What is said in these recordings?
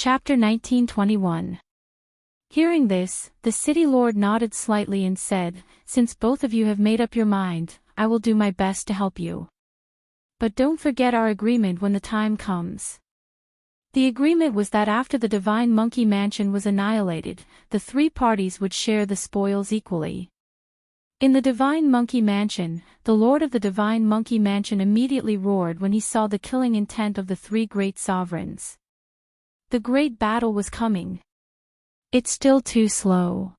Chapter 1921. Hearing this, the city lord nodded slightly and said, "Since both of you have made up your mind, I will do my best to help you. But don't forget our agreement when the time comes." The agreement was that after the Divine Monkey Mansion was annihilated, the three parties would share the spoils equally. In the Divine Monkey Mansion, the Lord of the Divine Monkey Mansion immediately roared when he saw the killing intent of the three great sovereigns. The great battle was coming. "It's still too slow."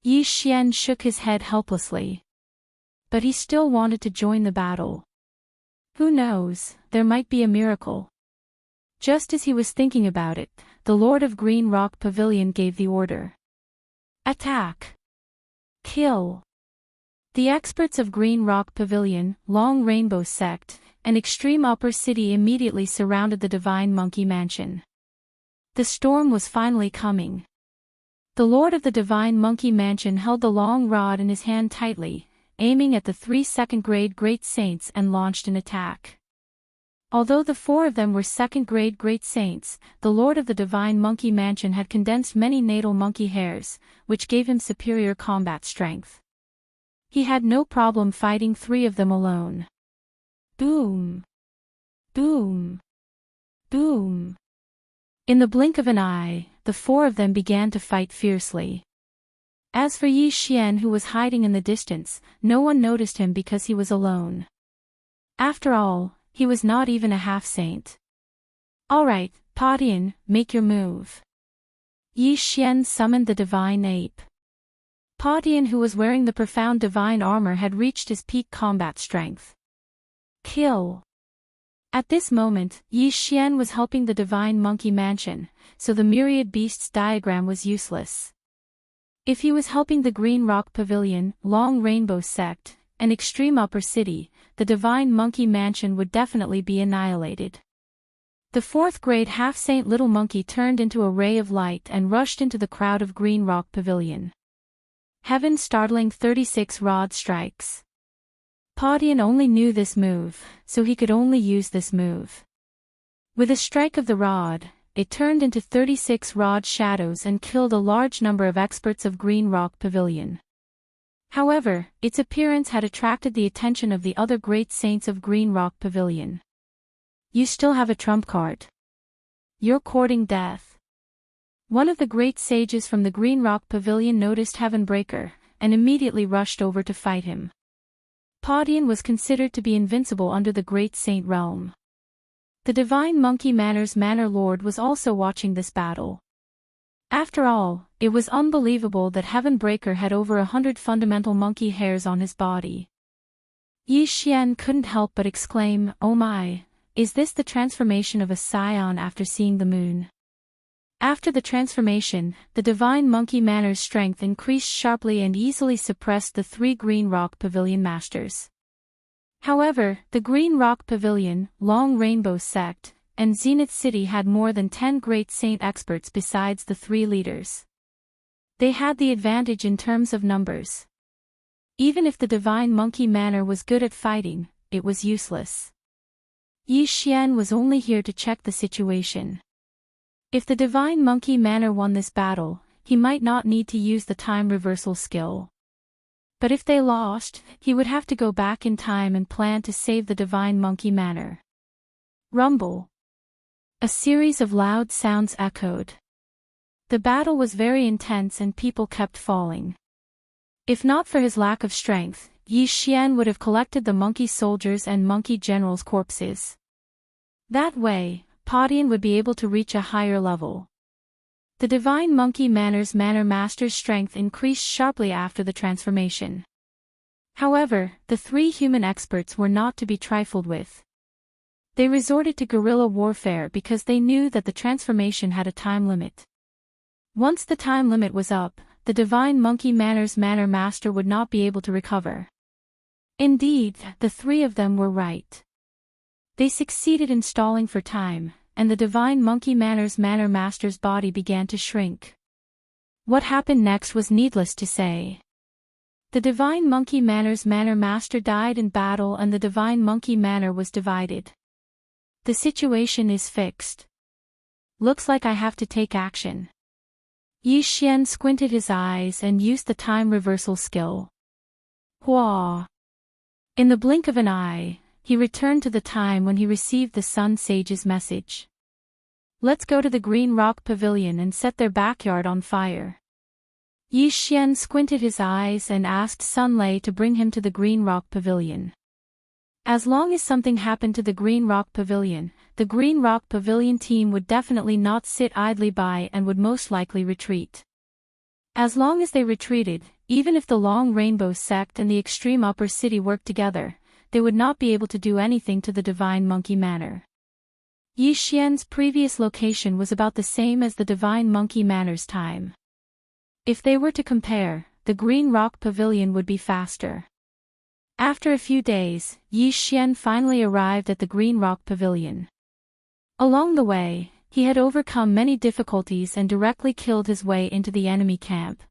Yi Xian shook his head helplessly. But he still wanted to join the battle. Who knows, there might be a miracle. Just as he was thinking about it, the Lord of Green Rock Pavilion gave the order. "Attack! Kill!" The experts of Green Rock Pavilion, Long Rainbow Sect, and Extreme Upper City immediately surrounded the Divine Monkey Mansion. The storm was finally coming. The Lord of the Divine Monkey Mansion held the long rod in his hand tightly, aiming at the three second-grade Great Saints and launched an attack. Although the four of them were second-grade Great Saints, the Lord of the Divine Monkey Mansion had condensed many natal monkey hairs, which gave him superior combat strength. He had no problem fighting three of them alone. Boom! Boom! Boom! In the blink of an eye, the four of them began to fight fiercely. As for Yi Xian, who was hiding in the distance, no one noticed him because he was alone. After all, he was not even a half-saint. "All right, Padian, make your move." Yi Xian summoned the divine ape. Padian, who was wearing the profound divine armor, had reached his peak combat strength. Kill! At this moment, Yi Xian was helping the Divine Monkey Mansion, so the myriad beasts diagram was useless. If he was helping the Green Rock Pavilion, Long Rainbow Sect, and Extreme Upper City, the Divine Monkey Mansion would definitely be annihilated. The fourth-grade half-saint Little Monkey turned into a ray of light and rushed into the crowd of Green Rock Pavilion. Heaven startling 36 rod strikes. Padian only knew this move, so he could only use this move. With a strike of the rod, it turned into 36 rod shadows and killed a large number of experts of Green Rock Pavilion. However, its appearance had attracted the attention of the other great saints of Green Rock Pavilion. "You still have a trump card. You're courting death." One of the great sages from the Green Rock Pavilion noticed Heavenbreaker, and immediately rushed over to fight him. Padian was considered to be invincible under the Great Saint realm. The Divine Monkey Manor Lord was also watching this battle. After all, it was unbelievable that Heavenbreaker had over 100 fundamental monkey hairs on his body. Yi Xian couldn't help but exclaim, "Oh my, is this the transformation of a scion after seeing the moon?" After the transformation, the Divine Monkey Manor's strength increased sharply and easily suppressed the three Green Rock Pavilion masters. However, the Green Rock Pavilion, Long Rainbow Sect, and Zenith City had more than 10 great saint experts besides the three leaders. They had the advantage in terms of numbers. Even if the Divine Monkey Manor was good at fighting, it was useless. Yi Xian was only here to check the situation. If the Divine Monkey Manor won this battle, he might not need to use the time reversal skill. But if they lost, he would have to go back in time and plan to save the Divine Monkey Manor. Rumble. A series of loud sounds echoed. The battle was very intense and people kept falling. If not for his lack of strength, Yi Xian would have collected the monkey soldiers and monkey generals' corpses. That way, Padian would be able to reach a higher level. The Divine Monkey Manor's Manor Master's strength increased sharply after the transformation. However, the three human experts were not to be trifled with. They resorted to guerrilla warfare because they knew that the transformation had a time limit. Once the time limit was up, the Divine Monkey Manor's Manor Master would not be able to recover. Indeed, the three of them were right. They succeeded in stalling for time, and the Divine Monkey Manor's Manor Master's body began to shrink. What happened next was needless to say. The Divine Monkey Manor's Manor Master died in battle and the Divine Monkey Manor was divided. The situation is fixed. looks like I have to take action. Yi Xian squinted his eyes and used the time reversal skill. Hua! In the blink of an eye, he returned to the time when he received the Sun Sage's message. Let's go to the Green Rock Pavilion and set their backyard on fire. Yi Xian squinted his eyes and asked Sun Lei to bring him to the Green Rock Pavilion. As long as something happened to the Green Rock Pavilion team would definitely not sit idly by and would most likely retreat. As long as they retreated, even if the Long Rainbow Sect and the Extreme Upper City worked together, they would not be able to do anything to the Divine Monkey Manor. Yi Xian's previous location was about the same as the Divine Monkey Manor's time. If they were to compare, the Green Rock Pavilion would be faster. After a few days, Yi Xian finally arrived at the Green Rock Pavilion. Along the way, he had overcome many difficulties and directly killed his way into the enemy camp.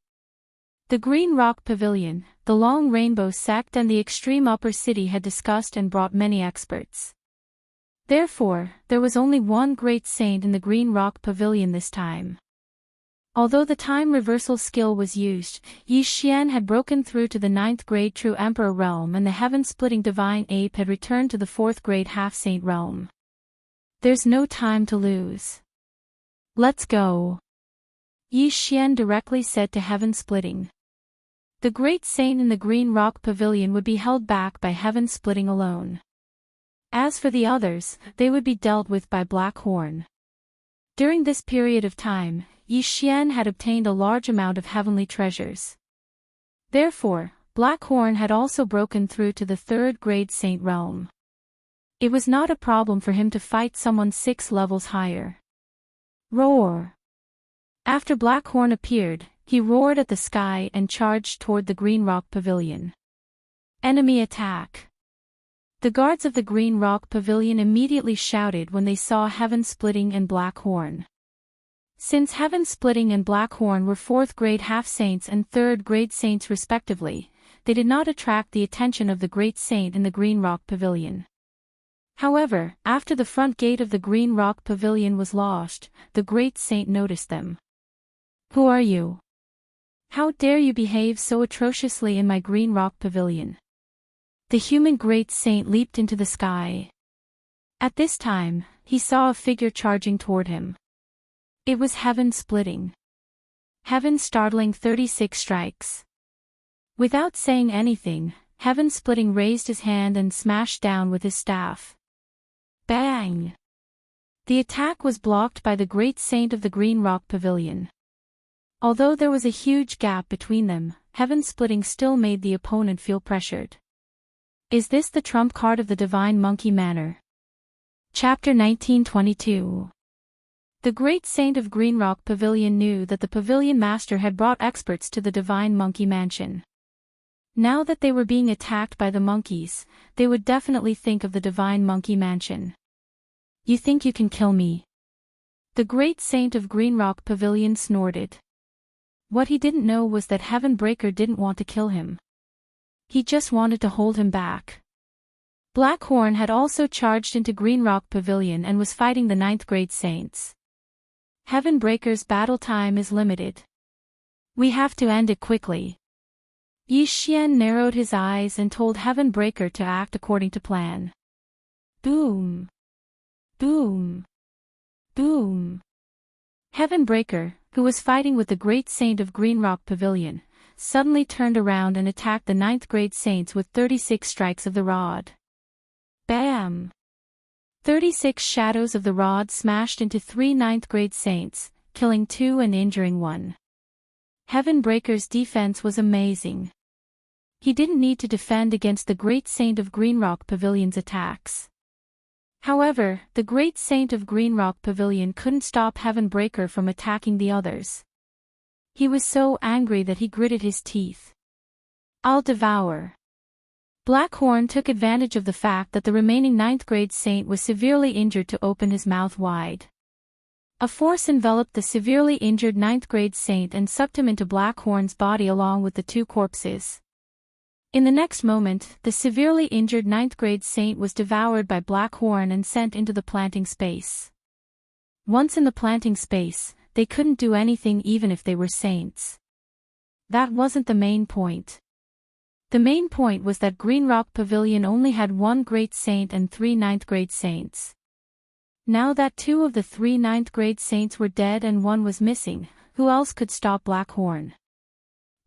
The Green Rock Pavilion, the Long Rainbow Sect and the Extreme Upper City had discussed and brought many experts. Therefore, there was only one great saint in the Green Rock Pavilion this time. Although the time reversal skill was used, Yi Xian had broken through to the 9th grade True Emperor realm and the heaven-splitting Divine Ape had returned to the 4th grade Half-Saint realm. There's no time to lose. Let's go. Yi Xian directly said to Heaven-Splitting. The great saint in the Green Rock Pavilion would be held back by Heaven-Splitting alone. As for the others, they would be dealt with by Black Horn. During this period of time, Yi Xian had obtained a large amount of heavenly treasures. Therefore, Black Horn had also broken through to the 3rd grade saint realm. It was not a problem for him to fight someone 6 levels higher. Roar! After Black Horn appeared, he roared at the sky and charged toward the Green Rock Pavilion. Enemy attack! The guards of the Green Rock Pavilion immediately shouted when they saw Heaven-Splitting and Black Horn. Since Heaven-Splitting and Black Horn were 4th grade half-saints and 3rd grade saints respectively, they did not attract the attention of the great saint in the Green Rock Pavilion. However, after the front gate of the Green Rock Pavilion was lost, the great saint noticed them. Who are you? How dare you behave so atrociously in my Green Rock Pavilion? The human great saint leaped into the sky. At this time, he saw a figure charging toward him. It was Heaven-Splitting. Heaven-Startling 36 strikes. Without saying anything, Heaven-Splitting raised his hand and smashed down with his staff. Bang! The attack was blocked by the great saint of the Green Rock Pavilion. Although there was a huge gap between them, Heaven-Splitting still made the opponent feel pressured. Is this the trump card of the Divine Monkey Manor? Chapter 1922. The great saint of Green Rock Pavilion knew that the pavilion master had brought experts to the Divine Monkey Mansion. Now that they were being attacked by the monkeys, they would definitely think of the Divine Monkey Mansion. You think you can kill me? The great saint of Green Rock Pavilion snorted. What he didn't know was that Heaven Breaker didn't want to kill him. He just wanted to hold him back. Black Horn had also charged into Green Rock Pavilion and was fighting the 9th grade saints. Heaven Breaker's battle time is limited. We have to end it quickly. Yi Xian narrowed his eyes and told Heaven Breaker to act according to plan. Boom! Boom! Boom! Heaven Breaker, who was fighting with the great saint of Green Rock Pavilion, suddenly turned around and attacked the 9th grade saints with 36 strikes of the rod. Bam! 36 shadows of the rod smashed into 3 9th grade saints, killing 2 and injuring 1. Heaven Breaker's defense was amazing. He didn't need to defend against the great saint of Green Rock Pavilion's attacks. However, the great saint of Green Rock Pavilion couldn't stop Heaven Breaker from attacking the others. He was so angry that he gritted his teeth. I'll devour. Black Horn took advantage of the fact that the remaining 9th grade saint was severely injured to open his mouth wide. A force enveloped the severely injured 9th grade saint and sucked him into Black Horn's body along with the 2 corpses. In the next moment, the severely injured 9th grade saint was devoured by Black Horn and sent into the planting space. Once in the planting space, they couldn't do anything even if they were saints. That wasn't the main point. The main point was that Green Rock Pavilion only had one great saint and 3 ninth-grade saints. Now that 2 of the 3 ninth-grade saints were dead and 1 was missing, who else could stop Blackhorn?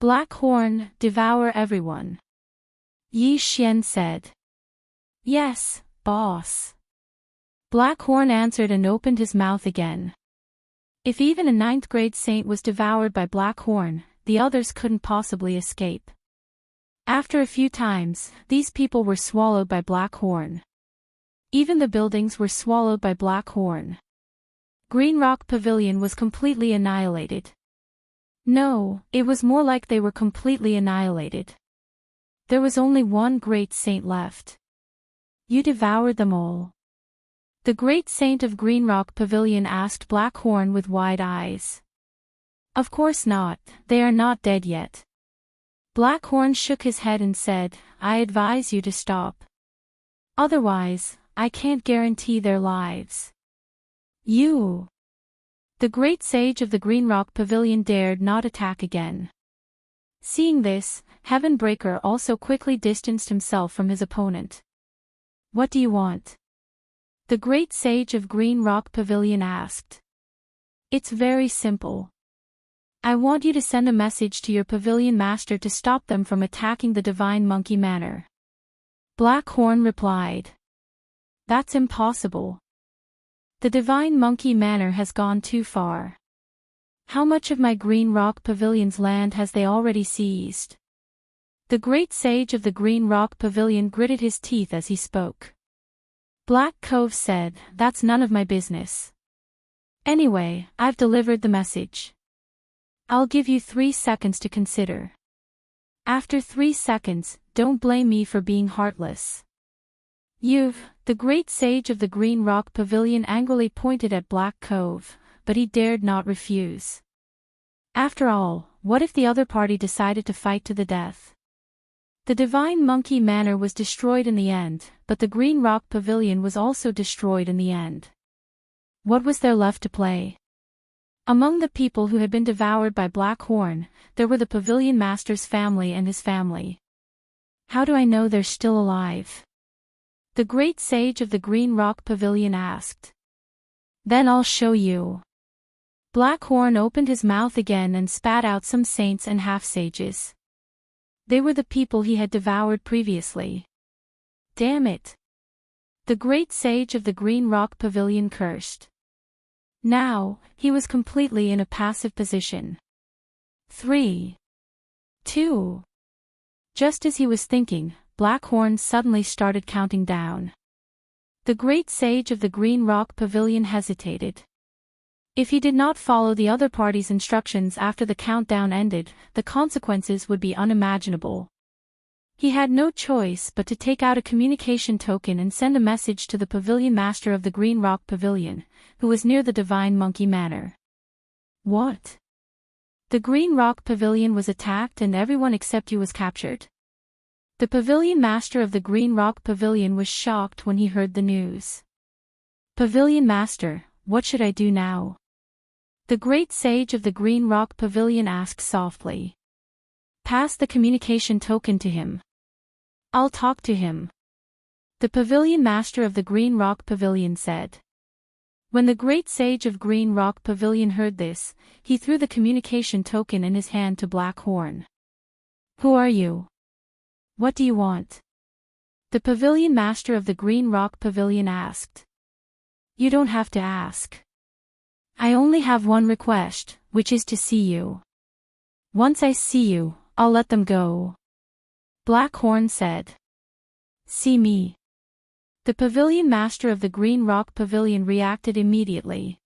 Blackhorn, devour everyone. Yi Xian said. Yes, boss. Blackhorn answered and opened his mouth again. If even a 9th-grade saint was devoured by Blackhorn, the others couldn't possibly escape. After a few times, these people were swallowed by Blackhorn. Even the buildings were swallowed by Blackhorn. Green Rock Pavilion was completely annihilated. No, it was more like they were completely annihilated. There was only one great saint left. You devoured them all. The great saint of Green Rock Pavilion asked Blackhorn with wide eyes. Of course not, they are not dead yet. Blackhorn shook his head and said, I advise you to stop. Otherwise, I can't guarantee their lives. You. The great sage of the Green Rock Pavilion dared not attack again. Seeing this, Heavenbreaker also quickly distanced himself from his opponent. What do you want? The great sage of Green Rock Pavilion asked. It's very simple. I want you to send a message to your pavilion master to stop them from attacking the Divine Monkey Manor. Blackhorn replied. That's impossible. The Divine Monkey Manor has gone too far. How much of my Green Rock Pavilion's land has they already seized? The great sage of the Green Rock Pavilion gritted his teeth as he spoke. Black Cove said, that's none of my business. Anyway, I've delivered the message. I'll give you 3 seconds to consider. After 3 seconds, don't blame me for being heartless. The great sage of the Green Rock Pavilion angrily pointed at Black Cove, but he dared not refuse. After all, what if the other party decided to fight to the death? The Divine Monkey Manor was destroyed in the end, but the Green Rock Pavilion was also destroyed in the end. What was there left to play? Among the people who had been devoured by Blackhorn, there were the Pavilion Master's family and his family. How do I know they're still alive? The great sage of the Green Rock Pavilion asked. Then I'll show you. Blackhorn opened his mouth again and spat out some saints and half-sages. They were the people he had devoured previously. Damn it! The great sage of the Green Rock Pavilion cursed. Now, he was completely in a passive position. 3, 2. Just as he was thinking, Blackhorn suddenly started counting down. The great sage of the Green Rock Pavilion hesitated. If he did not follow the other party's instructions after the countdown ended, the consequences would be unimaginable. He had no choice but to take out a communication token and send a message to the Pavilion Master of the Green Rock Pavilion, who was near the Divine Monkey Manor. What? The Green Rock Pavilion was attacked and everyone except you was captured. The Pavilion Master of the Green Rock Pavilion was shocked when he heard the news. Pavilion Master, what should I do now? The great sage of the Green Rock Pavilion asked softly. Pass the communication token to him. I'll talk to him. The Pavilion Master of the Green Rock Pavilion said. When the great sage of Green Rock Pavilion heard this, he threw the communication token in his hand to Blackhorn. Who are you? What do you want? The Pavilion Master of the Green Rock Pavilion asked. You don't have to ask. I only have one request, which is to see you. Once I see you, I'll let them go. Blackhorn said. See me. The Pavilion Master of the Green Rock Pavilion reacted immediately.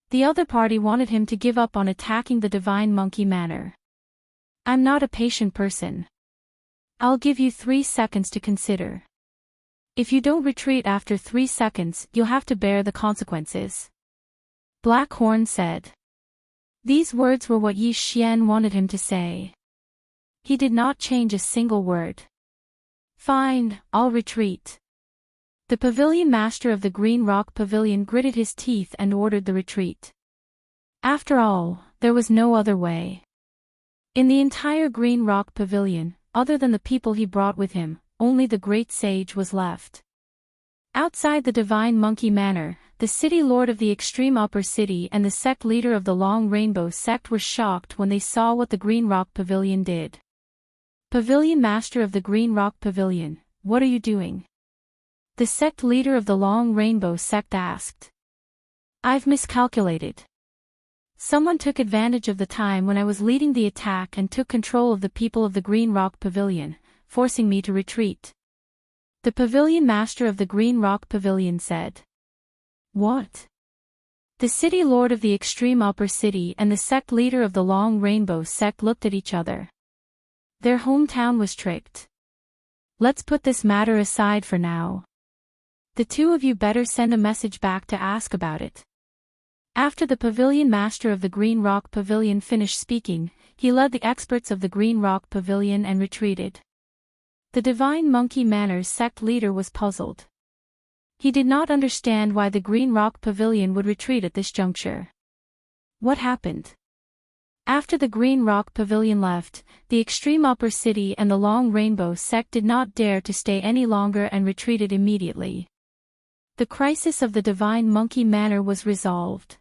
The other party wanted him to give up on attacking the Divine Monkey Manor. I'm not a patient person. I'll give you 3 seconds to consider. If you don't retreat after 3 seconds, you'll have to bear the consequences. Blackhorn said. These words were what Yi Xian wanted him to say. He did not change a single word. Fine, I'll retreat. The pavilion master of the Green Rock Pavilion gritted his teeth and ordered the retreat. After all, there was no other way. In the entire Green Rock Pavilion, other than the people he brought with him, only the great sage was left. Outside the Divine Monkey Manor, the city lord of the extreme upper city and the sect leader of the Long Rainbow sect were shocked when they saw what the Green Rock Pavilion did. Pavilion master of the Green Rock Pavilion, what are you doing? The sect leader of the Long Rainbow sect asked. I've miscalculated. Someone took advantage of the time when I was leading the attack and took control of the people of the Green Rock Pavilion, forcing me to retreat. The pavilion master of the Green Rock Pavilion said. What? The city lord of the extreme upper city and the sect leader of the Long Rainbow sect looked at each other. Their hometown was tricked. Let's put this matter aside for now. The two of you better send a message back to ask about it. After the pavilion master of the Green Rock Pavilion finished speaking, he led the experts of the Green Rock Pavilion and retreated. The Divine Monkey Manor's sect leader was puzzled. He did not understand why the Green Rock Pavilion would retreat at this juncture. What happened? After the Green Rock Pavilion left, the extreme upper city and the Long Rainbow sect did not dare to stay any longer and retreated immediately. The crisis of the Divine Monkey Manor was resolved.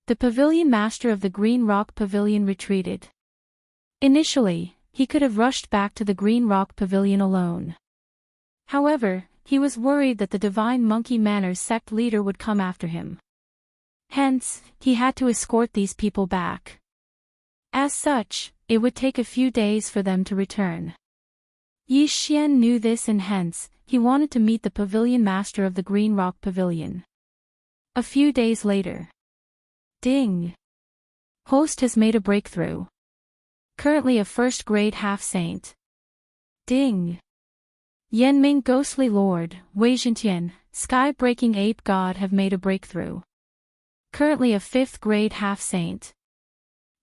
The pavilion master of the Green Rock Pavilion retreated. Initially, he could have rushed back to the Green Rock Pavilion alone. However, he was worried that the Divine Monkey Manor's sect leader would come after him. Hence, he had to escort these people back. As such, it would take a few days for them to return. Yi Xian knew this and hence, he wanted to meet the pavilion master of the Green Rock Pavilion. A few days later. Ding! Host has made a breakthrough. Currently a first-grade half-saint. Ding! Yanming Ghostly Lord, Wei Zhentian, Sky-Breaking Ape God have made a breakthrough. Currently a 5th-grade half-saint.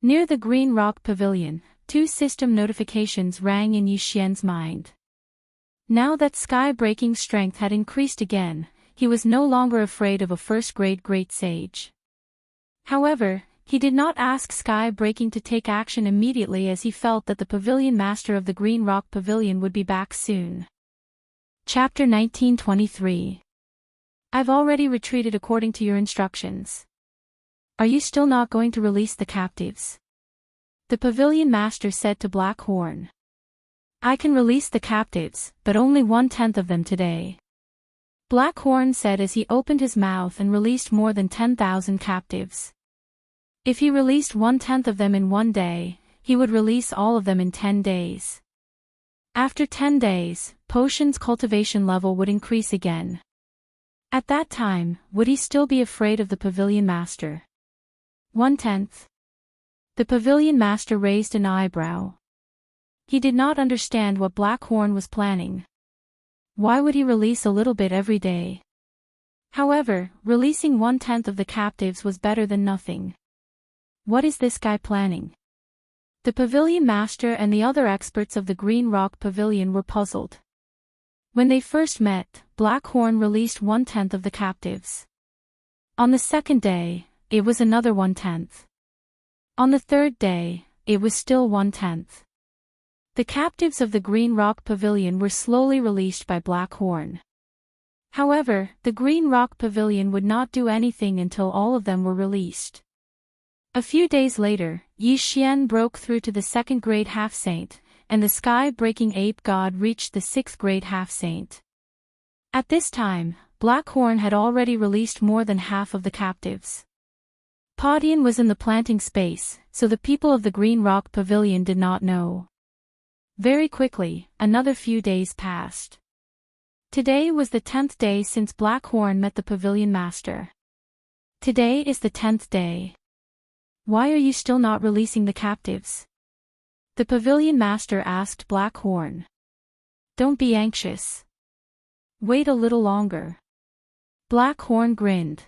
Near the Green Rock Pavilion, 2 system notifications rang in Yi Xian's mind. Now that sky-breaking strength had increased again, he was no longer afraid of a first-grade great sage. However, he did not ask Sky-Breaking to take action immediately as he felt that the pavilion master of the Green Rock Pavilion would be back soon. Chapter 1923. I've already retreated according to your instructions. Are you still not going to release the captives? The pavilion master said to Black Horn. I can release the captives, but only 1/10 of them today. Black Horn said as he opened his mouth and released more than 10,000 captives. If he released 1/10 of them in 1 day, he would release all of them in 10 days. After 10 days, Potion's cultivation level would increase again. At that time, would he still be afraid of the pavilion master? 1/10. The pavilion master raised an eyebrow. He did not understand what Black Horn was planning. Why would he release a little bit every day? However, releasing 1/10 of the captives was better than nothing. What is this guy planning? The pavilion master and the other experts of the Green Rock Pavilion were puzzled. When they first met, Black Horn released 1/10 of the captives. On the second day, it was another 1/10. On the third day, it was still 1/10. The captives of the Green Rock Pavilion were slowly released by Black Horn. However, the Green Rock Pavilion would not do anything until all of them were released. A few days later, Yi Xian broke through to the 2nd-grade half-saint, and the sky-breaking ape god reached the 6th-grade half-saint. At this time, Black Horn had already released more than half of the captives. Podian was in the planting space, so the people of the Green Rock Pavilion did not know. Very quickly, another few days passed. Today was the 10th day since Black Horn met the pavilion master. Today is the 10th day. Why are you still not releasing the captives? The pavilion master asked Black Horn. Don't be anxious. Wait a little longer. Black Horn grinned.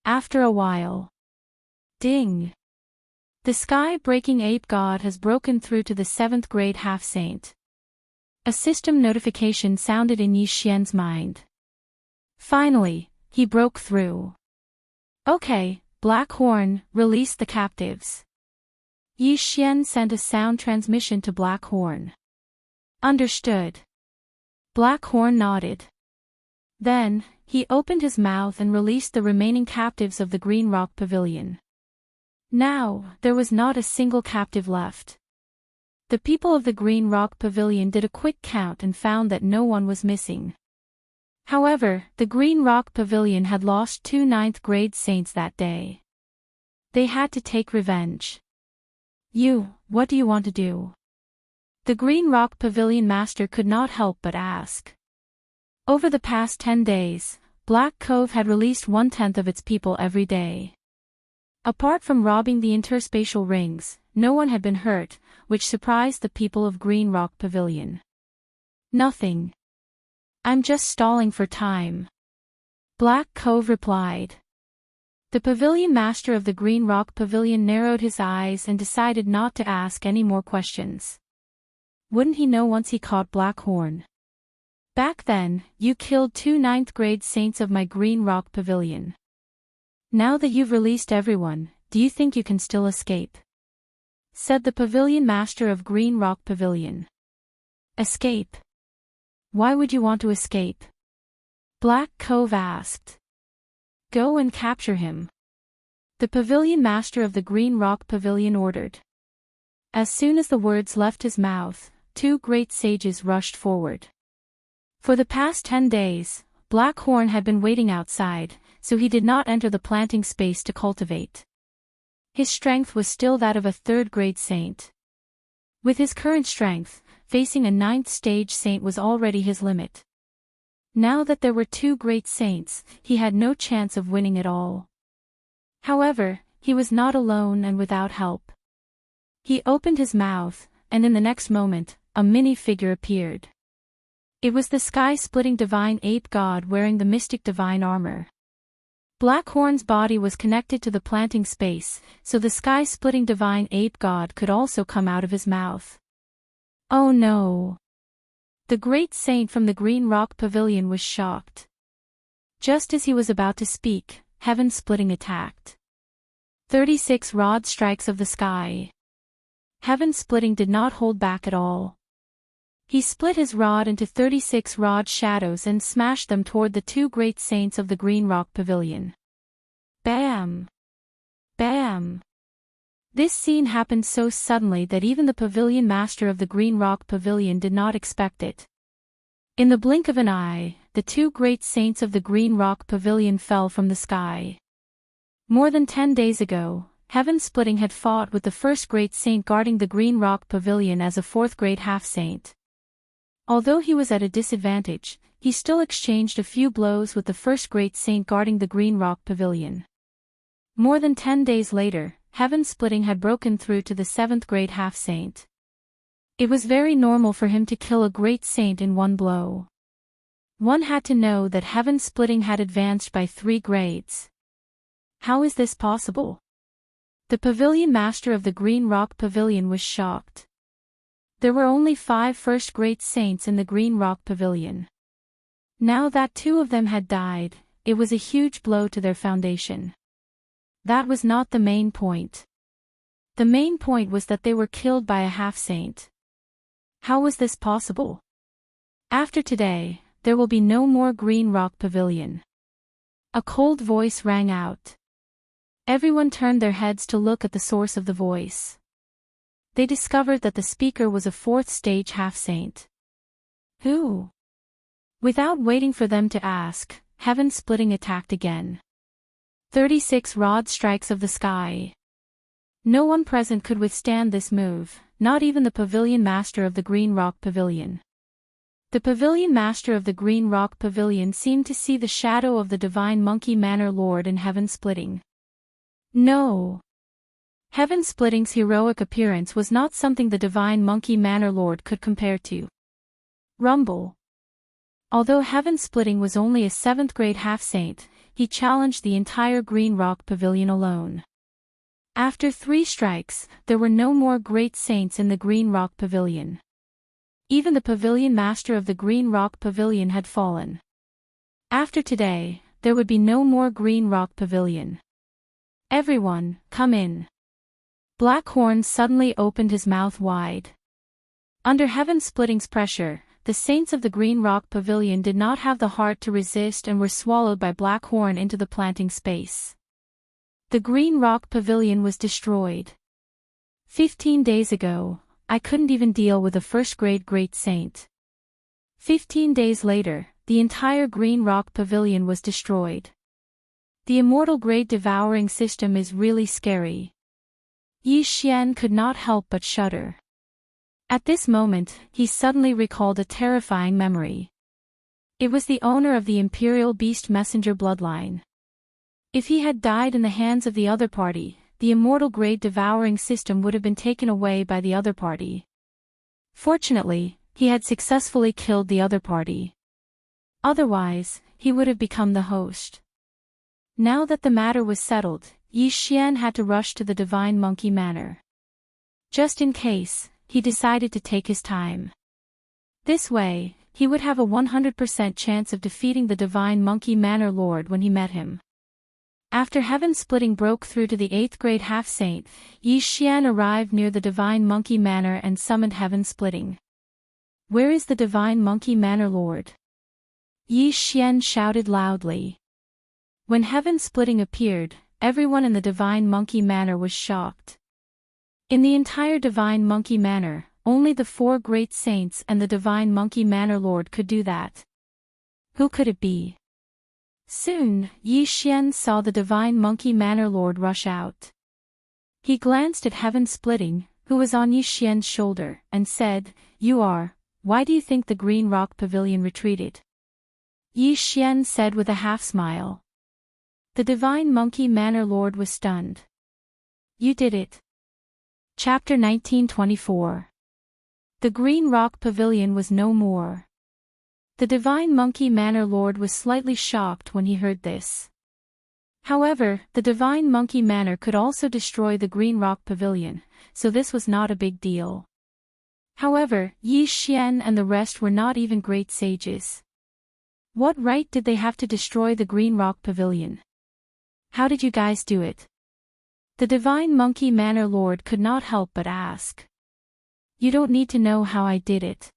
After a while. Ding! The sky-breaking ape god has broken through to the 7th-grade half-saint. A system notification sounded in Yi Xian's mind. Finally, he broke through. Okay, Black Horn, release the captives. Yi Xian sent a sound transmission to Black Horn. Understood. Black Horn nodded. Then, he opened his mouth and released the remaining captives of the Green Rock Pavilion. Now, there was not a single captive left. The people of the Green Rock Pavilion did a quick count and found that no one was missing. However, the Green Rock Pavilion had lost 2 ninth-grade saints that day. They had to take revenge. What do you want to do? The Green Rock Pavilion master could not help but ask. Over the past 10 days, Black Cove had released 1/10 of its people every day. Apart from robbing the interspatial rings, no one had been hurt, which surprised the people of Green Rock Pavilion. Nothing. I'm just stalling for time. Black Cove replied. The pavilion master of the Green Rock Pavilion narrowed his eyes and decided not to ask any more questions. Wouldn't he know once he caught Black Horn? Back then, you killed 2 ninth-grade saints of my Green Rock Pavilion. Now that you've released everyone, do you think you can still escape? Said the pavilion master of Green Rock Pavilion. Escape? Why would you want to escape? Black Cove asked. Go and capture him. The pavilion master of the Green Rock Pavilion ordered. As soon as the words left his mouth, 2 great sages rushed forward. For the past 10 days, Black Horn had been waiting outside, so he did not enter the planting space to cultivate. His strength was still that of a 3rd-grade saint. With his current strength, facing a 9th-stage saint was already his limit. Now that there were 2 great saints, he had no chance of winning at all. However, he was not alone and without help. He opened his mouth, and in the next moment, a mini-figure appeared. It was the sky-splitting divine ape god wearing the mystic divine armor. Black Horn's body was connected to the planting space, so the sky-splitting divine ape god could also come out of his mouth. Oh no! The great saint from the Green Rock Pavilion was shocked. Just as he was about to speak, Heaven-Splitting attacked. 36 rod strikes of the sky. Heaven-Splitting did not hold back at all. He split his rod into 36 rod shadows and smashed them toward the 2 great saints of the Green Rock Pavilion. Bam! Bam! This scene happened so suddenly that even the pavilion master of the Green Rock Pavilion did not expect it. In the blink of an eye, the 2 great saints of the Green Rock Pavilion fell from the sky. More than 10 days ago, Heaven-Splitting had fought with the 1st great saint guarding the Green Rock Pavilion as a 4th-grade half-saint. Although he was at a disadvantage, he still exchanged a few blows with the 1st great saint guarding the Green Rock Pavilion. More than 10 days later, Heaven-Splitting had broken through to the 7th-grade half-saint. It was very normal for him to kill a great saint in one blow. One had to know that Heaven-Splitting had advanced by 3 grades. How is this possible? The pavilion master of the Green Rock Pavilion was shocked. There were only 5 1st-grade saints in the Green Rock Pavilion. Now that 2 of them had died, it was a huge blow to their foundation. That was not the main point. The main point was that they were killed by a half-saint. How was this possible? After today, there will be no more Green Rock Pavilion. A cold voice rang out. Everyone turned their heads to look at the source of the voice. They discovered that the speaker was a 4th-stage half-saint. Who? Without waiting for them to ask, Heaven-Splitting attacked again. 36 rod strikes of the sky. No one present could withstand this move, not even the pavilion master of the Green Rock Pavilion. The pavilion master of the Green Rock Pavilion seemed to see the shadow of the divine monkey manor lord in Heaven-Splitting. No! Heaven-Splitting's heroic appearance was not something the divine monkey manor lord could compare to. Rumble. Although Heaven-Splitting was only a 7th-grade half-saint, he challenged the entire Green Rock Pavilion alone. After 3 strikes, there were no more great saints in the Green Rock Pavilion. Even the pavilion master of the Green Rock Pavilion had fallen. After today, there would be no more Green Rock Pavilion. Everyone, come in. Blackhorn suddenly opened his mouth wide. Under heaven-splitting's pressure, the saints of the Green Rock Pavilion did not have the heart to resist and were swallowed by Blackhorn into the planting space. The Green Rock Pavilion was destroyed. 15 days ago, I couldn't even deal with a first-grade great saint. 15 days later, the entire Green Rock Pavilion was destroyed. The immortal grade devouring system is really scary. Yi Xian could not help but shudder. At this moment, he suddenly recalled a terrifying memory. It was the owner of the Imperial Beast Messenger bloodline. If he had died in the hands of the other party, the immortal grade devouring system would have been taken away by the other party. Fortunately, he had successfully killed the other party. Otherwise, he would have become the host. Now that the matter was settled, Yi Xian had to rush to the Divine Monkey Manor. Just in case, he decided to take his time. This way, he would have a 100% chance of defeating the Divine Monkey Manor Lord when he met him. After heaven-splitting broke through to the 8th grade half-saint, Yi Xian arrived near the Divine Monkey Manor and summoned heaven-splitting. "Where is the Divine Monkey Manor Lord?" Yi Xian shouted loudly. When heaven-splitting appeared, everyone in the Divine Monkey Manor was shocked. In the entire Divine Monkey Manor, only the 4 great saints and the Divine Monkey Manor Lord could do that. Who could it be? Soon, Yi Xian saw the Divine Monkey Manor Lord rush out. He glanced at heaven-splitting, who was on Yi Xian's shoulder, and said, "Why do you think the Green Rock Pavilion retreated?" Yi Xian said with a half-smile. The Divine Monkey Manor Lord was stunned. "You did it." Chapter 1924. The Green Rock Pavilion was no more. The Divine Monkey Manor Lord was slightly shocked when he heard this. However, the Divine Monkey Manor could also destroy the Green Rock Pavilion, so this was not a big deal. However, Yi Xian and the rest were not even great sages. What right did they have to destroy the Green Rock Pavilion? How did you guys do it? The Divine Monkey Manor Lord could not help but ask. You don't need to know how I did it.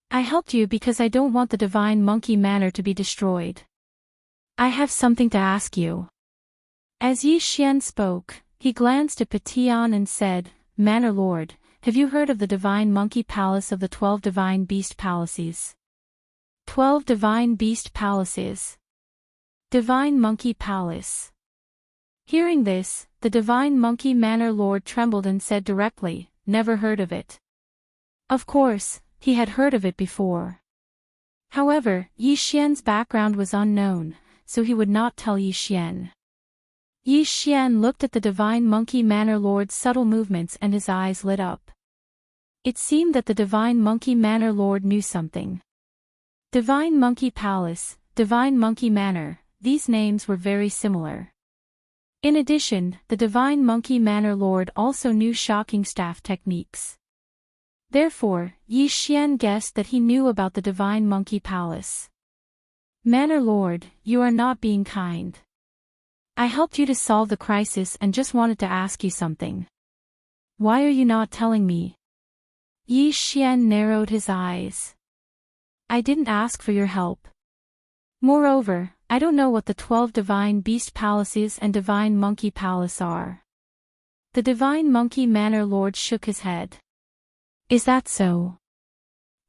I helped you because I don't want the Divine Monkey Manor to be destroyed. I have something to ask you. As Yi Xian spoke, he glanced at Patian and said, "Manor Lord, have you heard of the Divine Monkey Palace of the 12 Divine Beast Palaces?" 12 Divine Beast Palaces. Divine Monkey Palace. Hearing this, the Divine Monkey Manor Lord trembled and said directly, "Never heard of it." Of course, he had heard of it before. However, Yi Xian's background was unknown, so he would not tell Yi Xian. Yi Xian looked at the Divine Monkey Manor Lord's subtle movements and his eyes lit up. It seemed that the Divine Monkey Manor Lord knew something. Divine Monkey Palace, Divine Monkey Manor, these names were very similar. In addition, the Divine Monkey Manor Lord also knew shocking staff techniques. Therefore, Yi Xian guessed that he knew about the Divine Monkey Palace. "Manor Lord, you are not being kind. I helped you to solve the crisis and just wanted to ask you something. Why are you not telling me?" Yi Xian narrowed his eyes. "I didn't ask for your help. Moreover, I don't know what the 12 Divine Beast Palaces and Divine Monkey Palace are." The Divine Monkey Manor Lord shook his head. "Is that so?"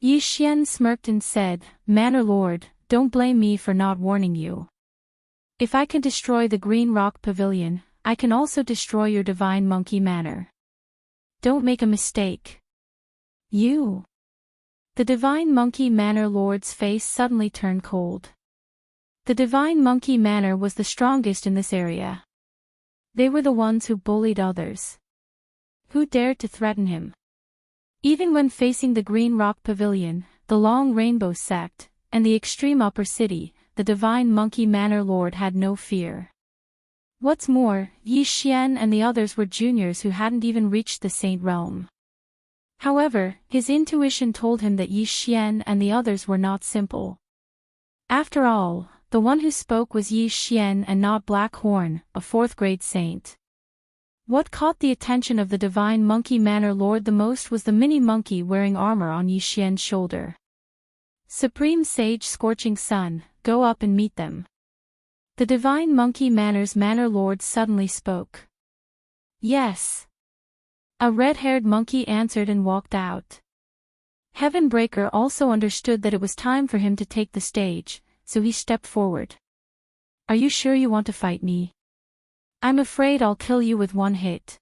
Yi Xian smirked and said, "Manor Lord, don't blame me for not warning you. If I can destroy the Green Rock Pavilion, I can also destroy your Divine Monkey Manor. Don't make a mistake." "You?" The Divine Monkey Manor Lord's face suddenly turned cold. The Divine Monkey Manor was the strongest in this area. They were the ones who bullied others. Who dared to threaten him? Even when facing the Green Rock Pavilion, the Long Rainbow Sect, and the extreme upper city, the Divine Monkey Manor Lord had no fear. What's more, Yi Xian and the others were juniors who hadn't even reached the Saint Realm. However, his intuition told him that Yi Xian and the others were not simple. After all, The one who spoke was Yi Xian and not Black Horn, a fourth-grade saint. What caught the attention of the Divine Monkey Manor Lord the most was the mini monkey wearing armor on Yi Xian's shoulder. Supreme Sage Scorching Sun, go up and meet them. The Divine Monkey Manor's Manor Lord suddenly spoke. Yes. A red-haired monkey answered and walked out. Heavenbreaker also understood that it was time for him to take the stage, so he stepped forward. Are you sure you want to fight me? I'm afraid I'll kill you with one hit.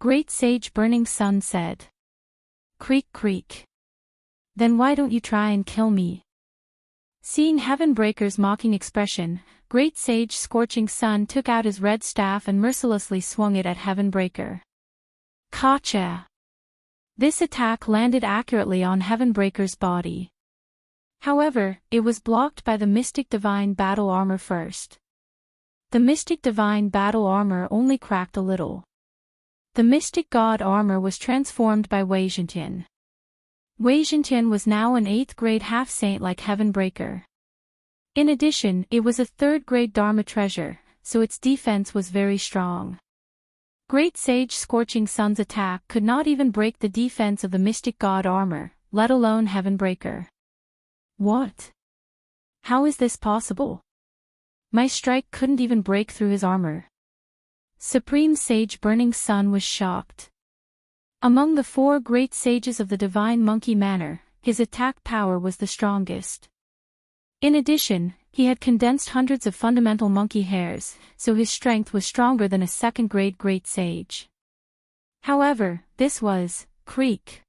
Great Sage Burning Sun said. Creak creak. Then why don't you try and kill me? Seeing Heavenbreaker's mocking expression, Great Sage Scorching Sun took out his red staff and mercilessly swung it at Heavenbreaker. Gotcha! This attack landed accurately on Heavenbreaker's body. However, it was blocked by the Mystic Divine Battle Armor first. The Mystic Divine Battle Armor only cracked a little. The Mystic God Armor was transformed by Wei Zhentian. Wei Zhentian was now an 8th grade half-saint like Heavenbreaker. In addition, it was a 3rd grade Dharma treasure, so its defense was very strong. Great Sage Scorching Sun's attack could not even break the defense of the Mystic God Armor, let alone Heavenbreaker. What? How is this possible? My strike couldn't even break through his armor. Supreme Sage Burning Sun was shocked. Among the 4 great sages of the Divine Monkey Manor, his attack power was the strongest. In addition, he had condensed hundreds of fundamental monkey hairs, so his strength was stronger than a 2nd-grade great sage. However, this was, creak.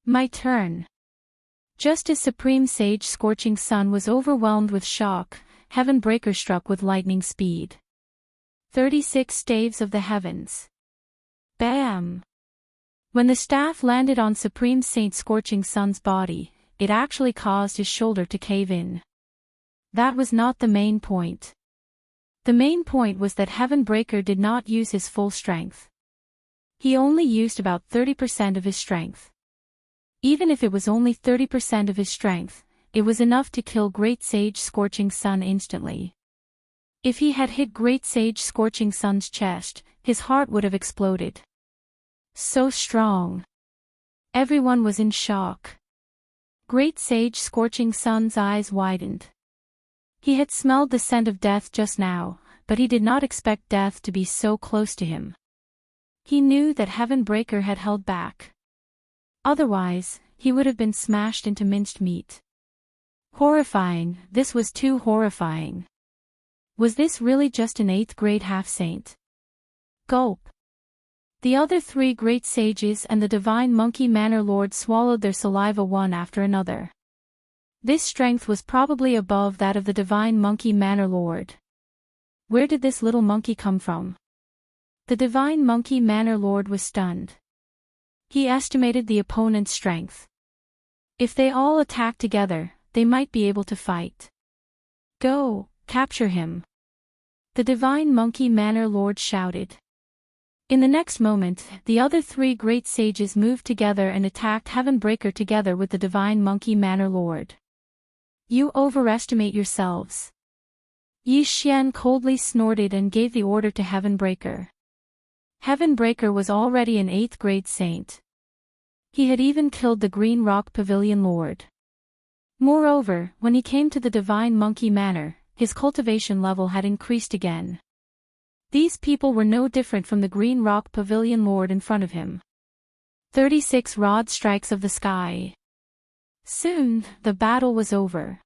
My turn. Just as Supreme Sage Scorching Sun was overwhelmed with shock, Heavenbreaker struck with lightning speed. 36 Staves of the Heavens. Bam! When the staff landed on Supreme Saint Scorching Sun's body, it actually caused his shoulder to cave in. That was not the main point. The main point was that Heavenbreaker did not use his full strength. He only used about 30% of his strength. Even if it was only 30% of his strength, it was enough to kill Great Sage Scorching Sun instantly. If he had hit Great Sage Scorching Sun's chest, his heart would have exploded. So strong. Everyone was in shock. Great Sage Scorching Sun's eyes widened. He had smelled the scent of death just now, but he did not expect death to be so close to him. He knew that Heavenbreaker had held back. Otherwise, he would have been smashed into minced meat. Horrifying, this was too horrifying. Was this really just an 8th grade half-saint? Gulp. The other 3 great sages and the Divine Monkey Manor Lord swallowed their saliva one after another. This strength was probably above that of the Divine Monkey Manor Lord. Where did this little monkey come from? The Divine Monkey Manor Lord was stunned. He estimated the opponent's strength. If they all attacked together, they might be able to fight. Go, capture him. The Divine Monkey Manor Lord shouted. In the next moment, the other 3 great sages moved together and attacked Heavenbreaker together with the Divine Monkey Manor Lord. You overestimate yourselves. Yi Xian coldly snorted and gave the order to Heavenbreaker. Heavenbreaker was already an 8th grade saint. He had even killed the Green Rock Pavilion Lord. Moreover, when he came to the Divine Monkey Manor, his cultivation level had increased again. These people were no different from the Green Rock Pavilion Lord in front of him. 36 Rod Strikes of the Sky. Soon, the battle was over.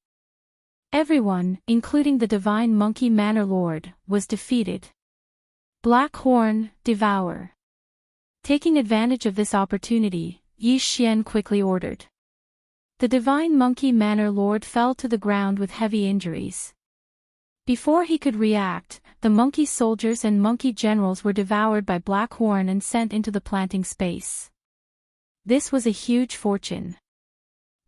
Everyone, including the Divine Monkey Manor Lord, was defeated. Black Horn, Devourer. Taking advantage of this opportunity, Yi Xian quickly ordered. The Divine Monkey Manor Lord fell to the ground with heavy injuries. Before he could react, the monkey soldiers and monkey generals were devoured by Black Horn and sent into the planting space. This was a huge fortune.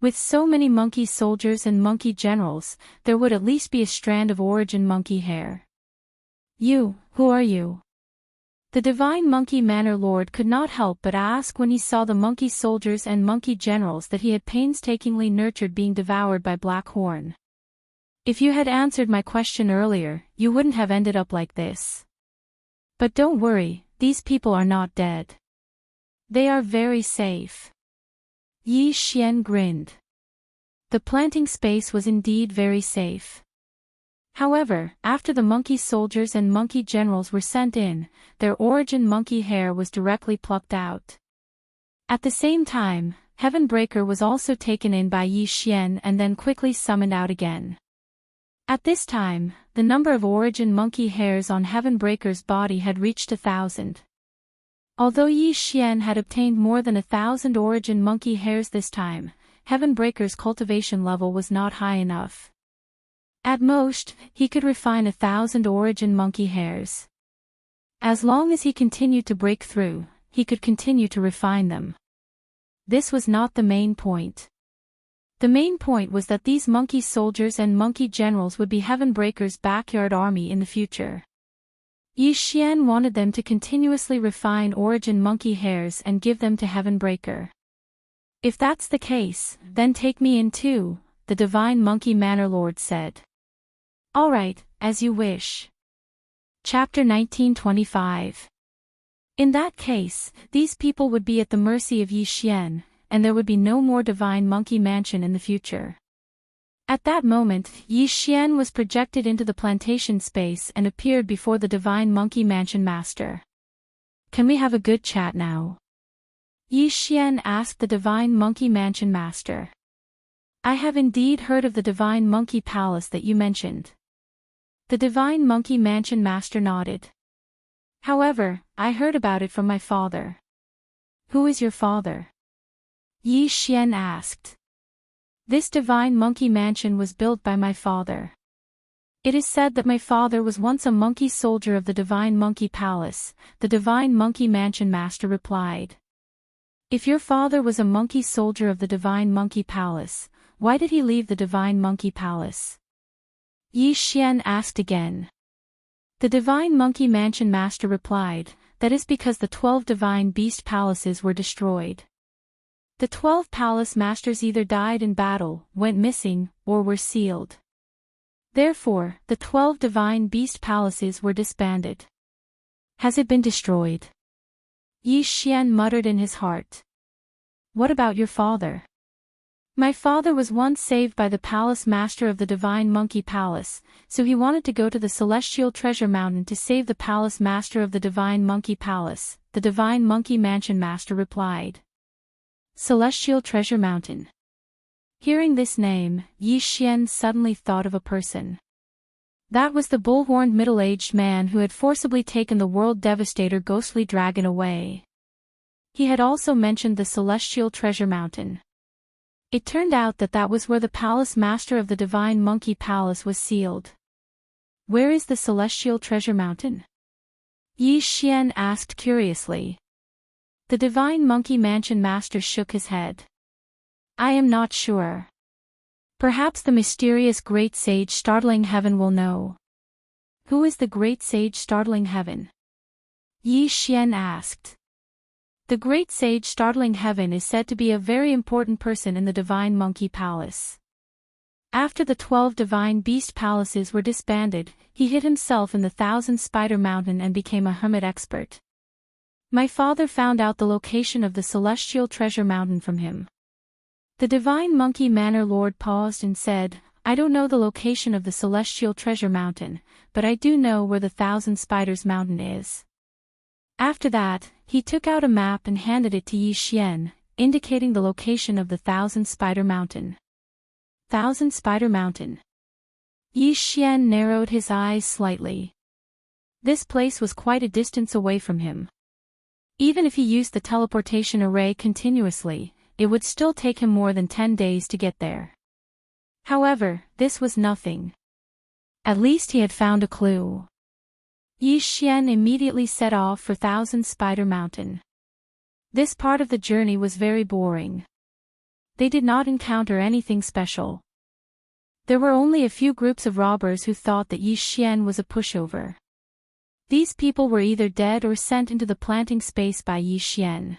With so many monkey soldiers and monkey generals, there would at least be a strand of origin monkey hair. You, who are you? The Divine Monkey Manor Lord could not help but ask when he saw the monkey soldiers and monkey generals that he had painstakingly nurtured being devoured by Black Horn. If you had answered my question earlier, you wouldn't have ended up like this. But don't worry, these people are not dead. They are very safe. Yi Xian grinned. The planting space was indeed very safe. However, after the monkey soldiers and monkey generals were sent in, their origin monkey hair was directly plucked out. At the same time, Heavenbreaker was also taken in by Yi Xian and then quickly summoned out again. At this time, the number of origin monkey hairs on Heavenbreaker's body had reached 1,000. Although Yi Xian had obtained more than 1,000 origin monkey hairs this time, Heavenbreaker's cultivation level was not high enough. At most, he could refine 1,000 origin monkey hairs. As long as he continued to break through, he could continue to refine them. This was not the main point. The main point was that these monkey soldiers and monkey generals would be Heavenbreaker's backyard army in the future. Yi Xian wanted them to continuously refine origin monkey hairs and give them to Heavenbreaker. If that's the case, then take me in too, the Divine Monkey Manor Lord said. Alright, as you wish. Chapter 1925. In that case, these people would be at the mercy of Yi Xian, and there would be no more Divine Monkey Mansion in the future. At that moment, Yi Xian was projected into the plantation space and appeared before the Divine Monkey Mansion Master. Can we have a good chat now? Yi Xian asked the Divine Monkey Mansion Master. I have indeed heard of the Divine Monkey Palace that you mentioned. The Divine Monkey Mansion Master nodded. However, I heard about it from my father. Who is your father? Yi Xian asked. This Divine Monkey Mansion was built by my father. It is said that my father was once a monkey soldier of the Divine Monkey Palace, the Divine Monkey Mansion Master replied. If your father was a monkey soldier of the Divine Monkey Palace, why did he leave the Divine Monkey Palace? Yi Xian asked again. The Divine Monkey Mansion Master replied, that is because the 12 Divine Beast Palaces were destroyed. The 12 Palace Masters either died in battle, went missing, or were sealed. Therefore, the 12 Divine Beast Palaces were disbanded. Has it been destroyed? Yi Xian muttered in his heart. What about your father? My father was once saved by the Palace Master of the Divine Monkey Palace, so he wanted to go to the Celestial Treasure Mountain to save the Palace Master of the Divine Monkey Palace, the Divine Monkey Mansion Master replied. Celestial Treasure Mountain. Hearing this name, Yi Xian suddenly thought of a person. That was the bull-horned middle-aged man who had forcibly taken the World Devastator ghostly dragon away. He had also mentioned the Celestial Treasure Mountain. It turned out that that was where the Palace Master of the Divine Monkey Palace was sealed. Where is the Celestial Treasure Mountain? Yi Xian asked curiously. The Divine Monkey Mansion Master shook his head. I am not sure. Perhaps the mysterious Great Sage Startling Heaven will know. Who is the Great Sage Startling Heaven? Yi Xian asked. The Great Sage Startling Heaven is said to be a very important person in the Divine Monkey Palace. After the 12 Divine Beast Palaces were disbanded, he hid himself in the 1,000 Spider Mountain and became a hermit expert. My father found out the location of the Celestial Treasure Mountain from him. The Divine Monkey Manor Lord paused and said, I don't know the location of the Celestial Treasure Mountain, but I do know where the 1,000 Spiders Mountain is. After that, he took out a map and handed it to Yi Xian, indicating the location of the 1,000 Spider Mountain. 1,000 Spider Mountain. Yi Xian narrowed his eyes slightly. This place was quite a distance away from him. Even if he used the teleportation array continuously, it would still take him more than 10 days to get there. However, this was nothing. At least he had found a clue. Yi Xian immediately set off for 1,000 Spider Mountain. This part of the journey was very boring. They did not encounter anything special. There were only a few groups of robbers who thought that Yi Xian was a pushover. These people were either dead or sent into the planting space by Yi Xian.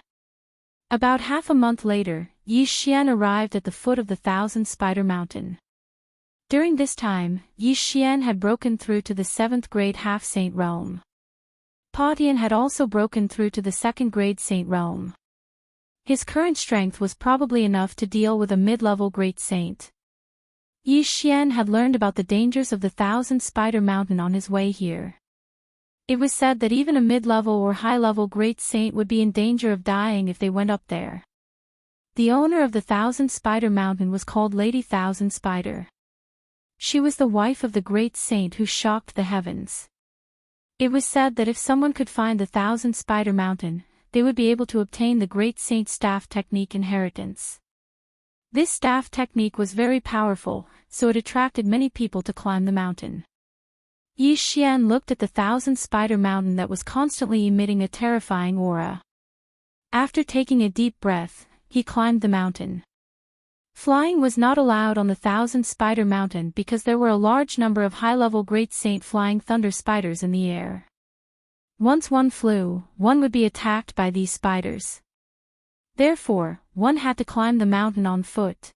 About half a month later, Yi Xian arrived at the foot of the 1,000 Spider Mountain. During this time, Yi Xian had broken through to the 7th grade half-saint realm. Pa Tian had also broken through to the 2nd grade saint realm. His current strength was probably enough to deal with a mid-level great saint. Yi Xian had learned about the dangers of the Thousand Spider Mountain on his way here. It was said that even a mid-level or high-level great saint would be in danger of dying if they went up there. The owner of the Thousand Spider Mountain was called Lady Thousand Spider. She was the wife of the great saint who shocked the heavens. It was said that if someone could find the Thousand Spider Mountain, they would be able to obtain the great saint's staff technique inheritance. This staff technique was very powerful, so it attracted many people to climb the mountain. Yi Xian looked at the Thousand Spider Mountain that was constantly emitting a terrifying aura. After taking a deep breath, he climbed the mountain. Flying was not allowed on the Thousand Spider Mountain because there were a large number of high-level Great Saint Flying Thunder Spiders in the air. Once one flew, one would be attacked by these spiders. Therefore, one had to climb the mountain on foot.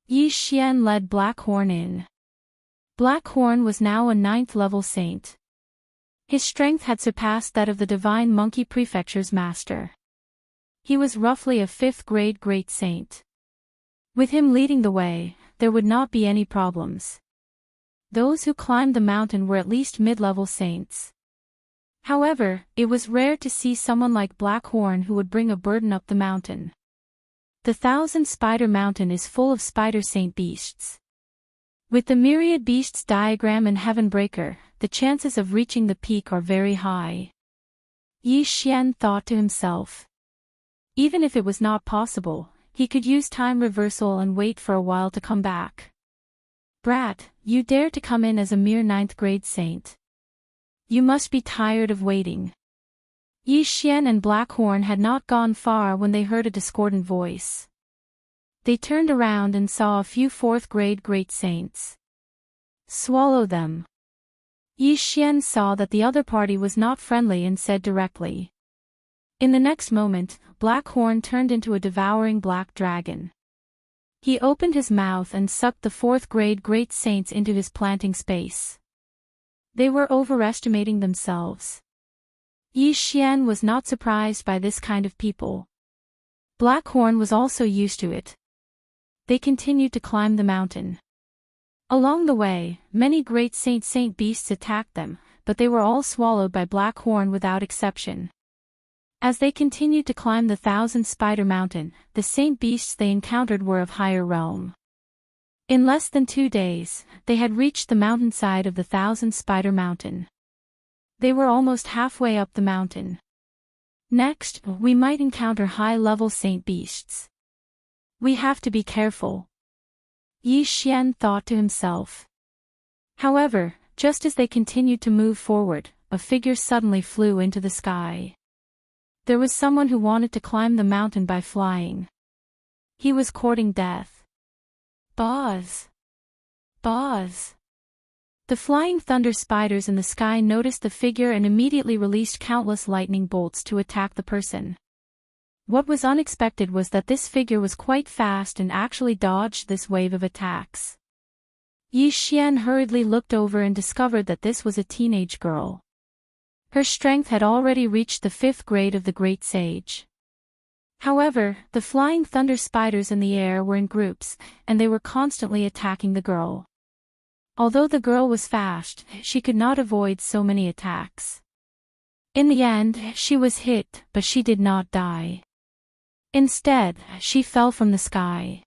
Yi Xian led Blackhorn in. Blackhorn was now a 9th level saint. His strength had surpassed that of the Divine Monkey Prefecture's master. He was roughly a 5th grade great saint. With him leading the way, there would not be any problems. Those who climbed the mountain were at least mid-level saints. However, it was rare to see someone like Blackhorn who would bring a burden up the mountain. The Thousand Spider Mountain is full of spider saint beasts. With the Myriad Beasts diagram and Heavenbreaker, the chances of reaching the peak are very high. Yi Xian thought to himself. Even if it was not possible, he could use time reversal and wait for a while to come back. Brat, you dare to come in as a mere 9th grade saint. You must be tired of waiting. Yi Xian and Blackhorn had not gone far when they heard a discordant voice. They turned around and saw a few 4th grade great saints. Swallow them. Yi Xian saw that the other party was not friendly and said directly. In the next moment, Blackhorn turned into a devouring black dragon. He opened his mouth and sucked the 4th grade great saints into his planting space. They were overestimating themselves. Yi Xian was not surprised by this kind of people. Blackhorn was also used to it. They continued to climb the mountain. Along the way, many great saint beasts attacked them, but they were all swallowed by Blackhorn without exception. As they continued to climb the Thousand Spider Mountain, the saint beasts they encountered were of higher realm. In less than 2 days, they had reached the mountainside of the Thousand Spider Mountain. They were almost halfway up the mountain. Next, we might encounter high-level saint beasts. We have to be careful. Yi Xian thought to himself. However, just as they continued to move forward, a figure suddenly flew into the sky. There was someone who wanted to climb the mountain by flying. He was courting death. Buzz! Buzz! The flying thunder spiders in the sky noticed the figure and immediately released countless lightning bolts to attack the person. What was unexpected was that this figure was quite fast and actually dodged this wave of attacks. Yi Xian hurriedly looked over and discovered that this was a teenage girl. Her strength had already reached the 5th grade of the Great Sage. However, the flying thunder spiders in the air were in groups, and they were constantly attacking the girl. Although the girl was fast, she could not avoid so many attacks. In the end, she was hit, but she did not die. Instead, she fell from the sky.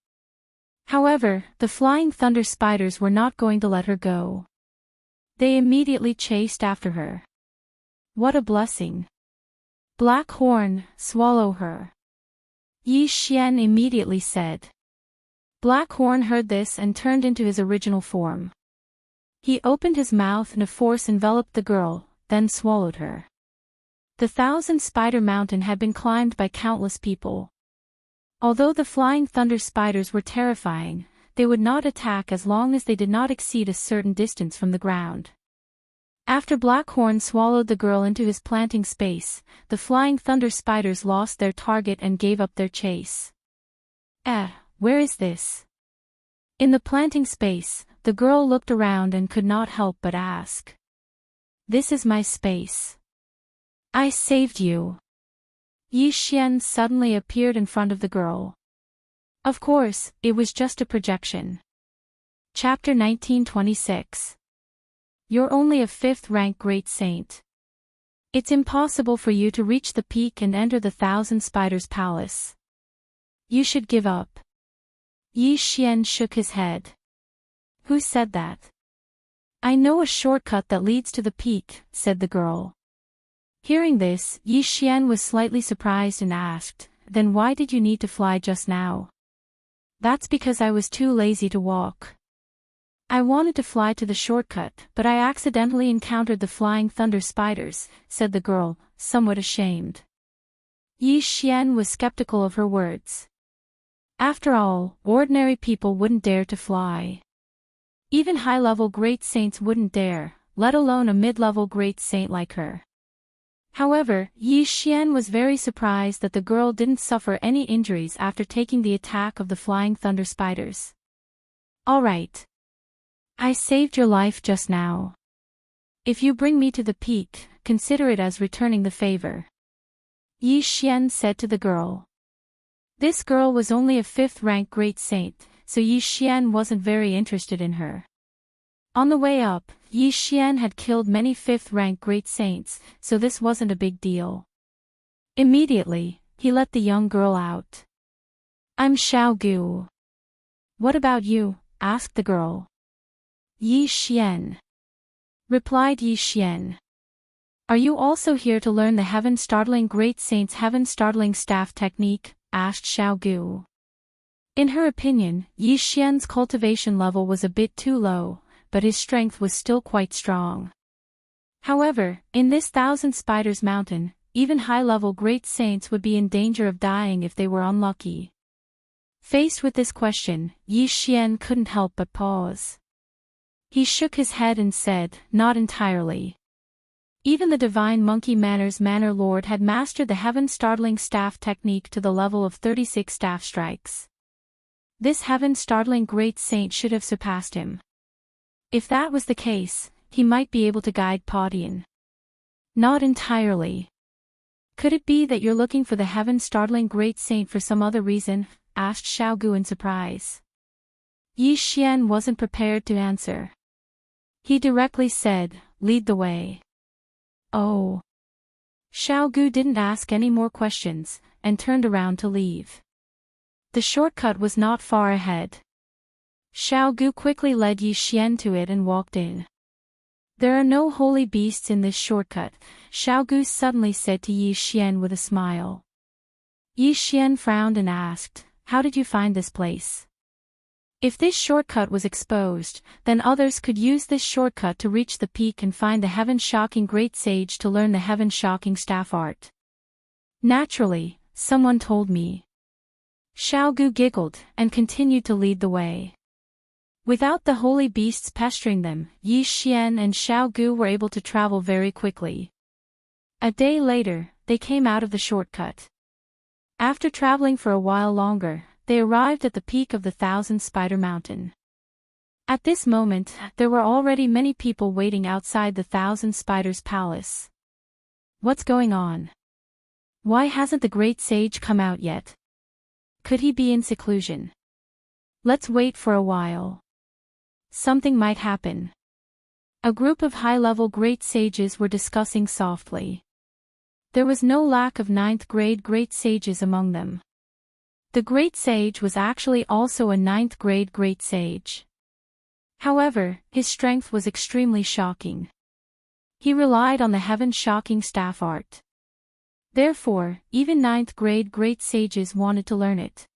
However, the flying thunder spiders were not going to let her go. They immediately chased after her. What a blessing! Blackhorn, swallow her. Yi Xian immediately said. Blackhorn heard this and turned into his original form. He opened his mouth and a force enveloped the girl, then swallowed her. The Thousand Spider Mountain had been climbed by countless people. Although the flying thunder spiders were terrifying, they would not attack as long as they did not exceed a certain distance from the ground. After Blackhorn swallowed the girl into his planting space, the flying thunder spiders lost their target and gave up their chase. Where is this? In the planting space, The girl looked around and could not help but ask. This is my space. I saved you. Yi Xian suddenly appeared in front of the girl. Of course, it was just a projection. Chapter 1926. You're only a 5th rank great saint. It's impossible for you to reach the peak and enter the Thousand Spiders Palace. You should give up. Yi Xian shook his head. Who said that? I know a shortcut that leads to the peak, said the girl. Hearing this, Yi Xian was slightly surprised and asked, then why did you need to fly just now? That's because I was too lazy to walk. I wanted to fly to the shortcut, but I accidentally encountered the flying thunder spiders, said the girl, somewhat ashamed. Yi Xian was skeptical of her words. After all, ordinary people wouldn't dare to fly. Even high-level great saints wouldn't dare, let alone a mid-level great saint like her. However, Yi Xian was very surprised that the girl didn't suffer any injuries after taking the attack of the flying thunder spiders. All right. I saved your life just now. If you bring me to the peak, consider it as returning the favor. Yi Xian said to the girl. This girl was only a 5th rank great saint, so Yi Xian wasn't very interested in her. On the way up, Yi Xian had killed many 5th rank great saints, so this wasn't a big deal. Immediately, he let the young girl out. I'm Xiao Gu. What about you? Asked the girl. Yi Xian. Replied Yi Xian. Are you also here to learn the heaven-startling great saint's heaven-startling staff technique? Asked Xiao Gu. In her opinion, Yi Xian's cultivation level was a bit too low, but his strength was still quite strong. However, in this Thousand Spiders Mountain, even high-level great saints would be in danger of dying if they were unlucky. Faced with this question, Yi Xian couldn't help but pause. He shook his head and said, not entirely. Even the divine monkey Manor Lord had mastered the heaven-startling staff technique to the level of 36 staff strikes. This heaven-startling great saint should have surpassed him. If that was the case, he might be able to guide Podian. Not entirely. Could it be that you're looking for the heaven-startling great saint for some other reason? Asked Xiao Gu in surprise. Yi Xian wasn't prepared to answer. He directly said, lead the way. Oh. Xiao Gu didn't ask any more questions, and turned around to leave. The shortcut was not far ahead. Xiao Gu quickly led Yi Xian to it and walked in. There are no holy beasts in this shortcut, Xiao Gu suddenly said to Yi Xian with a smile. Yi Xian frowned and asked, how did you find this place? If this shortcut was exposed, then others could use this shortcut to reach the peak and find the heaven-shocking great sage to learn the heaven-shocking staff art. Naturally, someone told me. Xiao Gu giggled and continued to lead the way. Without the holy beasts pestering them, Yi Xian and Xiao Gu were able to travel very quickly. A day later, they came out of the shortcut. After traveling for a while longer, they arrived at the peak of the Thousand Spider Mountain. At this moment, there were already many people waiting outside the Thousand Spiders Palace. What's going on? Why hasn't the great sage come out yet? Could he be in seclusion? Let's wait for a while. Something might happen. A group of high-level great sages were discussing softly. There was no lack of 9th grade great sages among them. The great sage was actually also a 9th grade great sage. However, his strength was extremely shocking. He relied on the heaven-shocking staff art. Therefore, even 9th grade great sages wanted to learn it.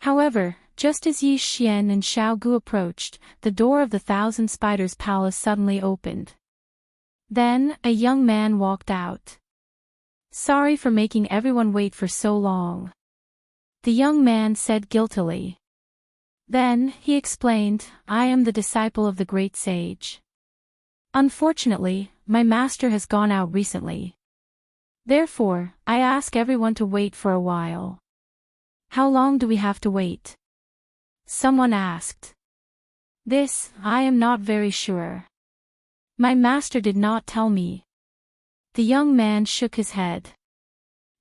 However, just as Yi Xian and Xiao Gu approached, the door of the Thousand Spiders Palace suddenly opened. Then, a young man walked out. Sorry for making everyone wait for so long. The young man said guiltily. Then, he explained, I am the disciple of the great sage. Unfortunately, my master has gone out recently. Therefore, I ask everyone to wait for a while. How long do we have to wait? Someone asked. This, I am not very sure. My master did not tell me. The young man shook his head.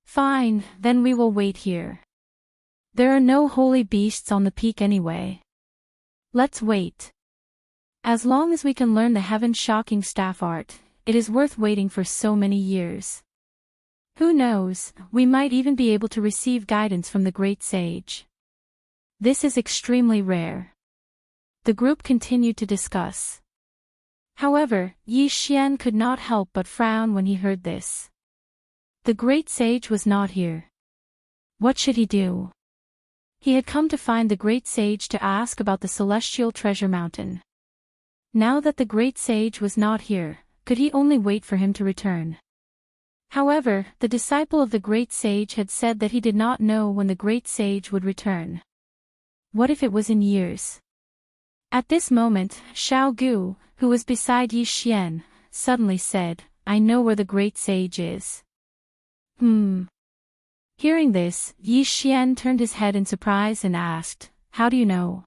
Fine, then we will wait here. There are no holy beasts on the peak anyway. Let's wait. As long as we can learn the heaven-shocking staff art, it is worth waiting for so many years. Who knows, we might even be able to receive guidance from the great sage. This is extremely rare. The group continued to discuss. However, Yi Xian could not help but frown when he heard this. The great sage was not here. What should he do? He had come to find the great sage to ask about the celestial treasure mountain. Now that the great sage was not here, could he only wait for him to return? However, the disciple of the great sage had said that he did not know when the great sage would return. What if it was in years? At this moment, Xiao Gu, who was beside Yi Xian, suddenly said, I know where the great sage is. Hearing this, Yi Xian turned his head in surprise and asked, How do you know?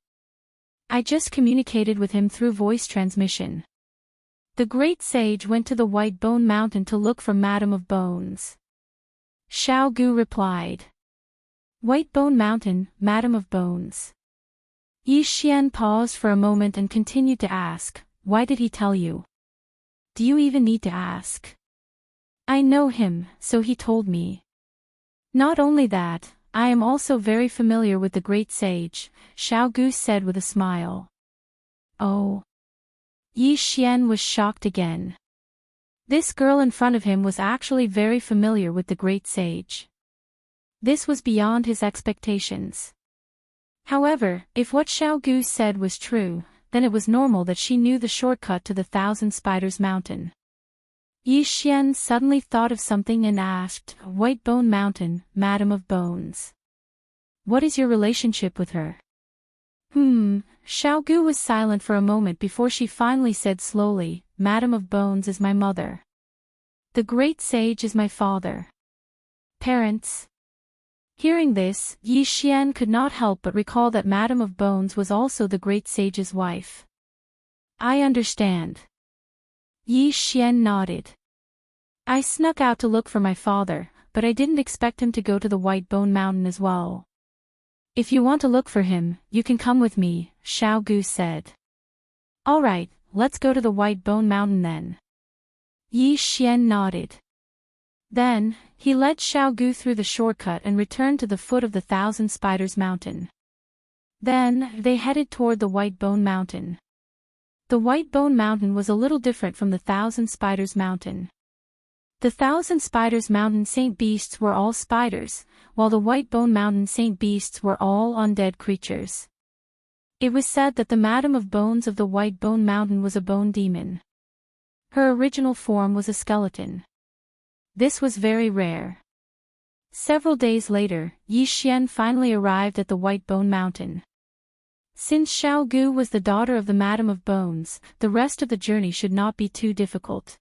I just communicated with him through voice transmission. The great sage went to the White Bone Mountain to look for Madame of Bones. Xiao Gu replied. White Bone Mountain, Madame of Bones. Yi Xian paused for a moment and continued to ask, Why did he tell you? Do you even need to ask? I know him, so he told me. Not only that, I am also very familiar with the great sage, Xiao Gu said with a smile. Oh. Yi Xian was shocked again. This girl in front of him was actually very familiar with the great sage. This was beyond his expectations. However, if what Xiao Gu said was true, then it was normal that she knew the shortcut to the Thousand Spiders Mountain. Yi Xian suddenly thought of something and asked, White Bone Mountain, Madame of Bones. What is your relationship with her? Xiao Gu was silent for a moment before she finally said slowly, Madame of Bones is my mother. The great sage is my father. Parents. Hearing this, Yi Xian could not help but recall that Madame of Bones was also the great sage's wife. I understand. Yi Xian nodded. I snuck out to look for my father, but I didn't expect him to go to the White Bone Mountain as well. If you want to look for him, you can come with me, Xiao Gu said. Alright, let's go to the White Bone Mountain then. Yi Xian nodded. Then, he led Xiao Gu through the shortcut and returned to the foot of the Thousand Spiders Mountain. Then, they headed toward the White Bone Mountain. The White Bone Mountain was a little different from the Thousand Spiders Mountain. The Thousand Spiders Mountain Saint Beasts were all spiders, while the White Bone Mountain Saint Beasts were all undead creatures. It was said that the Madame of Bones of the White Bone Mountain was a bone demon. Her original form was a skeleton. This was very rare. Several days later, Yi Xian finally arrived at the White Bone Mountain. Since Xiao Gu was the daughter of the Madame of Bones, the rest of the journey should not be too difficult.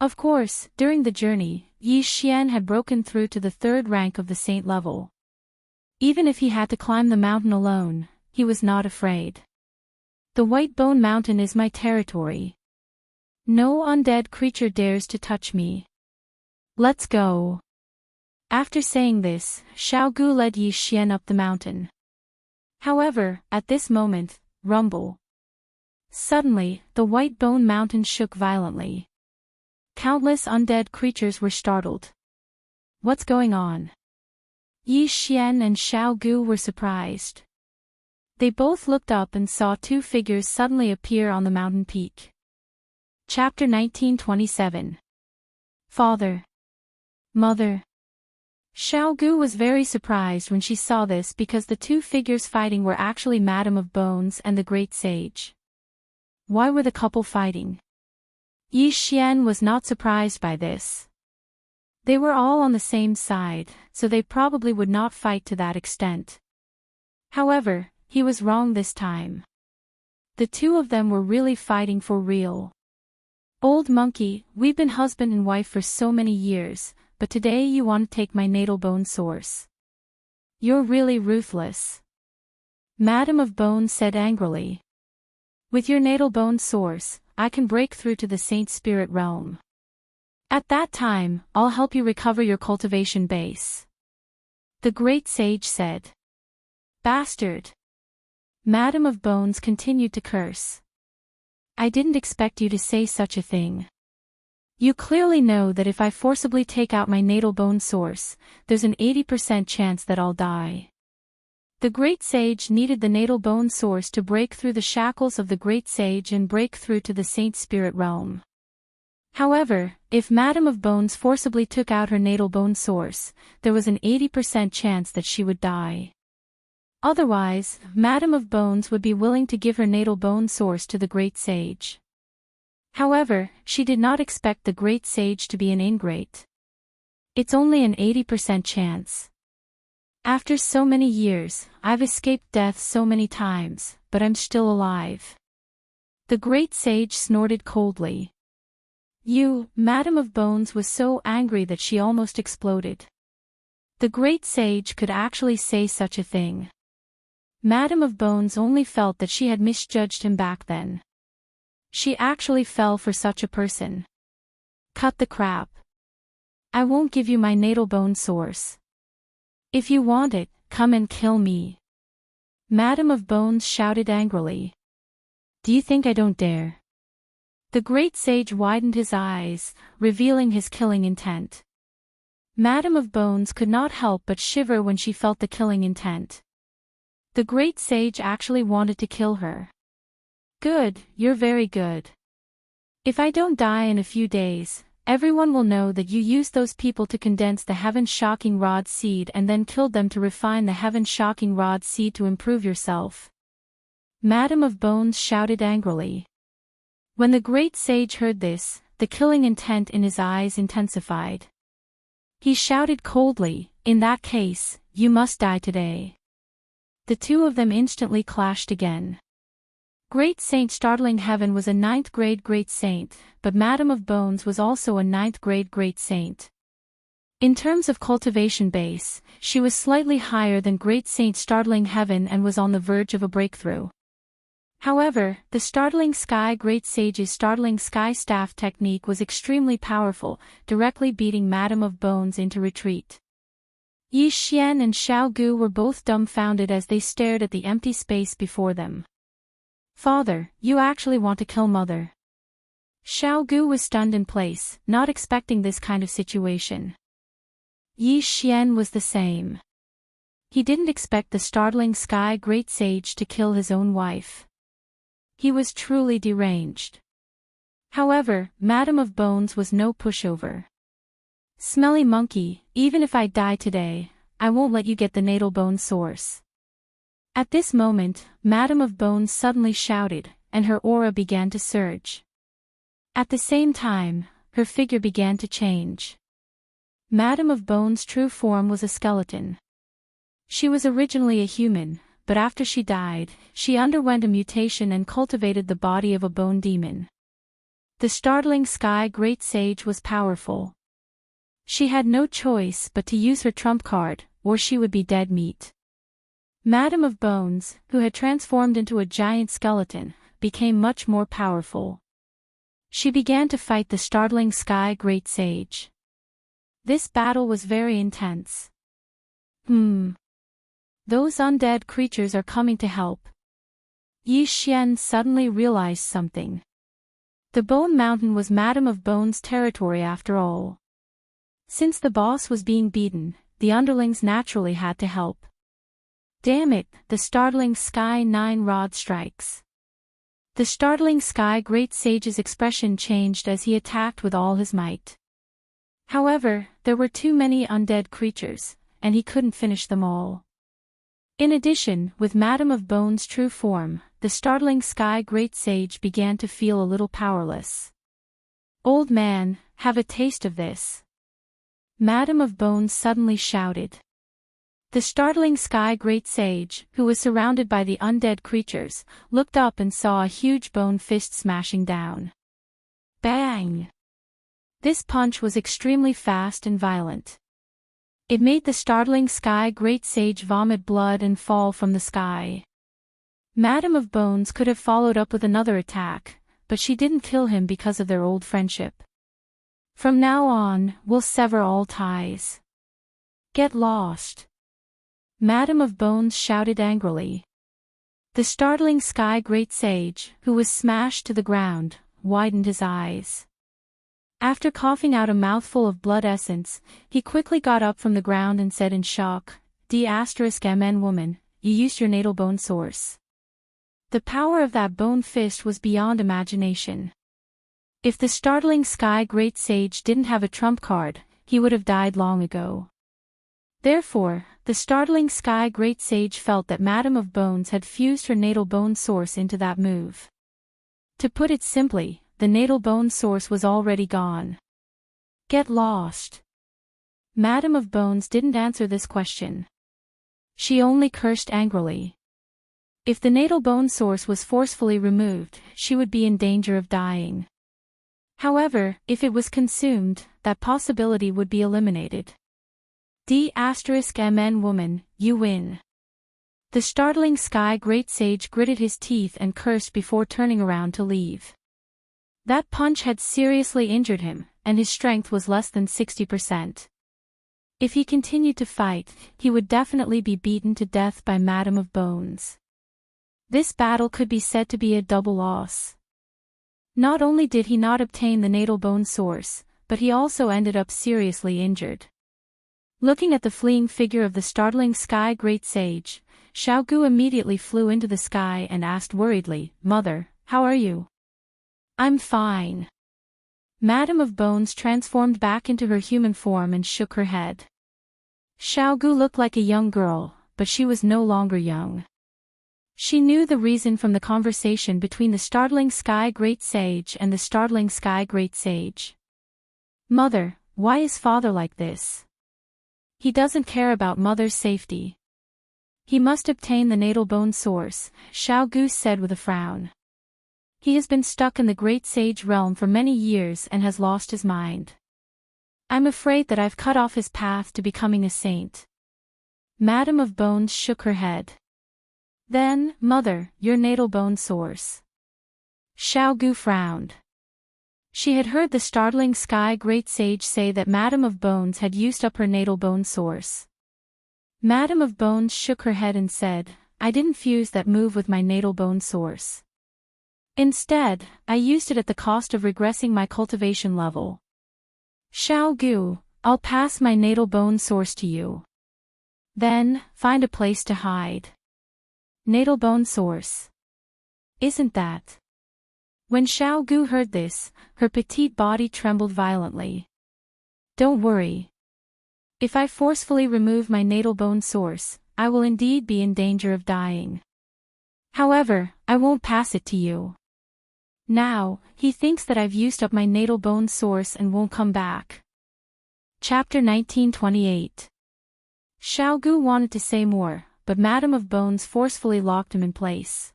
Of course, during the journey, Yi Xian had broken through to the third rank of the saint level. Even if he had to climb the mountain alone, he was not afraid. The White Bone Mountain is my territory. No undead creature dares to touch me. Let's go. After saying this, Xiao Gu led Yi Xian up the mountain. However, at this moment, rumble. Suddenly, the White Bone Mountain shook violently. Countless undead creatures were startled. What's going on? Yi Xian and Xiao Gu were surprised. They both looked up and saw two figures suddenly appear on the mountain peak. Chapter 1927. Father. Mother. Xiao Gu was very surprised when she saw this because the two figures fighting were actually Madame of Bones and the Great Sage. Why were the couple fighting? Yi Xian was not surprised by this. They were all on the same side, so they probably would not fight to that extent. However, he was wrong this time. The two of them were really fighting for real. Old monkey, we've been husband and wife for so many years, but today you want to take my natal bone source. You're really ruthless. Madame of Bones said angrily. With your natal bone source, I can break through to the saint spirit realm. At that time, I'll help you recover your cultivation base. The great sage said. Bastard! Madam of Bones continued to curse. I didn't expect you to say such a thing. You clearly know that if I forcibly take out my natal bone source, there's an 80% chance that I'll die. The great sage needed the natal bone source to break through the shackles of the great sage and break through to the saint spirit realm. However, if Madam of Bones forcibly took out her natal bone source, there was an 80% chance that she would die. Otherwise, Madam of Bones would be willing to give her natal bone source to the great sage. However, she did not expect the great sage to be an ingrate. It's only an 80% chance. After so many years, I've escaped death so many times, but I'm still alive. The great sage snorted coldly. You, Madam of Bones was so angry that she almost exploded. The great sage could actually say such a thing. Madam of Bones only felt that she had misjudged him back then. She actually fell for such a person. Cut the crap. I won't give you my natal bone source. If you want it, come and kill me. Madam of Bones shouted angrily. Do you think I don't dare? The great sage widened his eyes, revealing his killing intent. Madam of Bones could not help but shiver when she felt the killing intent. The great sage actually wanted to kill her. Good, you're very good. If I don't die in a few days, everyone will know that you used those people to condense the heaven-shocking rod seed and then killed them to refine the heaven-shocking rod seed to improve yourself. Madam of Bones shouted angrily. When the great sage heard this, the killing intent in his eyes intensified. He shouted coldly, in that case, you must die today. The two of them instantly clashed again. Great Saint Startling Heaven was a 9th grade Great Saint, but Madam of Bones was also a 9th grade Great Saint. In terms of cultivation base, she was slightly higher than Great Saint Startling Heaven and was on the verge of a breakthrough. However, the Startling Sky Great Sage's Startling Sky Staff technique was extremely powerful, directly beating Madam of Bones into retreat. Yi Xian and Xiao Gu were both dumbfounded as they stared at the empty space before them. Father, you actually want to kill Mother? Xiao Gu was stunned in place, not expecting this kind of situation. Yi Xian was the same. He didn't expect the Startling Sky Great Sage to kill his own wife. He was truly deranged. However, Madam of Bones was no pushover. Smelly monkey, even if I die today, I won't let you get the natal bone source. At this moment, Madam of Bones suddenly shouted, and her aura began to surge. At the same time, her figure began to change. Madam of Bones' true form was a skeleton. She was originally a human, but after she died, she underwent a mutation and cultivated the body of a bone demon. The Startling Sky Great Sage was powerful. She had no choice but to use her trump card, or she would be dead meat. Madam of Bones, who had transformed into a giant skeleton, became much more powerful. She began to fight the Startling Sky Great Sage. This battle was very intense. Those undead creatures are coming to help. Yi Xian suddenly realized something. The Bone Mountain was Madam of Bones' territory after all. Since the boss was being beaten, the underlings naturally had to help. Damn it, the Startling Sky 9 Rod strikes. The Startling Sky Great Sage's expression changed as he attacked with all his might. However, there were too many undead creatures, and he couldn't finish them all. In addition, with Madam of Bones' true form, the Startling Sky Great Sage began to feel a little powerless. Old man, have a taste of this. Madam of Bones suddenly shouted. The Startling Sky Great Sage, who was surrounded by the undead creatures, looked up and saw a huge bone fist smashing down. Bang! This punch was extremely fast and violent. It made the Startling Sky Great Sage vomit blood and fall from the sky. Madame of Bones could have followed up with another attack, but she didn't kill him because of their old friendship. From now on, we'll sever all ties. Get lost. Madame of Bones shouted angrily. The startling Sky Great Sage, who was smashed to the ground, widened his eyes. After coughing out a mouthful of blood essence, he quickly got up from the ground and said in shock, D*MN woman, you used your natal bone source. The power of that bone fist was beyond imagination. If the startling Sky Great Sage didn't have a trump card, he would have died long ago. Therefore, the startling Sky Great Sage felt that Madame of Bones had fused her natal bone source into that move. To put it simply, the natal bone source was already gone. Get lost. Madame of Bones didn't answer this question. She only cursed angrily. If the natal bone source was forcefully removed, she would be in danger of dying. However, if it was consumed, that possibility would be eliminated. D*MN woman, you win. The startling Sky Great Sage gritted his teeth and cursed before turning around to leave. That punch had seriously injured him, and his strength was less than 60%. If he continued to fight, he would definitely be beaten to death by Madame of Bones. This battle could be said to be a double loss. Not only did he not obtain the natal bone source, but he also ended up seriously injured. Looking at the fleeing figure of the startling Sky Great Sage, Xiao Gu immediately flew into the sky and asked worriedly, Mother, how are you? I'm fine. Madame of Bones transformed back into her human form and shook her head. Xiao Gu looked like a young girl, but she was no longer young. She knew the reason from the conversation between the startling Sky Great Sage and the startling Sky Great Sage. Mother, why is father like this? He doesn't care about mother's safety. He must obtain the natal bone source, Xiao Gu said with a frown. He has been stuck in the Great Sage realm for many years and has lost his mind. I'm afraid that I've cut off his path to becoming a saint. Madame of Bones shook her head. Then, Mother, your natal bone source. Xiao Gu frowned. She had heard the startling Sky Great Sage say that Madame of Bones had used up her natal bone source. Madame of Bones shook her head and said, I didn't fuse that move with my natal bone source. Instead, I used it at the cost of regressing my cultivation level. Xiao Gu, I'll pass my natal bone source to you. Then, find a place to hide. Natal bone source. Isn't that? When Xiao Gu heard this, her petite body trembled violently. Don't worry. If I forcefully remove my natal bone source, I will indeed be in danger of dying. However, I won't pass it to you. Now, he thinks that I've used up my natal bone source and won't come back. Chapter 1928. Xiao Gu wanted to say more, but Madame of Bones forcefully locked him in place.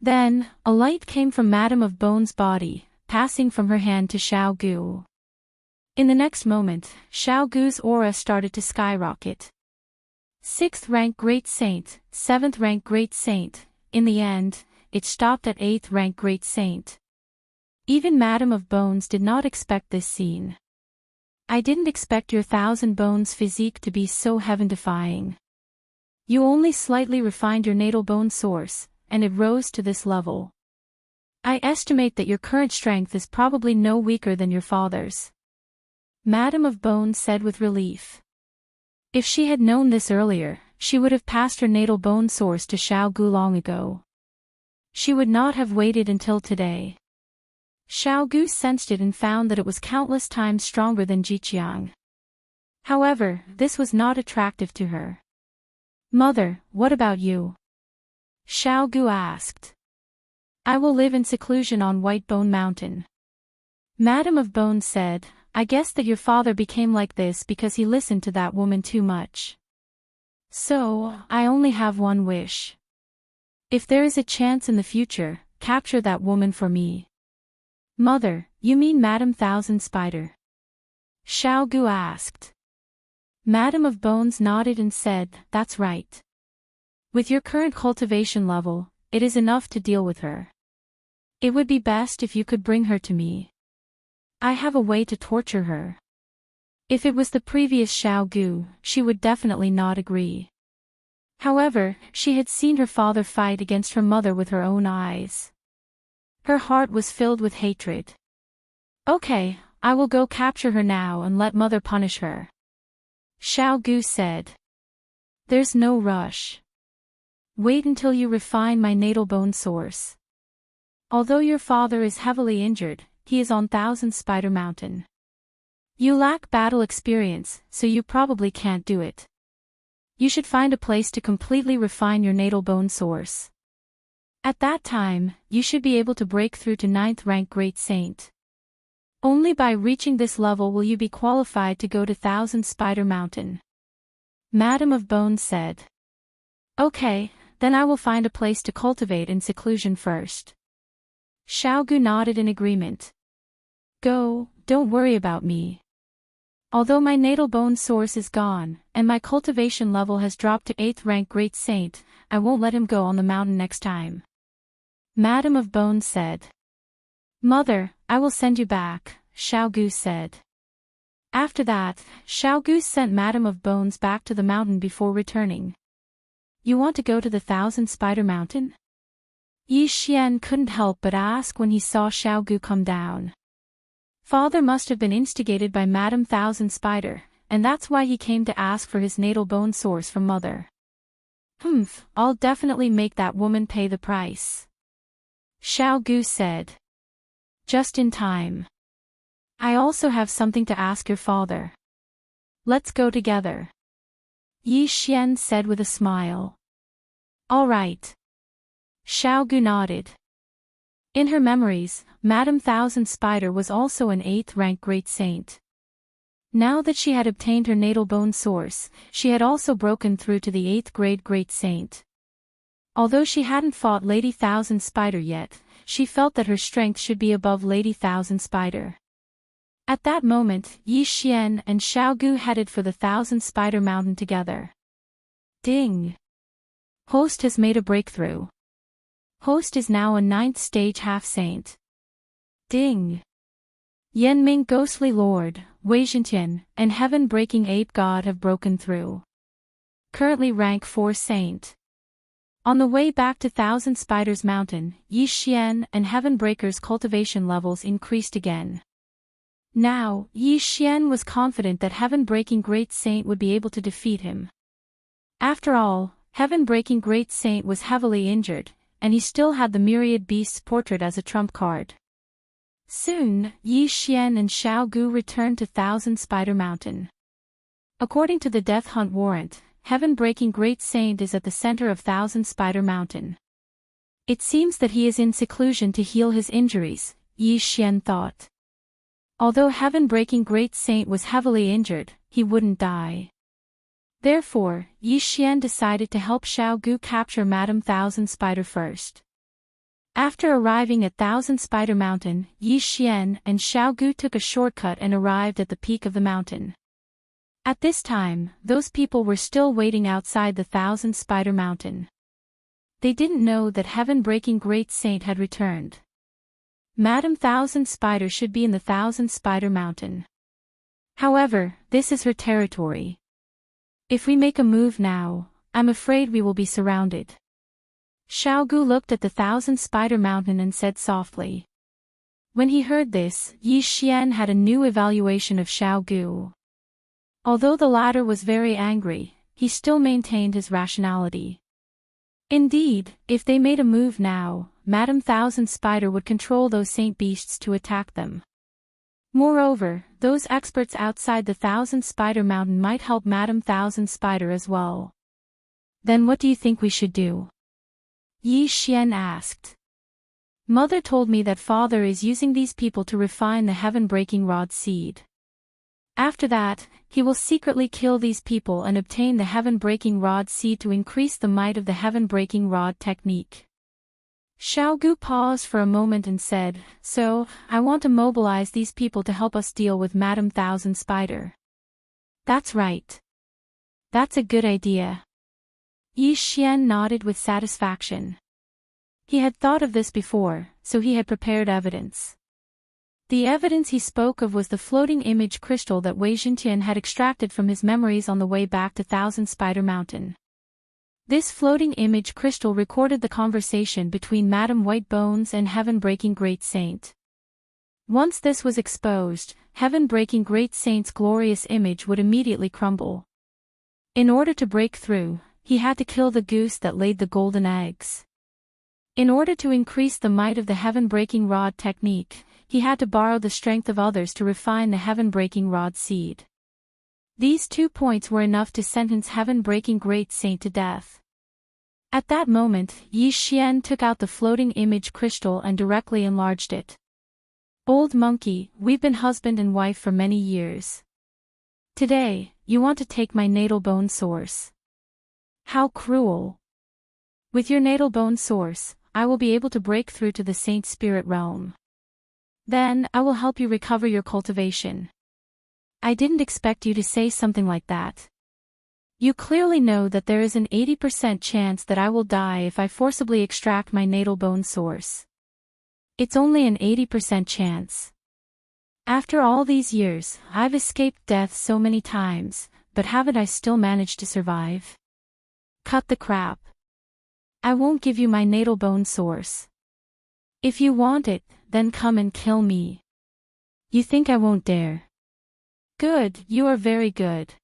Then, a light came from Madame of Bones' body, passing from her hand to Xiao Gu. In the next moment, Xiao Gu's aura started to skyrocket. 6th rank Great Saint, 7th rank Great Saint, in the end, it stopped at 8th rank Great Saint. Even Madame of Bones did not expect this scene. I didn't expect your 1,000 bones physique to be so heaven-defying. You only slightly refined your natal bone source, and it rose to this level. I estimate that your current strength is probably no weaker than your father's. Madame of Bones said with relief. If she had known this earlier, she would have passed her natal bone source to Xiao Gu long ago. She would not have waited until today. Xiao Gu sensed it and found that it was countless times stronger than Jiqiang. However, this was not attractive to her. Mother, what about you? Xiao Gu asked. I will live in seclusion on Whitebone Mountain. Madame of Bones said, I guess that your father became like this because he listened to that woman too much. So, I only have one wish. If there is a chance in the future, capture that woman for me. Mother, you mean Madame Thousand Spider? Xiao Gu asked. Madame of Bones nodded and said, that's right. With your current cultivation level, it is enough to deal with her. It would be best if you could bring her to me. I have a way to torture her. If it was the previous Xiao Gu, she would definitely not agree. However, she had seen her father fight against her mother with her own eyes. Her heart was filled with hatred. Okay, I will go capture her now and let mother punish her. Xiao Gu said. There's no rush. Wait until you refine my natal bone source. Although your father is heavily injured, he is on Thousand Spider Mountain. You lack battle experience, so you probably can't do it. You should find a place to completely refine your natal bone source. At that time, you should be able to break through to 9th rank Great Saint. Only by reaching this level will you be qualified to go to Thousand Spider Mountain. Madam of Bone said. Okay, then I will find a place to cultivate in seclusion first. Xiao Gu nodded in agreement. Go, don't worry about me. Although my natal bone source is gone, and my cultivation level has dropped to 8th rank Great Saint, I won't let him go on the mountain next time. Madam of Bone said. Mother, I will send you back, Xiao Gu said. After that, Xiao Gu sent Madam of Bones back to the mountain before returning. You want to go to the Thousand Spider Mountain? Yi Xian couldn't help but ask when he saw Xiao Gu come down. Father must have been instigated by Madam Thousand Spider, and that's why he came to ask for his natal bone source from mother. I'll definitely make that woman pay the price. Xiao Gu said. Just in time. I also have something to ask your father. Let's go together. Yi Xian said with a smile. All right. Xiao Gu nodded. In her memories, Madam Thousand Spider was also an 8th rank Great Saint. Now that she had obtained her natal bone source, she had also broken through to the 8th grade Great Saint. Although she hadn't fought Lady Thousand Spider yet, she felt that her strength should be above Lady Thousand Spider. At that moment, Yi Xian and Xiao Gu headed for the Thousand Spider Mountain together. Ding! Host has made a breakthrough. Host is now a 9th stage half-saint. Ding! Yanming Ghostly Lord, Wei Zhentian, and Heaven-Breaking Ape God have broken through. Currently rank 4 saint. On the way back to Thousand Spiders Mountain, Yi Xian and Heaven Breaker's cultivation levels increased again. Now, Yi Xian was confident that Heaven-Breaking Great Saint would be able to defeat him. After all, Heaven-Breaking Great Saint was heavily injured, and he still had the Myriad Beasts portrait as a trump card. Soon, Yi Xian and Xiao Gu returned to Thousand Spider Mountain. According to the Death Hunt warrant, Heaven-Breaking Great Saint is at the center of Thousand Spider Mountain. It seems that he is in seclusion to heal his injuries, Yi Xian thought. Although Heaven-Breaking Great Saint was heavily injured, he wouldn't die. Therefore, Yi Xian decided to help Xiao Gu capture Madam Thousand Spider first. After arriving at Thousand Spider Mountain, Yi Xian and Xiao Gu took a shortcut and arrived at the peak of the mountain. At this time, those people were still waiting outside the Thousand Spider Mountain. They didn't know that Heaven-Breaking Great Saint had returned. Madam Thousand Spider should be in the Thousand Spider Mountain. However, this is her territory. If we make a move now, I'm afraid we will be surrounded. Xiao Gu looked at the Thousand Spider Mountain and said softly. When he heard this, Yi Xian had a new evaluation of Xiao Gu. Although the latter was very angry, he still maintained his rationality. Indeed, if they made a move now, Madam Thousand Spider would control those saint beasts to attack them. Moreover, those experts outside the Thousand Spider Mountain might help Madam Thousand Spider as well. Then what do you think we should do? Yi Xian asked. Mother told me that father is using these people to refine the Heaven-Breaking Rod seed. After that, he will secretly kill these people and obtain the Heaven-Breaking Rod seed to increase the might of the Heaven-Breaking Rod technique. Xiao Gu paused for a moment and said, So, I want to mobilize these people to help us deal with Madam Thousand Spider. That's right. That's a good idea. Yi Xian nodded with satisfaction. He had thought of this before, so he had prepared evidence. The evidence he spoke of was the floating image crystal that Wei Zhentian had extracted from his memories on the way back to Thousand Spider Mountain. This floating image crystal recorded the conversation between Madame Whitebones and Heaven-Breaking Great Saint. Once this was exposed, Heaven-Breaking Great Saint's glorious image would immediately crumble. In order to break through, he had to kill the goose that laid the golden eggs. In order to increase the might of the Heaven-Breaking Rod technique, he had to borrow the strength of others to refine the Heaven-Breaking Rod seed. These 2 points were enough to sentence Heaven-Breaking Great Saint to death. At that moment, Yi Xian took out the floating image crystal and directly enlarged it. Old monkey, we've been husband and wife for many years. Today, you want to take my natal bone source. How cruel. With your natal bone source, I will be able to break through to the saint spirit realm. Then, I will help you recover your cultivation. I didn't expect you to say something like that. You clearly know that there is an 80% chance that I will die if I forcibly extract my natal bone source. It's only an 80% chance. After all these years, I've escaped death so many times, but haven't I still managed to survive? Cut the crap. I won't give you my natal bone source. If you want it, then come and kill me. You think I won't dare? Good, you are very good.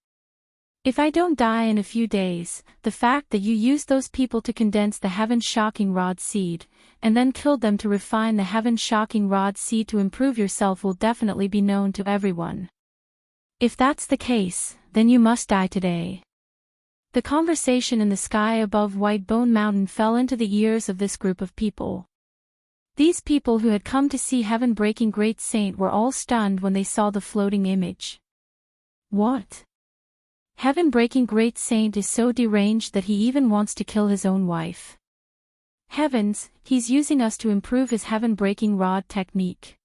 If I don't die in a few days, the fact that you used those people to condense the Heaven-Shocking Rod seed, and then killed them to refine the Heaven-Shocking Rod seed to improve yourself will definitely be known to everyone. If that's the case, then you must die today. The conversation in the sky above White Bone Mountain fell into the ears of this group of people. These people who had come to see Heaven-Breaking Great Saint were all stunned when they saw the floating image. What? Heaven-Breaking Great Saint is so deranged that he even wants to kill his own wife. Heavens, he's using us to improve his Heaven-Breaking Rod technique.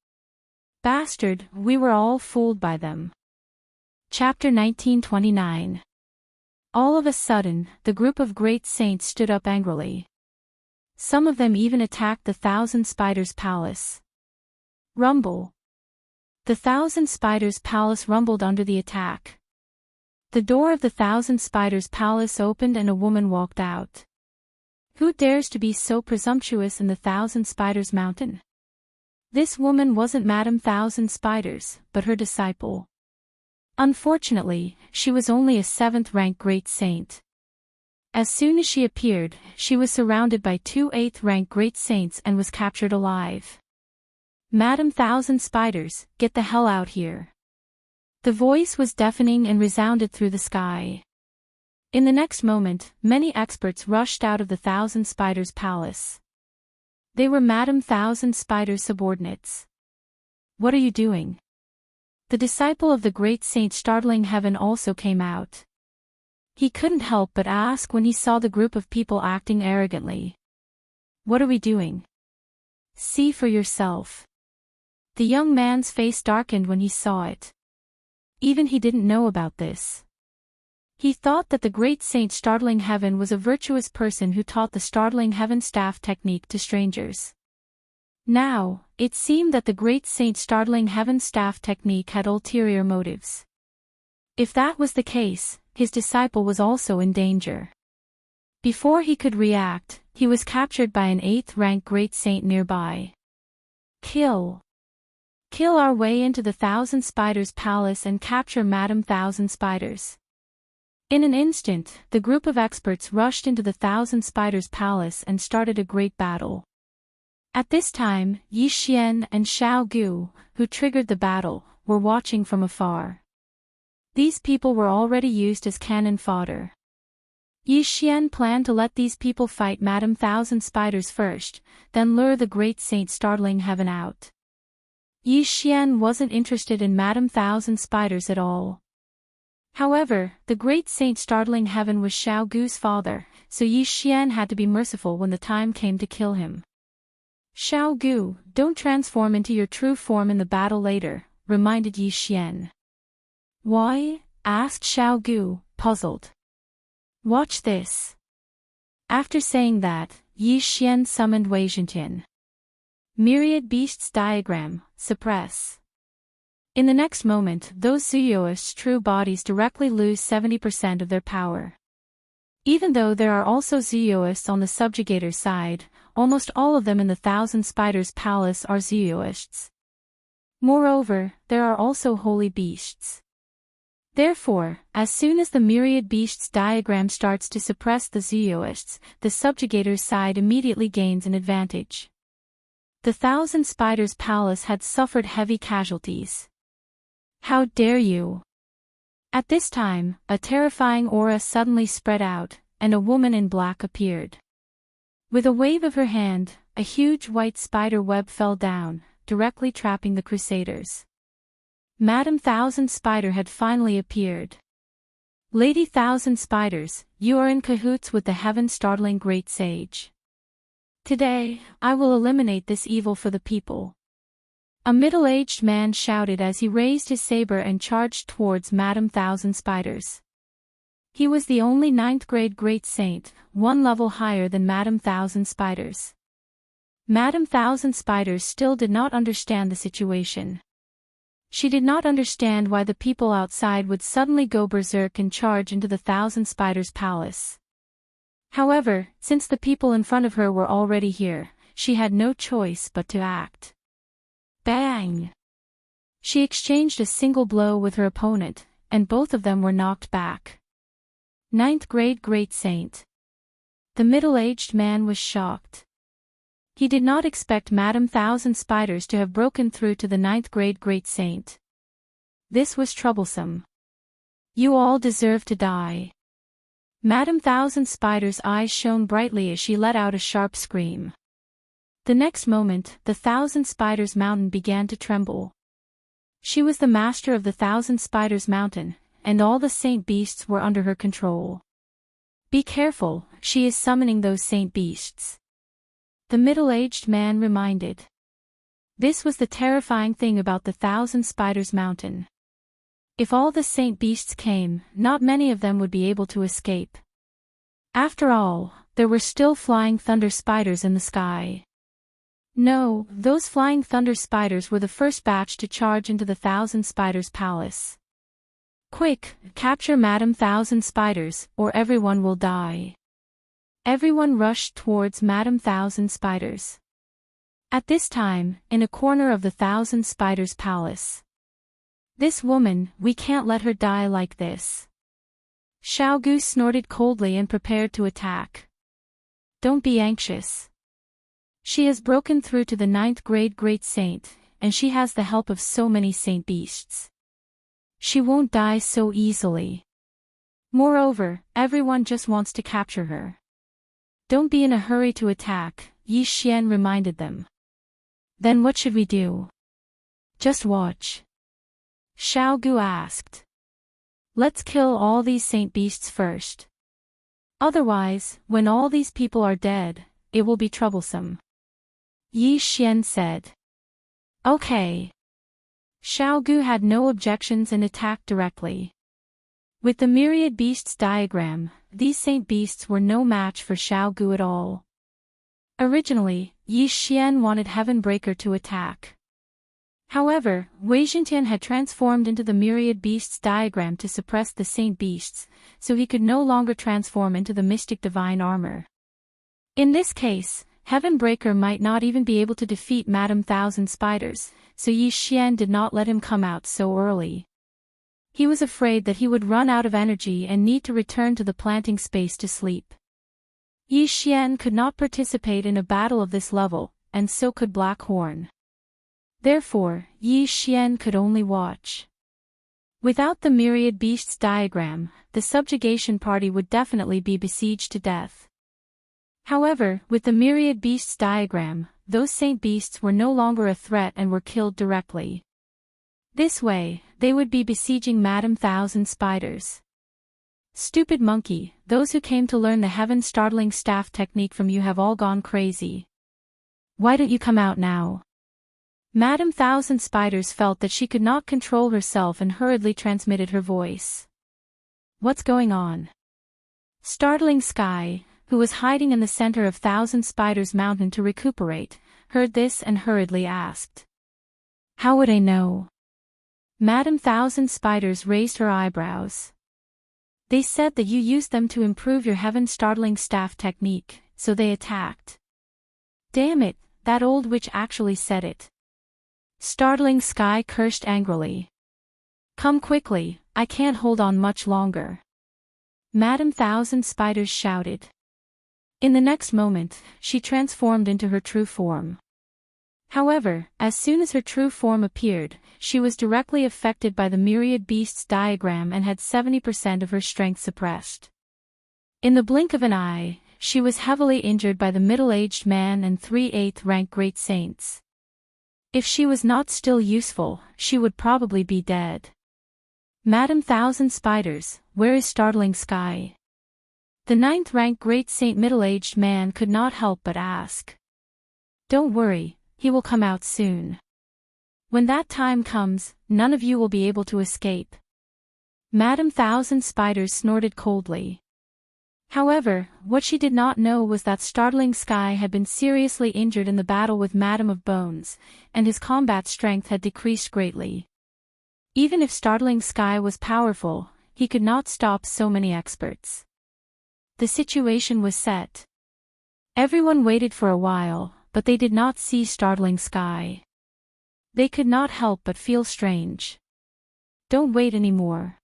Bastard, we were all fooled by them. Chapter 1929. All of a sudden, the group of great saints stood up angrily. Some of them even attacked the Thousand Spiders' palace. Rumble. The Thousand Spiders' palace rumbled under the attack. The door of the Thousand Spiders' palace opened and a woman walked out. Who dares to be so presumptuous in the Thousand Spiders' mountain? This woman wasn't Madame Thousand Spiders, but her disciple. Unfortunately, she was only a 7th-rank great saint. As soon as she appeared, she was surrounded by 2 8th-rank great saints and was captured alive. Madame Thousand Spiders, get the hell out here. The voice was deafening and resounded through the sky. In the next moment, many experts rushed out of the Thousand Spiders' palace. They were Madame Thousand Spiders' subordinates. What are you doing? The disciple of the great saint Startling Heaven also came out. He couldn't help but ask when he saw the group of people acting arrogantly. What are we doing? See for yourself. The young man's face darkened when he saw it. Even he didn't know about this. He thought that the great saint Startling Heaven was a virtuous person who taught the Startling Heaven staff technique to strangers. Now, it seemed that the great saint Startling Heaven staff technique had ulterior motives. If that was the case, his disciple was also in danger. Before he could react, he was captured by an 8th-rank great saint nearby. Kill our way into the Thousand Spiders' palace and capture Madame Thousand Spiders. In an instant, the group of experts rushed into the Thousand Spiders' palace and started a great battle. At this time, Yi Xian and Xiao Gu, who triggered the battle, were watching from afar. These people were already used as cannon fodder. Yi Xian planned to let these people fight Madame Thousand Spiders first, then lure the great saint Startling Heaven out. Yi Xian wasn't interested in Madame Thousand Spiders at all. However, the great saint Startling Heaven was Xiao Gu's father, so Yi Xian had to be merciful when the time came to kill him. Xiao Gu, don't transform into your true form in the battle later, reminded Yi Xian. Why? Asked Xiao Gu, puzzled. Watch this. After saying that, Yi Xian summoned Wei Zhentian. Myriad Beasts Diagram, suppress. In the next moment, those Zuyoists' true bodies directly lose 70% of their power. Even though there are also Zuyoists on the subjugator's side, almost all of them in the Thousand Spiders Palace are Zuyoists. Moreover, there are also holy beasts. Therefore, as soon as the Myriad Beasts diagram starts to suppress the Zuyoists, the subjugator's side immediately gains an advantage. The Thousand Spiders Palace had suffered heavy casualties. How dare you! At this time, a terrifying aura suddenly spread out, and a woman in black appeared. With a wave of her hand, a huge white spider web fell down, directly trapping the Crusaders. Madame Thousand Spider had finally appeared. Lady Thousand Spiders, you are in cahoots with the heaven-startling Great Sage. Today, I will eliminate this evil for the people. A middle-aged man shouted as he raised his saber and charged towards Madame Thousand Spiders. He was the only 9th grade Great Saint, one level higher than Madame Thousand Spiders. Madame Thousand Spiders still did not understand the situation. She did not understand why the people outside would suddenly go berserk and charge into the Thousand Spiders Palace. However, since the people in front of her were already here, she had no choice but to act. Bang! She exchanged a single blow with her opponent, and both of them were knocked back. 9th grade Great Saint. The middle-aged man was shocked. He did not expect Madame Thousand Spiders to have broken through to the 9th grade Great Saint. This was troublesome. You all deserve to die. Madame Thousand Spiders' eyes shone brightly as she let out a sharp scream. The next moment, the Thousand Spiders Mountain began to tremble. She was the master of the Thousand Spiders Mountain, and all the saint beasts were under her control. Be careful, she is summoning those saint beasts. The middle-aged man reminded. This was the terrifying thing about the Thousand Spiders Mountain. If all the saint beasts came, not many of them would be able to escape. After all, there were still flying thunder spiders in the sky. No, those flying thunder spiders were the first batch to charge into the Thousand Spiders Palace. Quick, capture Madame Thousand Spiders, or everyone will die. Everyone rushed towards Madame Thousand Spiders. At this time, in a corner of the Thousand Spiders Palace. This woman, we can't let her die like this. Xiao Gu snorted coldly and prepared to attack. Don't be anxious. She has broken through to the 9th grade Great Saint, and she has the help of so many saint beasts. She won't die so easily. Moreover, everyone just wants to capture her. Don't be in a hurry to attack, Yi Xian reminded them. Then what should we do? Just watch. Xiao Gu asked. Let's kill all these saint beasts first. Otherwise, when all these people are dead, it will be troublesome. Yi Xian said. Okay. Xiao Gu had no objections and attacked directly. With the Myriad Beasts diagram, these saint beasts were no match for Xiao Gu at all. Originally, Yi Xian wanted Heavenbreaker to attack. However, Wei Zhentian had transformed into the Myriad Beasts diagram to suppress the saint beasts, so he could no longer transform into the Mystic Divine Armor. In this case, Heavenbreaker might not even be able to defeat Madame Thousand Spiders, so Yi Xian did not let him come out so early. He was afraid that he would run out of energy and need to return to the planting space to sleep. Yi Xian could not participate in a battle of this level, and so could Blackhorn. Therefore, Yi Xian could only watch. Without the Myriad Beasts diagram, the subjugation party would definitely be besieged to death. However, with the Myriad Beasts diagram, those saint beasts were no longer a threat and were killed directly. This way, they would be besieging Madame Thousand Spiders. Stupid monkey, those who came to learn the heaven-startling staff technique from you have all gone crazy. Why don't you come out now? Madame Thousand Spiders felt that she could not control herself and hurriedly transmitted her voice. What's going on? Startling sky, who was hiding in the center of Thousand Spiders Mountain to recuperate, heard this and hurriedly asked. How would I know? Madame Thousand Spiders raised her eyebrows. They said that you used them to improve your heaven-startling staff technique, so they attacked. Damn it, that old witch actually said it. Startling Sky cursed angrily. Come quickly, I can't hold on much longer. Madame Thousand Spiders shouted. In the next moment, she transformed into her true form. However, as soon as her true form appeared, she was directly affected by the myriad beasts diagram and had 70% of her strength suppressed. In the blink of an eye, she was heavily injured by the middle-aged man and 3 8th-rank great saints. If she was not still useful, she would probably be dead. Madame Thousand Spiders, where is Startling Sky? The 9th-rank great saint middle-aged man could not help but ask. Don't worry, he will come out soon. When that time comes, none of you will be able to escape. Madame Thousand Spiders snorted coldly. However, what she did not know was that Startling Sky had been seriously injured in the battle with Madame of Bones, and his combat strength had decreased greatly. Even if Startling Sky was powerful, he could not stop so many experts. The situation was set. Everyone waited for a while, but they did not see Startling Sky. They could not help but feel strange. Don't wait anymore.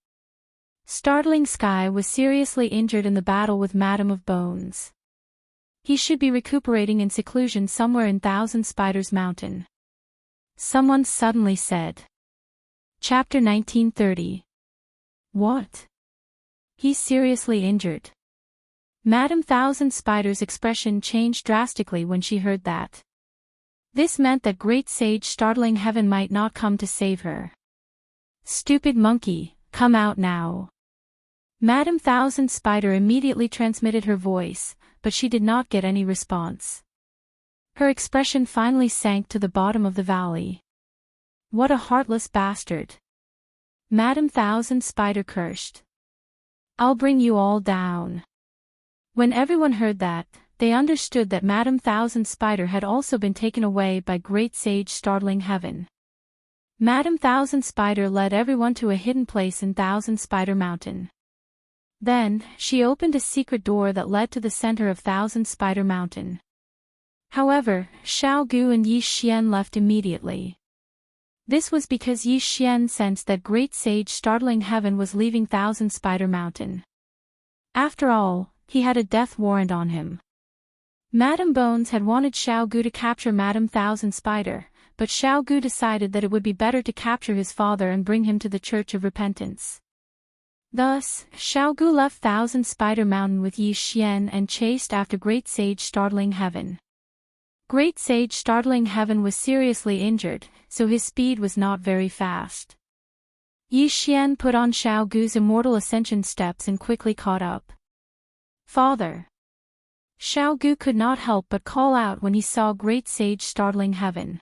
Startling Sky was seriously injured in the battle with Madame of Bones. He should be recuperating in seclusion somewhere in Thousand Spiders Mountain. Someone suddenly said. Chapter 1930. What? He's seriously injured. Madame Thousand Spiders' expression changed drastically when she heard that. This meant that Great Sage Startling Heaven might not come to save her. Stupid monkey, come out now. Madame Thousand Spider immediately transmitted her voice, but she did not get any response. Her expression finally sank to the bottom of the valley. What a heartless bastard. Madame Thousand Spider cursed. I'll bring you all down. When everyone heard that, they understood that Madame Thousand Spider had also been taken away by Great Sage Startling Heaven. Madame Thousand Spider led everyone to a hidden place in Thousand Spider Mountain. Then, she opened a secret door that led to the center of Thousand Spider Mountain. However, Xiao Gu and Yi Xian left immediately. This was because Yi Xian sensed that Great Sage Startling Heaven was leaving Thousand Spider Mountain. After all, he had a death warrant on him. Madame Bones had wanted Xiao Gu to capture Madame Thousand Spider, but Xiao Gu decided that it would be better to capture his father and bring him to the Church of Repentance. Thus, Xiao Gu left Thousand Spider Mountain with Yi Xian and chased after Great Sage Startling Heaven. Great Sage Startling Heaven was seriously injured, so his speed was not very fast. Yi Xian put on Xiao Gu's immortal ascension steps and quickly caught up. Father! Xiao Gu could not help but call out when he saw Great Sage Startling Heaven.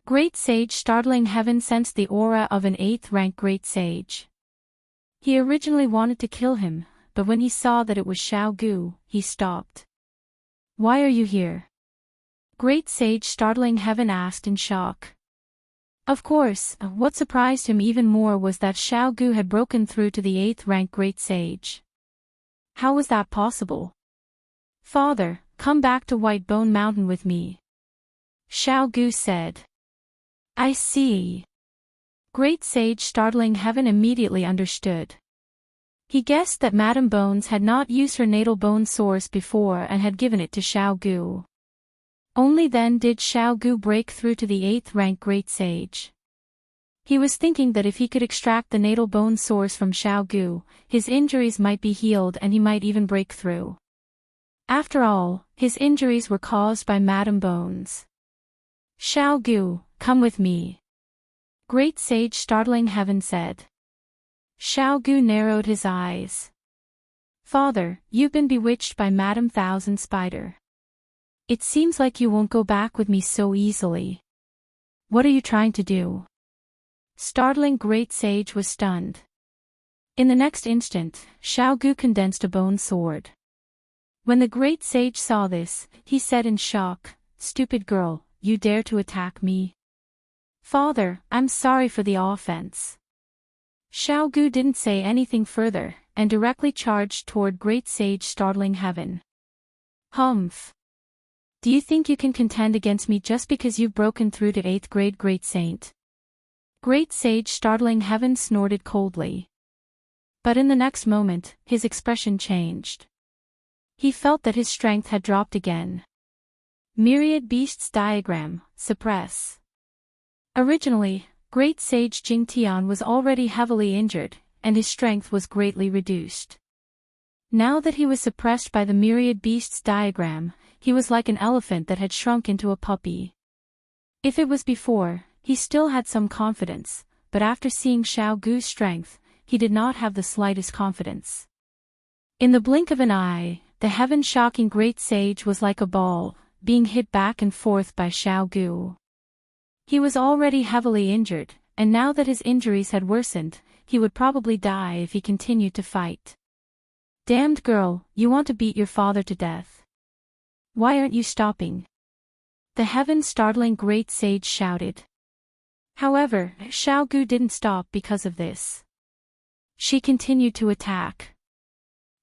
Great Sage Startling Heaven sensed the aura of an 8th-rank Great Sage. He originally wanted to kill him, but when he saw that it was Xiao Gu, he stopped. Why are you here? Great Sage Startling Heaven asked in shock. Of course, what surprised him even more was that Xiao Gu had broken through to the 8th-rank Great Sage. How was that possible? Father, come back to White Bone Mountain with me. Xiao Gu said. I see. Great Sage Startling Heaven immediately understood. He guessed that Madame Bones had not used her natal bone source before and had given it to Xiao Gu. Only then did Xiao Gu break through to the 8th-rank Great Sage. He was thinking that if he could extract the natal bone source from Xiao Gu, his injuries might be healed and he might even break through. After all, his injuries were caused by Madame Bones. Xiao Gu, come with me. Great Sage Startling Heaven said. Xiao Gu narrowed his eyes. Father, you've been bewitched by Madame Thousand Spider. It seems like you won't go back with me so easily. What are you trying to do? Startling Great Sage was stunned. In the next instant, Xiao Gu condensed a bone sword. When the great sage saw this, he said in shock, "Stupid girl, you dare to attack me? Father, I'm sorry for the offense." Xiao Gu didn't say anything further, and directly charged toward Great Sage Startling Heaven. "Humph. Do you think you can contend against me just because you've broken through to 8th grade Great Saint?" Great Sage Startling Heaven snorted coldly. But in the next moment, his expression changed. He felt that his strength had dropped again. Myriad Beasts Diagram, suppress. Originally, Great Sage Jingtian was already heavily injured, and his strength was greatly reduced. Now that he was suppressed by the Myriad Beasts Diagram, he was like an elephant that had shrunk into a puppy. If it was before, he still had some confidence, but after seeing Xiao Gu's strength, he did not have the slightest confidence. In the blink of an eye, the heaven-shocking Great Sage was like a ball, being hit back and forth by Xiao Gu. He was already heavily injured, and now that his injuries had worsened, he would probably die if he continued to fight. "Damned girl, you want to beat your father to death. Why aren't you stopping?" The heaven-startling Great Sage shouted. However, Xiao Gu didn't stop because of this. She continued to attack.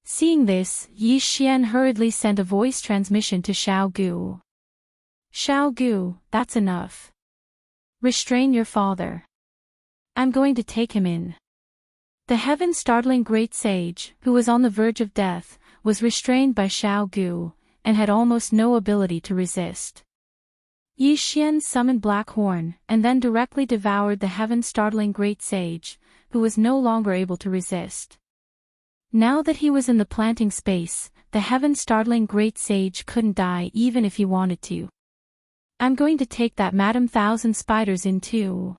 Seeing this, Yi Xian hurriedly sent a voice transmission to Xiao Gu. "Xiao Gu, that's enough. Restrain your father. I'm going to take him in." The heaven-startling Great Sage, who was on the verge of death, was restrained by Xiao Gu, and had almost no ability to resist. Yi Xian summoned Black Horn, and then directly devoured the heaven-startling Great Sage, who was no longer able to resist. Now that he was in the planting space, the heaven-startling Great Sage couldn't die even if he wanted to. "I'm going to take that Madam Thousand Spiders in too,"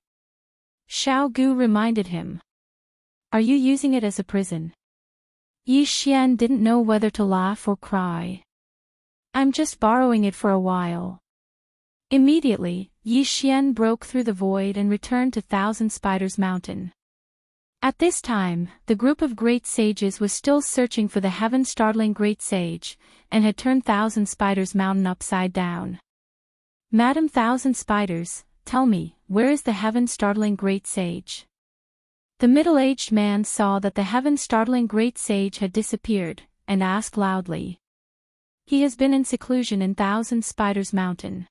Xiao Gu reminded him. "Are you using it as a prison?" Yi Xian didn't know whether to laugh or cry. "I'm just borrowing it for a while." Immediately, Yi Xian broke through the void and returned to Thousand Spiders Mountain. At this time, the group of Great Sages was still searching for the heaven-startling Great Sage, and had turned Thousand Spiders Mountain upside down. "Madam Thousand Spiders, tell me, where is the heaven-startling Great Sage?" The middle-aged man saw that the heaven-startling Great Sage had disappeared, and asked loudly. "He has been in seclusion in Thousand Spiders Mountain.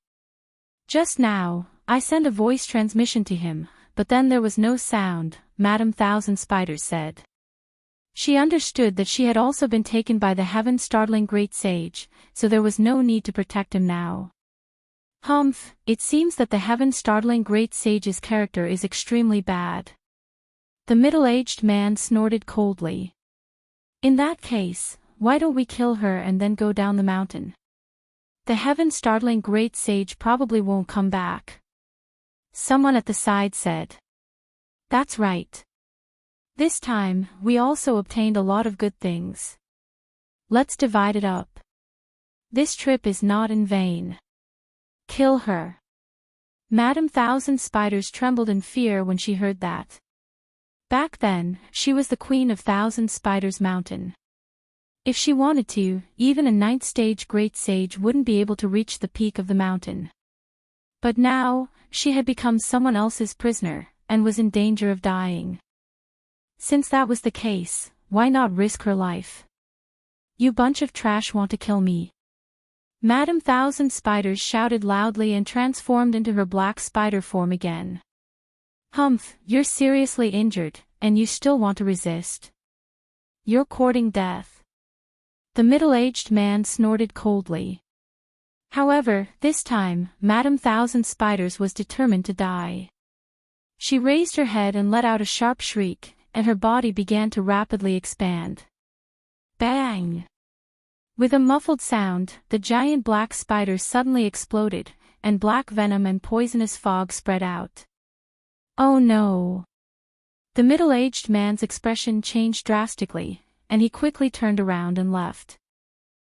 Just now, I sent a voice transmission to him, but then there was no sound," Madam Thousand Spiders said. She understood that she had also been taken by the heaven-startling Great Sage, so there was no need to protect him now. "Humph, it seems that the heaven-startling Great Sage's character is extremely bad." The middle-aged man snorted coldly. "In that case, why don't we kill her and then go down the mountain? The heaven-startling Great Sage probably won't come back." Someone at the side said. "That's right. This time, we also obtained a lot of good things. Let's divide it up. This trip is not in vain. Kill her." Madam Thousand Spiders trembled in fear when she heard that. Back then, she was the queen of Thousand Spiders Mountain. If she wanted to, even a 9th stage Great Sage wouldn't be able to reach the peak of the mountain. But now, she had become someone else's prisoner, and was in danger of dying. Since that was the case, why not risk her life? "You bunch of trash want to kill me." Madam Thousand Spiders shouted loudly and transformed into her black spider form again. "Humph, you're seriously injured, and you still want to resist? You're courting death." The middle-aged man snorted coldly. However, this time, Madam Thousand Spiders was determined to die. She raised her head and let out a sharp shriek, and her body began to rapidly expand. Bang! With a muffled sound, the giant black spider suddenly exploded, and black venom and poisonous fog spread out. "Oh no!" The middle-aged man's expression changed drastically, and he quickly turned around and left.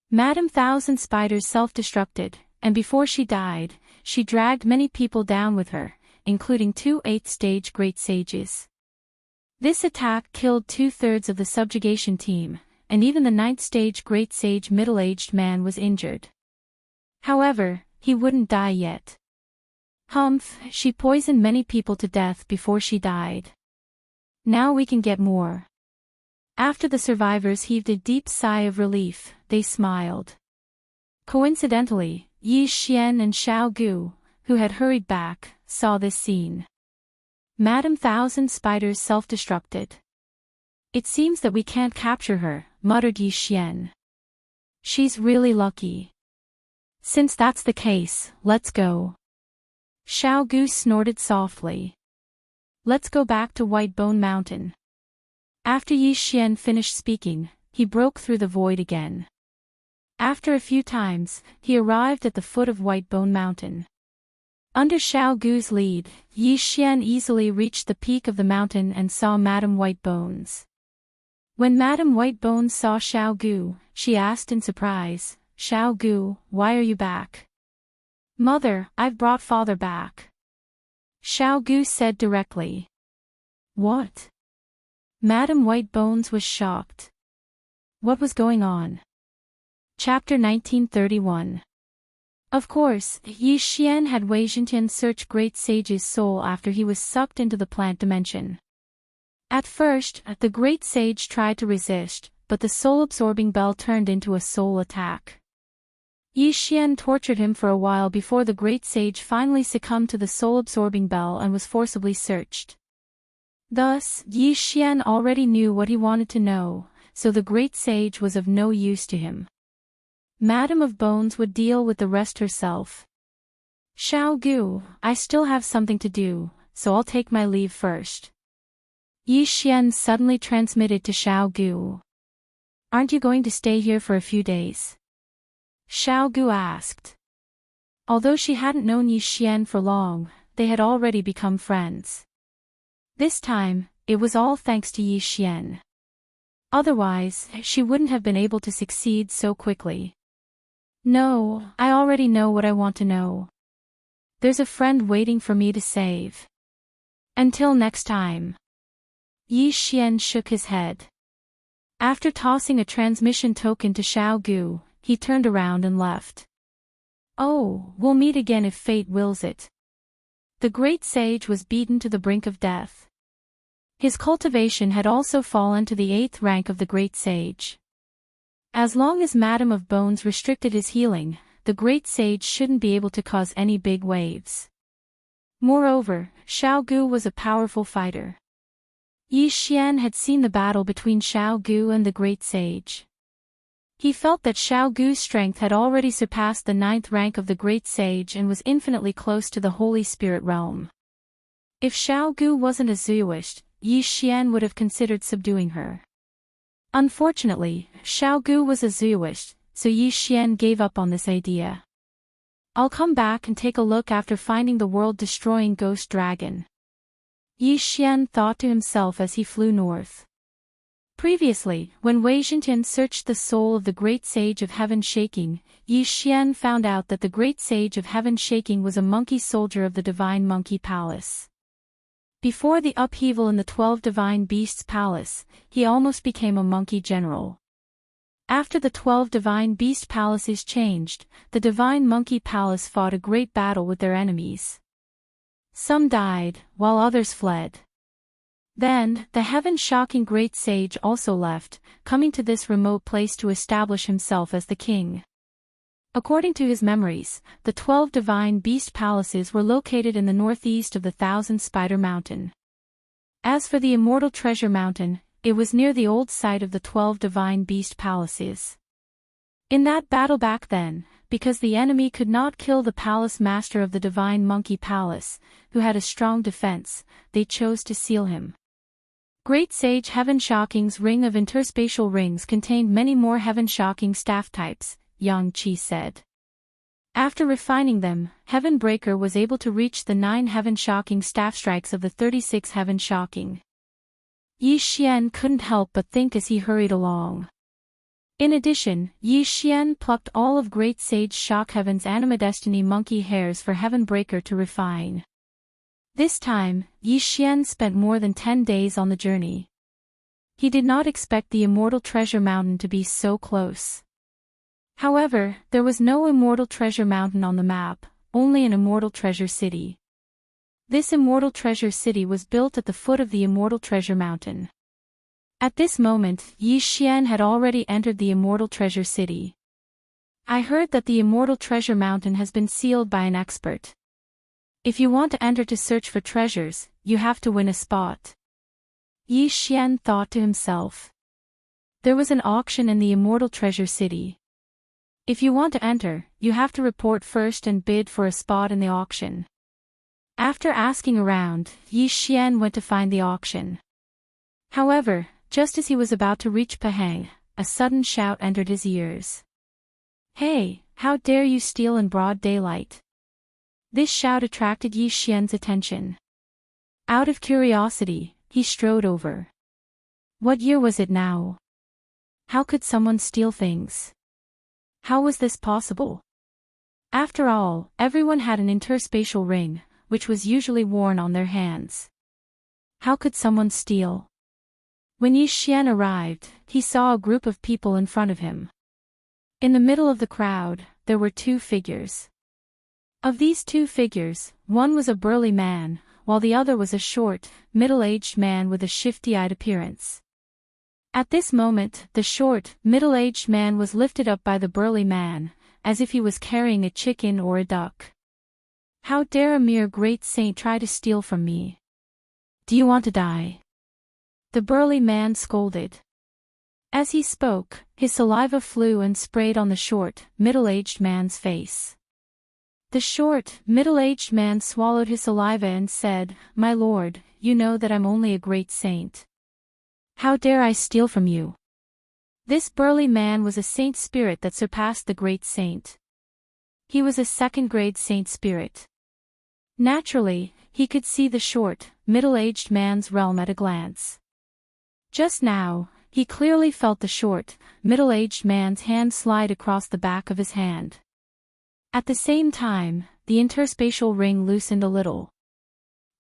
Madam Thousand Spiders self-destructed, and before she died, she dragged many people down with her, including 2 8th-stage Great Sages. This attack killed 2/3 of the subjugation team, and even the 9th stage great sage middle-aged man was injured. However, he wouldn't die yet. Humph, she poisoned many people to death before she died. Now we can get more. After the survivors heaved a deep sigh of relief, they smiled. Coincidentally, Yi Xian and Xiao Gu, who had hurried back, saw this scene. Madame Thousand Spiders self-destructed. It seems that we can't capture her, muttered Yi Xian. She's really lucky. Since that's the case, let's go. Xiao Gu snorted softly. Let's go back to Whitebone Mountain. After Yi Xian finished speaking, he broke through the void again. After a few times, he arrived at the foot of Whitebone Mountain. Under Xiao Gu's lead, Yi Xian easily reached the peak of the mountain and saw Madame Whitebones. When Madame Whitebones saw Xiao Gu, she asked in surprise, Xiao Gu, why are you back? Mother, I've brought father back. Xiao Gu said directly. What? Madame Whitebones was shocked. What was going on? Chapter 1931. Of course, Yi Xian had Wei Zhentian search Great Sage's soul after he was sucked into the plant dimension. At first, the Great Sage tried to resist, but the soul-absorbing bell turned into a soul attack. Yi Xian tortured him for a while before the Great Sage finally succumbed to the soul-absorbing bell and was forcibly searched. Thus, Yi Xian already knew what he wanted to know, so the Great Sage was of no use to him. Madame of Bones would deal with the rest herself. Xiao Gu, I still have something to do, so I'll take my leave first. Yi Xian suddenly transmitted to Xiao Gu. Aren't you going to stay here for a few days? Xiao Gu asked. Although she hadn't known Yi Xian for long, they had already become friends. This time, it was all thanks to Yi Xian. Otherwise, she wouldn't have been able to succeed so quickly. No, I already know what I want to know. There's a friend waiting for me to save. Until next time. Yi Xian shook his head. After tossing a transmission token to Xiao Gu, he turned around and left. Oh, we'll meet again if fate wills it. The Great Sage was beaten to the brink of death. His cultivation had also fallen to the 8th rank of the Great Sage. As long as Madame of Bones restricted his healing, the Great Sage shouldn't be able to cause any big waves. Moreover, Xiao Gu was a powerful fighter. Yi Xian had seen the battle between Xiao Gu and the Great Sage. He felt that Xiao Gu's strength had already surpassed the 9th rank of the Great Sage and was infinitely close to the Holy Spirit realm. If Xiao Gu wasn't a Zhuoist, Yi Xian would have considered subduing her. Unfortunately, Xiao Gu was a Zhuoist, so Yi Xian gave up on this idea. I'll come back and take a look after finding the world-destroying ghost dragon. Yi Xian thought to himself as he flew north. Previously, when Wei Zhentian searched the soul of the Great Sage of Heaven Shaking, Yi Xian found out that the Great Sage of Heaven Shaking was a monkey soldier of the Divine Monkey Palace. Before the upheaval in the 12 Divine Beasts Palace, he almost became a monkey general. After the 12 Divine Beast Palaces changed, the Divine Monkey Palace fought a great battle with their enemies. Some died, while others fled. Then, the heaven-shocking Great Sage also left, coming to this remote place to establish himself as the king. According to his memories, the 12 Divine Beast Palaces were located in the northeast of the Thousand Spider Mountain. As for the Immortal Treasure Mountain, it was near the old site of the 12 Divine Beast Palaces. In that battle back then, because the enemy could not kill the palace master of the Divine Monkey Palace, who had a strong defense, they chose to seal him. Great Sage Heaven Shocking's ring of interspatial rings contained many more heaven-shocking staff types, Yang Qi said. After refining them, Heaven Breaker was able to reach the 9 heaven-shocking staff strikes of the 36 heaven-shocking. Yi Xian couldn't help but think as he hurried along. In addition, Yi Xian plucked all of Great Sage Shock Heaven's Animadestiny monkey hairs for Heaven Breaker to refine. This time, Yi Xian spent more than 10 days on the journey. He did not expect the immortal treasure mountain to be so close. However, there was no immortal treasure mountain on the map, only an immortal treasure city. This immortal treasure city was built at the foot of the immortal treasure mountain. At this moment, Yi Xian had already entered the immortal treasure city. I heard that the immortal treasure mountain has been sealed by an expert. If you want to enter to search for treasures, you have to win a spot. Yi Xian thought to himself. There was an auction in the immortal treasure city. If you want to enter, you have to report first and bid for a spot in the auction. After asking around, Yi Xian went to find the auction. However, just as he was about to reach Pahang, a sudden shout entered his ears. Hey, how dare you steal in broad daylight? This shout attracted Yi Xian's attention. Out of curiosity, he strode over. What year was it now? How could someone steal things? How was this possible? After all, everyone had an interspatial ring, which was usually worn on their hands. How could someone steal? When Yi Xian arrived, he saw a group of people in front of him. In the middle of the crowd, there were two figures. Of these two figures, one was a burly man, while the other was a short, middle-aged man with a shifty-eyed appearance. At this moment, the short, middle-aged man was lifted up by the burly man, as if he was carrying a chicken or a duck. How dare a mere great saint try to steal from me? Do you want to die? The burly man scolded. As he spoke, his saliva flew and sprayed on the short, middle-aged man's face. The short, middle-aged man swallowed his saliva and said, "My lord, you know that I'm only a great saint. How dare I steal from you?" This burly man was a saint spirit that surpassed the great saint. He was a second-grade saint spirit. Naturally, he could see the short, middle-aged man's realm at a glance. Just now, he clearly felt the short, middle-aged man's hand slide across the back of his hand. At the same time, the interspatial ring loosened a little.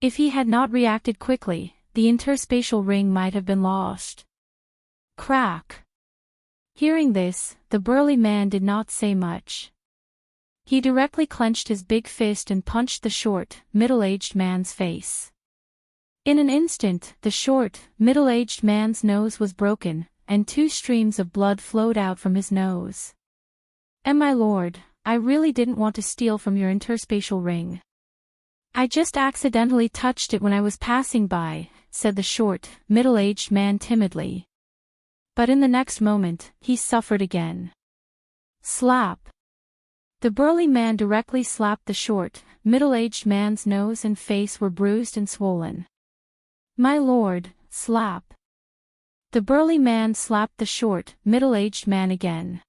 If he had not reacted quickly, the interspatial ring might have been lost. Crack! Hearing this, the burly man did not say much. He directly clenched his big fist and punched the short, middle-aged man's face. In an instant, the short, middle-aged man's nose was broken, and 2 streams of blood flowed out from his nose. "And my lord, I really didn't want to steal from your interspatial ring. I just accidentally touched it when I was passing by," said the short, middle-aged man timidly. But in the next moment, he suffered again. Slap! The burly man directly slapped the short, middle-aged man's nose and face were bruised and swollen. "My lord, slap!" The burly man slapped the short, middle-aged man again.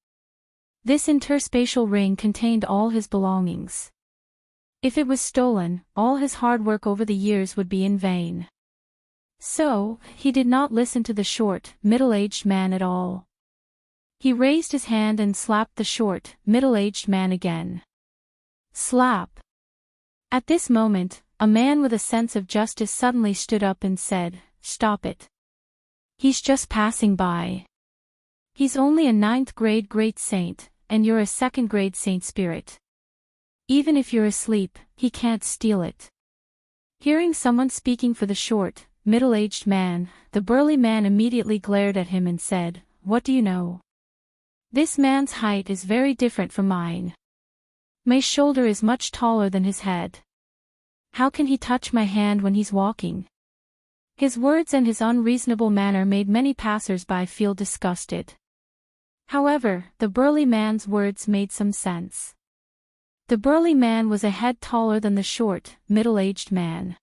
This interspatial ring contained all his belongings. If it was stolen, all his hard work over the years would be in vain. So, he did not listen to the short, middle-aged man at all. He raised his hand and slapped the short, middle-aged man again. Slap! At this moment, a man with a sense of justice suddenly stood up and said, "Stop it. He's just passing by. He's only a 9th-grade great saint, and you're a 2nd-grade saint spirit. Even if you're asleep, he can't steal it." Hearing someone speaking for the short, middle-aged man, the burly man immediately glared at him and said, "What do you know? This man's height is very different from mine. My shoulder is much taller than his head. How can he touch my hand when he's walking?" His words and his unreasonable manner made many passers-by feel disgusted. However, the burly man's words made some sense. The burly man was a head taller than the short, middle-aged man.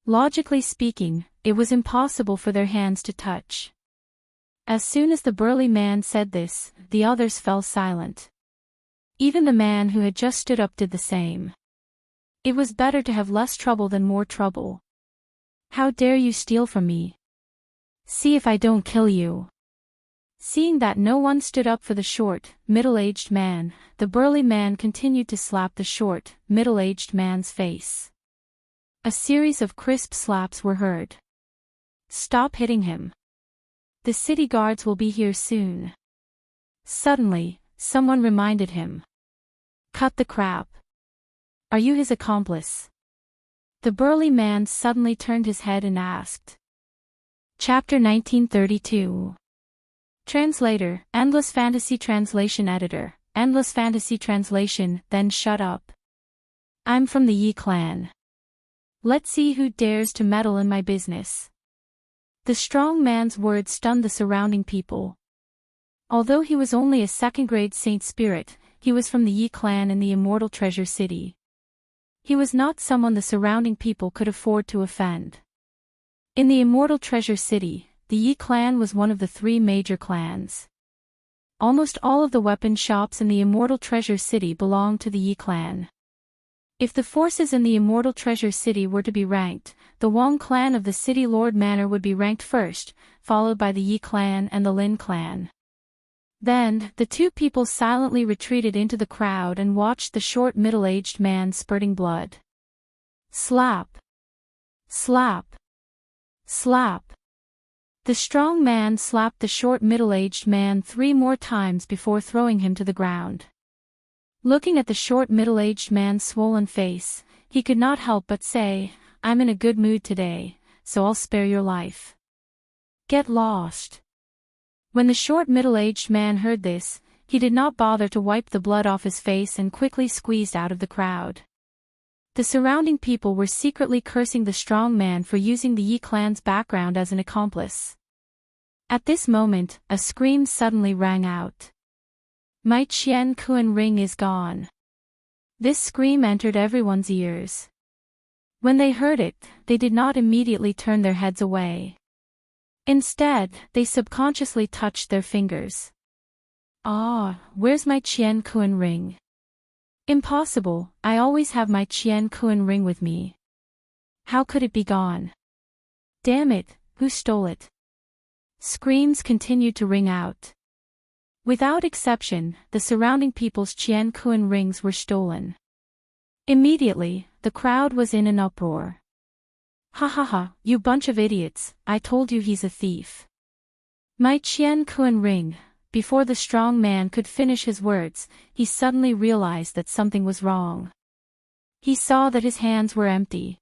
Logically speaking, it was impossible for their hands to touch. As soon as the burly man said this, the others fell silent. Even the man who had just stood up did the same. It was better to have less trouble than more trouble. "How dare you steal from me? See if I don't kill you." Seeing that no one stood up for the short, middle-aged man, the burly man continued to slap the short, middle-aged man's face. A series of crisp slaps were heard. "Stop hitting him. The city guards will be here soon. Suddenly, someone reminded him. Cut the crap. Are you his accomplice? The burly man suddenly turned his head and asked. Chapter 1932. Translator, Endless Fantasy Translation Editor, Endless Fantasy Translation, then shut up. I'm from the Yi clan. Let's see who dares to meddle in my business. The strong man's words stunned the surrounding people. Although he was only a second-grade saint spirit, he was from the Yi clan in the Immortal Treasure City. He was not someone the surrounding people could afford to offend. In the Immortal Treasure City, the Yi clan was one of the 3 major clans. Almost all of the weapon shops in the Immortal Treasure City belonged to the Yi clan. If the forces in the Immortal Treasure City were to be ranked, the Wang clan of the City Lord Manor would be ranked first, followed by the Yi clan and the Lin clan. Then, the 2 people silently retreated into the crowd and watched the short middle-aged man spurting blood. Slap! Slap! Slap! The strong man slapped the short middle-aged man 3 more times before throwing him to the ground. Looking at the short middle-aged man's swollen face, he could not help but say, I'm in a good mood today, so I'll spare your life. Get lost. When the short middle-aged man heard this, he did not bother to wipe the blood off his face and quickly squeezed out of the crowd. The surrounding people were secretly cursing the strong man for using the Yi clan's background as an accomplice. At this moment, a scream suddenly rang out. My Qian Kuan ring is gone. This scream entered everyone's ears. When they heard it, they did not immediately turn their heads away. Instead, they subconsciously touched their fingers. Ah, where's my Qian Kuan ring? Impossible, I always have my Qian Kuan ring with me. How could it be gone? Damn it, who stole it? Screams continued to ring out. Without exception, the surrounding people's Qian Kuan rings were stolen. Immediately, the crowd was in an uproar. Ha ha ha, you bunch of idiots, I told you he's a thief. My Qian Kuan ring. Before the strong man could finish his words, he suddenly realized that something was wrong. He saw that his hands were empty.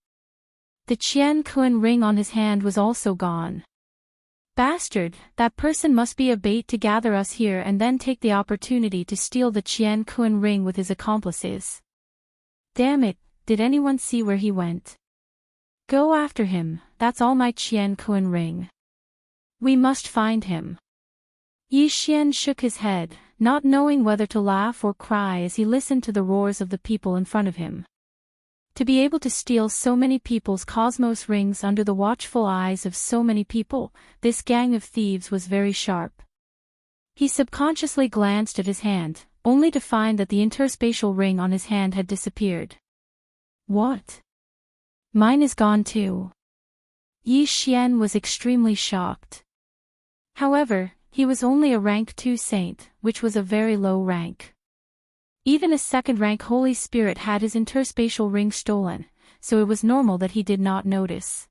The Qian Kuan ring on his hand was also gone. Bastard, that person must be a bait to gather us here and then take the opportunity to steal the Qian Kuan ring with his accomplices. Damn it, did anyone see where he went? Go after him, that's all my Qian Kuan ring. We must find him. Yi Xian shook his head, not knowing whether to laugh or cry as he listened to the roars of the people in front of him. To be able to steal so many people's cosmos rings under the watchful eyes of so many people, this gang of thieves was very sharp. He subconsciously glanced at his hand, only to find that the interspatial ring on his hand had disappeared. What? Mine is gone too. Yi Xian was extremely shocked. However, he was only a rank 2 saint, which was a very low rank. Even a second-rank Holy Spirit had his interspatial ring stolen, so it was normal that he did not notice.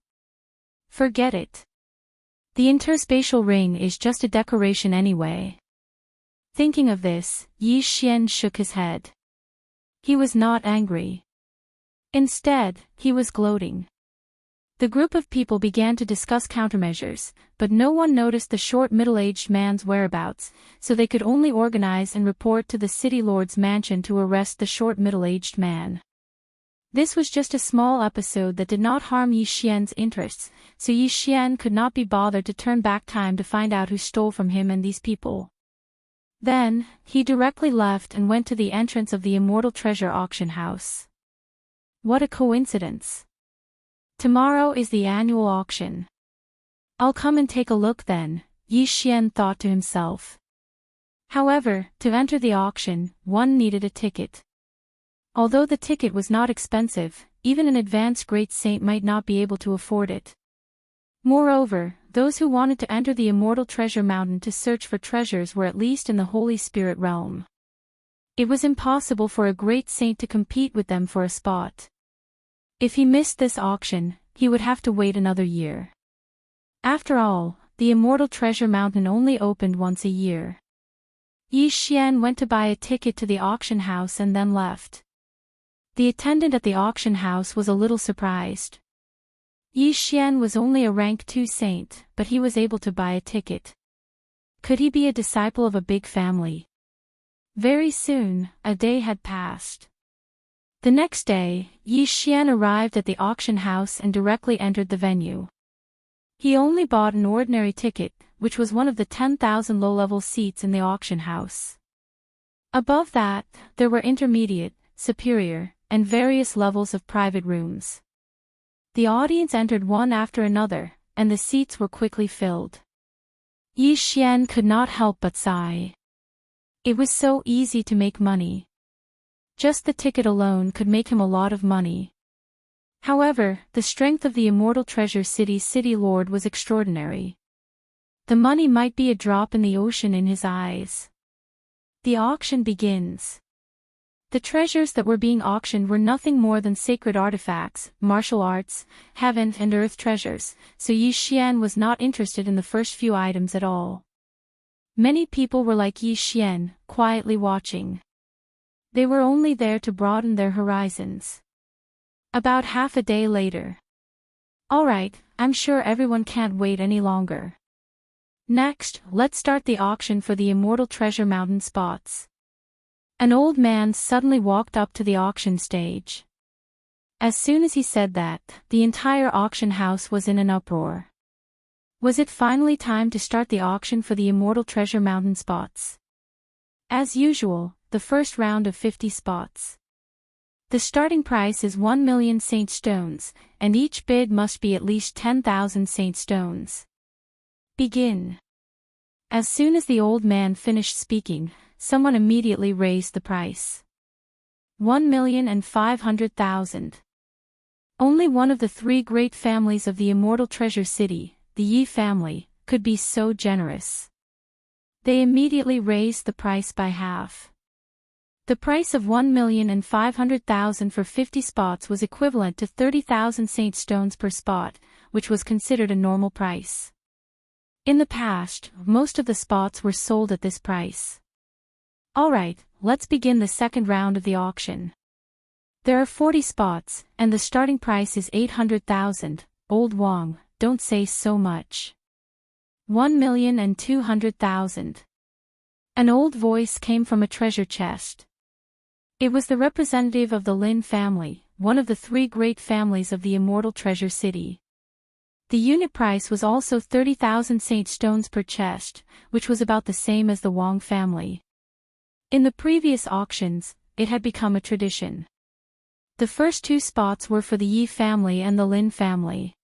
Forget it. The interspatial ring is just a decoration anyway. Thinking of this, Yi Xian shook his head. He was not angry. Instead, he was gloating. The group of people began to discuss countermeasures, but no one noticed the short middle-aged man's whereabouts, so they could only organize and report to the city lord's mansion to arrest the short middle-aged man. This was just a small episode that did not harm Yi Xian's interests, so Yi Xian could not be bothered to turn back time to find out who stole from him and these people. Then, he directly left and went to the entrance of the Immortal Treasure Auction House. What a coincidence. Tomorrow is the annual auction. I'll come and take a look then, Yi Xian thought to himself. However, to enter the auction, one needed a ticket. Although the ticket was not expensive, even an advanced great saint might not be able to afford it. Moreover, those who wanted to enter the Immortal Treasure Mountain to search for treasures were at least in the Holy Spirit realm. It was impossible for a great saint to compete with them for a spot. If he missed this auction, he would have to wait another year. After all, the Immortal Treasure Mountain only opened once a year. Yi Xian went to buy a ticket to the auction house and then left. The attendant at the auction house was a little surprised. Yi Xian was only a rank 2 saint, but he was able to buy a ticket. Could he be a disciple of a big family? Very soon, a day had passed. The next day, Yi Xian arrived at the auction house and directly entered the venue. He only bought an ordinary ticket, which was one of the 10,000 low-level seats in the auction house. Above that, there were intermediate, superior, and various levels of private rooms. The audience entered one after another, and the seats were quickly filled. Yi Xian could not help but sigh. It was so easy to make money. Just the ticket alone could make him a lot of money. However, the strength of the Immortal Treasure City's city lord was extraordinary. The money might be a drop in the ocean in his eyes. The auction begins. The treasures that were being auctioned were nothing more than sacred artifacts, martial arts, heaven and earth treasures, so Yi Xian was not interested in the first few items at all. Many people were like Yi Xian, quietly watching. They were only there to broaden their horizons. About half a day later. Alright, I'm sure everyone can't wait any longer. Next, let's start the auction for the Immortal Treasure Mountain spots. An old man suddenly walked up to the auction stage. As soon as he said that, the entire auction house was in an uproar. Was it finally time to start the auction for the Immortal Treasure Mountain spots? As usual, the first round of 50 spots. The starting price is 1 million saint stones, and each bid must be at least 10,000 saint stones. Begin. As soon as the old man finished speaking, someone immediately raised the price. 1,500,000. Only one of the 3 great families of the Immortal Treasure City, the Yi family, could be so generous. They immediately raised the price by half. The price of 1,500,000 for 50 spots was equivalent to 30,000 saint stones per spot, which was considered a normal price. In the past, most of the spots were sold at this price. Alright, let's begin the second round of the auction. There are 40 spots, and the starting price is 800,000. Old Wang, don't say so much. 1,200,000. An old voice came from a treasure chest. It was the representative of the Lin family, one of the 3 great families of the Immortal Treasure City. The unit price was also 30,000 saint stones per chest, which was about the same as the Wang family. In the previous auctions, it had become a tradition. The first 2 spots were for the Yi family and the Lin family.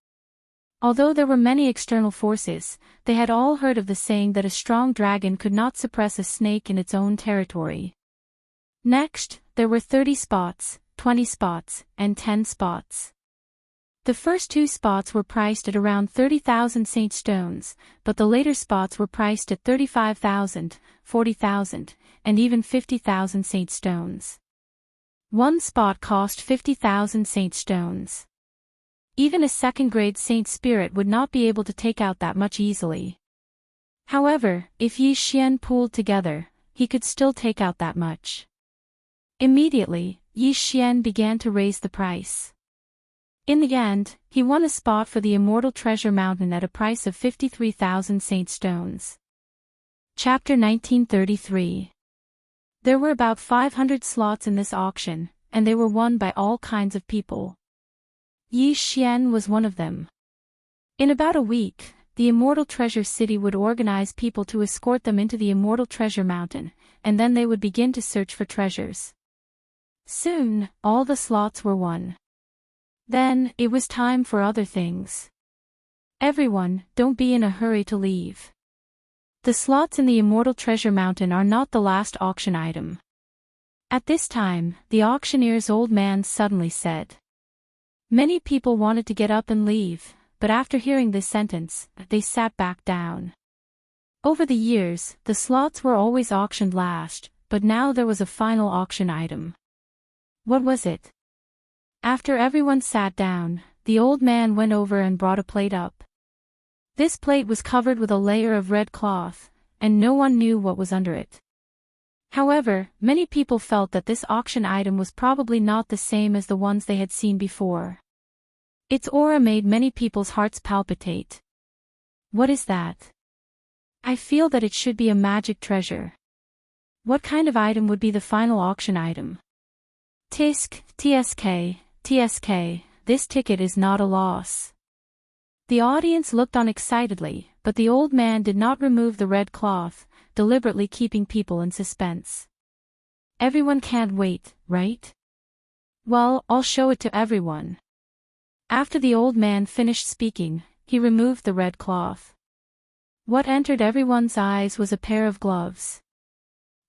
Although there were many external forces, they had all heard of the saying that a strong dragon could not suppress a snake in its own territory. Next, there were 30 spots, 20 spots, and 10 spots. The first 2 spots were priced at around 30,000 saint stones, but the later spots were priced at 35,000, 40,000, and even 50,000 saint stones. One spot cost 50,000 saint stones. Even a second-grade saint spirit would not be able to take out that much easily. However, if Yi Xian pooled together, he could still take out that much. Immediately, Yi Xian began to raise the price. In the end, he won a spot for the Immortal Treasure Mountain at a price of 53,000 saint stones. Chapter 1933. There were about 500 slots in this auction, and they were won by all kinds of people. Yi Xian was one of them. In about a week, the Immortal Treasure City would organize people to escort them into the Immortal Treasure Mountain, and then they would begin to search for treasures. Soon, all the slots were won. Then, it was time for other things. Everyone, don't be in a hurry to leave. The slots in the Immortal Treasure Mountain are not the last auction item. At this time, the auctioneer's old man suddenly said. Many people wanted to get up and leave, but after hearing this sentence, they sat back down. Over the years, the slots were always auctioned last, but now there was a final auction item. What was it? After everyone sat down, the old man went over and brought a plate up. This plate was covered with a layer of red cloth, and no one knew what was under it. However, many people felt that this auction item was probably not the same as the ones they had seen before. Its aura made many people's hearts palpitate. What is that? I feel that it should be a magic treasure. What kind of item would be the final auction item? Tisk, TSK, this ticket is not a loss. The audience looked on excitedly, but the old man did not remove the red cloth, deliberately keeping people in suspense. Everyone can't wait, right? Well, I'll show it to everyone. After the old man finished speaking, he removed the red cloth. What entered everyone's eyes was a pair of gloves.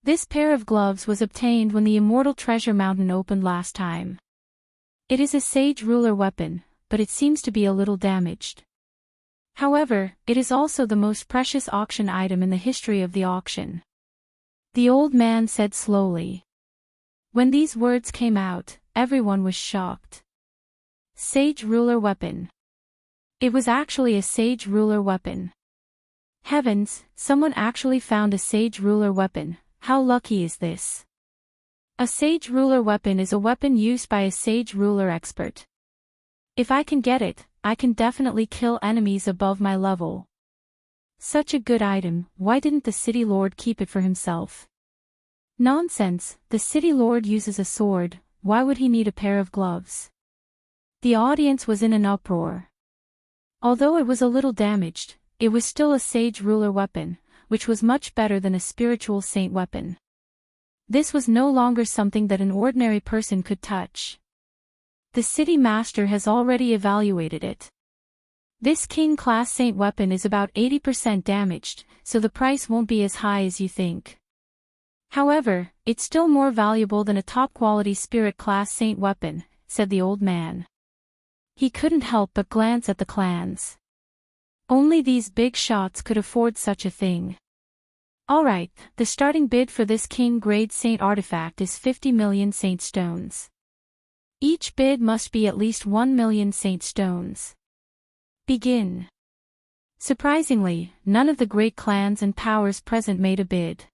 This pair of gloves was obtained when the Immortal Treasure Mountain opened last time. It is a sage ruler weapon, but it seems to be a little damaged. However, it is also the most precious auction item in the history of the auction. The old man said slowly. When these words came out, everyone was shocked. Sage ruler weapon. It was actually a sage ruler weapon. Heavens, someone actually found a sage ruler weapon. How lucky is this? A sage ruler weapon is a weapon used by a sage ruler expert. If I can get it, I can definitely kill enemies above my level. Such a good item, why didn't the city lord keep it for himself? Nonsense, the city lord uses a sword, why would he need a pair of gloves? The audience was in an uproar. Although it was a little damaged, it was still a sage ruler weapon, which was much better than a spiritual saint weapon. This was no longer something that an ordinary person could touch. The city master has already evaluated it. This king-class saint weapon is about 80% damaged, so the price won't be as high as you think. However, it's still more valuable than a top-quality spirit-class saint weapon, said the old man. He couldn't help but glance at the clans. Only these big shots could afford such a thing. Alright, the starting bid for this king-grade saint artifact is 50 million saint stones. Each bid must be at least 1 million saint stones. Begin. Surprisingly, none of the great clans and powers present made a bid.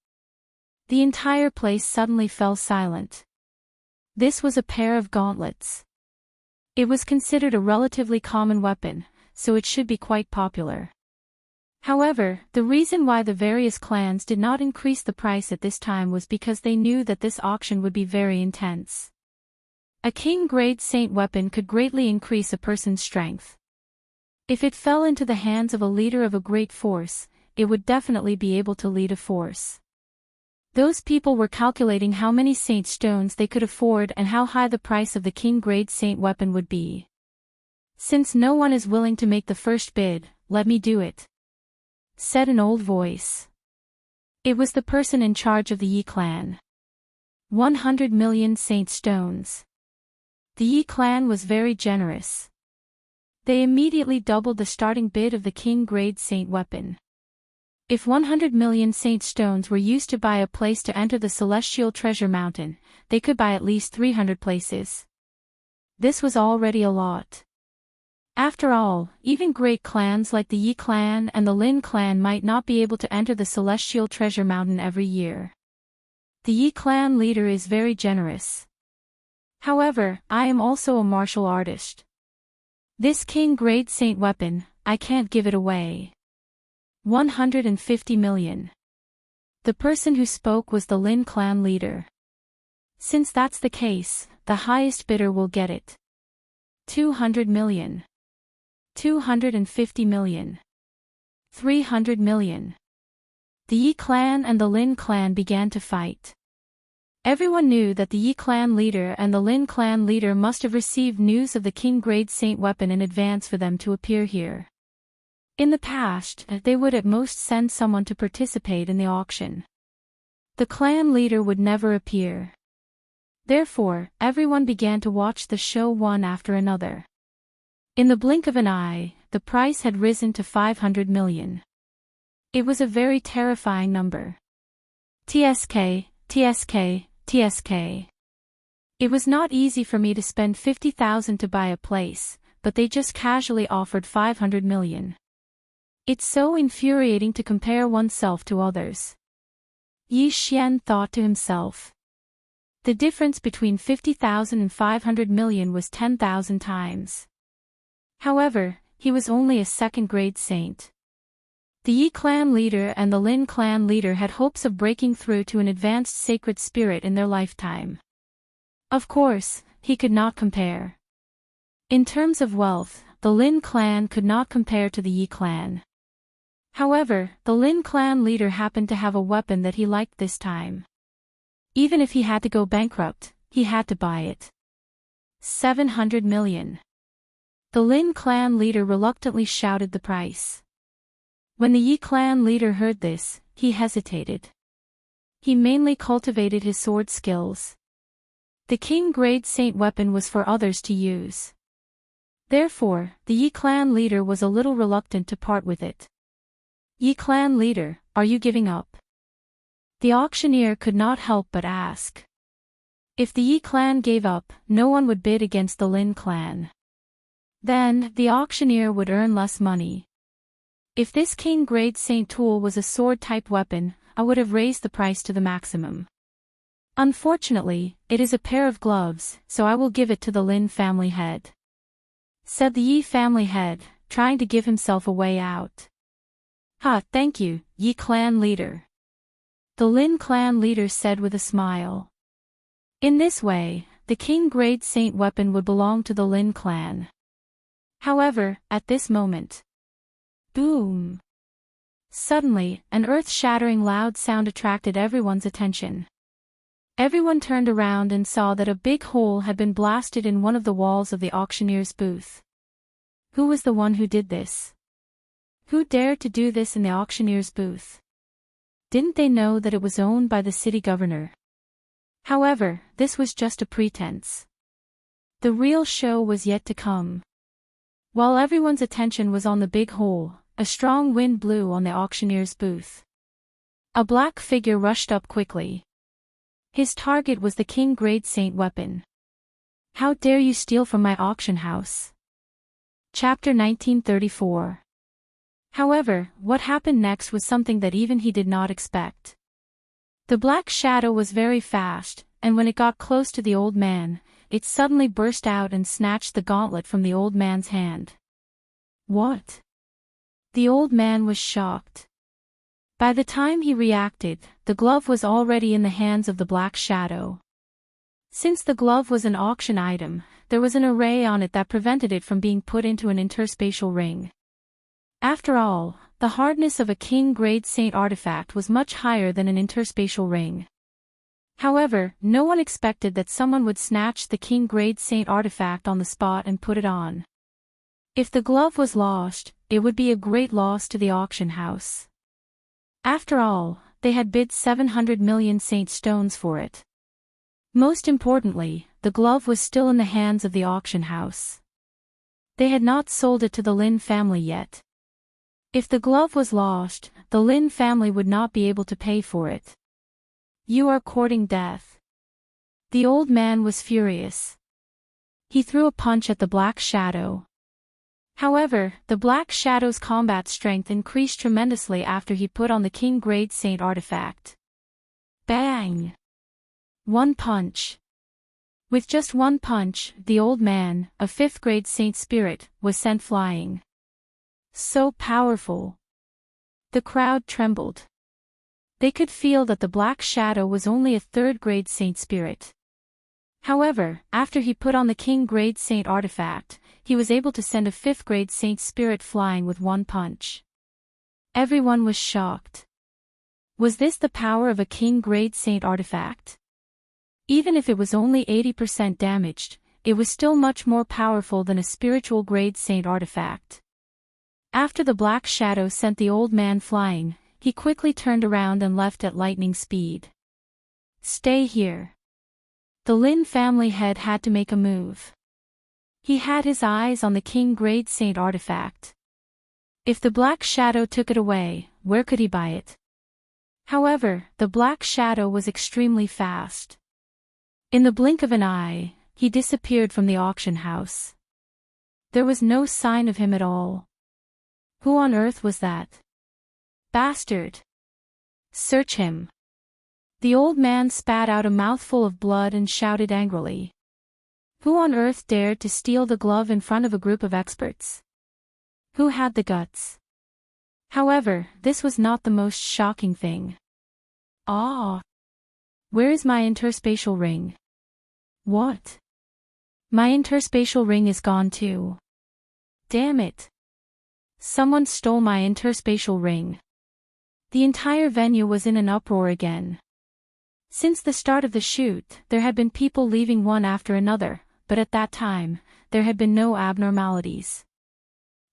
The entire place suddenly fell silent. This was a pair of gauntlets. It was considered a relatively common weapon, so it should be quite popular. However, the reason why the various clans did not increase the price at this time was because they knew that this auction would be very intense. A king-grade saint weapon could greatly increase a person's strength. If it fell into the hands of a leader of a great force, it would definitely be able to lead a force. Those people were calculating how many saint stones they could afford and how high the price of the king-grade saint weapon would be. Since no one is willing to make the first bid, let me do it, said an old voice. It was the person in charge of the Yi clan. 100 million saint stones. The Yi clan was very generous. They immediately doubled the starting bid of the king-grade saint weapon. If 100 million saint stones were used to buy a place to enter the celestial treasure mountain, they could buy at least 300 places. This was already a lot. After all, even great clans like the Yi clan and the Lin clan might not be able to enter the celestial treasure mountain every year. The Yi clan leader is very generous. However, I am also a martial artist. This king-grade saint weapon, I can't give it away. 150 million. The person who spoke was the Lin clan leader. Since that's the case, the highest bidder will get it. 200 million. 250 million. 300 million. The Yi clan and the Lin clan began to fight. Everyone knew that the Yi clan leader and the Lin clan leader must have received news of the king-grade saint weapon in advance for them to appear here. In the past, they would at most send someone to participate in the auction. The clan leader would never appear. Therefore, everyone began to watch the show one after another. In the blink of an eye, the price had risen to 500 million. It was a very terrifying number. TSK. It was not easy for me to spend 50,000 to buy a place, but they just casually offered 500 million. It's so infuriating to compare oneself to others. Yi Xian thought to himself. The difference between 50,000 and 500 million was 10,000 times. However, he was only a second-grade saint. The Yi clan leader and the Lin clan leader had hopes of breaking through to an advanced sacred spirit in their lifetime. Of course, he could not compare. In terms of wealth, the Lin clan could not compare to the Yi clan. However, the Lin clan leader happened to have a weapon that he liked this time. Even if he had to go bankrupt, he had to buy it. 700 million. The Lin clan leader reluctantly shouted the price. When the Yi clan leader heard this, he hesitated. He mainly cultivated his sword skills. The king-grade saint weapon was for others to use. Therefore, the Yi clan leader was a little reluctant to part with it. Yi clan leader, are you giving up? The auctioneer could not help but ask. If the Yi clan gave up, no one would bid against the Lin clan. Then, the auctioneer would earn less money. If this king-grade saint tool was a sword-type weapon, I would have raised the price to the maximum. Unfortunately, it is a pair of gloves, so I will give it to the Lin family head. Said the Yi family head, trying to give himself a way out. Ha, thank you, Yi clan leader. The Lin clan leader said with a smile. In this way, the king-grade saint weapon would belong to the Lin clan. However, at this moment. Boom! Suddenly, an earth-shattering loud sound attracted everyone's attention. Everyone turned around and saw that a big hole had been blasted in one of the walls of the auctioneer's booth. Who was the one who did this? Who dared to do this in the auctioneer's booth? Didn't they know that it was owned by the city governor? However, this was just a pretense. The real show was yet to come. While everyone's attention was on the big hole, a strong wind blew on the auctioneer's booth. A black figure rushed up quickly. His target was the king-grade saint weapon. How dare you steal from my auction house? Chapter 1934. However, what happened next was something that even he did not expect. The black shadow was very fast, and when it got close to the old man, it suddenly burst out and snatched the gauntlet from the old man's hand. What? The old man was shocked. By the time he reacted, the glove was already in the hands of the black shadow. Since the glove was an auction item, there was an array on it that prevented it from being put into an interspatial ring. After all, the hardness of a king-grade saint artifact was much higher than an interspatial ring. However, no one expected that someone would snatch the king-grade saint artifact on the spot and put it on. If the glove was lost, it would be a great loss to the auction house. After all, they had bid 700 million saint stones for it. Most importantly, the glove was still in the hands of the auction house. They had not sold it to the Lin family yet. If the glove was lost, the Lin family would not be able to pay for it. You are courting death. The old man was furious. He threw a punch at the black shadow. However, the black shadow's combat strength increased tremendously after he put on the king-grade saint artifact. Bang! One punch. With just one punch, the old man, a fifth-grade saint spirit, was sent flying. So powerful. The crowd trembled. They could feel that the black shadow was only a third-grade saint spirit. However, after he put on the king-grade saint artifact, he was able to send a fifth-grade saint spirit flying with one punch. Everyone was shocked. Was this the power of a king-grade saint artifact? Even if it was only 80% damaged, it was still much more powerful than a spiritual-grade saint artifact. After the black shadow sent the old man flying, he quickly turned around and left at lightning speed. Stay here. The Lin family head had to make a move. He had his eyes on the king-grade saint artifact. If the black shadow took it away, where could he buy it? However, the black shadow was extremely fast. In the blink of an eye, he disappeared from the auction house. There was no sign of him at all. Who on earth was that bastard? Search him. The old man spat out a mouthful of blood and shouted angrily. Who on earth dared to steal the glove in front of a group of experts? Who had the guts? However, this was not the most shocking thing. Ah! Where is my interspatial ring? What? My interspatial ring is gone too. Damn it! Someone stole my interspatial ring. The entire venue was in an uproar again. Since the start of the shoot, there had been people leaving one after another, but at that time, there had been no abnormalities.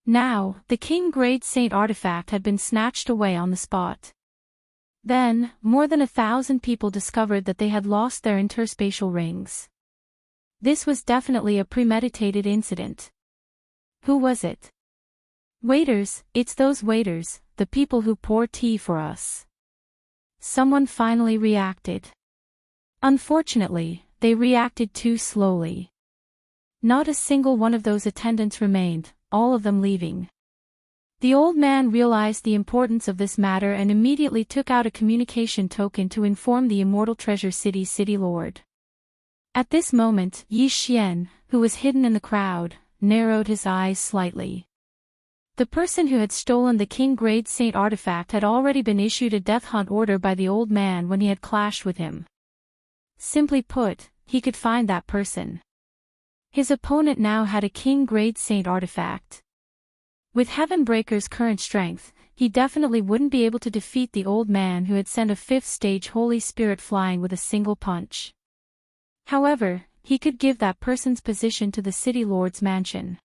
Now, the King Grade Saint artifact had been snatched away on the spot. Then, more than 1,000 people discovered that they had lost their interspatial rings. This was definitely a premeditated incident. Who was it? Waiters, it's those waiters, the people who pour tea for us. Someone finally reacted. Unfortunately, they reacted too slowly. Not a single one of those attendants remained, all of them leaving. The old man realized the importance of this matter and immediately took out a communication token to inform the Immortal Treasure City's city lord. At this moment, Yi Xian, who was hidden in the crowd, narrowed his eyes slightly. The person who had stolen the King Grade Saint artifact had already been issued a death hunt order by the old man when he had clashed with him. Simply put, he could find that person. His opponent now had a King Grade Saint artifact. With Heavenbreaker's current strength, he definitely wouldn't be able to defeat the old man who had sent a 5th stage Holy Spirit flying with a single punch. However, he could give that person's position to the City Lord's mansion.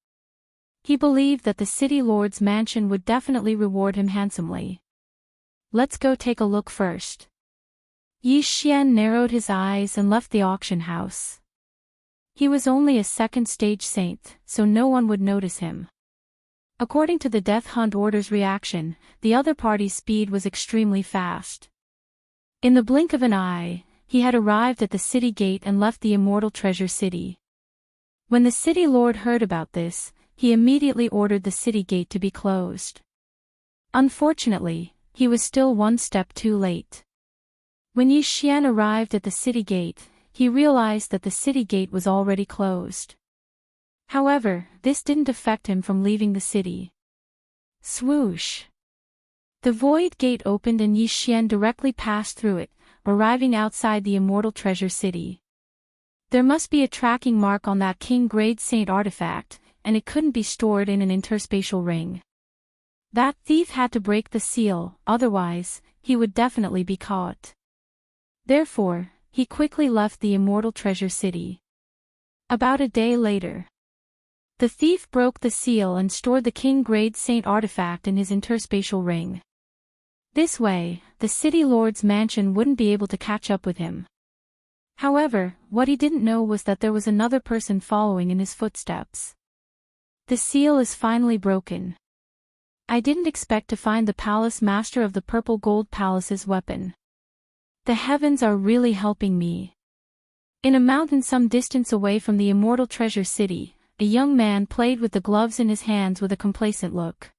He believed that the City Lord's mansion would definitely reward him handsomely. Let's go take a look first. Yi Xian narrowed his eyes and left the auction house. He was only a 2nd stage saint, so no one would notice him. According to the Death Hunt Order's reaction, the other party's speed was extremely fast. In the blink of an eye, he had arrived at the city gate and left the Immortal Treasure City. When the City Lord heard about this, he immediately ordered the city gate to be closed. Unfortunately, he was still one step too late. When Yi Xian arrived at the city gate, he realized that the city gate was already closed. However, this didn't affect him from leaving the city. Swoosh! The void gate opened and Yi Xian directly passed through it, arriving outside the Immortal Treasure City. There must be a tracking mark on that King Grade Saint artifact, and it couldn't be stored in an interspatial ring. That thief had to break the seal, otherwise, he would definitely be caught. Therefore, he quickly left the Immortal Treasure City. About a day later, the thief broke the seal and stored the King Grade Saint artifact in his interspatial ring. This way, the City Lord's mansion wouldn't be able to catch up with him. However, what he didn't know was that there was another person following in his footsteps. The seal is finally broken. I didn't expect to find the Palace Master of the Purple Gold Palace's weapon. The heavens are really helping me. In a mountain some distance away from the Immortal Treasure City, a young man played with the gloves in his hands with a complacent look.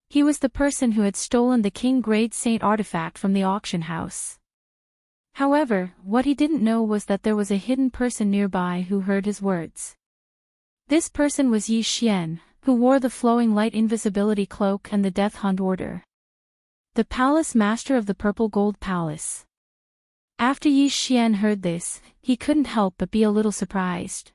He was the person who had stolen the King Grade Saint artifact from the auction house. However, what he didn't know was that there was a hidden person nearby who heard his words. This person was Yi Xian, who wore the flowing light invisibility cloak and the Death Hunt Order. The Palace Master of the Purple Gold Palace. After Yi Xian heard this, he couldn't help but be a little surprised.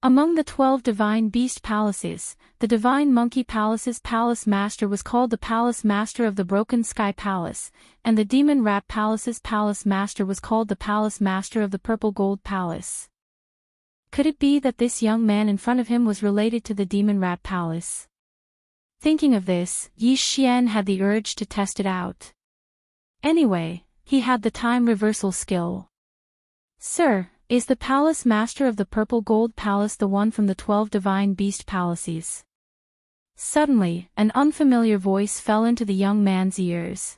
Among the 12 Divine Beast Palaces, the Divine Monkey Palace's Palace Master was called the Palace Master of the Broken Sky Palace, and the Demon Rat Palace's Palace Master was called the Palace Master of the Purple Gold Palace. Could it be that this young man in front of him was related to the Demon Rat Palace? Thinking of this, Yi Xian had the urge to test it out. Anyway, he had the time reversal skill. Sir, is the Palace Master of the Purple Gold Palace the one from the 12 Divine Beast Palaces? Suddenly, an unfamiliar voice fell into the young man's ears.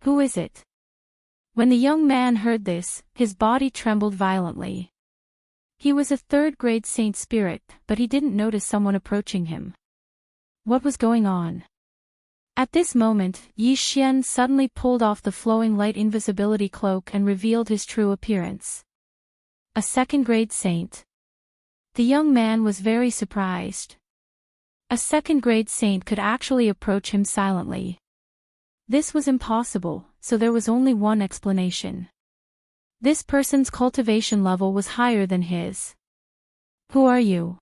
Who is it? When the young man heard this, his body trembled violently. He was a 3rd grade saint spirit, but he didn't notice someone approaching him. What was going on? At this moment, Yi Xian suddenly pulled off the flowing light invisibility cloak and revealed his true appearance. A second-grade saint. The young man was very surprised. A second-grade saint could actually approach him silently. This was impossible, so there was only one explanation. This person's cultivation level was higher than his. Who are you?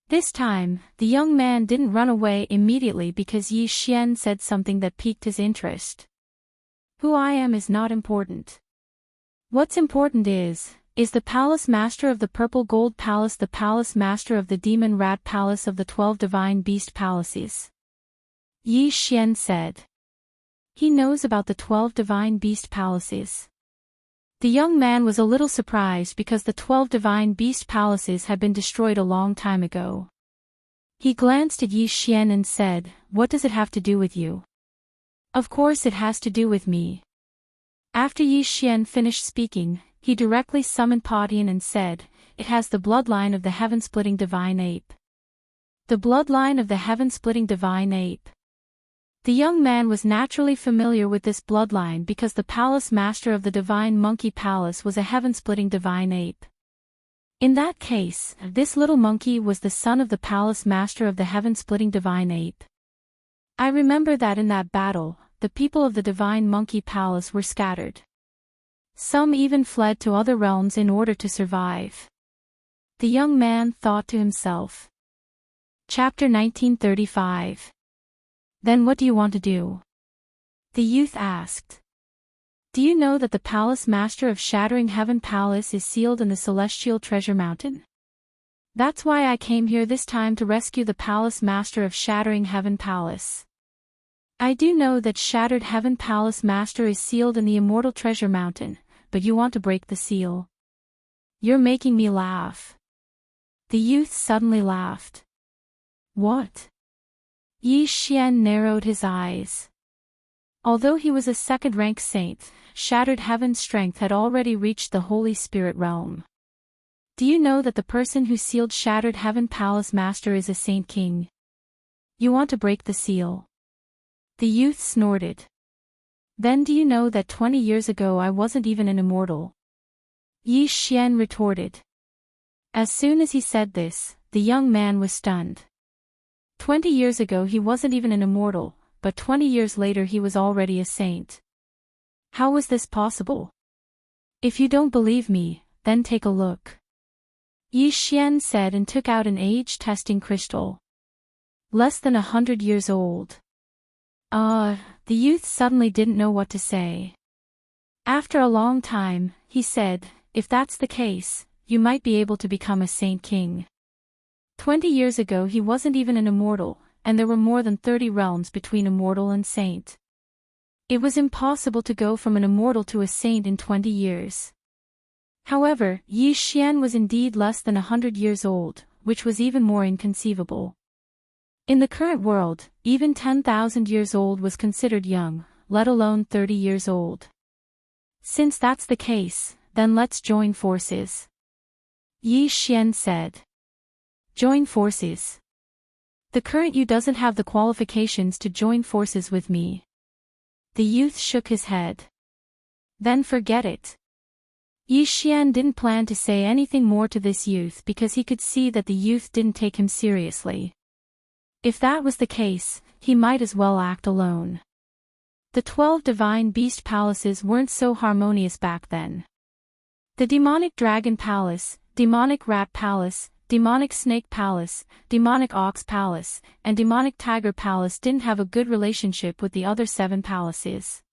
This time, the young man didn't run away immediately because Yi Xian said something that piqued his interest. Who I am is not important. What's important is the Palace Master of the Purple Gold Palace, the Palace Master of the Demon Rat Palace, of the 12 Divine Beast Palaces. Yi Xian said. He knows about the 12 Divine Beast Palaces. The young man was a little surprised because the 12 Divine Beast Palaces had been destroyed a long time ago. He glanced at Yi Xian and said, "What does it have to do with you?" "Of course it has to do with me." After Yi Xian finished speaking, he directly summoned Padian and said, "It has the bloodline of the heaven-splitting divine ape." The bloodline of the heaven-splitting divine ape. The young man was naturally familiar with this bloodline because the palace master of the Divine Monkey Palace was a heaven-splitting divine ape. In that case, this little monkey was the son of the palace master of the heaven-splitting divine ape. I remember that in that battle, the people of the Divine Monkey Palace were scattered. Some even fled to other realms in order to survive. The young man thought to himself. Chapter 1935. Then what do you want to do? The youth asked. Do you know that the Palace Master of Shattering Heaven Palace is sealed in the Celestial Treasure Mountain? That's why I came here this time, to rescue the Palace Master of Shattering Heaven Palace. I do know that Shattered Heaven Palace Master is sealed in the Immortal Treasure Mountain, but you want to break the seal. You're making me laugh. The youth suddenly laughed. What? Yi Xian narrowed his eyes. Although he was a second-rank saint, Shattered Heaven's strength had already reached the Holy Spirit realm. Do you know that the person who sealed Shattered Heaven Palace Master is a Saint King? You want to break the seal? The youth snorted. Then do you know that 20 years ago I wasn't even an immortal? Yi Xian retorted. As soon as he said this, the young man was stunned. 20 years ago he wasn't even an immortal, but 20 years later he was already a saint. How was this possible? If you don't believe me, then take a look. Yi Xian said and took out an age-testing crystal. Less than 100 years old. The youth suddenly didn't know what to say. After a long time, he said, if that's the case, you might be able to become a Saint King. 20 years ago he wasn't even an immortal, and there were more than 30 realms between immortal and saint. It was impossible to go from an immortal to a saint in 20 years. However, Yi Xian was indeed less than 100 years old, which was even more inconceivable. In the current world, even 10,000 years old was considered young, let alone 30 years old. Since that's the case, then let's join forces. Yi Xian said. Join forces. The current you doesn't have the qualifications to join forces with me. The youth shook his head. Then forget it. Yi Xian didn't plan to say anything more to this youth because he could see that the youth didn't take him seriously. If that was the case, he might as well act alone. The 12 Divine Beast Palaces weren't so harmonious back then. The Demonic Dragon Palace, Demonic Rat Palace, Demonic Snake Palace, Demonic Ox Palace, and Demonic Tiger Palace didn't have a good relationship with the other 7 palaces.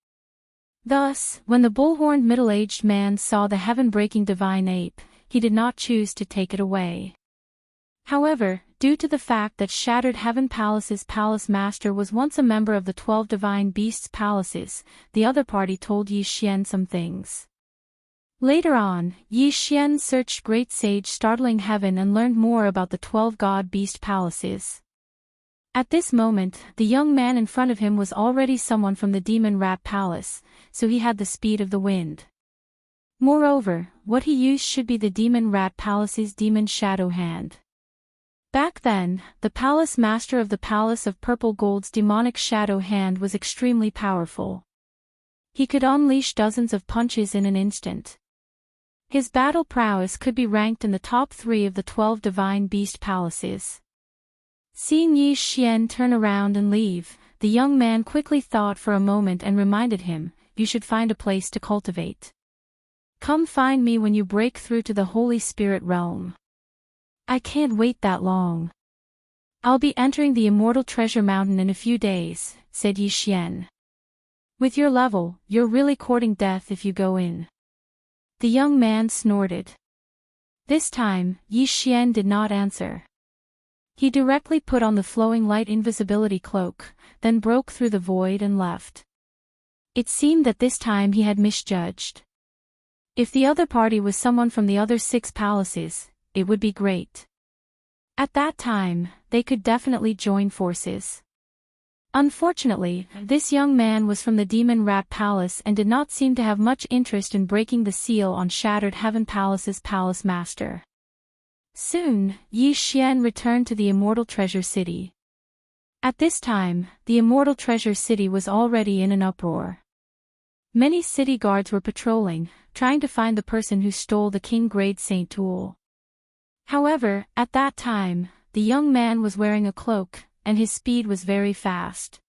Thus, when the bull-horned middle-aged man saw the heaven-breaking divine ape, he did not choose to take it away. However, due to the fact that Shattered Heaven Palace's palace master was once a member of the 12 Divine Beasts Palaces, the other party told Yi Xian some things. Later on, Yi Xian searched Great Sage Startling Heaven and learned more about the 12 God Beast Palaces. At this moment, the young man in front of him was already someone from the Demon Rat Palace, so he had the speed of the wind. Moreover, what he used should be the Demon Rat Palace's Demon Shadow Hand. Back then, the palace master of the Palace of Purple Gold's demonic shadow hand was extremely powerful. He could unleash dozens of punches in an instant. His battle prowess could be ranked in the top 3 of the 12 divine beast palaces. Seeing Yi Xian turn around and leave, the young man quickly thought for a moment and reminded him, "You should find a place to cultivate. Come find me when you break through to the Holy Spirit realm." "I can't wait that long. I'll be entering the Immortal Treasure Mountain in a few days," said Yi Xian. "With your level, you're really courting death if you go in." The young man snorted. This time, Yi Xian did not answer. He directly put on the flowing light invisibility cloak, then broke through the void and left. It seemed that this time he had misjudged. If the other party was someone from the other 6 palaces, it would be great. At that time, they could definitely join forces. Unfortunately, this young man was from the Demon Rat Palace and did not seem to have much interest in breaking the seal on Shattered Heaven Palace's palace master. Soon, Yi Xian returned to the Immortal Treasure City. At this time, the Immortal Treasure City was already in an uproar. Many city guards were patrolling, trying to find the person who stole the King Grade Saint tool. However, at that time, the young man was wearing a cloak, and his speed was very fast.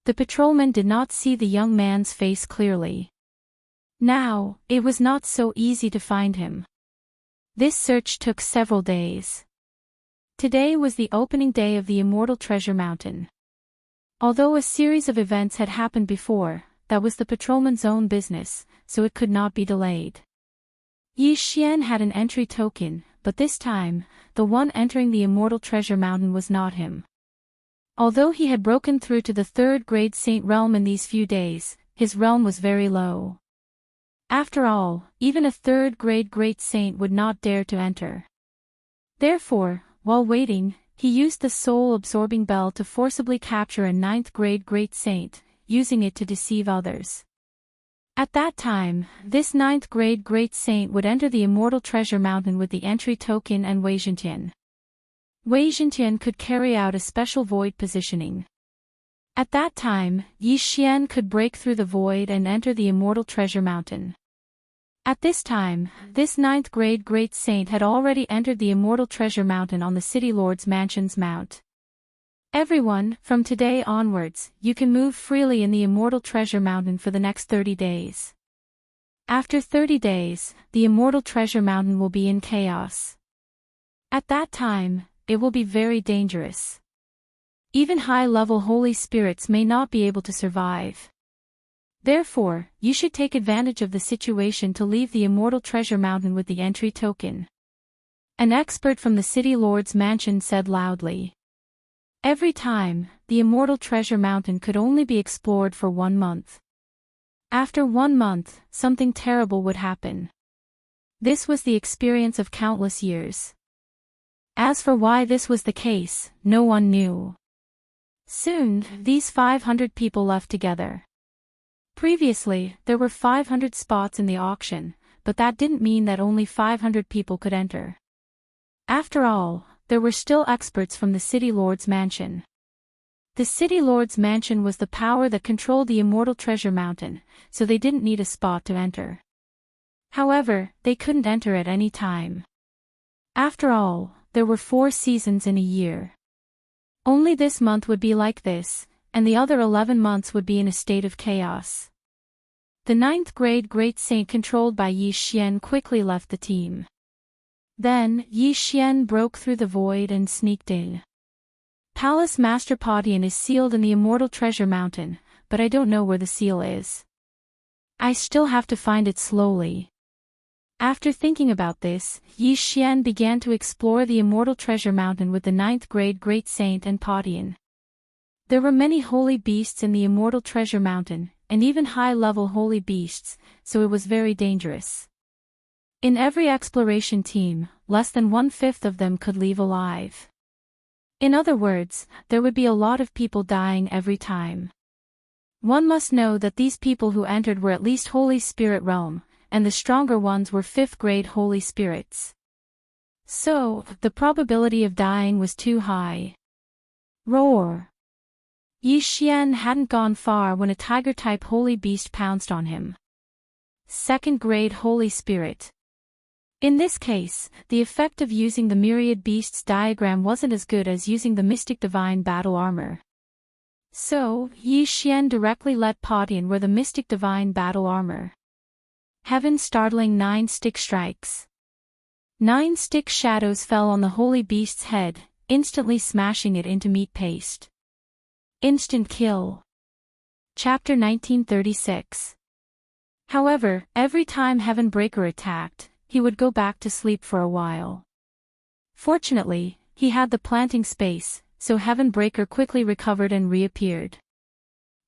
The patrolman did not see the young man's face clearly. Now, it was not so easy to find him. This search took several days. Today was the opening day of the Immortal Treasure Mountain. Although a series of events had happened before, that was the patrolman's own business, so it could not be delayed. Yi Xian had an entry token, but this time, the one entering the Immortal Treasure Mountain was not him. Although he had broken through to the 3rd grade saint realm in these few days, his realm was very low. After all, even a 3rd grade great saint would not dare to enter. Therefore, while waiting, he used the soul-absorbing bell to forcibly capture a 9th grade great saint, using it to deceive others. At that time, this 9th grade great saint would enter the Immortal Treasure Mountain with the entry token and Wei Zhentian. Wei Zhentian could carry out a special void positioning. At that time, Yi Xian could break through the void and enter the Immortal Treasure Mountain. At this time, this 9th grade great saint had already entered the Immortal Treasure Mountain on the City Lord's Mansion's mount. Everyone, from today onwards, you can move freely in the Immortal Treasure Mountain for the next 30 days. After 30 days, the Immortal Treasure Mountain will be in chaos. At that time, it will be very dangerous. Even high-level holy spirits may not be able to survive. Therefore, you should take advantage of the situation to leave the Immortal Treasure Mountain with the entry token. An expert from the City Lord's Mansion said loudly. Every time, the Immortal Treasure Mountain could only be explored for 1 month. After 1 month, something terrible would happen. This was the experience of countless years. As for why this was the case, no one knew. Soon, these 500 people left together. Previously, there were 500 spots in the auction, but that didn't mean that only 500 people could enter. After all, there were still experts from the City Lord's Mansion. The City Lord's Mansion was the power that controlled the Immortal Treasure Mountain, so they didn't need a spot to enter. However, they couldn't enter at any time. After all, there were 4 seasons in a year. Only this month would be like this, and the other 11 months would be in a state of chaos. The 9th grade great saint controlled by Yi Xian quickly left the team. Then, Yi Xian broke through the void and sneaked in. Palace Master Podian is sealed in the Immortal Treasure Mountain, but I don't know where the seal is. I still have to find it slowly. After thinking about this, Yi Xian began to explore the Immortal Treasure Mountain with the 9th grade great saint and Podian. There were many holy beasts in the Immortal Treasure Mountain, and even high-level holy beasts, so it was very dangerous. In every exploration team, less than 1/5 of them could leave alive. In other words, there would be a lot of people dying every time. One must know that these people who entered were at least Holy Spirit realm, and the stronger ones were 5th grade holy spirits. So, the probability of dying was too high. Roar! Yi Xian hadn't gone far when a tiger-type holy beast pounced on him. Second-grade Holy Spirit. In this case, the effect of using the Myriad Beasts diagram wasn't as good as using the Mystic Divine Battle Armor. So, Yi Xian directly let pot in where the Mystic Divine Battle Armor. Heaven startling 9 stick strikes. 9 stick shadows fell on the holy beast's head, instantly smashing it into meat paste. Instant kill. Chapter 1936. However, every time Heavenbreaker attacked, he would go back to sleep for a while. Fortunately, he had the planting space, so Heavenbreaker quickly recovered and reappeared.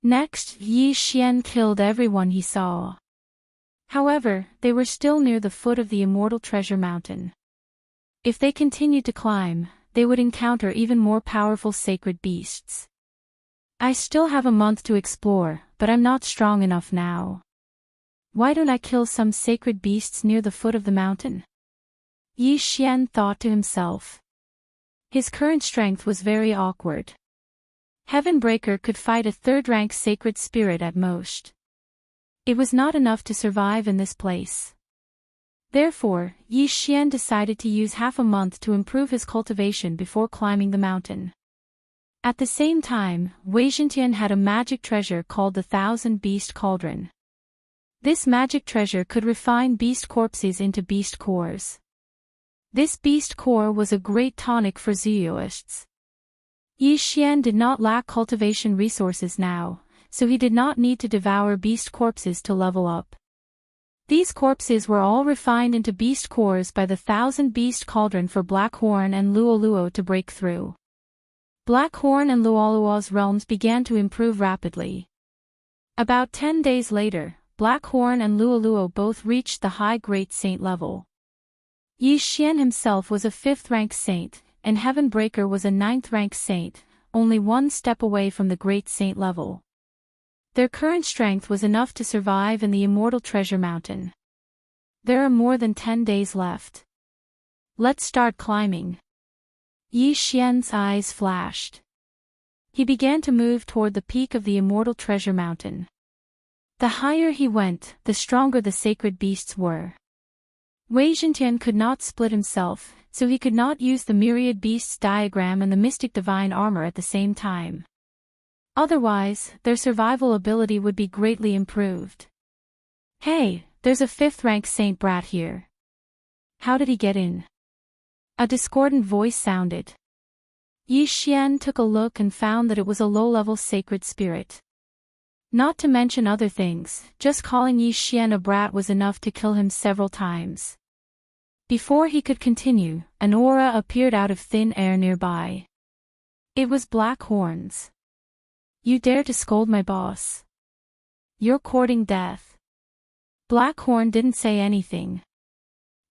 Next, Yi Xian killed everyone he saw. However, they were still near the foot of the Immortal Treasure Mountain. If they continued to climb, they would encounter even more powerful sacred beasts. I still have a month to explore, but I'm not strong enough now. Why don't I kill some sacred beasts near the foot of the mountain? Yi Xian thought to himself. His current strength was very awkward. Heavenbreaker could fight a third-rank sacred spirit at most. It was not enough to survive in this place. Therefore, Yi Xian decided to use half a month to improve his cultivation before climbing the mountain. At the same time, Wei Zhentian had a magic treasure called the Thousand Beast Cauldron. This magic treasure could refine beast corpses into beast cores. This beast core was a great tonic for zooists. Yi Xian did not lack cultivation resources now, so he did not need to devour beast corpses to level up. These corpses were all refined into beast cores by the Thousand Beast Cauldron for Blackhorn and Luoluo to break through. Blackhorn and Luoluo's realms began to improve rapidly. About 10 days later, Blackhorn and Luoluo both reached the high Great Saint level. Yi Xian himself was a 5th-rank saint, and Heavenbreaker was a 9th-rank saint, only one step away from the Great Saint level. Their current strength was enough to survive in the Immortal Treasure Mountain. There are more than 10 days left. Let's start climbing. Yi Xian's eyes flashed. He began to move toward the peak of the Immortal Treasure Mountain. The higher he went, the stronger the sacred beasts were. Wei Zhentian could not split himself, so he could not use the Myriad Beasts diagram and the Mystic Divine Armor at the same time. Otherwise, their survival ability would be greatly improved. Hey, there's a 5th-rank Saint Brat here. How did he get in? A discordant voice sounded. Yi Xian took a look and found that it was a low-level sacred spirit. Not to mention other things, just calling Yi Xian a brat was enough to kill him several times. Before he could continue, an aura appeared out of thin air nearby. It was Blackhorn's. You dare to scold my boss? You're courting death. Blackhorn didn't say anything.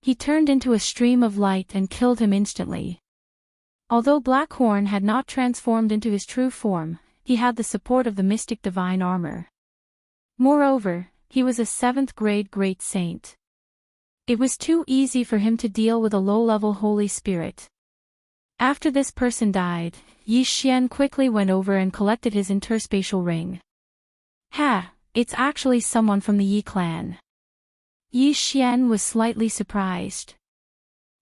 He turned into a stream of light and killed him instantly. Although Blackhorn had not transformed into his true form, he had the support of the Mystic Divine Armor. Moreover, he was a 7th-grade Great Saint. It was too easy for him to deal with a low-level Holy Spirit. After this person died, Yi Xian quickly went over and collected his interspatial ring. Ha! It's actually someone from the Yi clan. Yi Xian was slightly surprised.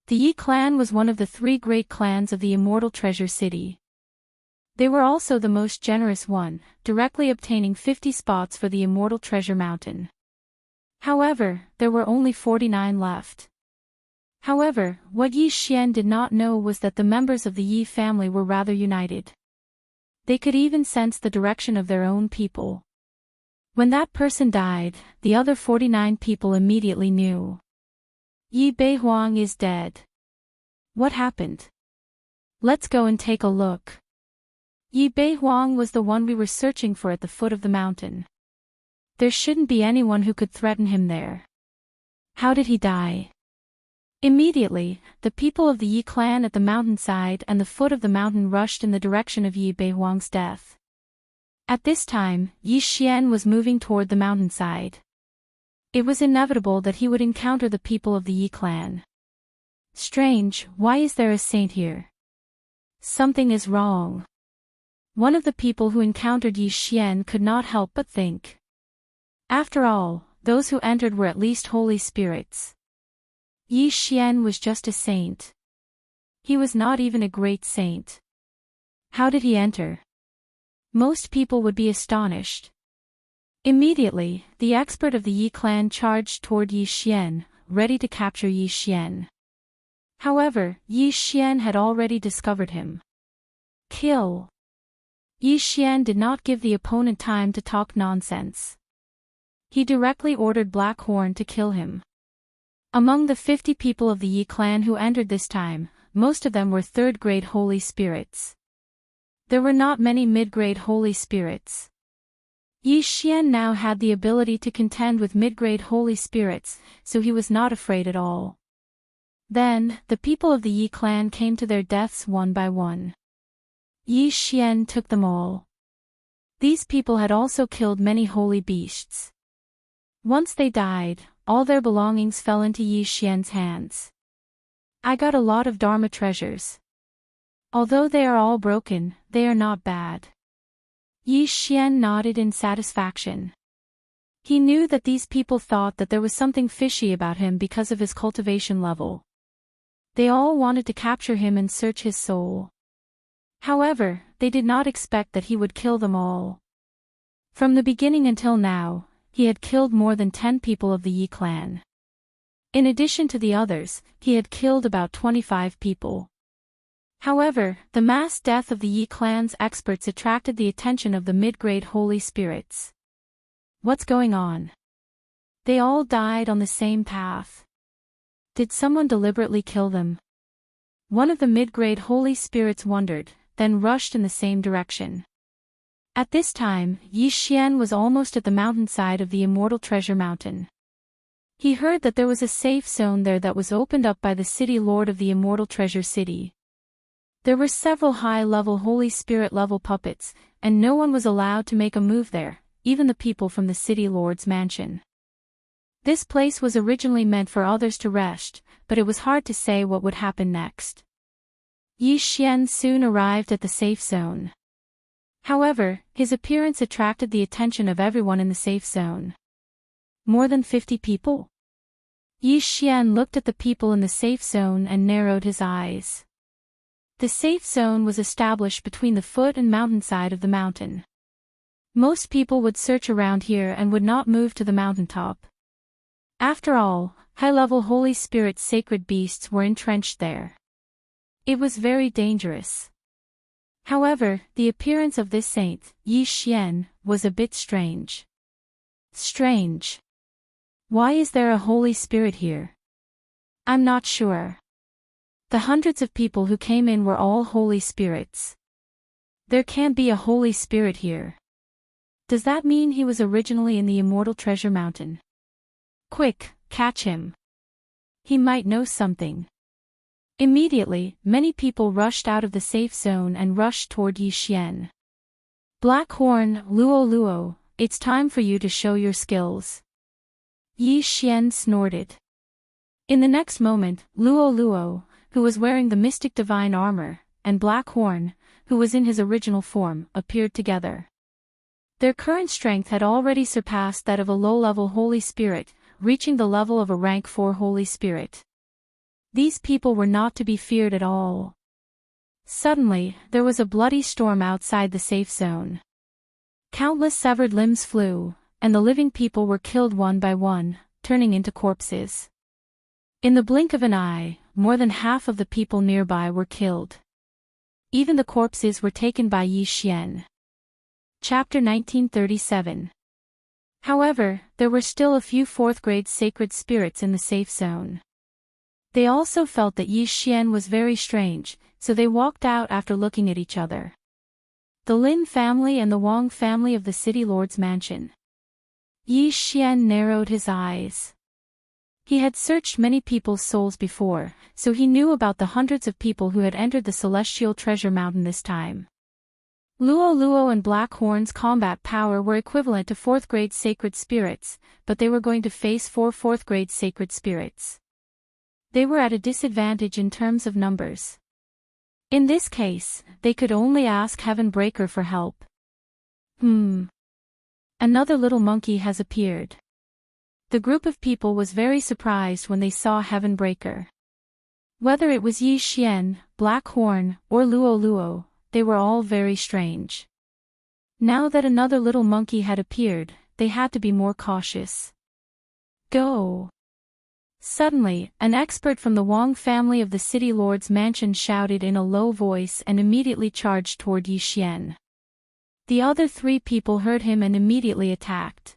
The Yi clan was one of the 3 great clans of the Immortal Treasure City. They were also the most generous one, directly obtaining 50 spots for the Immortal Treasure Mountain. However, there were only 49 left. However, what Yi Xian did not know was that the members of the Yi family were rather united. They could even sense the direction of their own people. When that person died, the other 49 people immediately knew. Yi Beihuang is dead. What happened? Let's go and take a look. Yi Beihuang was the one we were searching for at the foot of the mountain. There shouldn't be anyone who could threaten him there. How did he die? Immediately, the people of the Yi clan at the mountainside and the foot of the mountain rushed in the direction of Yi Beihuang's death. At this time, Yi Xian was moving toward the mountainside. It was inevitable that he would encounter the people of the Yi clan. Strange, why is there a saint here? Something is wrong. One of the people who encountered Yi Xian could not help but think. After all, those who entered were at least holy spirits. Yi Xian was just a saint. He was not even a great saint. How did he enter? Most people would be astonished. Immediately, the expert of the Yi clan charged toward Yi Xian, ready to capture Yi Xian. However, Yi Xian had already discovered him. Kill! Yi Xian did not give the opponent time to talk nonsense. He directly ordered Black Horn to kill him. Among the 50 people of the Yi clan who entered this time, most of them were third-grade holy spirits. There were not many mid-grade holy spirits. Yi Xian now had the ability to contend with mid-grade holy spirits, so he was not afraid at all. Then, the people of the Yi clan came to their deaths one by one. Yi Xian took them all. These people had also killed many holy beasts. Once they died, all their belongings fell into Yi Xian's hands. I got a lot of Dharma treasures. Although they are all broken, they are not bad. Yi Xian nodded in satisfaction. He knew that these people thought that there was something fishy about him because of his cultivation level. They all wanted to capture him and search his soul. However, they did not expect that he would kill them all. From the beginning until now, he had killed more than 10 people of the Yi clan. In addition to the others, he had killed about 25 people. However, the mass death of the Yi clan's experts attracted the attention of the mid-grade holy spirits. What's going on? They all died on the same path. Did someone deliberately kill them? One of the mid-grade holy spirits wondered, then rushed in the same direction. At this time, Yi Xian was almost at the mountainside of the Immortal Treasure Mountain. He heard that there was a safe zone there that was opened up by the city lord of the Immortal Treasure City. There were several high-level Holy Spirit-level puppets, and no one was allowed to make a move there, even the people from the city lord's mansion. This place was originally meant for others to rest, but it was hard to say what would happen next. Yi Xian soon arrived at the safe zone. However, his appearance attracted the attention of everyone in the safe zone. More than 50 people? Yi Xian looked at the people in the safe zone and narrowed his eyes. The safe zone was established between the foot and mountainside of the mountain. Most people would search around here and would not move to the mountaintop. After all, high-level Holy Spirit sacred beasts were entrenched there. It was very dangerous. However, the appearance of this saint, Yi Xian, was a bit strange. Strange. Why is there a Holy Spirit here? I'm not sure. The hundreds of people who came in were all Holy Spirits. There can't be a Holy Spirit here. Does that mean he was originally in the Immortal Treasure Mountain? Quick, catch him. He might know something. Immediately, many people rushed out of the safe zone and rushed toward Yi Xian. Black Horn, Luo, it's time for you to show your skills. Yi Xian snorted. In the next moment, Luo, who was wearing the mystic divine armor, and Black Horn, who was in his original form, appeared together. Their current strength had already surpassed that of a low-level Holy Spirit, reaching the level of a rank 4 Holy Spirit. These people were not to be feared at all. Suddenly, there was a bloody storm outside the safe zone. Countless severed limbs flew, and the living people were killed one by one, turning into corpses. In the blink of an eye, more than half of the people nearby were killed. Even the corpses were taken by Yi Xian. Chapter 1937. However, there were still a few 4th-grade sacred spirits in the safe zone. They also felt that Yi Xian was very strange, so they walked out after looking at each other. The Lin family and the Wang family of the city lord's mansion. Yi Xian narrowed his eyes. He had searched many people's souls before, so he knew about the hundreds of people who had entered the Celestial Treasure Mountain this time. Luo and Black Horn's combat power were equivalent to 4th-grade sacred spirits, but they were going to face 4 4th-grade sacred spirits. They were at a disadvantage in terms of numbers. In this case, they could only ask Heavenbreaker for help. Another little monkey has appeared. The group of people was very surprised when they saw Heavenbreaker. Whether it was Yi Xian, Blackhorn, or Luo Luo, they were all very strange. Now that another little monkey had appeared, they had to be more cautious. Go! Suddenly, an expert from the Wang family of the City Lord's mansion shouted in a low voice and immediately charged toward Yi Xian. The other three people heard him and immediately attacked.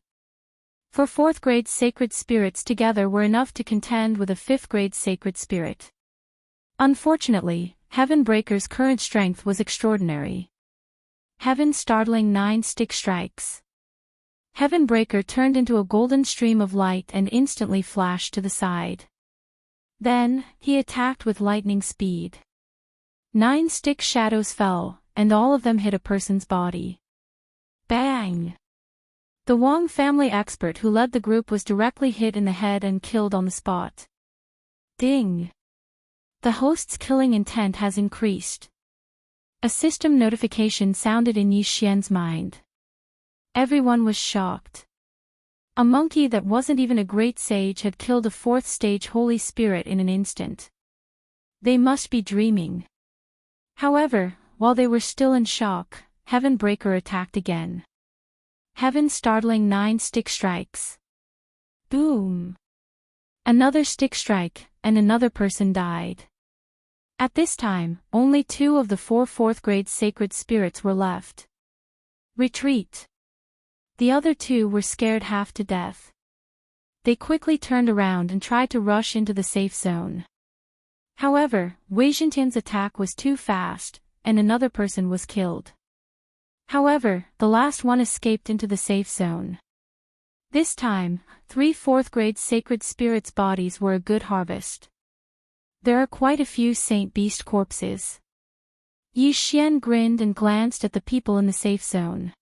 For 4th grade sacred spirits together were enough to contend with a 5th grade sacred spirit. Unfortunately, Heavenbreaker's current strength was extraordinary. Heaven's startling 9 stick strikes. Heavenbreaker turned into a golden stream of light and instantly flashed to the side. Then, he attacked with lightning speed. 9 stick shadows fell, and all of them hit a person's body. Bang! The Wang family expert who led the group was directly hit in the head and killed on the spot. Ding! The host's killing intent has increased. A system notification sounded in Yi Xian's mind. Everyone was shocked. A monkey that wasn't even a great sage had killed a 4th stage holy spirit in an instant. They must be dreaming. However, while they were still in shock, Heavenbreaker attacked again. Heaven's startling 9 stick strikes. Boom! Another stick strike, and another person died. At this time, only 2 of the 4 4th grade sacred spirits were left. Retreat! The other 2 were scared half to death. They quickly turned around and tried to rush into the safe zone. However, Wei Jintian's attack was too fast, and another person was killed. However, the last one escaped into the safe zone. This time, 3 4th grade sacred spirits' bodies were a good harvest. There are quite a few Saint Beast corpses. Yi Xian grinned and glanced at the people in the safe zone.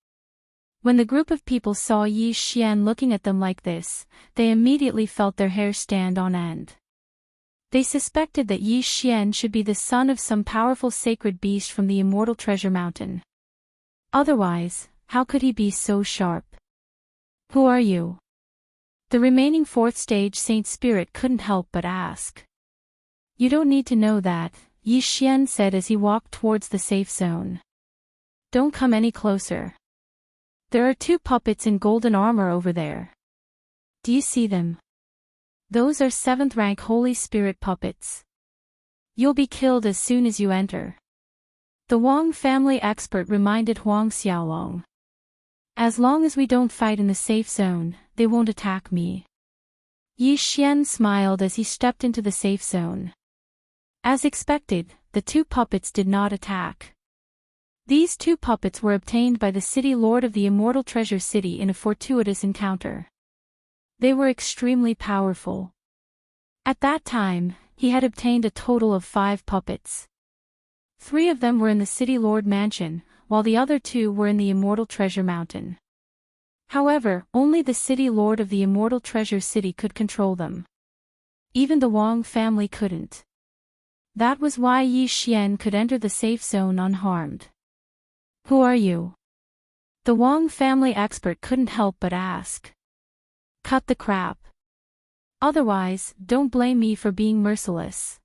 When the group of people saw Yi Xian looking at them like this, they immediately felt their hair stand on end. They suspected that Yi Xian should be the son of some powerful sacred beast from the immortal treasure mountain. Otherwise, how could he be so sharp? Who are you? The remaining 4th stage saint spirit couldn't help but ask. You don't need to know that, Yi Xian said as he walked towards the safe zone. Don't come any closer. There are 2 puppets in golden armor over there. Do you see them? Those are 7th rank Holy Spirit puppets. You'll be killed as soon as you enter. The Wang family expert reminded Huang Xiaolong. As long as we don't fight in the safe zone, they won't attack me. Yi Xian smiled as he stepped into the safe zone. As expected, the 2 puppets did not attack. These 2 puppets were obtained by the City Lord of the Immortal Treasure City in a fortuitous encounter. They were extremely powerful. At that time, he had obtained a total of 5 puppets. 3 of them were in the City Lord Mansion, while the other 2 were in the Immortal Treasure Mountain. However, only the City Lord of the Immortal Treasure City could control them. Even the Wang family couldn't. That was why Yi Xian could enter the safe zone unharmed. Who are you? The Wang family expert couldn't help but ask. Cut the crap. Otherwise, don't blame me for being merciless.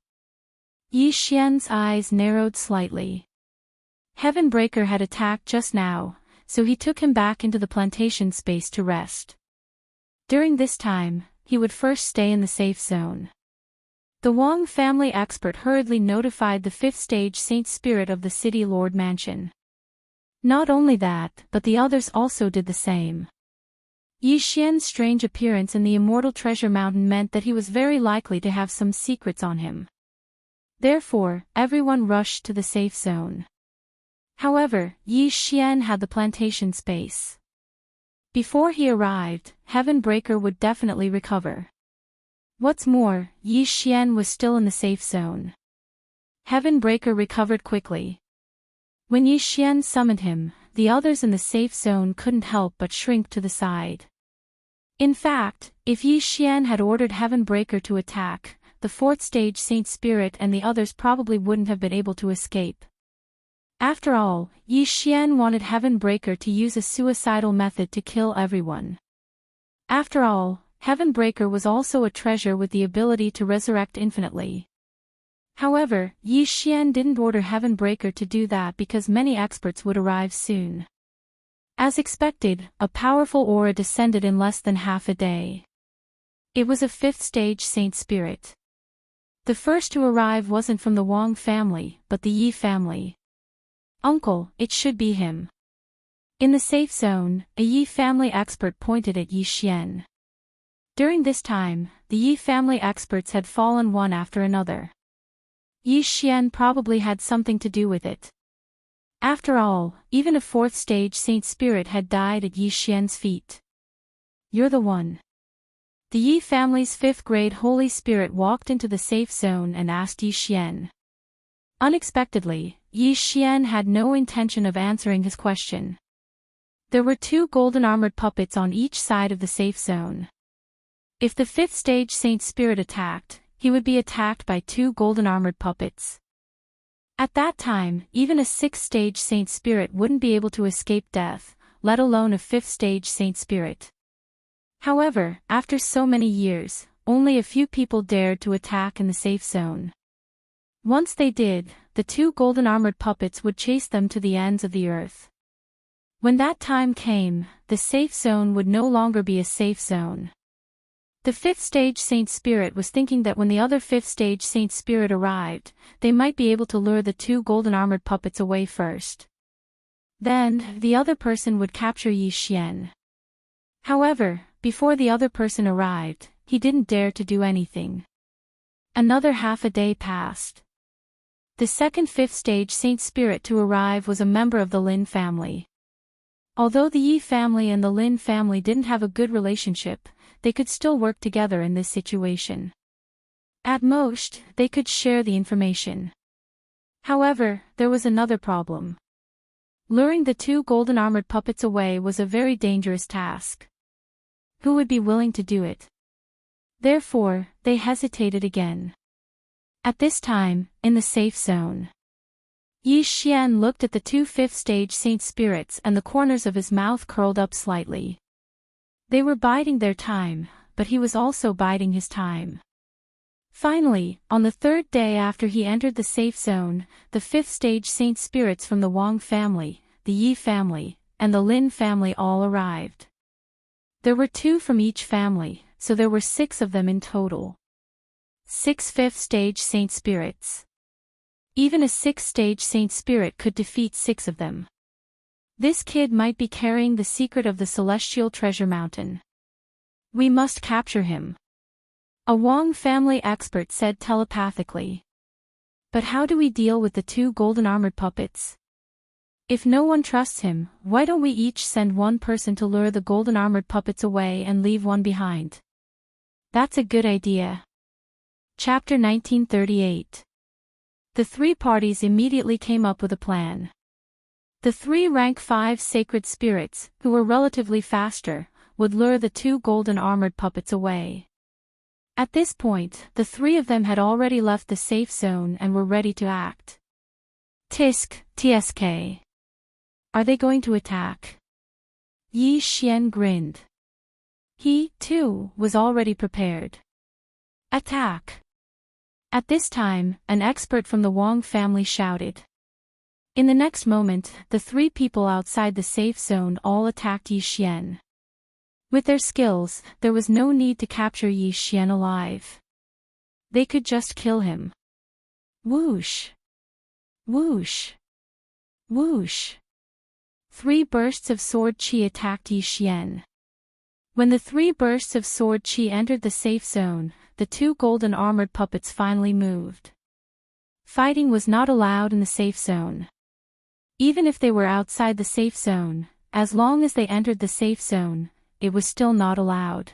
Yi Xian's eyes narrowed slightly. Heavenbreaker had attacked just now, so he took him back into the plantation space to rest. During this time, he would first stay in the safe zone. The Wang family expert hurriedly notified the 5th stage saint spirit of the City Lord Mansion. Not only that, but the others also did the same. Yi Xian's strange appearance in the Immortal Treasure Mountain meant that he was very likely to have some secrets on him. Therefore, everyone rushed to the safe zone. However, Yi Xian had the plantation space. Before he arrived, Heavenbreaker would definitely recover. What's more, Yi Xian was still in the safe zone. Heavenbreaker recovered quickly. When Yi Xian summoned him, the others in the safe zone couldn't help but shrink to the side. In fact, if Yi Xian had ordered Heavenbreaker to attack, the fourth stage Saint Spirit and the others probably wouldn't have been able to escape. After all, Yi Xian wanted Heaven Breaker to use a suicidal method to kill everyone. After all, Heaven Breaker was also a treasure with the ability to resurrect infinitely. However, Yi Xian didn't order Heaven Breaker to do that because many experts would arrive soon. As expected, a powerful aura descended in less than half a day. It was a fifth stage Saint Spirit. The first to arrive wasn't from the Wang family, but the Yi family. Uncle, it should be him. In the safe zone, a Yi family expert pointed at Yi Xian. During this time, the Yi family experts had fallen one after another. Yi Xian probably had something to do with it. After all, even a fourth stage Saint Spirit had died at Yi Xian's feet. You're the one. The Yi family's fifth grade Holy Spirit walked into the safe zone and asked Yi Xian. Unexpectedly, Yi Xian had no intention of answering his question. There were two golden armored puppets on each side of the safe zone. If the fifth stage Saint Spirit attacked, he would be attacked by two golden armored puppets. At that time, even a sixth stage Saint Spirit wouldn't be able to escape death, let alone a fifth stage Saint Spirit. However, after so many years, only a few people dared to attack in the safe zone. Once they did, the two golden armored puppets would chase them to the ends of the earth. When that time came, the safe zone would no longer be a safe zone. The fifth stage Saint Spirit was thinking that when the other fifth stage Saint Spirit arrived, they might be able to lure the two golden armored puppets away first. Then, the other person would capture Yi Xian. However, before the other person arrived, he didn't dare to do anything. Another half a day passed. The second fifth stage Saint Spirit to arrive was a member of the Lin family. Although the Yi family and the Lin family didn't have a good relationship, they could still work together in this situation. At most, they could share the information. However, there was another problem. Luring the two golden armored puppets away was a very dangerous task. Who would be willing to do it? Therefore, they hesitated again. At this time, in the safe zone, Yi Xian looked at the two fifth stage Saint Spirits and the corners of his mouth curled up slightly. They were biding their time, but he was also biding his time. Finally, on the third day after he entered the safe zone, the fifth stage Saint Spirits from the Wang family, the Yi family, and the Lin family all arrived. There were two from each family, so there were 6 of them in total. 6 fifth stage Saint Spirits. Even a 6th stage Saint Spirit could defeat 6 of them. This kid might be carrying the secret of the Celestial Treasure Mountain. We must capture him. A Wang family expert said telepathically. But how do we deal with the 2 golden armored puppets? If no one trusts him, why don't we each send one person to lure the golden armored puppets away and leave one behind? That's a good idea. Chapter 1938. The 3 parties immediately came up with a plan. The 3 rank 5 sacred spirits, who were relatively faster, would lure the 2 golden armored puppets away. At this point, the 3 of them had already left the safe zone and were ready to act. TSK. Are they going to attack? Yi Xian grinned. He, too, was already prepared. Attack! At this time, an expert from the Wang family shouted. In the next moment, the 3 people outside the safe zone all attacked Yi Xian. With their skills, there was no need to capture Yi Xian alive. They could just kill him. Whoosh! Whoosh! Whoosh! 3 bursts of sword chi attacked Yi Xian. When the 3 bursts of sword chi entered the safe zone, the 2 golden armored puppets finally moved. Fighting was not allowed in the safe zone. Even if they were outside the safe zone, as long as they entered the safe zone, it was still not allowed.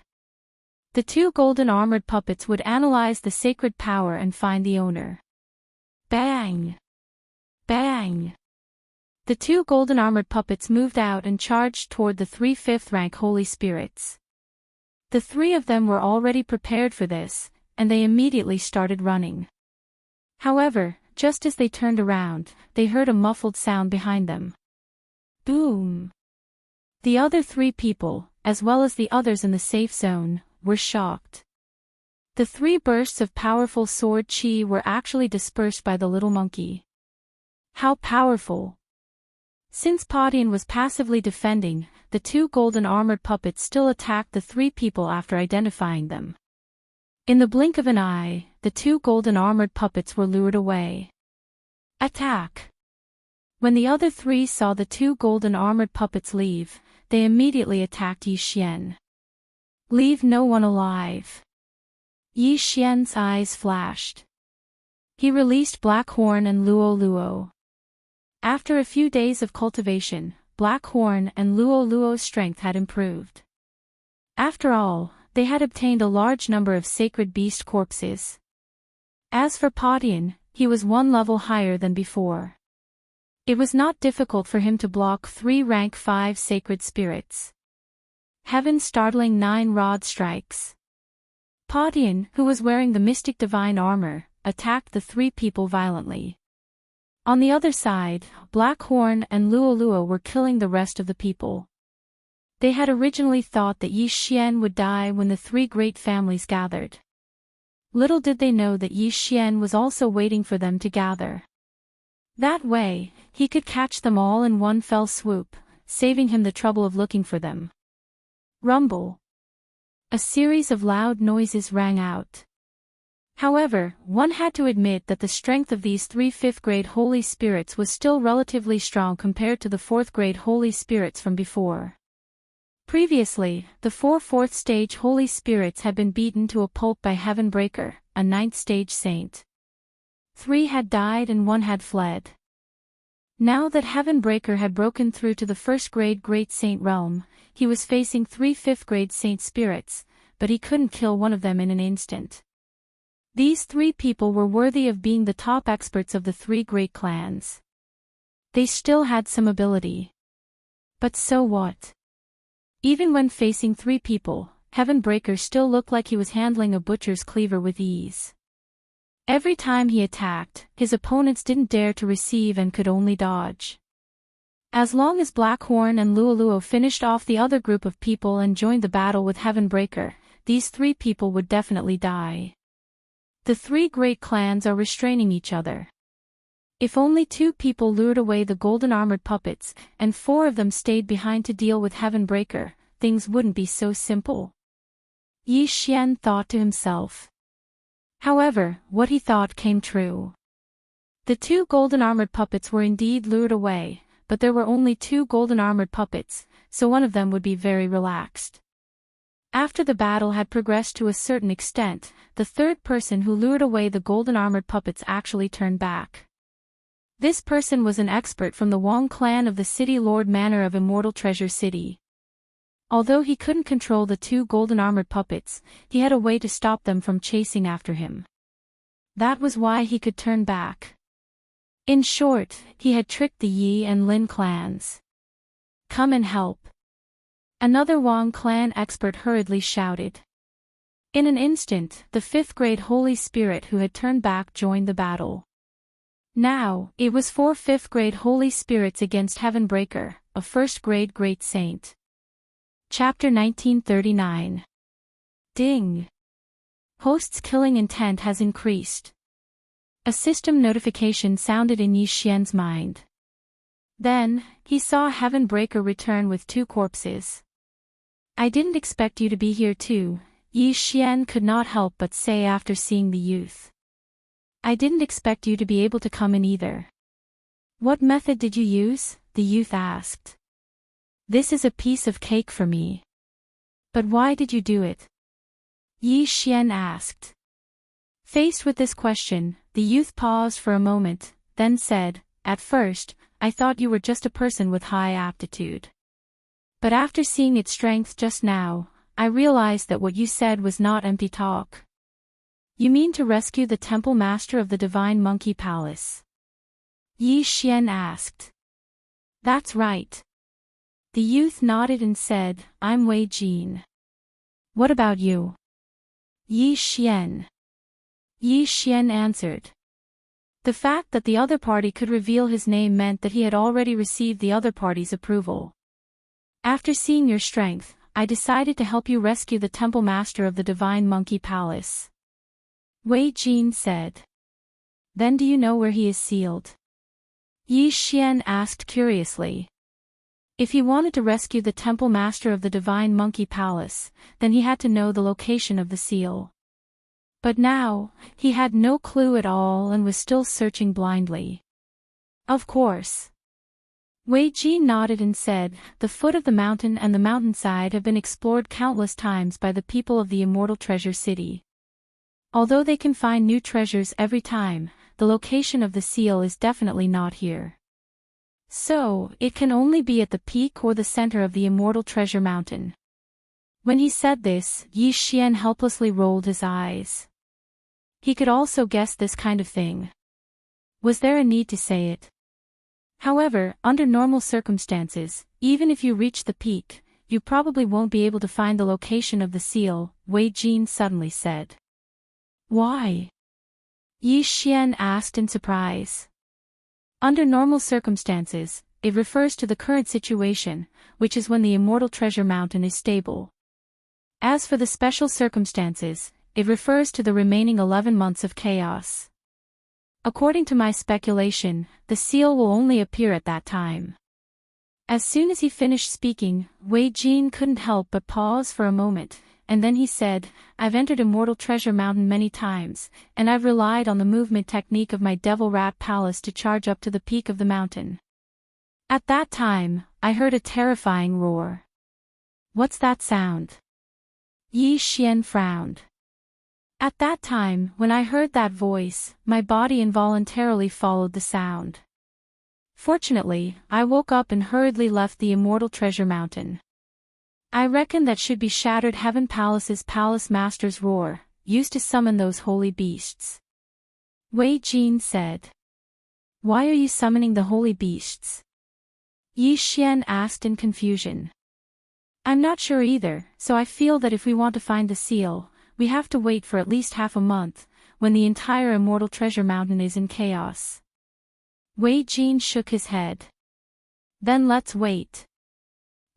The 2 golden armored puppets would analyze the sacred power and find the owner. Bang! Bang! The 2 golden armored puppets moved out and charged toward the 3 5th rank holy spirits. The 3 of them were already prepared for this, and they immediately started running. However, just as they turned around, they heard a muffled sound behind them. Boom! The other 3 people, as well as the others in the safe zone, were shocked. The 3 bursts of powerful sword chi were actually dispersed by the little monkey. How powerful! Since Padian was passively defending, the 2 golden armored puppets still attacked the 3 people after identifying them. In the blink of an eye, the 2 golden armored puppets were lured away. Attack! When the other 3 saw the 2 golden armored puppets leave, they immediately attacked Yi Xian. Leave no one alive. Yi Xian's eyes flashed. He released Black Horn and Luo Luo. After a few days of cultivation, Black Horn and Luo Luo's strength had improved. After all, they had obtained a large number of sacred beast corpses. As for Padian, he was 1 level higher than before. It was not difficult for him to block 3 rank 5 sacred spirits. Heaven's startling 9 rod strikes. Padian, who was wearing the mystic divine armor, attacked the 3 people violently. On the other side, Black Horn and Luo Luo were killing the rest of the people. They had originally thought that Yi Xian would die when the 3 great families gathered. Little did they know that Yi Xian was also waiting for them to gather. That way, he could catch them all in one fell swoop, saving him the trouble of looking for them. Rumble. A series of loud noises rang out. However, one had to admit that the strength of these 3 5th-grade holy spirits was still relatively strong compared to the 4th-grade holy spirits from before. Previously, the 4 4th-stage holy spirits had been beaten to a pulp by Heavenbreaker, a 9th-stage saint. 3 had died and 1 had fled. Now that Heavenbreaker had broken through to the 1st-grade Great Saint realm, he was facing 3 5th-grade saint spirits, but he couldn't kill one of them in an instant. These 3 people were worthy of being the top experts of the 3 great clans. They still had some ability. But so what? Even when facing 3 people, Heavenbreaker still looked like he was handling a butcher's cleaver with ease. Every time he attacked, his opponents didn't dare to receive and could only dodge. As long as Black Horn and Luo Luo finished off the other group of people and joined the battle with Heavenbreaker, these 3 people would definitely die. The 3 great clans are restraining each other. If only 2 people lured away the golden armored puppets, and 4 of them stayed behind to deal with Heavenbreaker, things wouldn't be so simple. Yi Xian thought to himself. However, what he thought came true. The 2 golden armored puppets were indeed lured away, but there were only 2 golden armored puppets, so one of them would be very relaxed. After the battle had progressed to a certain extent, the 3rd person who lured away the golden armored puppets actually turned back. This person was an expert from the Wong clan of the City Lord Manor of Immortal Treasure City. Although he couldn't control the 2 golden armored puppets, he had a way to stop them from chasing after him. That was why he could turn back. In short, he had tricked the Yi and Lin clans. Come and help. Another Wong clan expert hurriedly shouted. In an instant, the 5th-grade holy spirit who had turned back joined the battle. Now, it was 4 5th-grade holy spirits against Heavenbreaker, a 1st-grade great saint. Chapter 1939. Ding! Host's killing intent has increased. A system notification sounded in Yi Xian's mind. Then, he saw Heavenbreaker return with 2 corpses. I didn't expect you to be here too, Yi Xian could not help but say after seeing the youth. I didn't expect you to be able to come in either. What method did you use? The youth asked. This is a piece of cake for me. But why did you do it? Yi Xian asked. Faced with this question, the youth paused for a moment, then said, At first, I thought you were just a person with high aptitude. But after seeing its strength just now, I realized that what you said was not empty talk. You mean to rescue the temple master of the Divine Monkey Palace? Yi Xian asked. That's right. The youth nodded and said, I'm Wei Jin. What about you? Yi Xian. Yi Xian answered. The fact that the other party could reveal his name meant that he had already received the other party's approval. After seeing your strength, I decided to help you rescue the temple master of the Divine Monkey Palace. Wei Jin said. Then do you know where he is sealed? Yi Xian asked curiously. If he wanted to rescue the temple master of the Divine Monkey Palace, then he had to know the location of the seal. But now, he had no clue at all and was still searching blindly. Of course. Wei Jin nodded and said, the foot of the mountain and the mountainside have been explored countless times by the people of the Immortal Treasure City. Although they can find new treasures every time, the location of the seal is definitely not here. So, it can only be at the peak or the center of the Immortal Treasure Mountain. When he said this, Yi Xian helplessly rolled his eyes. He could also guess this kind of thing. Was there a need to say it? However, under normal circumstances, even if you reach the peak, you probably won't be able to find the location of the seal, Wei Jin suddenly said. Why? Yi Xian asked in surprise. Under normal circumstances, it refers to the current situation, which is when the Immortal Treasure Mountain is stable. As for the special circumstances, it refers to the remaining 11 months of chaos. According to my speculation, the seal will only appear at that time. As soon as he finished speaking, Wei Jin couldn't help but pause for a moment, and then he said, I've entered Immortal Treasure Mountain many times, and I've relied on the movement technique of my Devil Rat Palace to charge up to the peak of the mountain. At that time, I heard a terrifying roar. What's that sound? Yi Xian frowned. At that time, when I heard that voice, my body involuntarily followed the sound. Fortunately, I woke up and hurriedly left the Immortal Treasure Mountain. I reckon that should be Shattered Heaven Palace's Palace Master's roar, used to summon those holy beasts. Wei Jin said. Why are you summoning the holy beasts? Yi Xian asked in confusion. I'm not sure either, so I feel that if we want to find the seal, we have to wait for at least half a month, when the entire Immortal Treasure Mountain is in chaos. Wei Jin shook his head. Then let's wait.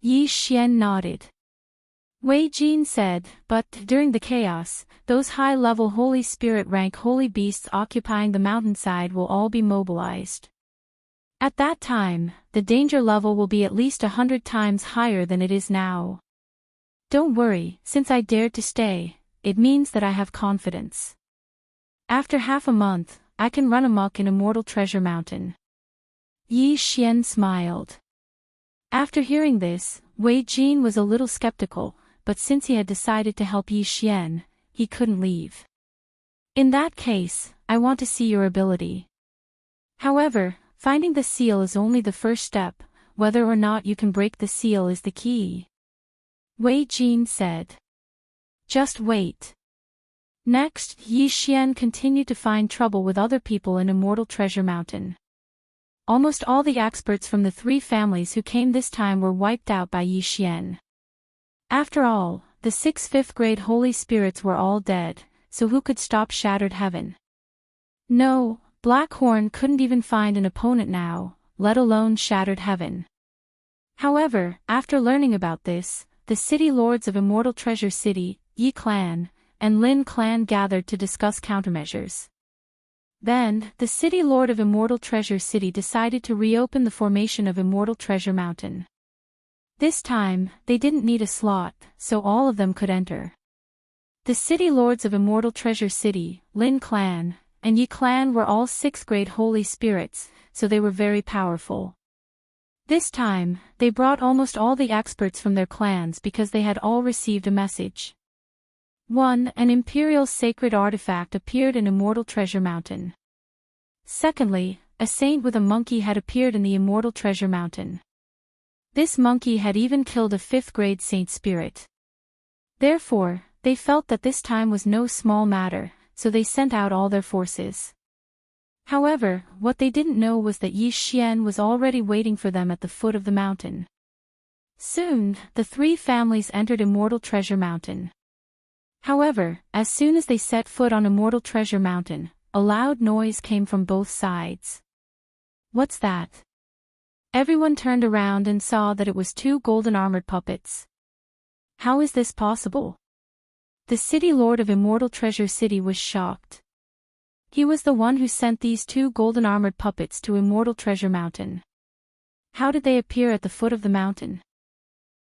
Yi Xian nodded. Wei Jin said, but, during the chaos, those high-level Holy Spirit rank holy beasts occupying the mountainside will all be mobilized. At that time, the danger level will be at least 100 times higher than it is now. Don't worry, since I dared to stay, it means that I have confidence. After half a month, I can run amok in Immortal Treasure Mountain. Yi Xian smiled. After hearing this, Wei Jin was a little skeptical, but since he had decided to help Yi Xian, he couldn't leave. In that case, I want to see your ability. However, finding the seal is only the first step, whether or not you can break the seal is the key. Wei Jin said. Just wait. Next, Yi Xian continued to find trouble with other people in Immortal Treasure Mountain. Almost all the experts from the 3 families who came this time were wiped out by Yi Xian. After all, the 6 5th-grade holy spirits were all dead, so who could stop Shattered Heaven? No, Blackhorn couldn't even find an opponent now, let alone Shattered Heaven. However, after learning about this, the city lords of Immortal Treasure City, Yi Clan, and Lin Clan gathered to discuss countermeasures. Then, the city lord of Immortal Treasure City decided to reopen the formation of Immortal Treasure Mountain. This time, they didn't need a slot, so all of them could enter. The city lords of Immortal Treasure City, Lin Clan, and Yi Clan were all 6th-grade holy spirits, so they were very powerful. This time, they brought almost all the experts from their clans because they had all received a message. 1. An imperial sacred artifact appeared in Immortal Treasure Mountain. Secondly, a saint with a monkey had appeared in the Immortal Treasure Mountain. This monkey had even killed a 5th-grade saint spirit. Therefore, they felt that this time was no small matter, so they sent out all their forces. However, what they didn't know was that Yi Xian was already waiting for them at the foot of the mountain. Soon, the 3 families entered Immortal Treasure Mountain. However, as soon as they set foot on Immortal Treasure Mountain, a loud noise came from both sides. What's that? Everyone turned around and saw that it was two golden armored puppets. How is this possible? The city lord of Immortal Treasure City was shocked. He was the one who sent these two golden armored puppets to Immortal Treasure Mountain. How did they appear at the foot of the mountain?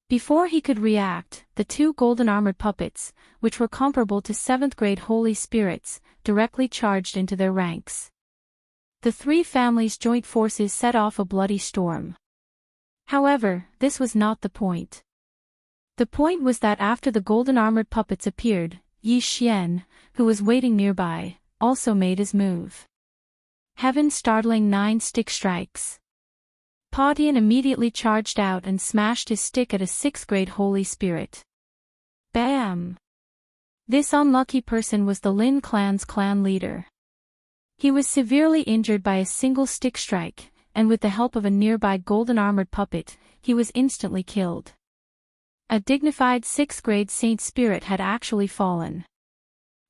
Before he could react, the two golden armored puppets, which were comparable to 7th grade holy spirits, directly charged into their ranks. The three families' joint forces set off a bloody storm. However, this was not the point. The point was that after the golden armored puppets appeared, Yi Xian, who was waiting nearby, also made his move. Heaven's startling 9 stick strikes. Padian immediately charged out and smashed his stick at a 6th grade holy spirit. Bam! This unlucky person was the Lin clan's clan leader. He was severely injured by a single stick strike, and with the help of a nearby golden armored puppet, he was instantly killed. A dignified 6th grade saint spirit had actually fallen.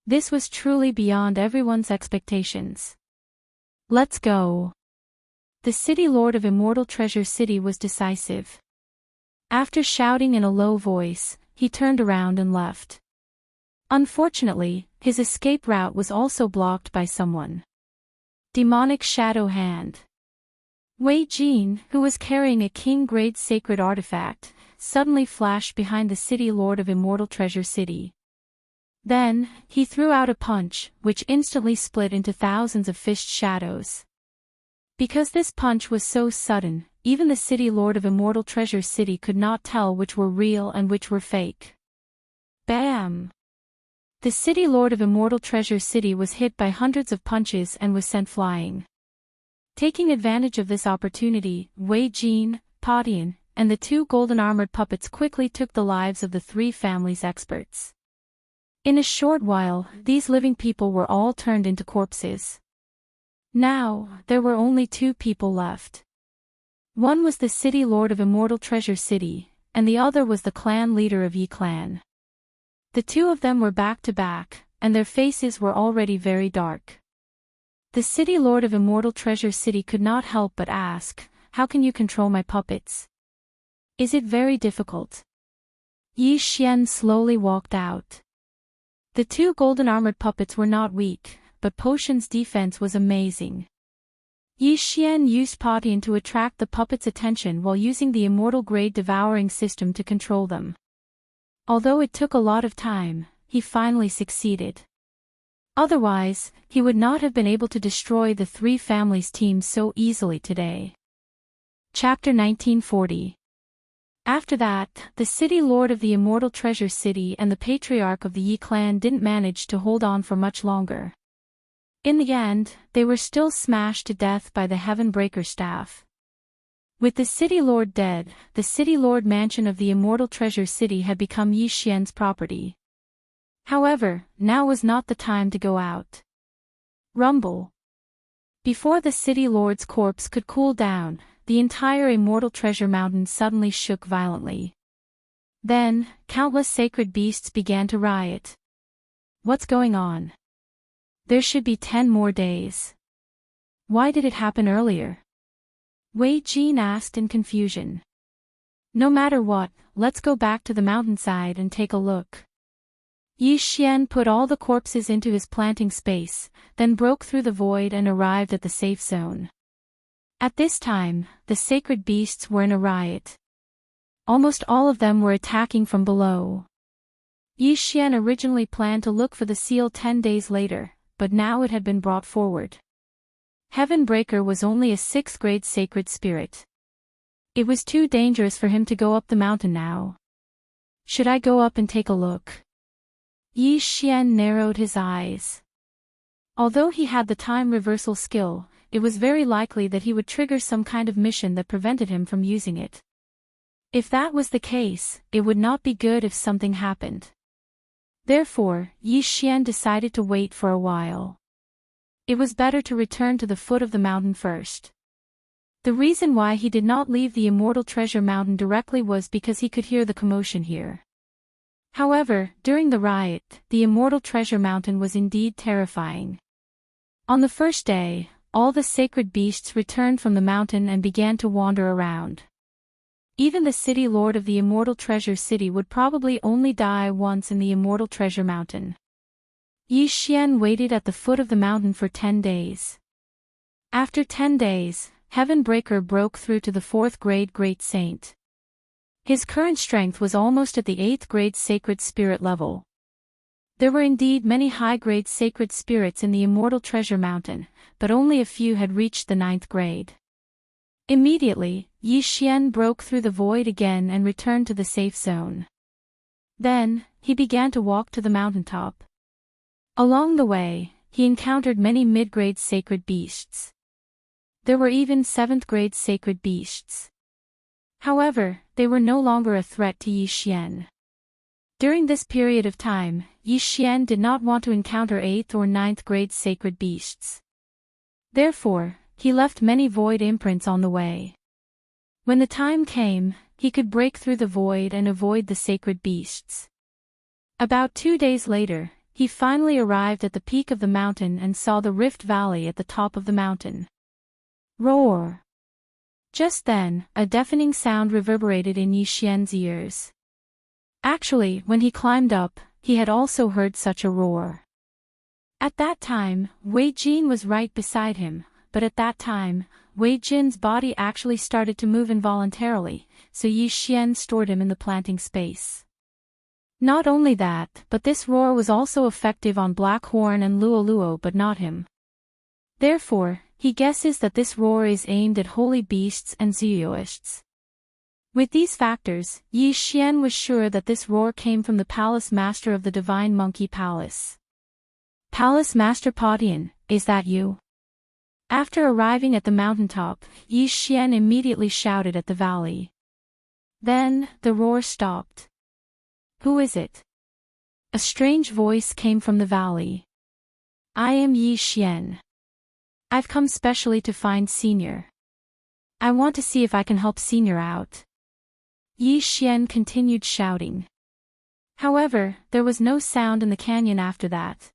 This was truly beyond everyone's expectations. Let's go. The city lord of Immortal Treasure City was decisive. After shouting in a low voice, he turned around and left. Unfortunately, his escape route was also blocked by someone. Demonic Shadow Hand. Wei Jin, who was carrying a king-grade sacred artifact, suddenly flashed behind the city lord of Immortal Treasure City. Then, he threw out a punch, which instantly split into thousands of fished shadows. Because this punch was so sudden, even the city lord of Immortal Treasure City could not tell which were real and which were fake. Bam! The city lord of Immortal Treasure City was hit by hundreds of punches and was sent flying. Taking advantage of this opportunity, Wei Jin, Padian, and the two golden armored puppets quickly took the lives of the three families' experts. In a short while, these living people were all turned into corpses. Now, there were only two people left. One was the city lord of Immortal Treasure City, and the other was the clan leader of Yi Clan. The two of them were back to back, and their faces were already very dark. The city lord of Immortal Treasure City could not help but ask, "How can you control my puppets? Is it very difficult?" Yi Xian slowly walked out. The two golden armored puppets were not weak, but Potion's defense was amazing. Yi Xian used Padian to attract the puppets' attention while using the immortal grade devouring system to control them. Although it took a lot of time, he finally succeeded. Otherwise, he would not have been able to destroy the three families' teams so easily today. Chapter 1940. After that, the city lord of the Immortal Treasure City and the patriarch of the Yi clan didn't manage to hold on for much longer. In the end, they were still smashed to death by the Heaven Breaker staff. With the city lord dead, the city lord mansion of the Immortal Treasure City had become Yi Xian's property. However, now was not the time to go out. Rumble. Before the city lord's corpse could cool down, the entire Immortal Treasure Mountain suddenly shook violently. Then, countless sacred beasts began to riot. What's going on? There should be 10 more days. Why did it happen earlier? Wei Jin asked in confusion. No matter what, let's go back to the mountainside and take a look. Yi Xian put all the corpses into his planting space, then broke through the void and arrived at the safe zone. At this time, the sacred beasts were in a riot. Almost all of them were attacking from below. Yi Xian originally planned to look for the seal 10 days later, but now it had been brought forward. Heaven Breaker was only a 6th grade sacred spirit. It was too dangerous for him to go up the mountain now. Should I go up and take a look? Yi Xian narrowed his eyes. Although he had the time reversal skill, it was very likely that he would trigger some kind of mission that prevented him from using it. If that was the case, it would not be good if something happened. Therefore, Yi Xian decided to wait for a while. It was better to return to the foot of the mountain first. The reason why he did not leave the Immortal Treasure Mountain directly was because he could hear the commotion here. However, during the riot, the Immortal Treasure Mountain was indeed terrifying. On the first day, all the sacred beasts returned from the mountain and began to wander around. Even the city lord of the Immortal Treasure City would probably only die once in the Immortal Treasure Mountain. Yi Xian waited at the foot of the mountain for 10 days. After 10 days, Heavenbreaker broke through to the 4th grade Great Saint. His current strength was almost at the 8th grade Sacred Spirit level. There were indeed many high-grade sacred spirits in the Immortal Treasure Mountain, but only a few had reached the 9th grade. Immediately, Yi Xian broke through the void again and returned to the safe zone. Then, he began to walk to the mountaintop. Along the way, he encountered many mid-grade sacred beasts. There were even 7th grade sacred beasts. However, they were no longer a threat to Yi Xian. During this period of time, Yi Xian did not want to encounter 8th or 9th grade sacred beasts. Therefore, he left many void imprints on the way. When the time came, he could break through the void and avoid the sacred beasts. About 2 days later, he finally arrived at the peak of the mountain and saw the Rift Valley at the top of the mountain. Roar! Just then, a deafening sound reverberated in Yi Xian's ears. Actually, when he climbed up, he had also heard such a roar. At that time, Wei Jin was right beside him, but at that time, Wei Jin's body actually started to move involuntarily, so Yi Xian stored him in the planting space. Not only that, but this roar was also effective on Blackhorn and Luoluo but not him. Therefore, he guesses that this roar is aimed at holy beasts and Zooists. With these factors, Yi Xian was sure that this roar came from the Palace Master of the Divine Monkey Palace. Palace Master Podian, is that you? After arriving at the mountaintop, Yi Xian immediately shouted at the valley. Then, the roar stopped. Who is it? A strange voice came from the valley. I am Yi Xian. I've come specially to find Senior. I want to see if I can help Senior out. Yi Xian continued shouting. However, there was no sound in the canyon after that.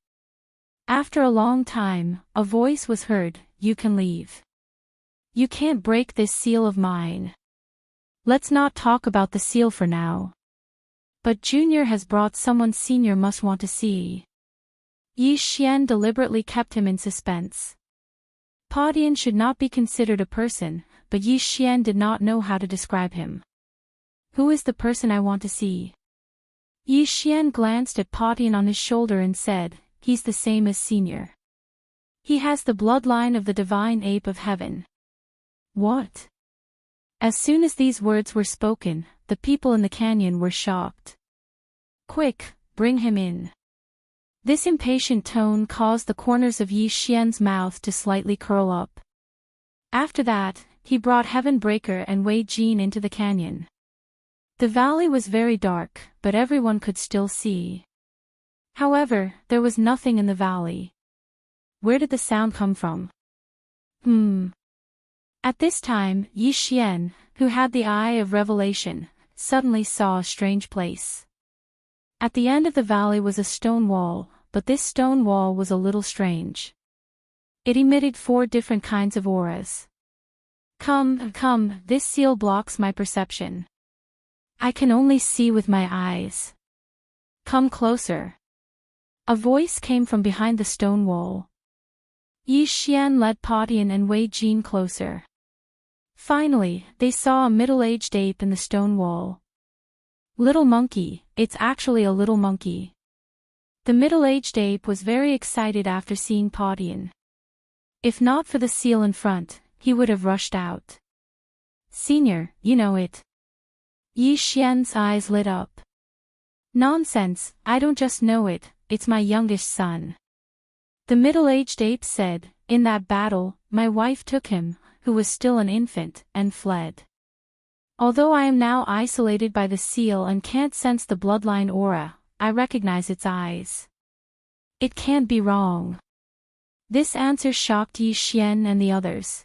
After a long time, a voice was heard, you can leave. You can't break this seal of mine. Let's not talk about the seal for now. But Junior has brought someone Senior must want to see. Yi Xian deliberately kept him in suspense. Podian should not be considered a person, but Yi Xian did not know how to describe him. Who is the person I want to see? Yi Xian glanced at Podian on his shoulder and said, he's the same as Senior. He has the bloodline of the divine ape of heaven. What? As soon as these words were spoken, the people in the canyon were shocked. Quick, bring him in. This impatient tone caused the corners of Yi Xian's mouth to slightly curl up. After that, he brought Heavenbreaker and Wei Jin into the canyon. The valley was very dark, but everyone could still see. However, there was nothing in the valley. Where did the sound come from? At this time, Yi Xian, who had the eye of revelation, suddenly saw a strange place. At the end of the valley was a stone wall, but this stone wall was a little strange. It emitted 4 different kinds of auras. Come, this seal blocks my perception. I can only see with my eyes. Come closer. A voice came from behind the stone wall. Yi Xian led Podian and Wei Jin closer. Finally, they saw a middle-aged ape in the stone wall. Little monkey, it's actually a little monkey. The middle-aged ape was very excited after seeing Podian. If not for the seal in front, he would have rushed out. Senior, you know it. Yi Xian's eyes lit up. Nonsense, I don't just know it, it's my youngest son. The middle-aged ape said, in that battle, my wife took him, who was still an infant, and fled. Although I am now isolated by the seal and can't sense the bloodline aura, I recognize its eyes. It can't be wrong. This answer shocked Yi Xian and the others.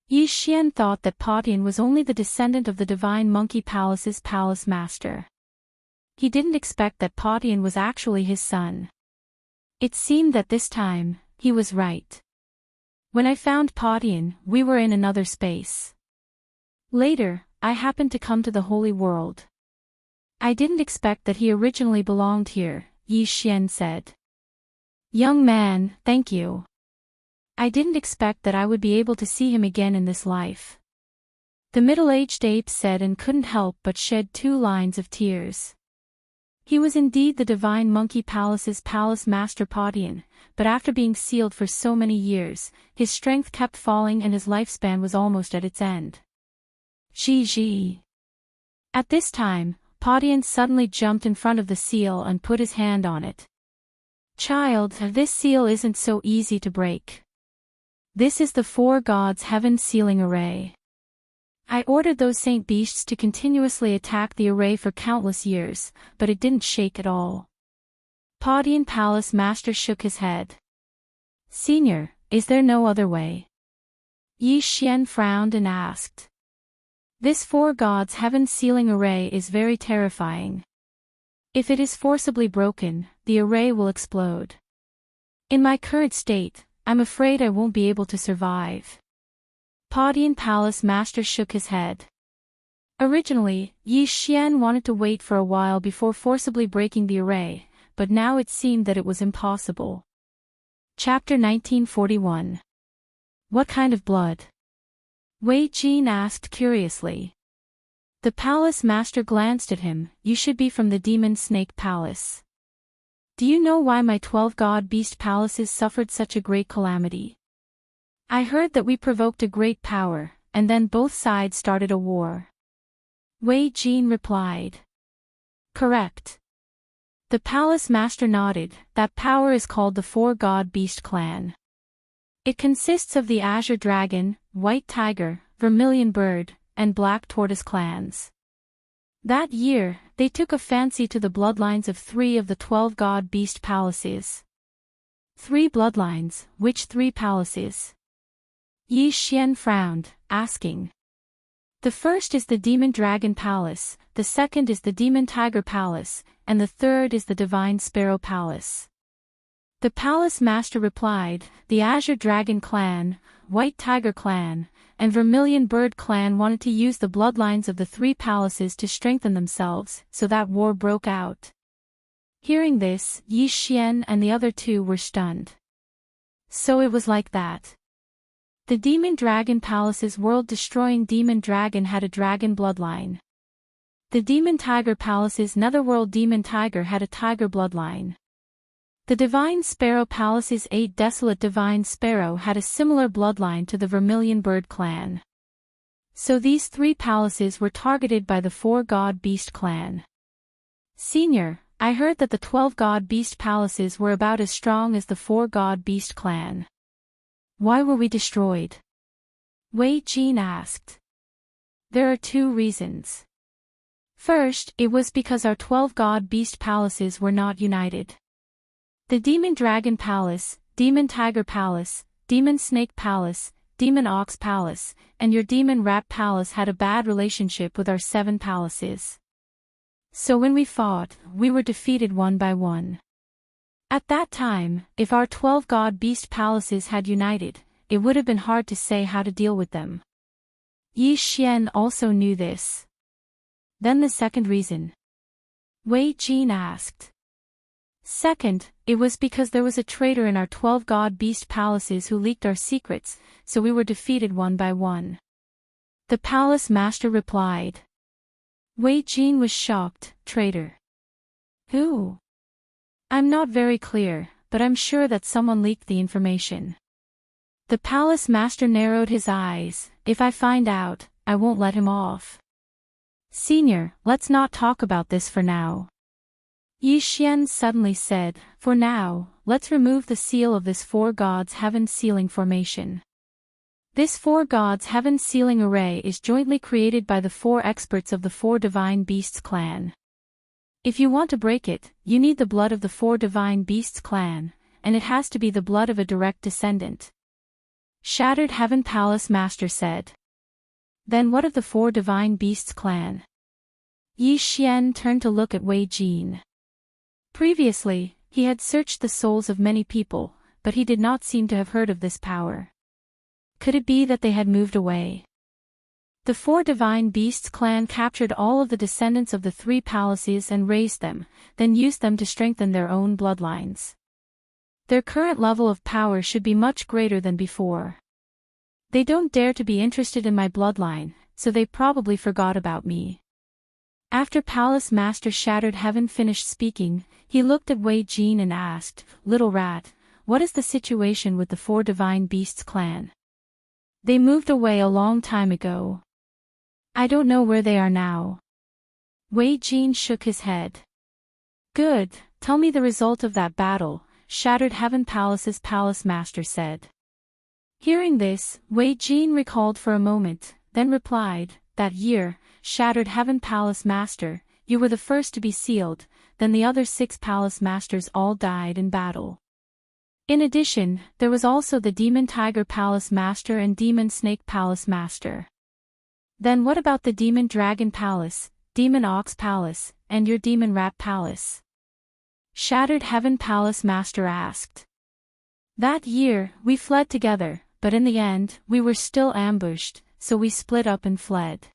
Yi Xian thought that Podian was only the descendant of the Divine Monkey Palace's palace master. he didn't expect that Podian was actually his son. It seemed that this time, he was right. When I found Podian, we were in another space. Later, I happened to come to the Holy World. I didn't expect that he originally belonged here, Yi Xian said. Young man, thank you. I didn't expect that I would be able to see him again in this life. The middle-aged ape said and couldn't help but shed 2 lines of tears. He was indeed the Divine Monkey Palace's palace master Podian, but after being sealed for so many years, his strength kept falling and his lifespan was almost at its end. Gee. At this time, Podian suddenly jumped in front of the seal and put his hand on it. Child, this seal isn't so easy to break. This is the 4 gods' heaven sealing array. I ordered those saint beasts to continuously attack the array for countless years, but it didn't shake at all. Podian Palace Master shook his head. Senior, is there no other way? Yi Xian frowned and asked. This 4 gods' heaven sealing array is very terrifying. If it is forcibly broken, the array will explode. In my current state, I'm afraid I won't be able to survive. Podian Palace Master shook his head. Originally, Yi Xian wanted to wait for a while before forcibly breaking the array, but now it seemed that it was impossible. Chapter 1941. What kind of blood? Wei Jin asked curiously. The palace master glanced at him. You should be from the Demon Snake Palace. Do you know why my 12 god beast palaces suffered such a great calamity? I heard that we provoked a great power, and then both sides started a war. Wei Jin replied. Correct. The palace master nodded. That power is called the 4 god beast clan. It consists of the Azure Dragon, White Tiger, Vermilion Bird, and Black Tortoise clans. That year, they took a fancy to the bloodlines of 3 of the 12 god beast palaces. 3 bloodlines, which 3 palaces? Yi Xian frowned, asking. The first is the Demon Dragon Palace, the second is the Demon Tiger Palace, and the third is the Divine Sparrow Palace. The palace master replied, the Azure Dragon Clan, White Tiger Clan, and Vermilion Bird Clan wanted to use the bloodlines of the 3 palaces to strengthen themselves, so that war broke out. Hearing this, Yi Xian and the other 2 were stunned. So it was like that. The Demon Dragon Palace's world-destroying Demon Dragon had a dragon bloodline. The Demon Tiger Palace's Netherworld Demon Tiger had a tiger bloodline. The Divine Sparrow Palace's 8 Desolate Divine Sparrow had a similar bloodline to the Vermilion Bird clan. So these 3 palaces were targeted by the 4 god beast clan. Senior, I heard that the 12 god beast palaces were about as strong as the 4 god beast clan. Why were we destroyed? Wei Jin asked. There are 2 reasons. First, it was because our 12 god beast palaces were not united. The Demon Dragon Palace, Demon Tiger Palace, Demon Snake Palace, Demon Ox Palace, and your Demon Rat Palace had a bad relationship with our 7 palaces. So when we fought, we were defeated one by one. At that time, if our 12 god beast palaces had united, it would have been hard to say how to deal with them. Yi Xian also knew this. Then the second reason? Wei Jin asked. Second, it was because there was a traitor in our 12 god beast palaces who leaked our secrets, so we were defeated one by one. The palace master replied. Wei Jin was shocked. Traitor? Who? I'm not very clear, but I'm sure that someone leaked the information. The palace master narrowed his eyes. If I find out, I won't let him off. Senior, let's not talk about this for now. Yi Xian suddenly said, for now, let's remove the seal of this 4 gods heaven sealing formation. This 4 gods heaven sealing array is jointly created by the 4 experts of the 4 divine beasts clan. If you want to break it, you need the blood of the 4 divine beasts clan, and it has to be the blood of a direct descendant. Shattered Heaven Palace Master said. Then what of the 4 divine beasts clan? Yi Xian turned to look at Wei Jin. Previously, he had searched the souls of many people, but he did not seem to have heard of this power. Could it be that they had moved away? The four divine beasts clan captured all of the descendants of the three palaces and raised them, then used them to strengthen their own bloodlines. Their current level of power should be much greater than before. They don't dare to be interested in my bloodline, so they probably forgot about me. After Palace Master Shattered Heaven finished speaking, he looked at Wei Jin and asked, "Little rat, what is the situation with the four divine beasts clan?" "They moved away a long time ago. I don't know where they are now." Wei Jin shook his head. "Good, tell me the result of that battle," Shattered Heaven Palace's Palace Master said. Hearing this, Wei Jin recalled for a moment, then replied, "That year, Shattered Heaven Palace Master, you were the first to be sealed, then the other 6 Palace Masters all died in battle. In addition, there was also the Demon Tiger Palace Master and Demon Snake Palace Master. Then what about the Demon Dragon Palace, Demon Ox Palace, and your Demon Rat Palace?" Shattered Heaven Palace Master asked. "That year, we fled together, but in the end, we were still ambushed, so we split up and fled.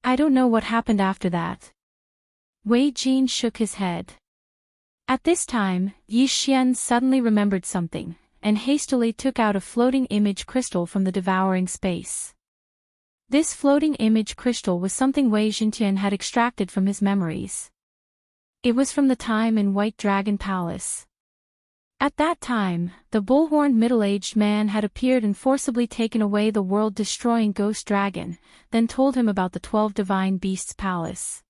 I don't know what happened after that." Wei Jin shook his head. At this time, Yi Xian suddenly remembered something, and hastily took out a floating image crystal from the devouring space. This floating image crystal was something Wei Jintian had extracted from his memories. It was from the time in White Dragon Palace. At that time, the bull-horned middle-aged man had appeared and forcibly taken away the world-destroying ghost dragon, then told him about the 12 divine beasts' palace.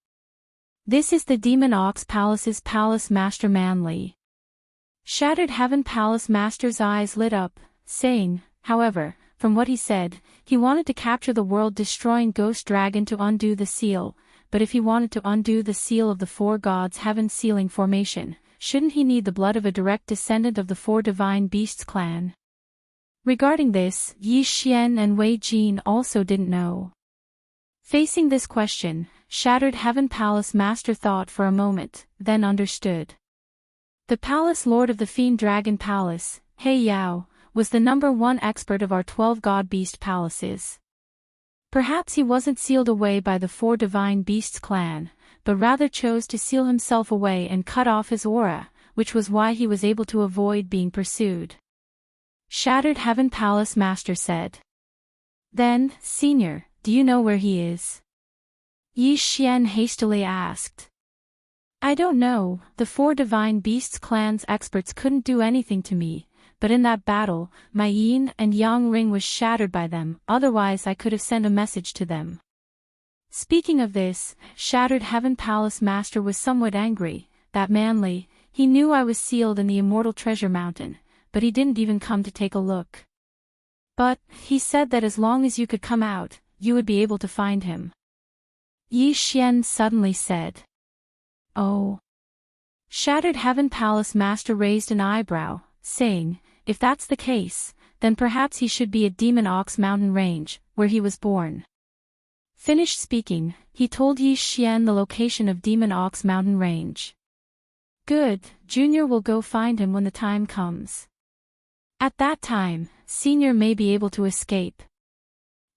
"This is the Demon Ox Palace's Palace Master Manly." Shattered Heaven Palace Master's eyes lit up, saying, however, from what he said, he wanted to capture the world-destroying ghost dragon to undo the seal, but if he wanted to undo the seal of the four gods' heaven-sealing formation, shouldn't he need the blood of a direct descendant of the four divine beasts clan? Regarding this, Yi Xian and Wei Jin also didn't know. Facing this question, Shattered Heaven Palace Master thought for a moment, then understood. The Palace Lord of the Fiend Dragon Palace, He Yao, was the #1 expert of our 12 God Beast Palaces. Perhaps he wasn't sealed away by the four divine beasts clan, but rather chose to seal himself away and cut off his aura, which was why he was able to avoid being pursued. Shattered Heaven Palace Master said. "Then, Senior, do you know where he is?" Yi Xian hastily asked. "I don't know, the four divine beasts clan's experts couldn't do anything to me, but in that battle, my yin and yang ring was shattered by them, otherwise I could have sent a message to them." Speaking of this, Shattered Heaven Palace Master was somewhat angry, that Manly, he knew I was sealed in the Immortal Treasure Mountain, but he didn't even come to take a look. "But, he said that as long as you could come out, you would be able to find him." Yi Xian suddenly said. "Oh." Shattered Heaven Palace Master raised an eyebrow, saying, "If that's the case, then perhaps he should be at Demon Ox Mountain Range, where he was born." Finished speaking, he told Yi Xian the location of Demon Ox Mountain Range. "Good, Junior will go find him when the time comes. At that time, Senior may be able to escape."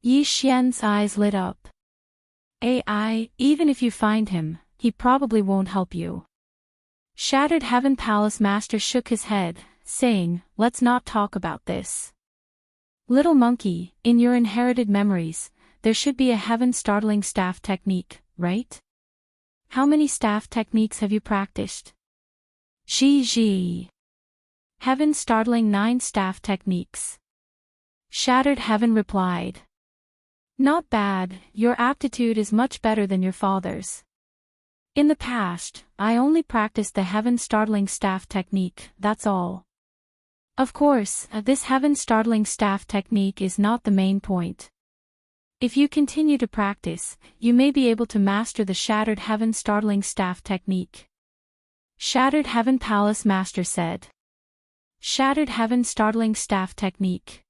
Yi Xian's eyes lit up. Even if you find him, he probably won't help you." Shattered Heaven Palace Master shook his head, saying, "Let's not talk about this. Little monkey, in your inherited memories, there should be a heaven-startling staff technique, right? How many staff techniques have you practiced?" "Gee. Heaven-startling 9 staff techniques." Shattered Heaven replied. "Not bad, your aptitude is much better than your father's. In the past, I only practiced the heaven-startling staff technique, that's all. Of course, this heaven-startling staff technique is not the main point. If you continue to practice, you may be able to master the Shattered Heaven Startling Staff technique." Shattered Heaven Palace Master said. Shattered Heaven Startling Staff technique.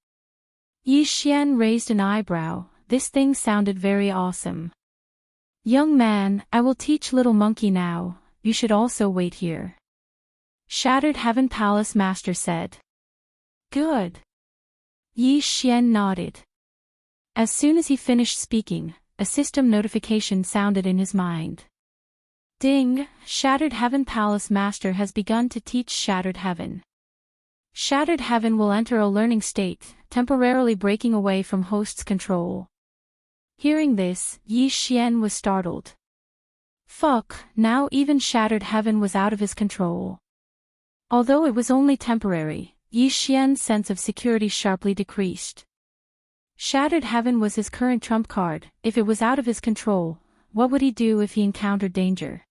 Yi Xian raised an eyebrow, this thing sounded very awesome. Young man, I will teach little monkey now, you should also wait here. Shattered Heaven Palace Master said. Good. Yi Xian nodded. As soon as he finished speaking, a system notification sounded in his mind. Ding, Shattered Heaven Palace Master has begun to teach Shattered Heaven. Shattered Heaven will enter a learning state, temporarily breaking away from host's control. Hearing this, Yi Xian was startled. Fuck, now even Shattered Heaven was out of his control. Although it was only temporary, Yi Xian's sense of security sharply decreased. Shattered Heaven was his current trump card. If it was out of his control, what would he do if he encountered danger?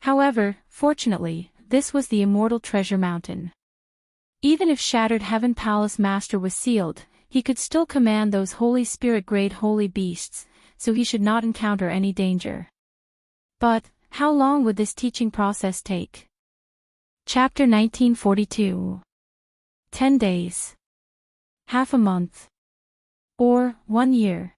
However, fortunately, this was the Immortal Treasure Mountain. Even if Shattered Heaven Palace Master was sealed, he could still command those Holy Spirit-grade holy beasts, so he should not encounter any danger. But, how long would this teaching process take? Chapter 1942. 10 days. Half a month. Or, 1 year.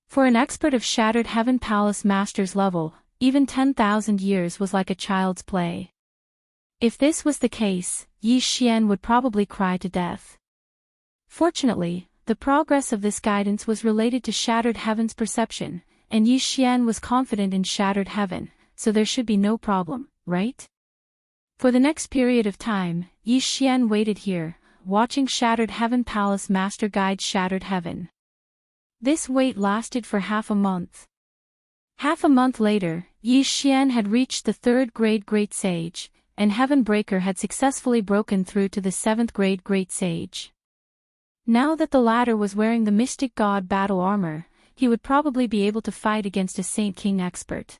For an expert of Shattered Heaven Palace Master's level, even 10,000 years was like a child's play. If this was the case, Yi Xian would probably cry to death. Fortunately, the progress of this guidance was related to Shattered Heaven's perception, and Yi Xian was confident in Shattered Heaven, so there should be no problem, right? For the next period of time, Yi Xian waited here, watching Shattered Heaven Palace Master guide Shattered Heaven. This wait lasted for half a month. Half a month later, Yi Xian had reached the 3rd grade Great Sage, and Heaven Breaker had successfully broken through to the 7th grade Great Sage. Now that the latter was wearing the Mystic God battle armor, he would probably be able to fight against a Saint King expert.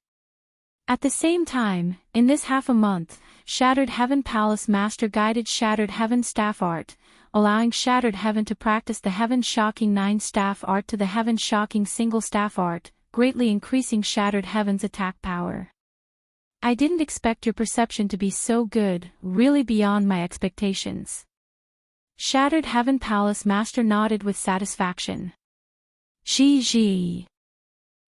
At the same time, in this half a month, Shattered Heaven Palace Master guided Shattered Heaven Staff Art, allowing Shattered Heaven to practice the Heaven Shocking 9 Staff Art to the Heaven Shocking Single Staff Art, greatly increasing Shattered Heaven's attack power. I didn't expect your perception to be so good, really beyond my expectations. Shattered Heaven Palace Master nodded with satisfaction. Ji.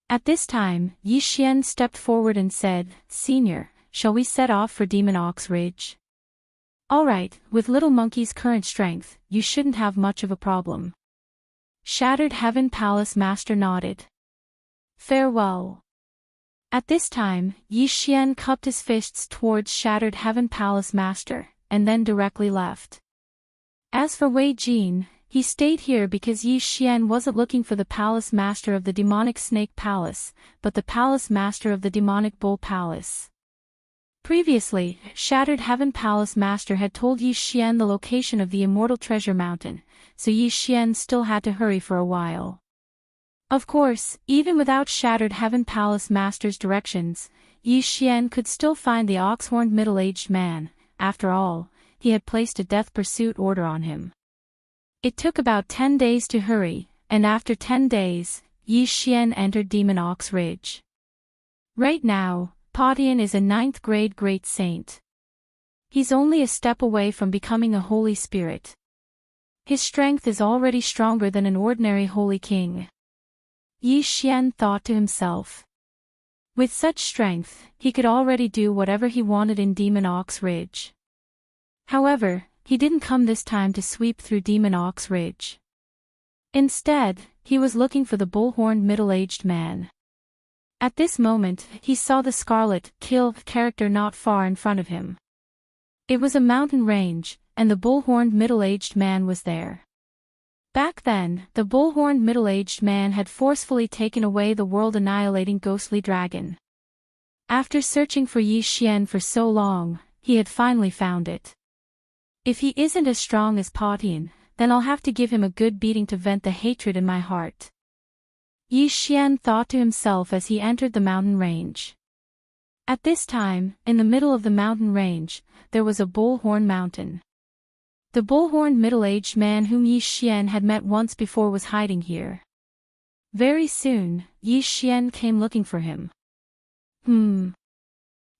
At this time, Yi Xian stepped forward and said, Senior, shall we set off for Demon Ox Ridge? Alright, with Little Monkey's current strength, you shouldn't have much of a problem. Shattered Heaven Palace Master nodded. Farewell. At this time, Yi Xian cupped his fists towards Shattered Heaven Palace Master, and then directly left. As for Wei Jin, he stayed here because Yi Xian wasn't looking for the Palace Master of the Demonic Snake Palace, but the Palace Master of the Demonic Bull Palace. Previously, Shattered Heaven Palace Master had told Yi Xian the location of the Immortal Treasure Mountain, so Yi Xian still had to hurry for a while. Of course, even without Shattered Heaven Palace Master's directions, Yi Xian could still find the ox-horned middle-aged man. After all, he had placed a death pursuit order on him. It took about 10 days to hurry, and after 10 days, Yi Xian entered Demon Ox Ridge. Right now, Patian is a 9th grade Great Saint. He's only a step away from becoming a Holy Spirit. His strength is already stronger than an ordinary Holy King. Yi Xian thought to himself. With such strength, he could already do whatever he wanted in Demon Ox Ridge. However, he didn't come this time to sweep through Demon Ox Ridge. Instead, he was looking for the bullhorned middle-aged man. At this moment, he saw the Scarlet Kill character not far in front of him. It was a mountain range, and the bullhorned middle-aged man was there. Back then, the bullhorned middle-aged man had forcefully taken away the world-annihilating ghostly dragon. After searching for Yi Xian for so long, he had finally found it. If he isn't as strong as Patian, then I'll have to give him a good beating to vent the hatred in my heart. Yi Xian thought to himself as he entered the mountain range. At this time, in the middle of the mountain range, there was a bullhorn mountain. The bullhorned middle-aged man whom Yi Xian had met once before was hiding here. Very soon, Yi Xian came looking for him.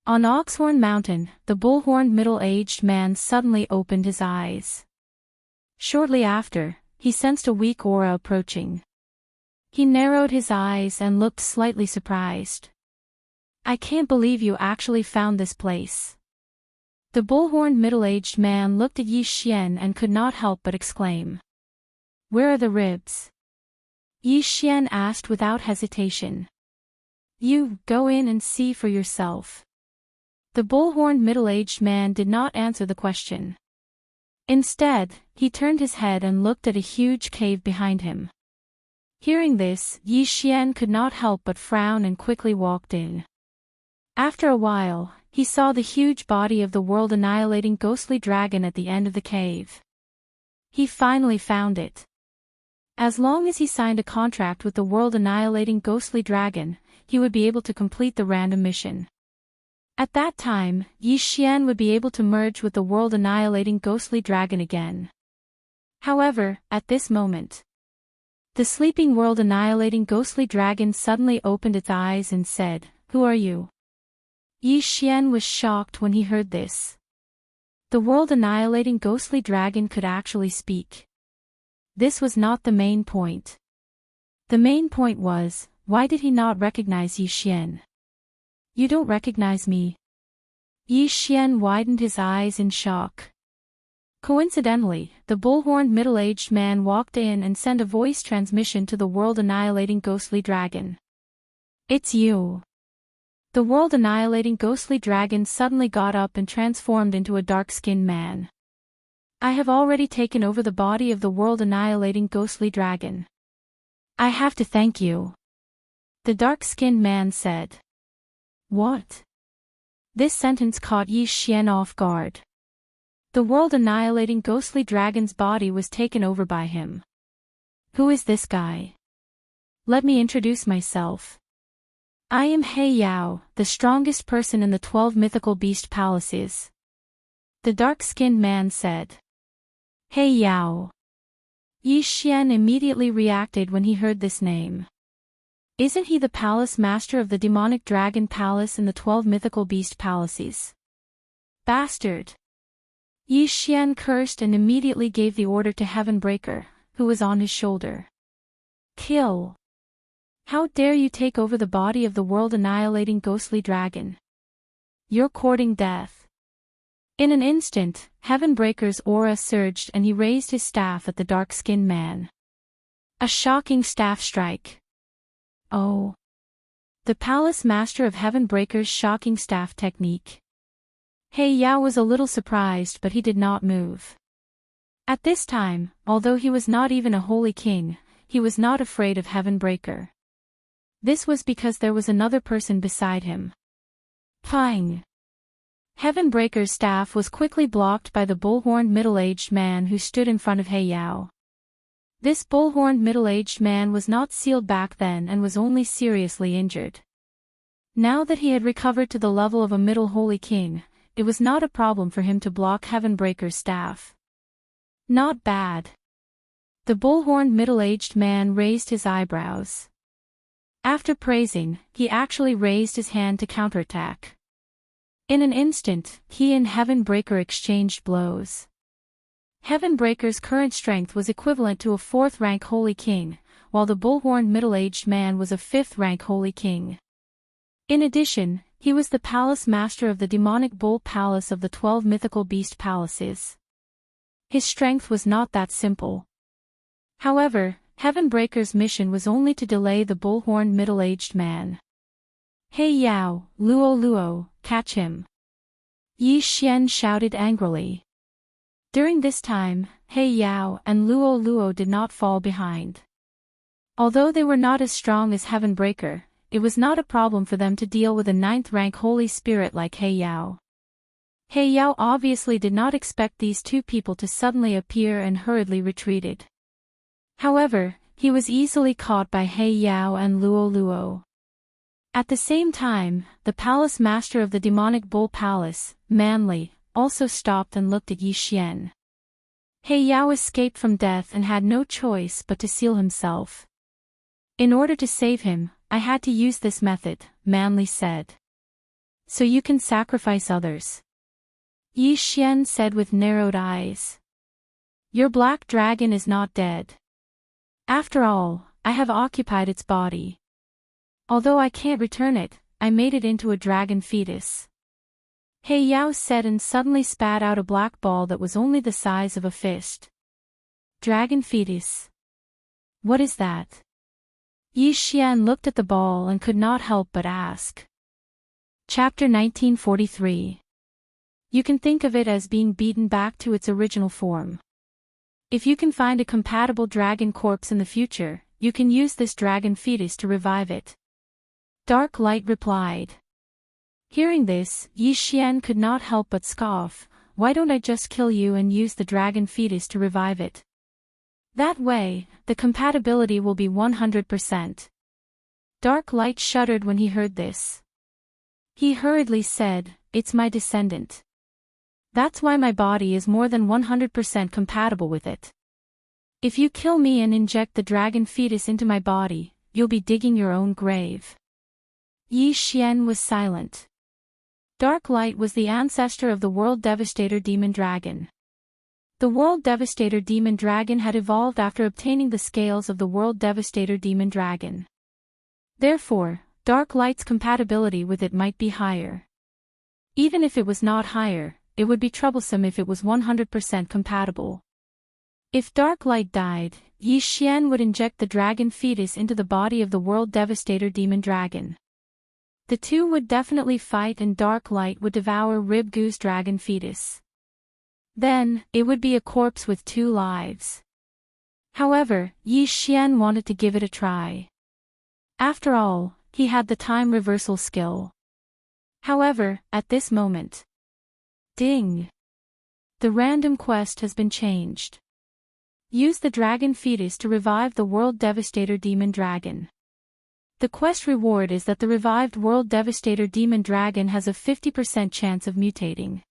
On Oxhorn Mountain, the bullhorned middle-aged man suddenly opened his eyes. Shortly after, he sensed a weak aura approaching. He narrowed his eyes and looked slightly surprised. I can't believe you actually found this place. The bullhorned middle-aged man looked at Yi Xian and could not help but exclaim. Where are the ribs? Yi Xian asked without hesitation. You, go in and see for yourself. The bullhorned middle-aged man did not answer the question. Instead, he turned his head and looked at a huge cave behind him. Hearing this, Yi Xian could not help but frown and quickly walked in. After a while, he saw the huge body of the world-annihilating ghostly dragon at the end of the cave. He finally found it. As long as he signed a contract with the world-annihilating ghostly dragon, he would be able to complete the random mission. At that time, Yi Xian would be able to merge with the world-annihilating ghostly dragon again. However, at this moment, the sleeping world-annihilating ghostly dragon suddenly opened its eyes and said, Who are you? Yi Xian was shocked when he heard this. The world-annihilating ghostly dragon could actually speak. This was not the main point. The main point was, why did he not recognize Yi Xian? You don't recognize me? Yi Xian widened his eyes in shock. Coincidentally, the bullhorned middle-aged man walked in and sent a voice transmission to the world-annihilating ghostly dragon. It's you. The world-annihilating ghostly dragon suddenly got up and transformed into a dark-skinned man. I have already taken over the body of the world-annihilating ghostly dragon. I have to thank you. The dark-skinned man said. What? This sentence caught Yi Xian off guard. The world-annihilating ghostly dragon's body was taken over by him. Who is this guy? Let me introduce myself. I am He Yao, the strongest person in the 12 mythical beast palaces. The dark-skinned man said. He Yao. Yi Xian immediately reacted when he heard this name. Isn't he the palace master of the demonic dragon palace in the 12 mythical beast palaces? Bastard! Yi Xian cursed and immediately gave the order to Heavenbreaker, who was on his shoulder. Kill! How dare you take over the body of the world-annihilating ghostly dragon? You're courting death. In an instant, Heavenbreaker's aura surged and he raised his staff at the dark-skinned man. A shocking staff strike. Oh! The palace master of Heavenbreaker's shocking staff technique. He Yao was a little surprised but he did not move. At this time, although he was not even a holy king, he was not afraid of Heavenbreaker. This was because there was another person beside him. Pang! Heavenbreaker's staff was quickly blocked by the bullhorned middle-aged man who stood in front of He Yao. This bullhorned middle-aged man was not sealed back then and was only seriously injured. Now that he had recovered to the level of a middle holy king, it was not a problem for him to block Heavenbreaker's staff. Not bad. The bullhorned middle-aged man raised his eyebrows. After praising, he actually raised his hand to counterattack. In an instant, he and Heavenbreaker exchanged blows. Heavenbreaker's current strength was equivalent to a 4th-rank holy king, while the bullhorned middle-aged man was a 5th-rank holy king. In addition, he was the palace master of the demonic bull palace of the 12 mythical beast palaces. His strength was not that simple. However, Heavenbreaker's mission was only to delay the bullhorned middle-aged man. He Yao, Luo, catch him! Yi Xian shouted angrily. During this time, He Yao and Luo did not fall behind. Although they were not as strong as Heavenbreaker, it was not a problem for them to deal with a 9th-rank holy spirit like He Yao. He Yao obviously did not expect these two people to suddenly appear and hurriedly retreated. However, he was easily caught by He Yao and Luo. At the same time, the palace master of the demonic bull palace, Manly, also stopped and looked at Yi Xian. He Yao escaped from death and had no choice but to seal himself. In order to save him, I had to use this method, Manly said. So you can sacrifice others. Yi Xian said with narrowed eyes. Your black dragon is not dead. After all, I have occupied its body. Although I can't return it, I made it into a dragon fetus. He Yao said and suddenly spat out a black ball that was only the size of a fist. Dragon fetus. What is that? Yi Xian looked at the ball and could not help but ask. Chapter 1943. You can think of it as being beaten back to its original form. If you can find a compatible dragon corpse in the future, you can use this dragon fetus to revive it. Dark Light replied. Hearing this, Yi Xian could not help but scoff. Why don't I just kill you and use the dragon fetus to revive it? That way, the compatibility will be 100%. Dark Light shuddered when he heard this. He hurriedly said, it's my descendant. That's why my body is more than 100% compatible with it. If you kill me and inject the dragon fetus into my body, you'll be digging your own grave. Yi Xian was silent. Dark Light was the ancestor of the World Devastator Demon Dragon. The World Devastator Demon Dragon had evolved after obtaining the scales of the World Devastator Demon Dragon. Therefore, Dark Light's compatibility with it might be higher. Even if it was not higher, it would be troublesome if it was 100% compatible. If Dark Light died, Yi Xian would inject the dragon fetus into the body of the World Devastator Demon Dragon. The two would definitely fight and Dark Light would devour Rib Goose dragon fetus. Then, it would be a corpse with 2 lives. However, Yi Xian wanted to give it a try. After all, he had the time reversal skill. However, at this moment. Ding! The random quest has been changed. Use the dragon fetus to revive the World Devastator Demon Dragon. The quest reward is that the revived World Devastator Demon Dragon has a 50% chance of mutating.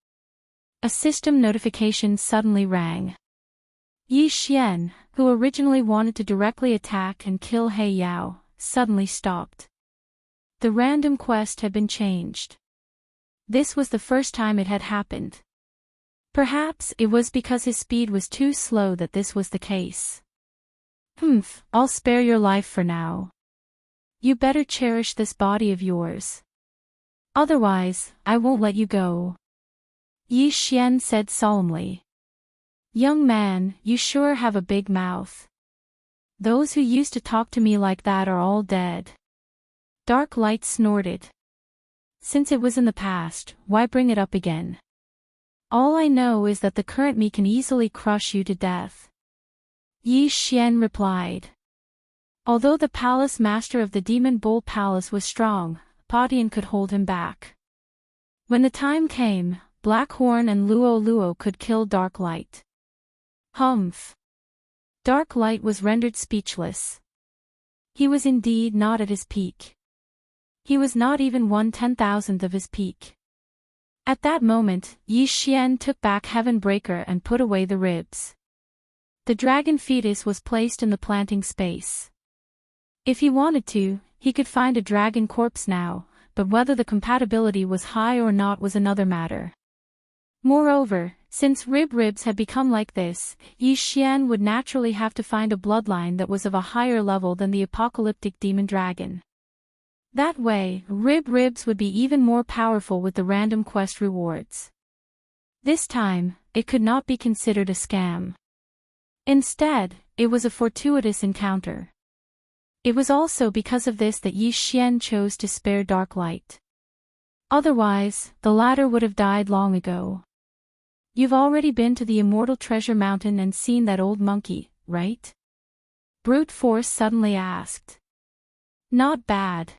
A system notification suddenly rang. Yi Xian, who originally wanted to directly attack and kill He Yao, suddenly stopped. The random quest had been changed. This was the first time it had happened. Perhaps it was because his speed was too slow that this was the case. I'll spare your life for now. You better cherish this body of yours. Otherwise, I won't let you go. Yi Xian said solemnly. Young man, you sure have a big mouth. Those who used to talk to me like that are all dead. Dark Light snorted. Since it was in the past, why bring it up again? All I know is that the current me can easily crush you to death. Yi Xian replied. Although the palace master of the Demon Bull Palace was strong, Padian could hold him back. When the time came, Blackhorn and Luo Luo could kill Dark Light. Dark Light was rendered speechless. He was indeed not at his peak. He was not even 1/10,000th of his peak. At that moment, Yi Xian took back Heaven Breaker and put away the ribs. The dragon fetus was placed in the planting space. If he wanted to, he could find a dragon corpse now, but whether the compatibility was high or not was another matter. Moreover, since ribs had become like this, Yi Xian would naturally have to find a bloodline that was of a higher level than the apocalyptic demon dragon. That way, ribs would be even more powerful with the random quest rewards. This time, it could not be considered a scam. Instead, it was a fortuitous encounter. It was also because of this that Yi Xian chose to spare Dark Light. Otherwise, the latter would have died long ago. You've already been to the Immortal Treasure Mountain and seen that old monkey, right? Brute Force suddenly asked. Not bad.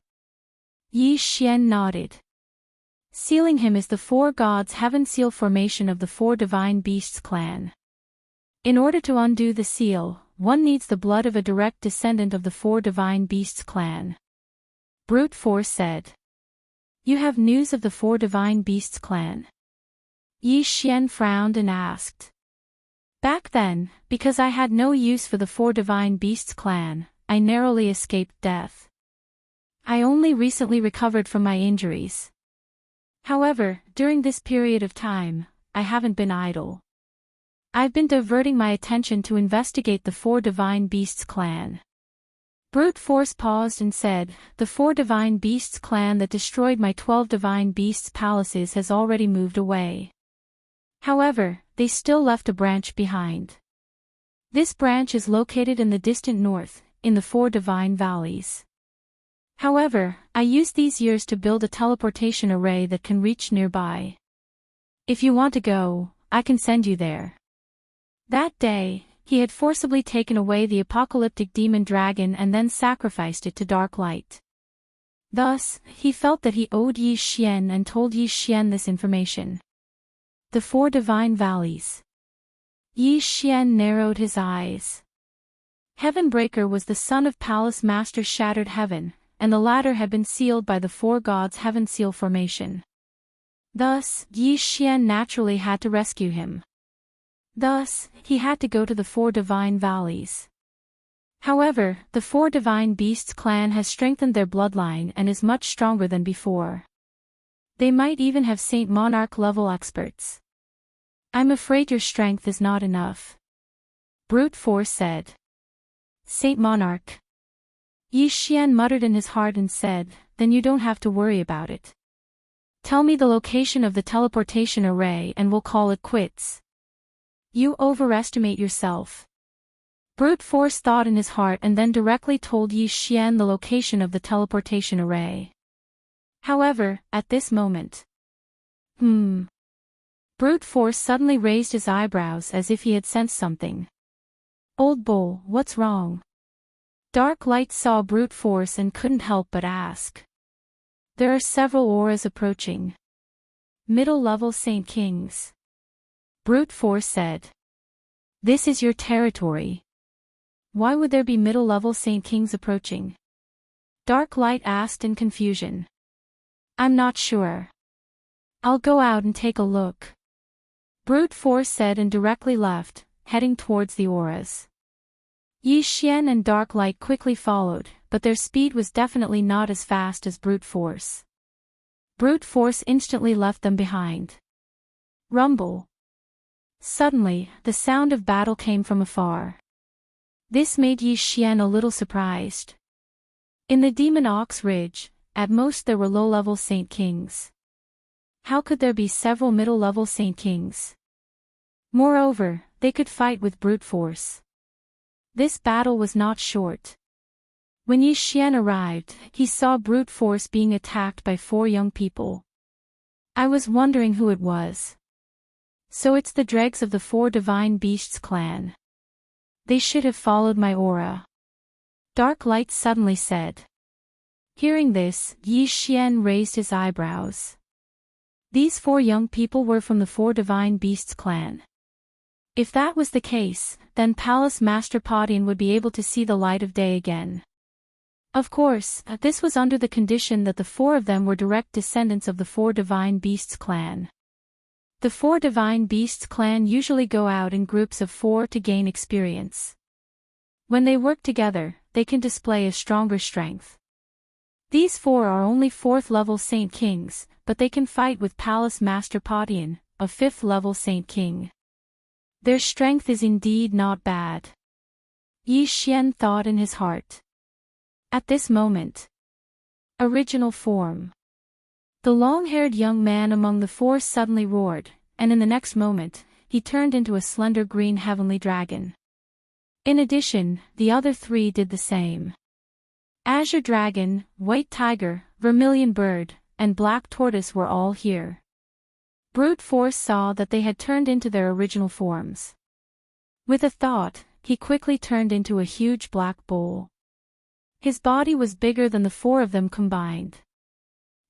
Yi Xian nodded. Sealing him is the 4 gods' heaven seal formation of the 4 divine beasts clan. In order to undo the seal, one needs the blood of a direct descendant of the 4 divine beasts clan. Brute Force said. You have news of the 4 divine beasts clan? Yi Xian frowned and asked. Back then, because I had no use for the 4 divine beasts clan, I narrowly escaped death. I only recently recovered from my injuries. However, during this period of time, I haven't been idle. I've been diverting my attention to investigate the 4 divine beasts clan. Brute Force paused and said, "The 4 Divine Beasts clan that destroyed my 12 Divine Beasts palaces has already moved away. However, they still left a branch behind. This branch is located in the distant north, in the 4 Divine Valleys. However, I used these years to build a teleportation array that can reach nearby. If you want to go, I can send you there." That day, he had forcibly taken away the apocalyptic demon dragon and then sacrificed it to dark light. Thus, he felt that he owed Yi Xian and told Yi Xian this information. The 4 Divine Valleys. Yi Xian narrowed his eyes. Heavenbreaker was the son of Palace Master Shattered Heaven, and the latter had been sealed by the 4 gods' Heaven Seal formation. Thus, Yi Xian naturally had to rescue him. Thus, he had to go to the 4 Divine Valleys. However, the 4 Divine Beasts clan has strengthened their bloodline and is much stronger than before. They might even have Saint Monarch level experts. "I'm afraid your strength is not enough," Brute Force said. "Saint Monarch?" Yi Xian muttered in his heart and said, "Then you don't have to worry about it. Tell me the location of the teleportation array and we'll call it quits." "You overestimate yourself." Brute Force thought in his heart and then directly told Yi Xian the location of the teleportation array. However, at this moment. Brute Force suddenly raised his eyebrows as if he had sensed something. "Old Bull, what's wrong?" Dark Light saw Brute Force and couldn't help but ask. "There are several auras approaching. Middle-level Saint Kings," Brute Force said. "This is your territory. Why would there be middle-level Saint Kings approaching?" Dark Light asked in confusion. "I'm not sure. I'll go out and take a look," Brute Force said and directly left, heading towards the auras. Yi Xian and Dark Light quickly followed, but their speed was definitely not as fast as Brute Force. Brute Force instantly left them behind. Rumble. Suddenly, the sound of battle came from afar. This made Yi Xian a little surprised. In the Demon Ox Ridge, at most there were low-level Saint Kings. How could there be several middle-level Saint Kings? Moreover, they could fight with Brute Force. This battle was not short. When Yi Xian arrived, he saw Brute Force being attacked by 4 young people. "I was wondering who it was. So it's the dregs of the 4 Divine Beasts clan. They should have followed my aura," Dark Light suddenly said. Hearing this, Yi Xian raised his eyebrows. These 4 young people were from the 4 Divine Beasts clan. If that was the case, then Palace Master Podian would be able to see the light of day again. Of course, this was under the condition that the 4 of them were direct descendants of the 4 Divine Beasts clan. The 4 Divine Beasts clan usually go out in groups of 4 to gain experience. When they work together, they can display a stronger strength. These 4 are only 4th level Saint Kings, but they can fight with Palace Master Podian, a 5th level Saint King. Their strength is indeed not bad, Yi Xian thought in his heart. At this moment. Original form. The long-haired young man among the 4 suddenly roared, and in the next moment, he turned into a slender green heavenly dragon. In addition, the other 3 did the same. Azure Dragon, White Tiger, Vermilion Bird, and Black Tortoise were all here. Brute Force saw that they had turned into their original forms. With a thought, he quickly turned into a huge black bull. His body was bigger than the 4 of them combined.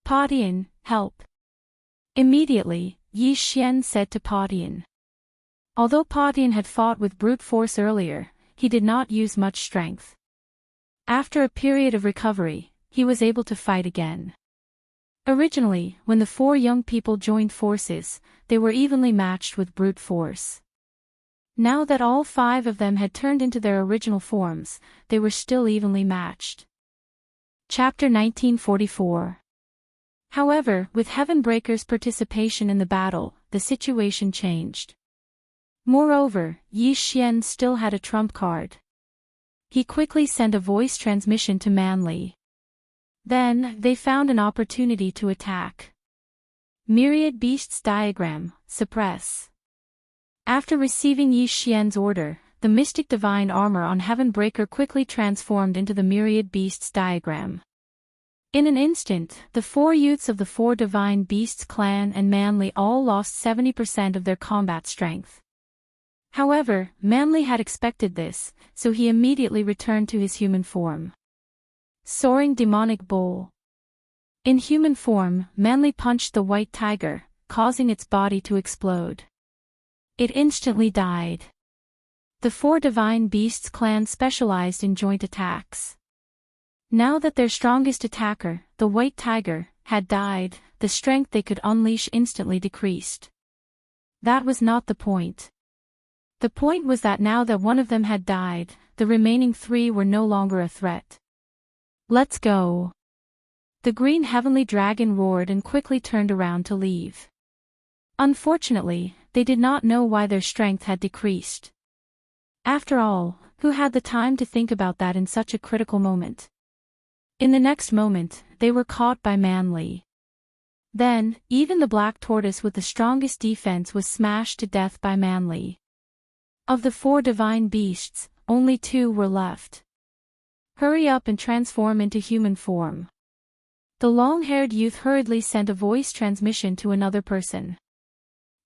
"Podian, help!" Immediately, Yi Xian said to Podian. Although Podian had fought with Brute Force earlier, he did not use much strength. After a period of recovery, he was able to fight again. Originally, when the 4 young people joined forces, they were evenly matched with Brute Force. Now that all 5 of them had turned into their original forms, they were still evenly matched. Chapter 1944. However, with Heavenbreaker's participation in the battle, the situation changed. Moreover, Yi Xian still had a trump card. he quickly sent a voice transmission to Manly. Then, they found an opportunity to attack. Myriad Beasts Diagram, suppress. After receiving Yi Xian's order, the mystic divine armor on Heavenbreaker quickly transformed into the Myriad Beasts diagram. In an instant, the 4 youths of the 4 divine beasts clan and Manly all lost 70% of their combat strength. However, Manly had expected this, so he immediately returned to his human form. Soaring Demonic Bowl. In human form, Manly punched the white tiger, causing its body to explode. It instantly died. The 4 divine beasts clan specialized in joint attacks. Now that their strongest attacker, the white tiger, had died, the strength they could unleash instantly decreased. That was not the point. The point was that now that one of them had died, the remaining 3 were no longer a threat. Let's go. The green heavenly dragon roared and quickly turned around to leave. Unfortunately, they did not know why their strength had decreased. After all, who had the time to think about that in such a critical moment? In the next moment, they were caught by Manly. Then, even the black tortoise with the strongest defense was smashed to death by Manly. Of the 4 divine beasts, only 2 were left. Hurry up and transform into human form. The long-haired youth hurriedly sent a voice transmission to another person.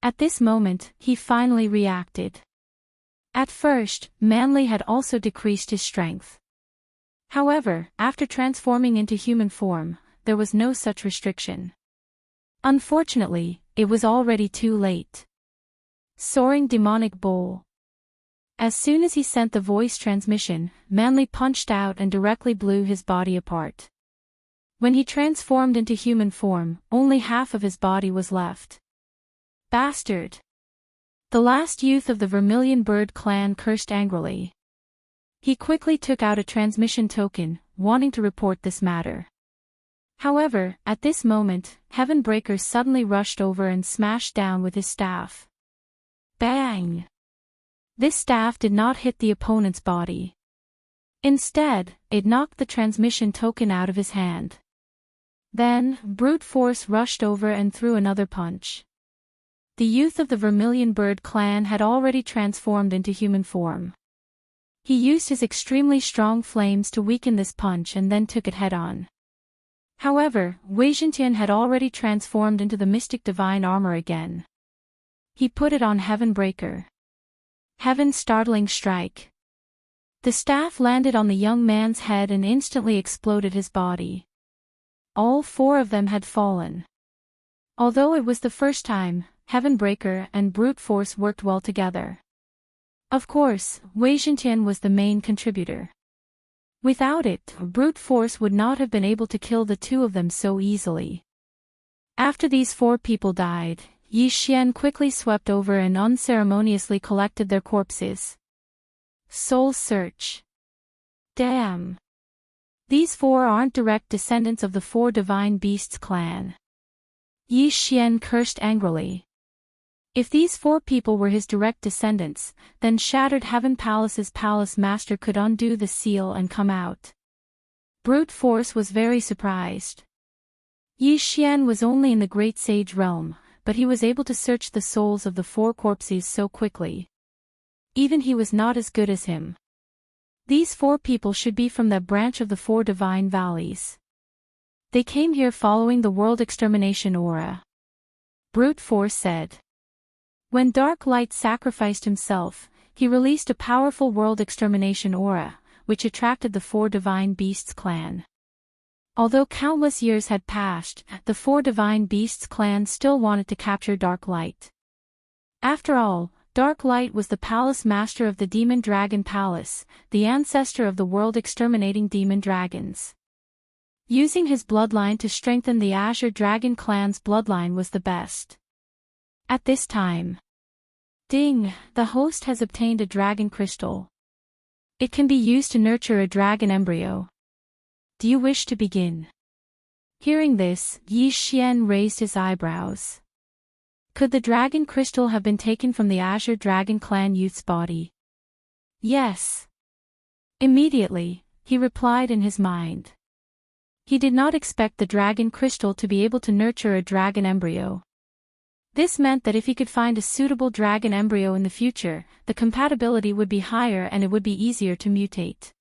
At this moment, he finally reacted. At first, Manly had also decreased his strength. However, after transforming into human form, there was no such restriction. Unfortunately, it was already too late. Soaring Demonic Bowl. As soon as he sent the voice transmission, Manly punched out and directly blew his body apart. When he transformed into human form, only half of his body was left. Bastard! The last youth of the Vermilion Bird clan cursed angrily. He quickly took out a transmission token, wanting to report this matter. However, at this moment, Heavenbreaker suddenly rushed over and smashed down with his staff. Bang! This staff did not hit the opponent's body. Instead, it knocked the transmission token out of his hand. Then, brute force rushed over and threw another punch. The youth of the Vermilion Bird clan had already transformed into human form. He used his extremely strong flames to weaken this punch and then took it head-on. Wei Zhentian had already transformed into the mystic divine armor again. He put it on Heavenbreaker. Heaven's startling strike. The staff landed on the young man's head and instantly exploded his body. All 4 of them had fallen. Although it was the first time, Heavenbreaker and brute force worked well together. Of course, Wei Zhentian was the main contributor. Without it, brute force would not have been able to kill the 2 of them so easily. After these 4 people died, Yi Xian quickly swept over and unceremoniously collected their corpses. Soul Search. Damn. These 4 aren't direct descendants of the 4 divine beasts clan. Yi Xian cursed angrily. If these 4 people were his direct descendants, then Shattered Heaven Palace's palace master could undo the seal and come out. Brute force was very surprised. Yi Xian was only in the Great Sage realm, but he was able to search the souls of the 4 corpses so quickly. Even he was not as good as him. These 4 people should be from that branch of the 4 divine valleys. They came here following the world extermination aura. Brute force said. When Dark Light sacrificed himself, he released a powerful world extermination aura, which attracted the 4 divine beasts clan. Although countless years had passed, the 4 divine beasts clan still wanted to capture Dark Light. After all, Dark Light was the palace master of the Demon Dragon Palace, the ancestor of the world-exterminating demon dragons. Using his bloodline to strengthen the Azure Dragon clan's bloodline was the best. At this time. Ding, the host has obtained a dragon crystal. It can be used to nurture a dragon embryo. Do you wish to begin? Hearing this, Yi Xian raised his eyebrows. Could the dragon crystal have been taken from the Azure Dragon clan youth's body? Yes. Immediately, he replied in his mind. He did not expect the dragon crystal to be able to nurture a dragon embryo. This meant that if he could find a suitable dragon embryo in the future, the compatibility would be higher and it would be easier to mutate.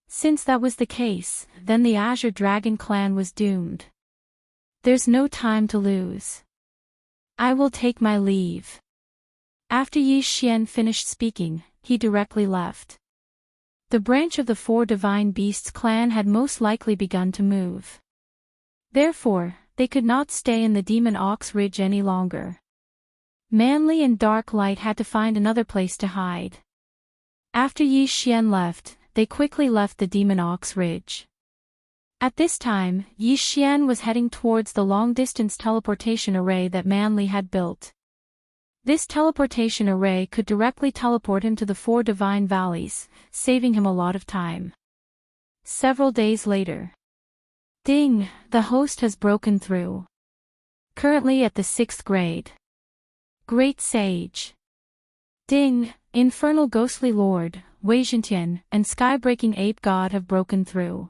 Since that was the case, then the Azure Dragon clan was doomed. There's no time to lose. I will take my leave. After Yi Xian finished speaking, he directly left. The branch of the Four Divine Beasts clan had most likely begun to move. Therefore, they could not stay in the Demon Ox Ridge any longer. Manly and Dark Light had to find another place to hide. After Yi Xian left, they quickly left the Demon Ox Ridge. At this time, Yi Xian was heading towards the long-distance teleportation array that Manly had built. This teleportation array could directly teleport him to the Four Divine Valleys, saving him a lot of time. Several days later. Ding, the host has broken through. Currently at the 6th grade. Great Sage. Ding, Infernal Ghostly Lord, Weijintian, and Skybreaking Ape God have broken through.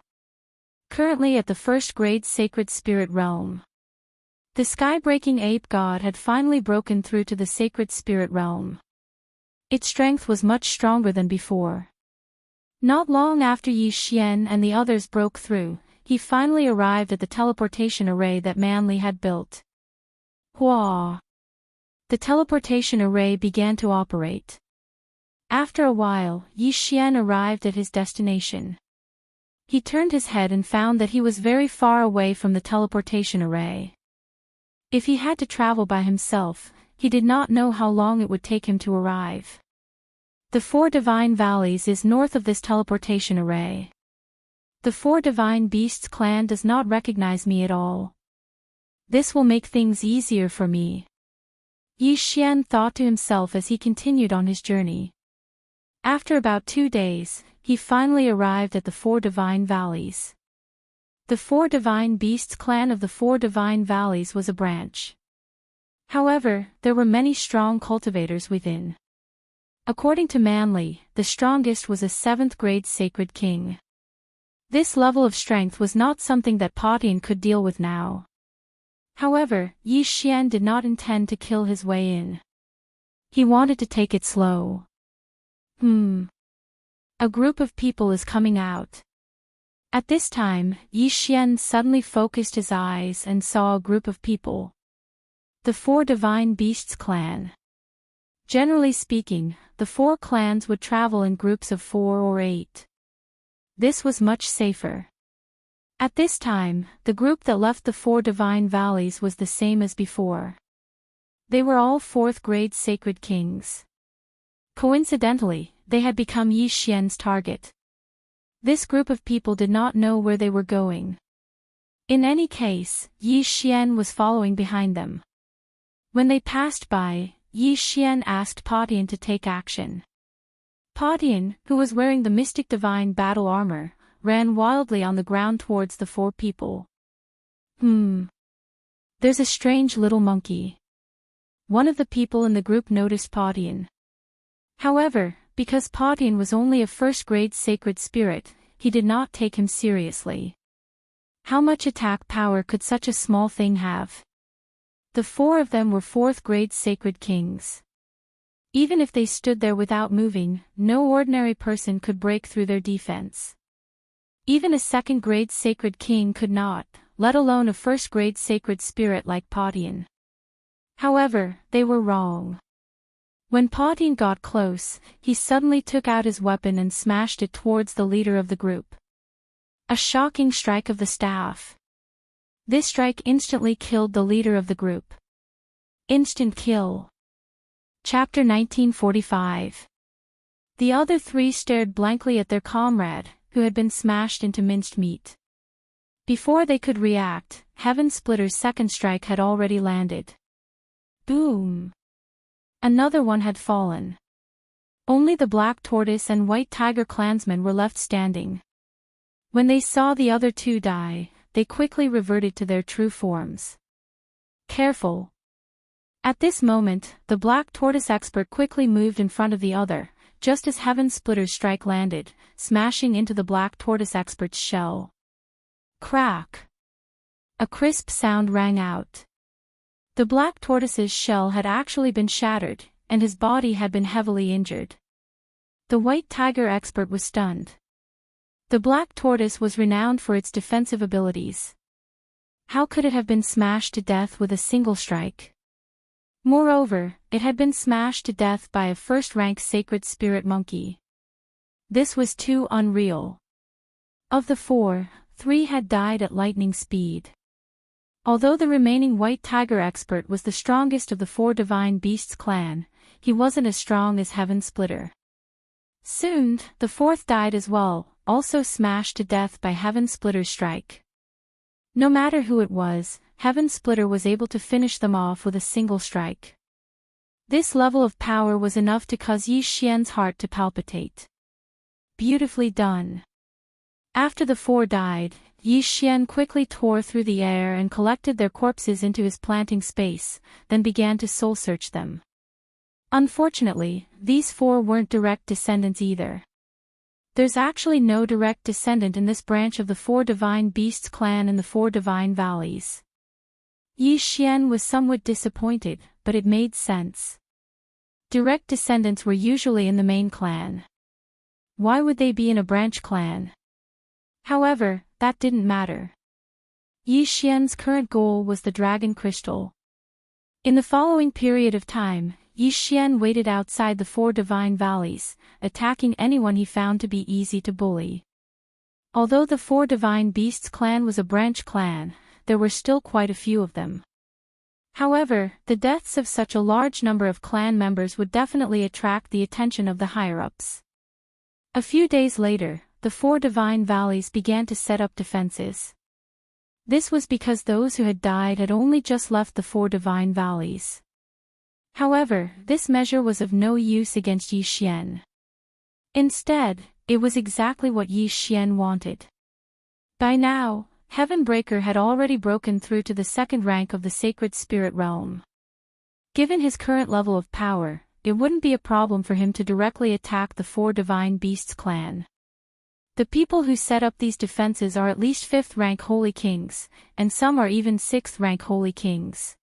Currently at the 1st grade Sacred Spirit Realm. The Skybreaking Ape God had finally broken through to the Sacred Spirit Realm. Its strength was much stronger than before. Not long after Yi Xian and the others broke through, he finally arrived at the teleportation array that Manly had built. Hua! The teleportation array began to operate. After a while, Yi Xian arrived at his destination. He turned his head and found that he was very far away from the teleportation array. If he had to travel by himself, he did not know how long it would take him to arrive. The Four Divine Valleys is north of this teleportation array. The Four Divine Beasts clan does not recognize me at all. This will make things easier for me. Yi Xian thought to himself as he continued on his journey. After about 2 days, he finally arrived at the Four Divine Valleys. The Four Divine Beasts clan of the Four Divine Valleys was a branch. However, there were many strong cultivators within. According to Manly, the strongest was a 7th grade Sacred King. This level of strength was not something that Patian could deal with now. However, Yi Xian did not intend to kill his way in. He wanted to take it slow. A group of people is coming out. At this time, Yi Xian suddenly focused his eyes and saw a group of people. The Four Divine Beasts clan. Generally speaking, the 4 clans would travel in groups of 4 or 8. This was much safer. At this time, the group that left the Four Divine Valleys was the same as before. They were all 4th grade Sacred Kings. Coincidentally, they had become Yi Xian's target. This group of people did not know where they were going. In any case, Yi Xian was following behind them. When they passed by, Yi Xian asked Patian to take action. Patian, who was wearing the Mystic Divine battle armor, ran wildly on the ground towards the 4 people. There's a strange little monkey. One of the people in the group noticed Patian. However, because Patian was only a 1st grade Sacred Spirit, he did not take him seriously. How much attack power could such a small thing have? The 4 of them were 4th grade Sacred Kings. Even if they stood there without moving, no ordinary person could break through their defense. Even a 2nd grade Sacred King could not, let alone a 1st grade Sacred Spirit like Patian. However, they were wrong. When Patian got close, he suddenly took out his weapon and smashed it towards the leader of the group. A shocking strike of the staff. This strike instantly killed the leader of the group. Instant kill. Chapter 1945. The other 3 stared blankly at their comrade, who had been smashed into minced meat. Before they could react, Heaven Splitter's 2nd strike had already landed. Boom! Another one had fallen. Only the Black Tortoise and White Tiger clansmen were left standing. When they saw the other 2 die, they quickly reverted to their true forms. Careful! At this moment, the Black Tortoise expert quickly moved in front of the other, just as Heaven Splitter's strike landed, smashing into the Black Tortoise expert's shell. Crack! A crisp sound rang out. The Black Tortoise's shell had actually been shattered, and his body had been heavily injured. The White Tiger expert was stunned. The Black Tortoise was renowned for its defensive abilities. How could it have been smashed to death with a single strike? Moreover, it had been smashed to death by a first-rank sacred spirit monkey. This was too unreal. Of the four, 3 had died at lightning speed. Although the remaining White Tiger expert was the strongest of the 4 Divine Beasts clan, he wasn't as strong as Heaven Splitter. Soon, the 4th died as well, also smashed to death by Heaven Splitter's strike. No matter who it was, Heaven Splitter was able to finish them off with a single strike. This level of power was enough to cause Yi Xian's heart to palpitate. Beautifully done. After the 4 died, Yi Xian quickly tore through the air and collected their corpses into his planting space, then began to soul-search them. Unfortunately, these 4 weren't direct descendants either. There's actually no direct descendant in this branch of the 4 Divine Beasts clan in the 4 Divine Valleys. Yi Xian was somewhat disappointed, but it made sense. Direct descendants were usually in the main clan. Why would they be in a branch clan? However, that didn't matter. Yi Xian's current goal was the Dragon Crystal. In the following period of time, Yi Xian waited outside the 4 Divine Valleys, attacking anyone he found to be easy to bully. Although the 4 Divine Beasts clan was a branch clan, there were still quite a few of them. However, the deaths of such a large number of clan members would definitely attract the attention of the higher-ups. A few days later, the 4 Divine Valleys began to set up defenses. This was because those who had died had only just left the 4 Divine Valleys. However, this measure was of no use against Yi Xian. Instead, it was exactly what Yi Xian wanted. By now, Heavenbreaker had already broken through to the 2nd rank of the Sacred Spirit Realm. Given his current level of power, it wouldn't be a problem for him to directly attack the 4 Divine Beasts clan. The people who set up these defenses are at least 5th rank Holy Kings, and some are even 6th rank Holy Kings.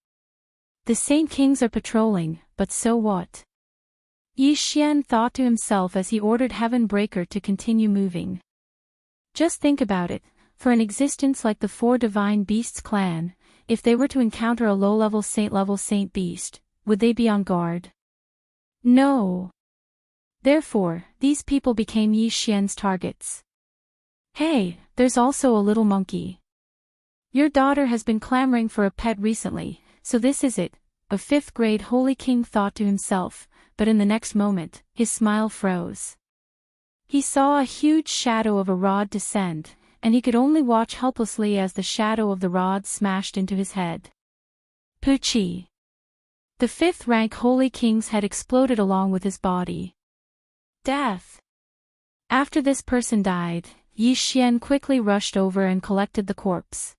The Saint Kings are patrolling, but so what? Yi Xian thought to himself as he ordered Heavenbreaker to continue moving. Just think about it, for an existence like the 4 Divine Beasts clan, if they were to encounter a low-level Saint Beast, would they be on guard? No. Therefore, these people became Yi Xian's targets. Hey, there's also a little monkey. Your daughter has been clamoring for a pet recently, so this is it, a 5th grade Holy King thought to himself, but in the next moment, his smile froze. He saw a huge shadow of a rod descend, and he could only watch helplessly as the shadow of the rod smashed into his head. Poochie! The 5th rank Holy King's head exploded along with his body. Death! After this person died, Yi Xian quickly rushed over and collected the corpse.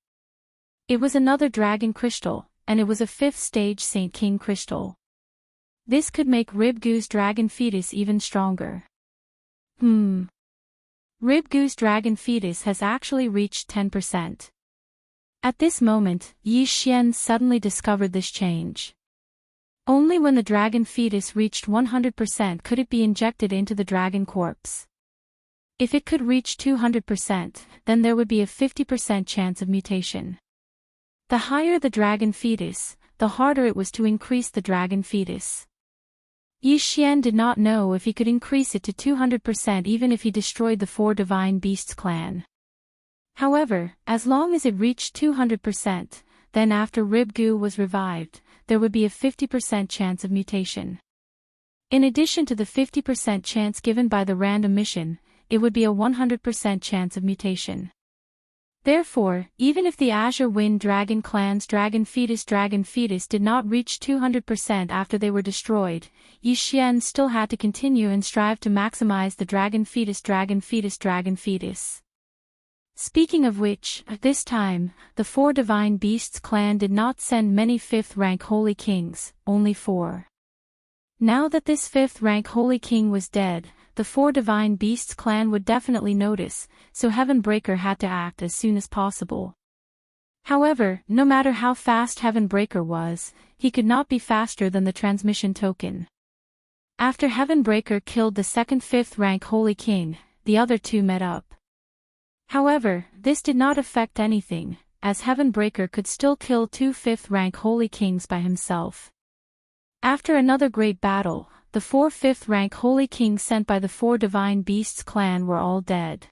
It was another Dragon Crystal, and it was a 5th stage Saint King Crystal. This could make Ribgoo's Dragon Fetus even stronger. Ribgoo's Dragon Fetus has actually reached 10%. At this moment, Yi Xian suddenly discovered this change. Only when the Dragon Fetus reached 100% could it be injected into the Dragon Corpse. If it could reach 200%, then there would be a 50% chance of mutation. The higher the Dragon Fetus, the harder it was to increase the Dragon Fetus. Yi Xian did not know if he could increase it to 200% even if he destroyed the 4 Divine Beasts clan. However, as long as it reached 200%, then after Ribgoo was revived, there would be a 50% chance of mutation. In addition to the 50% chance given by the random mission, it would be a 100% chance of mutation. Therefore, even if the Azure Wind Dragon clan's Dragon Fetus did not reach 200% after they were destroyed, Yi Xian still had to continue and strive to maximize the Dragon Fetus. Speaking of which, at this time, the 4 Divine Beasts clan did not send many 5th rank Holy Kings, only 4. Now that this 5th-rank Holy King was dead, the 4 Divine Beasts clan would definitely notice, so Heavenbreaker had to act as soon as possible. However, no matter how fast Heavenbreaker was, he could not be faster than the transmission token. After Heavenbreaker killed the second 5th-rank Holy King, the other two met up. However, this did not affect anything, as Heavenbreaker could still kill 2 5th-rank Holy Kings by himself. After another great battle, the 4 5th-rank Holy Kings sent by the 4 Divine Beasts clan were all dead.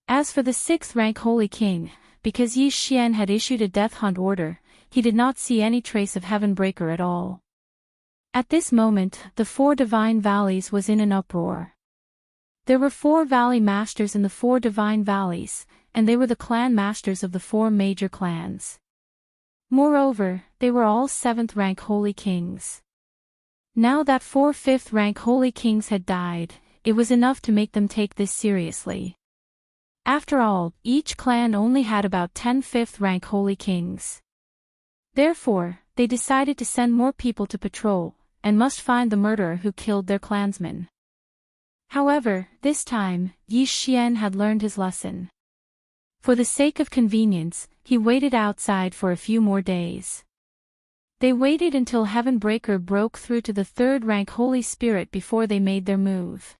As for the 6th-rank Holy King, because Yi Xian had issued a death hunt order, he did not see any trace of Heavenbreaker at all. At this moment, the 4 Divine Valleys was in an uproar. There were 4 Valley Masters in the 4 Divine Valleys, and they were the clan masters of the 4 major clans. Moreover, they were all 7th-rank Holy Kings. Now that 4 5th-rank Holy Kings had died, it was enough to make them take this seriously. After all, each clan only had about 10 5th-rank Holy Kings. Therefore, they decided to send more people to patrol, and must find the murderer who killed their clansmen. However, this time, Yi Xian had learned his lesson. For the sake of convenience, he waited outside for a few more days. They waited until Heavenbreaker broke through to the 3rd-rank Holy Spirit before they made their move.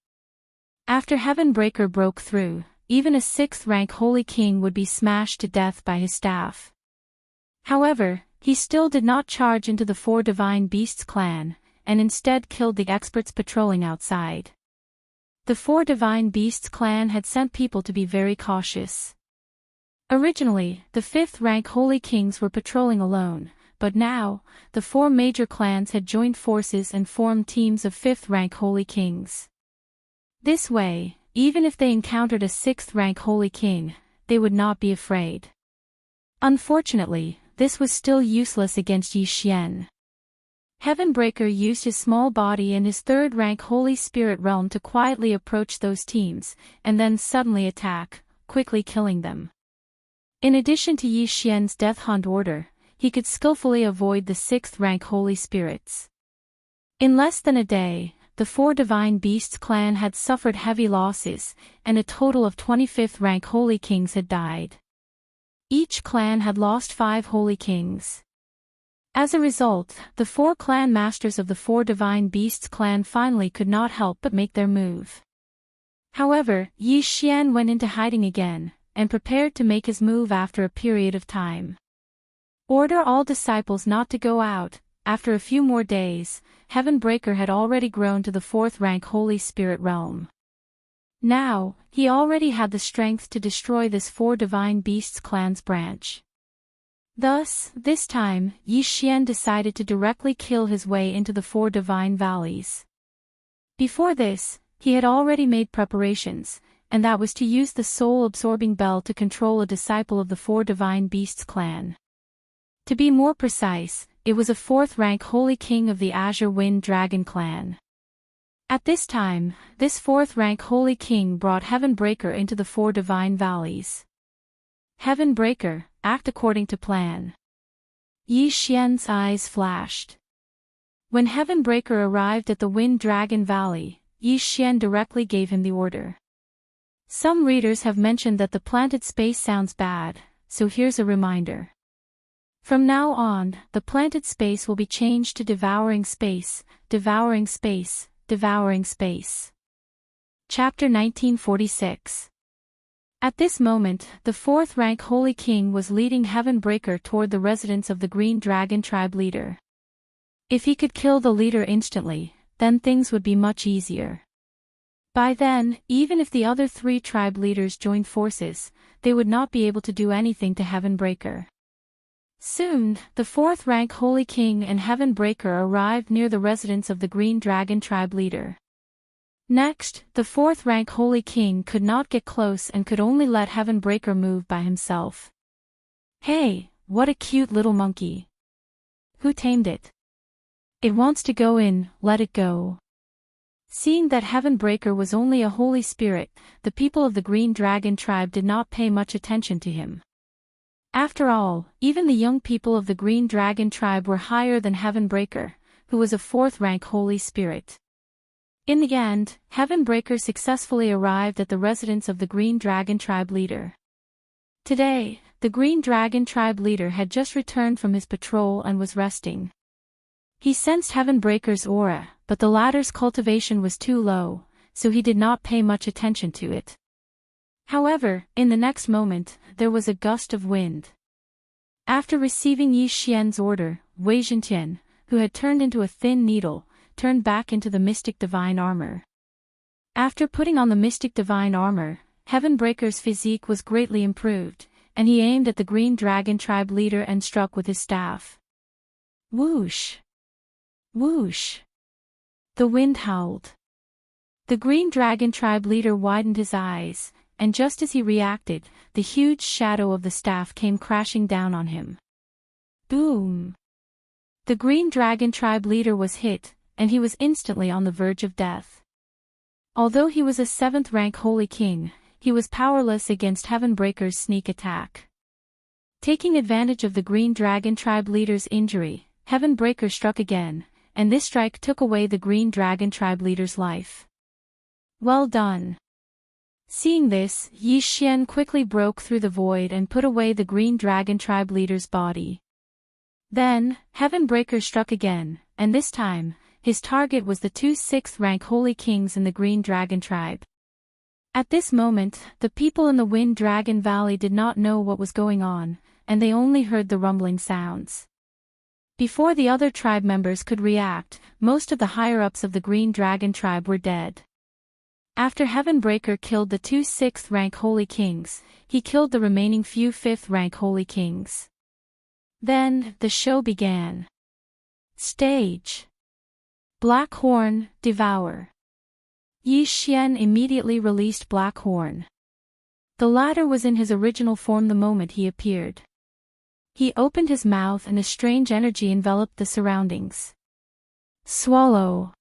After Heavenbreaker broke through, even a 6th-rank Holy King would be smashed to death by his staff. However, he still did not charge into the 4 Divine Beasts clan, and instead killed the experts patrolling outside. The 4 Divine Beasts clan had sent people to be very cautious. Originally, the 5th-rank Holy Kings were patrolling alone, but now, the 4 major clans had joined forces and formed teams of 5th-rank Holy Kings. This way, even if they encountered a 6th-rank Holy King, they would not be afraid. Unfortunately, this was still useless against Yi Xian. Heavenbreaker used his small body and his 3rd-rank Holy Spirit realm to quietly approach those teams, and then suddenly attack, quickly killing them. In addition to Yi Xian's death hunt order, he could skillfully avoid the 6th-rank Holy Spirits. In less than a day, the 4 Divine Beasts clan had suffered heavy losses, and a total of 25th-rank Holy Kings had died. Each clan had lost 5 Holy Kings. As a result, the 4 clan masters of the 4 Divine Beasts clan finally could not help but make their move. However, Yi Xian went into hiding again, and prepared to make his move after a period of time. Order all disciples not to go out. After a few more days, Heavenbreaker had already grown to the 4th-rank Holy Spirit realm. Now, he already had the strength to destroy this 4 Divine Beasts clan's branch. Thus, this time, Yi Xian decided to directly kill his way into the 4 Divine Valleys. Before this, he had already made preparations, and that was to use the soul-absorbing bell to control a disciple of the 4 Divine Beasts clan. To be more precise, it was a 4th-rank Holy King of the Azure Wind Dragon clan. At this time, this 4th-rank Holy King brought Heavenbreaker into the 4 Divine Valleys. Heavenbreaker, act according to plan. Yi Xian's eyes flashed. When Heavenbreaker arrived at the Wind Dragon Valley, Yi Xian directly gave him the order. Some readers have mentioned that the planted space sounds bad, so here's a reminder. From now on, the planted space will be changed to devouring space, devouring space, devouring space. Chapter 1946. At this moment, the 4th-rank Holy King was leading Heavenbreaker toward the residence of the Green Dragon tribe leader. If he could kill the leader instantly, then things would be much easier. By then, even if the other 3 tribe leaders joined forces, they would not be able to do anything to Heavenbreaker. Soon, the 4th-rank Holy King and Heavenbreaker arrived near the residence of the Green Dragon tribe leader. Next, the 4th-rank Holy King could not get close and could only let Heavenbreaker move by himself. Hey, what a cute little monkey. Who tamed it? It wants to go in, let it go. Seeing that Heavenbreaker was only a holy spirit, the people of the Green Dragon tribe did not pay much attention to him. After all, even the young people of the Green Dragon tribe were higher than Heavenbreaker, who was a 4th-rank holy spirit. In the end, Heavenbreaker successfully arrived at the residence of the Green Dragon Tribe leader. Today, the Green Dragon Tribe leader had just returned from his patrol and was resting. He sensed Heavenbreaker's aura, but the latter's cultivation was too low, so he did not pay much attention to it. However, in the next moment, there was a gust of wind. After receiving Yi Xian's order, Wei Zhentian, who had turned into a thin needle, turned back into the mystic divine armor. After putting on the mystic divine armor, Heavenbreaker's physique was greatly improved, and he aimed at the Green Dragon Tribe leader and struck with his staff. Whoosh! Whoosh! The wind howled. The Green Dragon Tribe leader widened his eyes, and just as he reacted, the huge shadow of the staff came crashing down on him. Boom! The Green Dragon Tribe leader was hit, and he was instantly on the verge of death. Although he was a 7th-rank Holy King, he was powerless against Heavenbreaker's sneak attack. Taking advantage of the Green Dragon Tribe leader's injury, Heavenbreaker struck again, and this strike took away the Green Dragon Tribe leader's life. Well done! Seeing this, Yi Xian quickly broke through the void and put away the Green Dragon Tribe leader's body. Then, Heavenbreaker struck again, and this time, his target was the 2 6th-rank Holy Kings in the Green Dragon Tribe. At this moment, the people in the Wind Dragon Valley did not know what was going on, and they only heard the rumbling sounds. Before the other tribe members could react, most of the higher-ups of the Green Dragon Tribe were dead. After Heavenbreaker killed the 2 6th-rank Holy Kings, he killed the remaining few 5th-rank Holy Kings. Then, the show began. Stage. Black Horn, Devourer. Yi Xian immediately released Black Horn. The latter was in his original form the moment he appeared. He opened his mouth and a strange energy enveloped the surroundings. Swallow.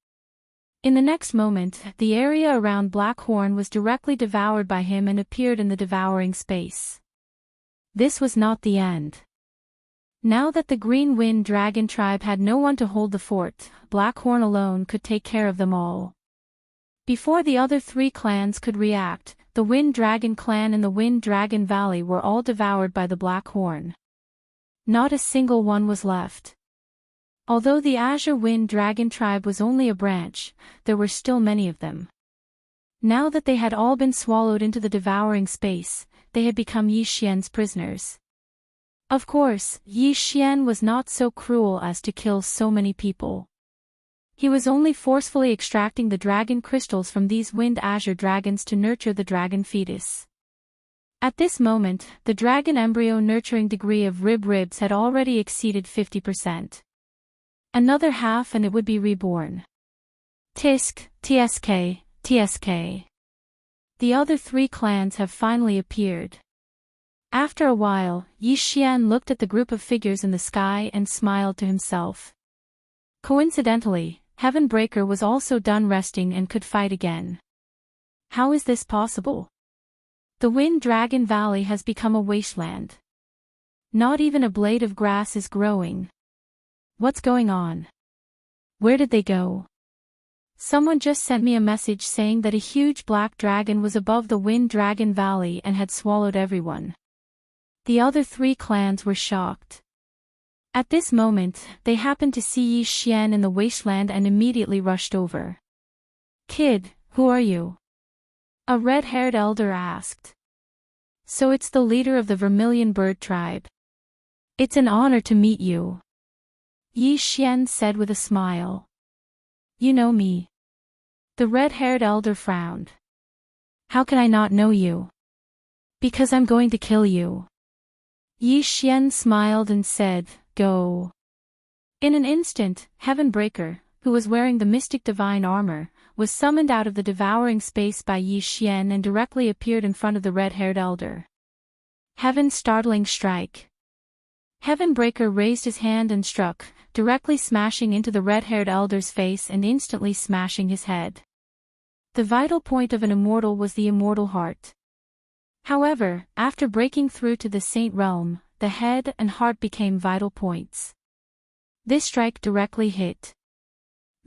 In the next moment, the area around Black Horn was directly devoured by him and appeared in the devouring space. This was not the end. Now that the Green Wind Dragon Tribe had no one to hold the fort, Black Horn alone could take care of them all. Before the other 3 clans could react, the Wind Dragon clan in the Wind Dragon Valley were all devoured by the Black Horn. Not a single one was left. Although the Azure Wind Dragon Tribe was only a branch, there were still many of them. Now that they had all been swallowed into the devouring space, they had become Yi Xian's prisoners. Of course, Yi Xian was not so cruel as to kill so many people. He was only forcefully extracting the dragon crystals from these wind azure dragons to nurture the dragon fetus. At this moment, the dragon embryo nurturing degree of ribs had already exceeded 50%. Another half and it would be reborn. Tisk, TSK, TSK. The other 3 clans have finally appeared. After a while, Yi Xian looked at the group of figures in the sky and smiled to himself. Coincidentally, Heavenbreaker was also done resting and could fight again. How is this possible? The Wind Dragon Valley has become a wasteland. Not even a blade of grass is growing. What's going on? Where did they go? Someone just sent me a message saying that a huge black dragon was above the Wind Dragon Valley and had swallowed everyone. The other 3 clans were shocked. At this moment, they happened to see Yi Xian in the wasteland and immediately rushed over. Kid, who are you? A red-haired elder asked. So it's the leader of the Vermilion Bird Tribe. It's an honor to meet you. Yi Xian said with a smile. You know me. The red-haired elder frowned. How can I not know you? Because I'm going to kill you. Yi Xian smiled and said, Go. In an instant, Heavenbreaker, who was wearing the mystic divine armor, was summoned out of the devouring space by Yi Xian and directly appeared in front of the red-haired elder. Heaven's startling strike. Heavenbreaker raised his hand and struck, directly smashing into the red-haired elder's face and instantly smashing his head. The vital point of an immortal was the immortal heart. However, after breaking through to the Saint Realm, the head and heart became vital points. This strike directly hit.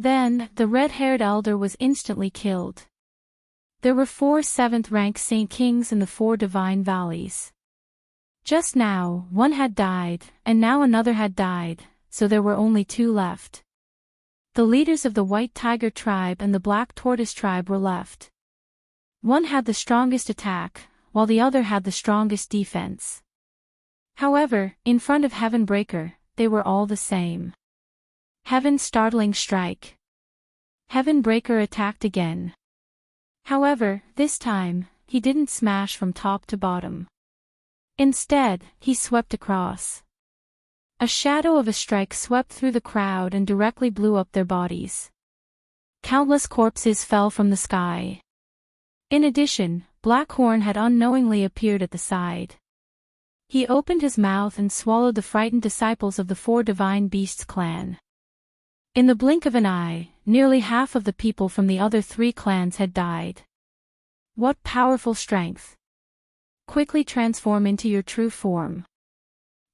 Then, the red-haired elder was instantly killed. There were 4 7th-rank Saint Kings in the 4 divine valleys. Just now, one had died, and now another had died, so there were only 2 left. The leaders of the White Tiger tribe and the Black Tortoise tribe were left. One had the strongest attack, while the other had the strongest defense. However, in front of Heavenbreaker, they were all the same. Heaven's startling strike. Heavenbreaker attacked again. However, this time, he didn't smash from top to bottom. Instead, he swept across. A shadow of a strike swept through the crowd and directly blew up their bodies. Countless corpses fell from the sky. In addition, Blackhorn had unknowingly appeared at the side. He opened his mouth and swallowed the frightened disciples of the 4 Divine Beasts clan. In the blink of an eye, nearly half of the people from the other 3 clans had died. What powerful strength! Quickly transform into your true form.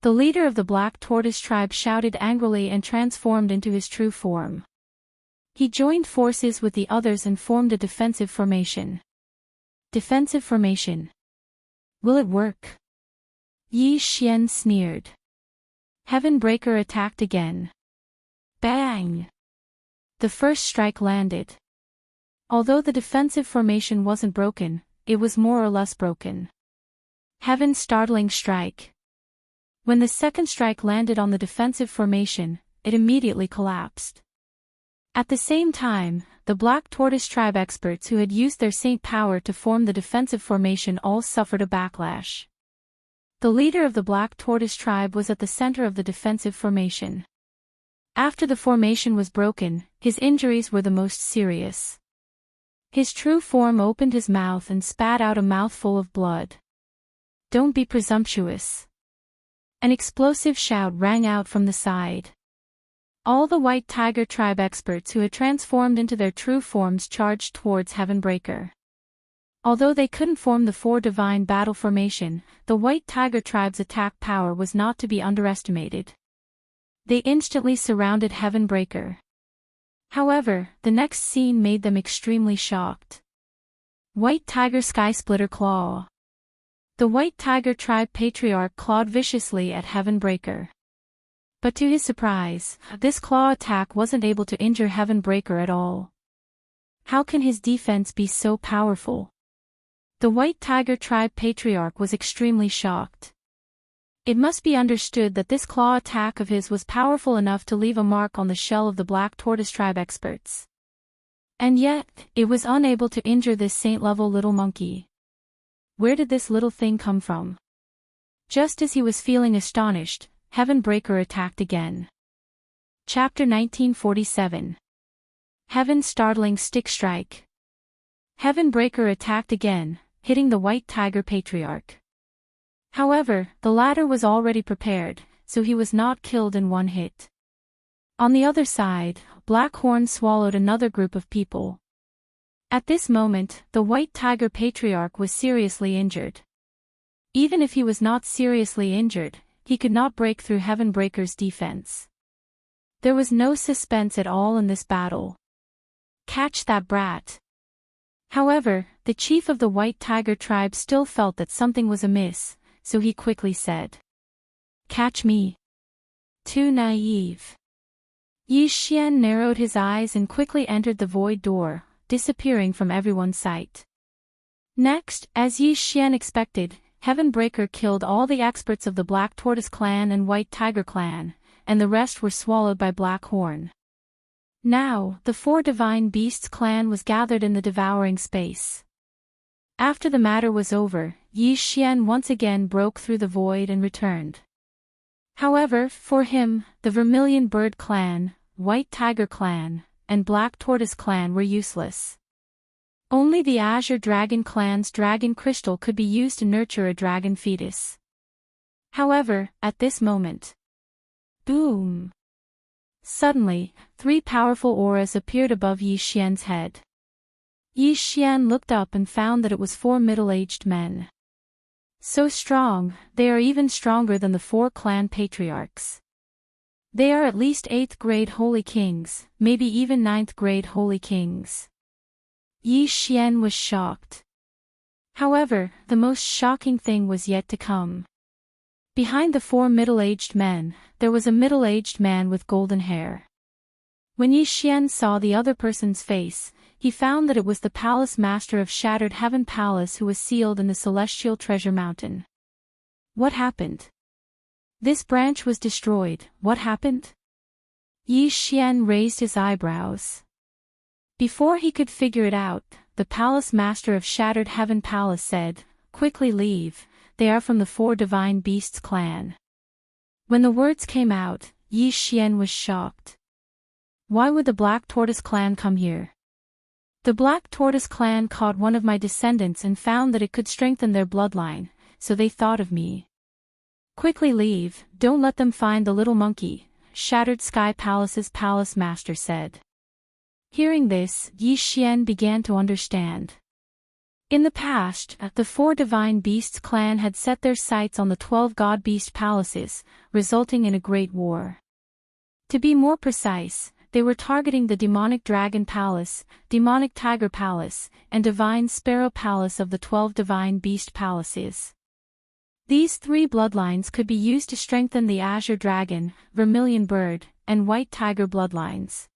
The leader of the Black Tortoise tribe shouted angrily and transformed into his true form. He joined forces with the others and formed a defensive formation. Defensive formation. Will it work? Yi Xian sneered. Heavenbreaker attacked again. Bang! The first strike landed. Although the defensive formation wasn't broken, it was more or less broken. Heaven's startling strike. When the second strike landed on the defensive formation, it immediately collapsed. At the same time, the Black Tortoise tribe experts who had used their saint power to form the defensive formation all suffered a backlash. The leader of the Black Tortoise tribe was at the center of the defensive formation. After the formation was broken, his injuries were the most serious. His true form opened his mouth and spat out a mouthful of blood. Don't be presumptuous. An explosive shout rang out from the side. All the White Tiger tribe experts who had transformed into their true forms charged towards Heavenbreaker. Although they couldn't form the 4 divine battle formation, the White Tiger tribe's attack power was not to be underestimated. They instantly surrounded Heavenbreaker. However, the next scene made them extremely shocked. White Tiger Skysplitter Claw. The White Tiger tribe patriarch clawed viciously at Heavenbreaker. But to his surprise, this claw attack wasn't able to injure Heavenbreaker at all. How can his defense be so powerful? The White Tiger tribe patriarch was extremely shocked. It must be understood that this claw attack of his was powerful enough to leave a mark on the shell of the Black Tortoise tribe experts. And yet, it was unable to injure this saint-level little monkey. Where did this little thing come from? Just as he was feeling astonished, Heavenbreaker attacked again. Chapter 1947. Heaven's startling stick strike. Heavenbreaker attacked again, hitting the White Tiger patriarch. However, the latter was already prepared, so he was not killed in one hit. On the other side, Blackhorn swallowed another group of people. At this moment, the White Tiger patriarch was seriously injured. Even if he was not seriously injured, he could not break through Heavenbreaker's defense. There was no suspense at all in this battle. Catch that brat. However, the chief of the White Tiger tribe still felt that something was amiss, so he quickly said, "Catch me." Too naive. Yi Xian narrowed his eyes and quickly entered the void door, disappearing from everyone's sight. Next, as Yi Xian expected, Heavenbreaker killed all the experts of the Black Tortoise clan and White Tiger clan, and the rest were swallowed by Blackhorn. Now, the 4 Divine Beasts clan was gathered in the devouring space. After the matter was over, Yi Xian once again broke through the void and returned. However, for him, the Vermilion Bird clan, White Tiger clan, and Black Tortoise clan were useless. Only the Azure Dragon clan's dragon crystal could be used to nurture a dragon fetus. However, at this moment, boom! Suddenly, 3 powerful auras appeared above Yi Xian's head. Yi Xian looked up and found that it was 4 middle-aged men. So strong, they are even stronger than the 4 clan patriarchs. They are at least 8th grade holy kings, maybe even 9th grade holy kings. Yi Xian was shocked. However, the most shocking thing was yet to come. Behind the 4 middle-aged men, there was a middle-aged man with golden hair. When Yi Xian saw the other person's face, he found that it was the palace master of Shattered Heaven Palace who was sealed in the Celestial Treasure Mountain. What happened? This branch was destroyed. What happened? Yi Xian raised his eyebrows. Before he could figure it out, the palace master of Shattered Heaven Palace said, "Quickly leave, they are from the 4 Divine Beasts clan." When the words came out, Yi Xian was shocked. Why would the Black Tortoise clan come here? The Black Tortoise clan caught one of my descendants and found that it could strengthen their bloodline, so they thought of me. Quickly leave, don't let them find the little monkey, Shattered Sky Palace's palace master said. Hearing this, Yi Xian began to understand. In the past, the 4 Divine Beasts clan had set their sights on the 12 God Beast palaces, resulting in a great war. To be more precise, they were targeting the Demonic Dragon Palace, Demonic Tiger Palace, and Divine Sparrow Palace of the 12 Divine Beast palaces. These 3 bloodlines could be used to strengthen the Azure Dragon, Vermilion Bird, and White Tiger bloodlines.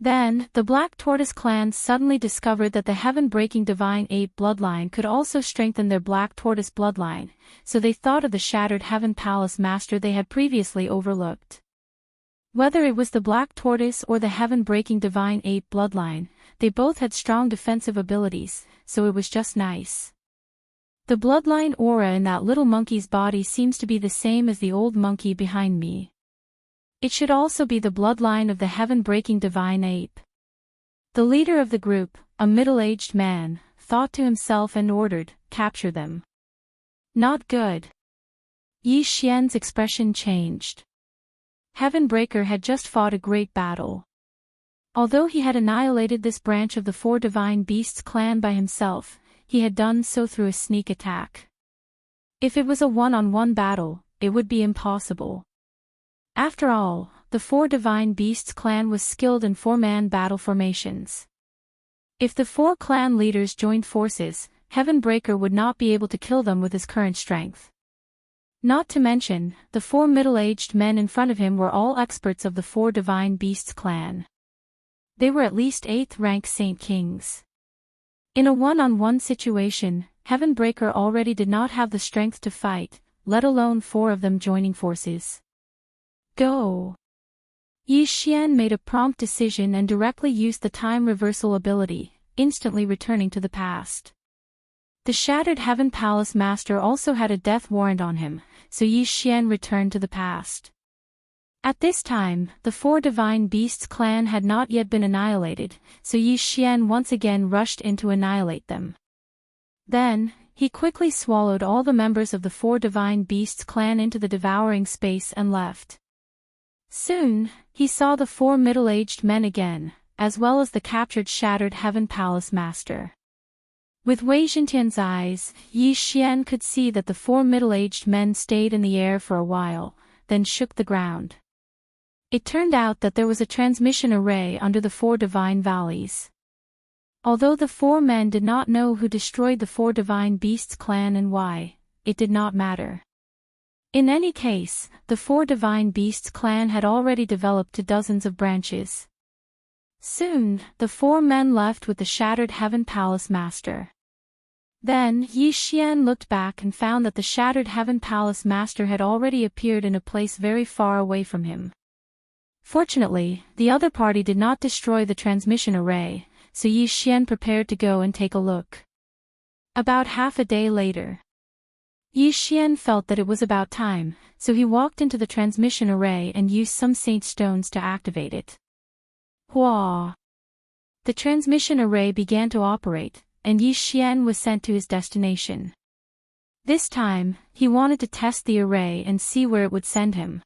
Then, the Black Tortoise clan suddenly discovered that the Heaven-Breaking Divine Ape bloodline could also strengthen their Black Tortoise bloodline, so they thought of the Shattered Heaven Palace master they had previously overlooked. Whether it was the Black Tortoise or the Heaven-Breaking Divine Ape bloodline, they both had strong defensive abilities, so it was just nice. The bloodline aura in that little monkey's body seems to be the same as the old monkey behind me. It should also be the bloodline of the Heaven-Breaking Divine Ape. The leader of the group, a middle-aged man, thought to himself and ordered, "Capture them." Not good. Yi Xian's expression changed. Heavenbreaker had just fought a great battle. Although he had annihilated this branch of the 4 Divine Beasts clan by himself, he had done so through a sneak attack. If it was a one-on-one battle, it would be impossible. After all, the 4 Divine Beasts clan was skilled in 4-man battle formations. If the 4 clan leaders joined forces, Heavenbreaker would not be able to kill them with his current strength. Not to mention, the 4 middle-aged men in front of him were all experts of the 4 Divine Beasts clan. They were at least 8th rank Saint Kings. In a one-on-one situation, Heavenbreaker already did not have the strength to fight, let alone 4 of them joining forces. Go! Yi Xian made a prompt decision and directly used the time reversal ability, instantly returning to the past. The Shattered Heaven Palace master also had a death warrant on him, so Yi Xian returned to the past. At this time, the 4 Divine Beasts clan had not yet been annihilated, so Yi Xian once again rushed in to annihilate them. Then, he quickly swallowed all the members of the 4 Divine Beasts clan into the devouring space and left. Soon, he saw the 4 middle-aged men again, as well as the captured Shattered Heaven Palace master. With Wei Zhentian's eyes, Yi Xian could see that the 4 middle-aged men stayed in the air for a while, then shook the ground. It turned out that there was a transmission array under the 4 divine valleys. Although the 4 men did not know who destroyed the 4 Divine Beasts clan and why, it did not matter. In any case, the 4 Divine Beasts clan had already developed to dozens of branches. Soon, the 4 men left with the Shattered Heaven Palace master. Then Yi Xian looked back and found that the Shattered Heaven Palace master had already appeared in a place very far away from him. Fortunately, the other party did not destroy the transmission array, so Yi Xian prepared to go and take a look. About half a day later, Yi Xian felt that it was about time, so he walked into the transmission array and used some saint stones to activate it. Hua! The transmission array began to operate, and Yi Xian was sent to his destination. This time, he wanted to test the array and see where it would send him.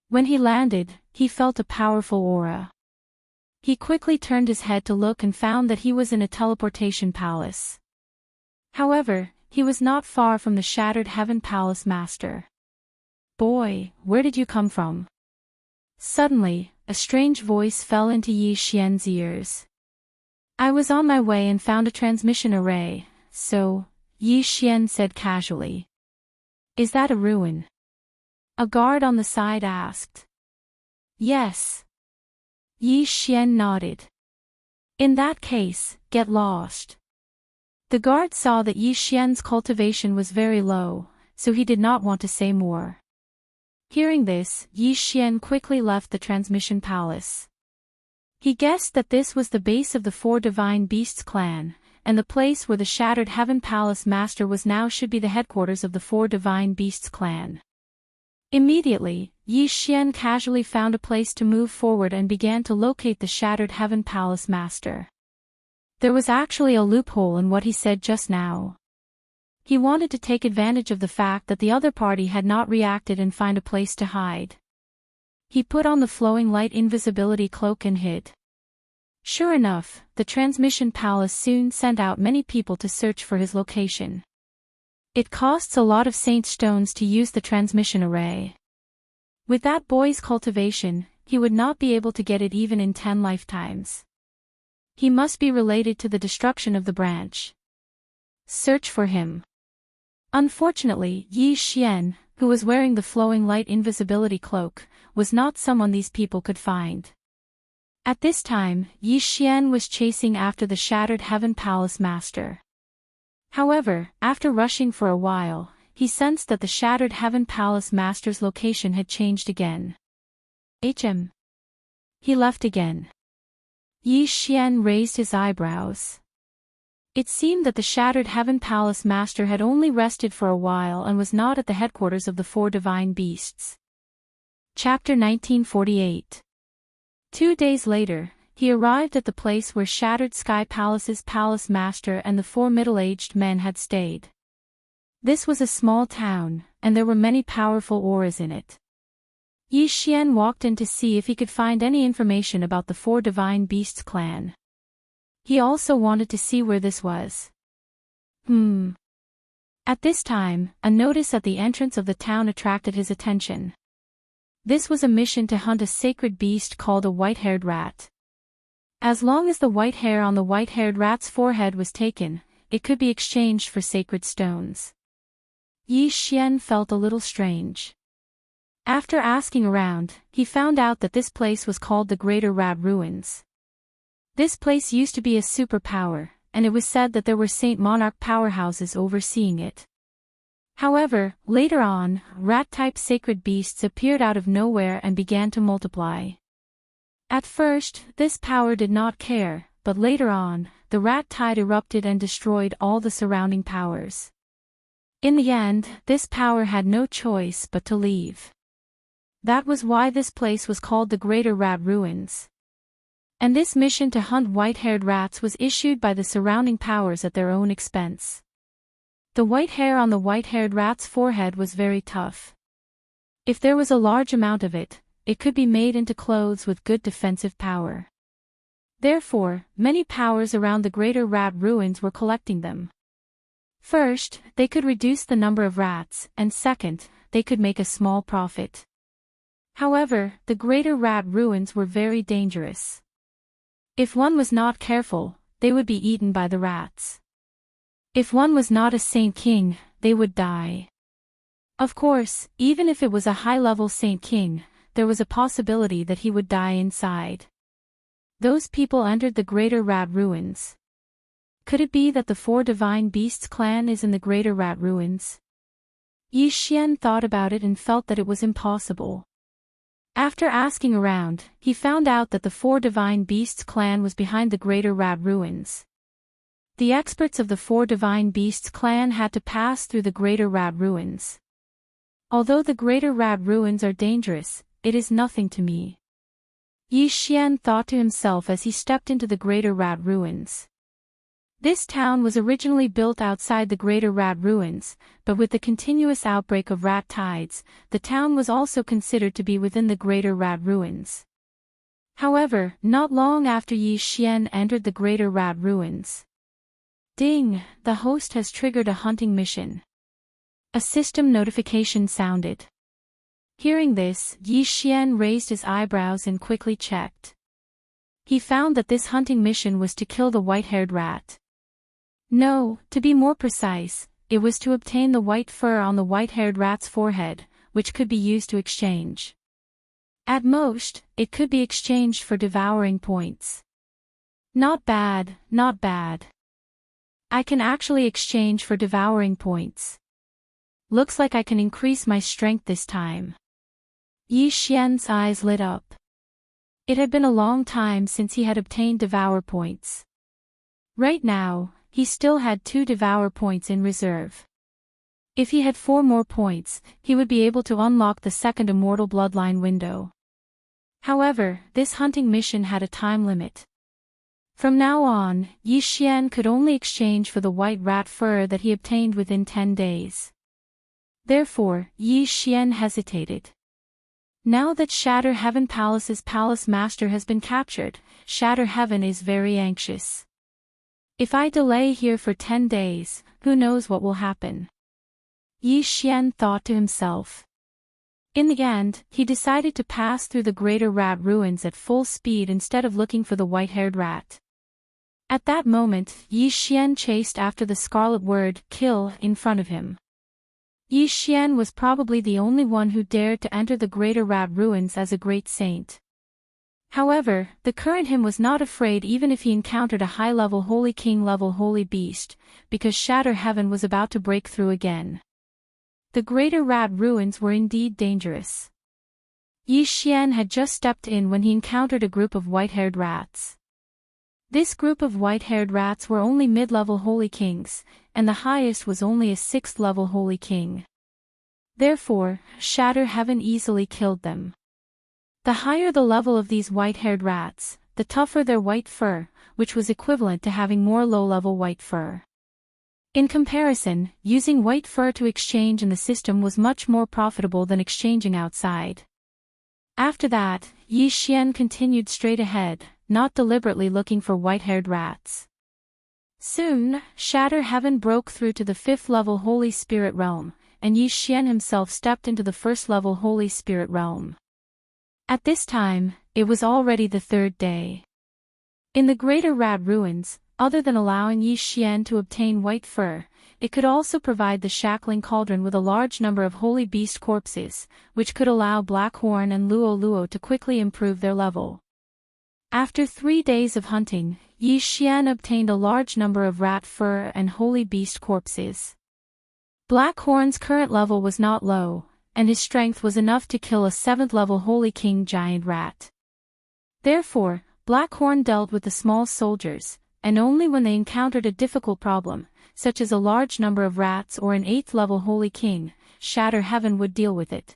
When he landed, he felt a powerful aura. He quickly turned his head to look and found that he was in a teleportation palace. However, he was not far from the Shattered Heaven Palace master. "Boy, where did you come from?" Suddenly, a strange voice fell into Yi Xian's ears. I was on my way and found a transmission array, so, Yi Xian said casually. Is that a ruin? A guard on the side asked. Yes. Yi Xian nodded. In that case, get lost. The guard saw that Yi Xian's cultivation was very low, so he did not want to say more. Hearing this, Yi Xian quickly left the transmission palace. He guessed that this was the base of the Four Divine Beasts clan, and the place where the Shattered Heaven Palace Master was now should be the headquarters of the Four Divine Beasts clan. Immediately, Yi Xian casually found a place to move forward and began to locate the Shattered Heaven Palace Master. There was actually a loophole in what he said just now. He wanted to take advantage of the fact that the other party had not reacted and find a place to hide. He put on the flowing light invisibility cloak and hid. Sure enough, the transmission palace soon sent out many people to search for his location. It costs a lot of saint stones to use the transmission array. With that boy's cultivation, he would not be able to get it even in 10 lifetimes. He must be related to the destruction of the branch. Search for him. Unfortunately, Yi Xian, who was wearing the flowing light invisibility cloak, was not someone these people could find. At this time, Yi Xian was chasing after the Shattered Heaven Palace Master. However, after rushing for a while, he sensed that the Shattered Heaven Palace Master's location had changed again. He left again. Yi Xian raised his eyebrows. It seemed that the Shattered Heaven Palace Master had only rested for a while and was not at the headquarters of the Four Divine Beasts. Chapter 1948. 2 days later, he arrived at the place where Shattered Sky Palace's Palace Master and the 4 middle-aged men had stayed. This was a small town, and there were many powerful auras in it. Yi Xian walked in to see if he could find any information about the Four Divine Beasts clan. He also wanted to see where this was. At this time, a notice at the entrance of the town attracted his attention. This was a mission to hunt a sacred beast called a white-haired rat. As long as the white hair on the white-haired rat's forehead was taken, it could be exchanged for sacred stones. Yi Xian felt a little strange. After asking around, he found out that this place was called the Greater Rat Ruins. This place used to be a superpower, and it was said that there were Saint Monarch powerhouses overseeing it. However, later on, rat-type sacred beasts appeared out of nowhere and began to multiply. At first, this power did not care, but later on, the rat tide erupted and destroyed all the surrounding powers. In the end, this power had no choice but to leave. That was why this place was called the Greater Rat Ruins. And this mission to hunt white-haired rats was issued by the surrounding powers at their own expense. The white hair on the white-haired rat's forehead was very tough. If there was a large amount of it, it could be made into clothes with good defensive power. Therefore, many powers around the Greater Rat Ruins were collecting them. First, they could reduce the number of rats, and second, they could make a small profit. However, the Greater Rat Ruins were very dangerous. If one was not careful, they would be eaten by the rats. If one was not a Saint King, they would die. Of course, even if it was a high-level Saint King, there was a possibility that he would die inside. Those people entered the Greater Rat Ruins. Could it be that the Four Divine Beasts clan is in the Greater Rat Ruins? Yi Xian thought about it and felt that it was impossible. After asking around, he found out that the Four Divine Beasts clan was behind the Greater Rat Ruins. The experts of the Four Divine Beasts clan had to pass through the Greater Rat Ruins. Although the Greater Rat Ruins are dangerous, it is nothing to me. Yi Xian thought to himself as he stepped into the Greater Rat Ruins. This town was originally built outside the Greater Rat Ruins, but with the continuous outbreak of rat tides, the town was also considered to be within the Greater Rat Ruins. However, not long after Yi Xian entered the Greater Rat Ruins. Ding! The host has triggered a hunting mission. A system notification sounded. Hearing this, Yi Xian raised his eyebrows and quickly checked. He found that this hunting mission was to kill the white-haired rat. No, to be more precise, it was to obtain the white fur on the white-haired rat's forehead, which could be used to exchange. At most, it could be exchanged for devouring points. Not bad, not bad. I can actually exchange for devouring points. Looks like I can increase my strength this time. Yi Xian's eyes lit up. It had been a long time since he had obtained devour points. Right now, he still had 2 devour points in reserve. If he had 4 more points, he would be able to unlock the second immortal bloodline window. However, this hunting mission had a time limit. From now on, Yi Xian could only exchange for the white rat fur that he obtained within 10 days. Therefore, Yi Xian hesitated. Now that Shatter Heaven Palace's palace master has been captured, Shatter Heaven is very anxious. If I delay here for 10 days, who knows what will happen? Yi Xian thought to himself. In the end, he decided to pass through the greater rat ruins at full speed instead of looking for the white-haired rat. At that moment, Yi Xian chased after the scarlet word, kill, in front of him. Yi Xian was probably the only one who dared to enter the greater rat ruins as a great saint. However, the current him was not afraid even if he encountered a high-level Holy King-level Holy Beast, because Shatter Heaven was about to break through again. The greater rat ruins were indeed dangerous. Yi Xian had just stepped in when he encountered a group of white-haired rats. This group of white-haired rats were only mid-level Holy Kings, and the highest was only a 6th-level Holy King. Therefore, Shatter Heaven easily killed them. The higher the level of these white-haired rats, the tougher their white fur, which was equivalent to having more low-level white fur. In comparison, using white fur to exchange in the system was much more profitable than exchanging outside. After that, Yi Xian continued straight ahead, not deliberately looking for white-haired rats. Soon, Shatter Heaven broke through to the 5th-level Holy Spirit Realm, and Yi Xian himself stepped into the 1st-level Holy Spirit Realm. At this time, it was already the 3rd day. In the Greater Rat Ruins, other than allowing Yi Xian to obtain white fur, it could also provide the Shackling Cauldron with a large number of Holy Beast corpses, which could allow Blackhorn and Luo Luo to quickly improve their level. After 3 days of hunting, Yi Xian obtained a large number of rat fur and Holy Beast corpses. Blackhorn's current level was not low, and his strength was enough to kill a 7th-level Holy King giant rat. Therefore, Blackhorn dealt with the small soldiers, and only when they encountered a difficult problem, such as a large number of rats or an 8th-level Holy King, Shatter Heaven would deal with it.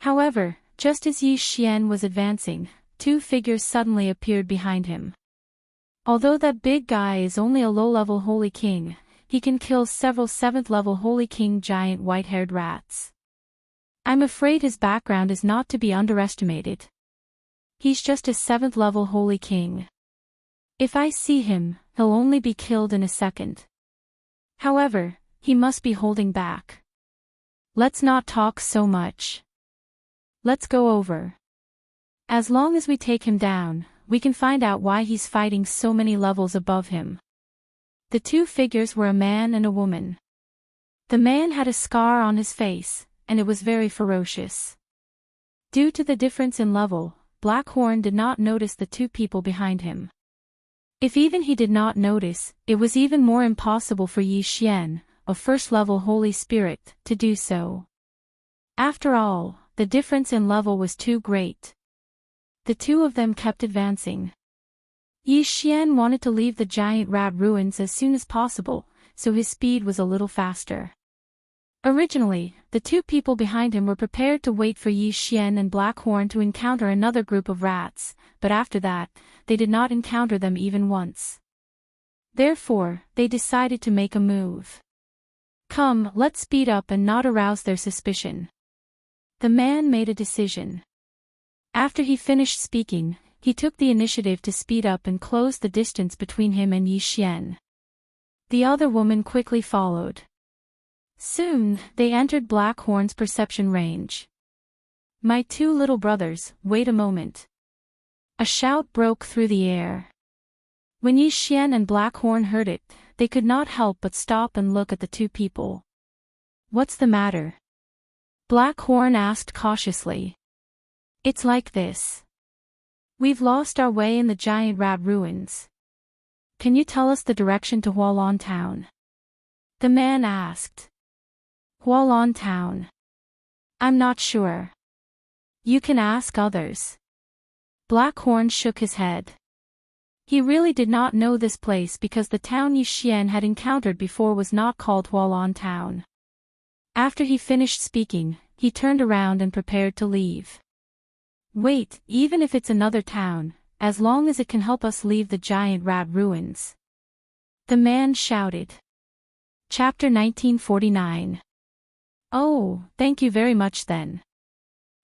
However, just as Yi Xian was advancing, 2 figures suddenly appeared behind him. Although that big guy is only a low-level Holy King, he can kill several 7th-level Holy King giant white-haired rats. I'm afraid his background is not to be underestimated. He's just a 7th-level Holy King. If I see him, he'll only be killed in a second. However, he must be holding back. Let's not talk so much. Let's go over. As long as we take him down, we can find out why he's fighting so many levels above him. The 2 figures were a man and a woman. The man had a scar on his face, and it was very ferocious. Due to the difference in level, Blackhorn did not notice the 2 people behind him. If even he did not notice, it was even more impossible for Yi Xian, a 1st-level Holy Spirit, to do so. After all, the difference in level was too great. The 2 of them kept advancing. Yi Xian wanted to leave the giant rat ruins as soon as possible, so his speed was a little faster. Originally, the 2 people behind him were prepared to wait for Yi Xian and Blackhorn to encounter another group of rats, but after that, they did not encounter them even once. Therefore, they decided to make a move. Come, let's speed up and not arouse their suspicion. The man made a decision. After he finished speaking, he took the initiative to speed up and close the distance between him and Yi Xian. The other woman quickly followed. Soon, they entered Blackhorn's perception range. My two little brothers, wait a moment. A shout broke through the air. When Yi Xian and Blackhorn heard it, they could not help but stop and look at the two people. What's the matter? Blackhorn asked cautiously. It's like this. We've lost our way in the giant rat ruins. Can you tell us the direction to Hualon Town? The man asked. Hualon Town. I'm not sure. You can ask others. Blackhorn shook his head. He really did not know this place because the town Yi Xian had encountered before was not called Hualon Town. After he finished speaking, he turned around and prepared to leave. Wait, even if it's another town, as long as it can help us leave the giant rat ruins. The man shouted. Chapter 1949. Oh, thank you very much then.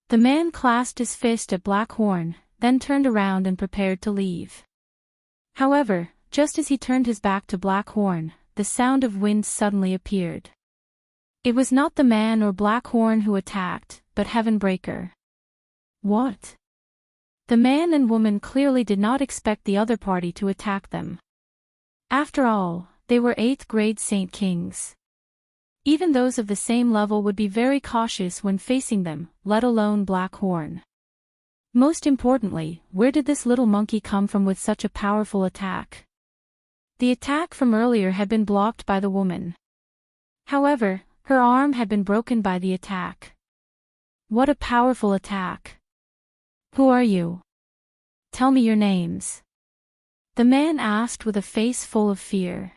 The man clasped his fist at Blackhorn, then turned around and prepared to leave. However, just as he turned his back to Blackhorn, the sound of wind suddenly appeared. It was not the man or Blackhorn who attacked, but Heavenbreaker. What? The man and woman clearly did not expect the other party to attack them. After all, they were 8th grade Saint Kings. Even those of the same level would be very cautious when facing them, let alone Blackhorn. Most importantly, where did this little monkey come from with such a powerful attack? The attack from earlier had been blocked by the woman. However, her arm had been broken by the attack. What a powerful attack! Who are you? Tell me your names. The man asked with a face full of fear.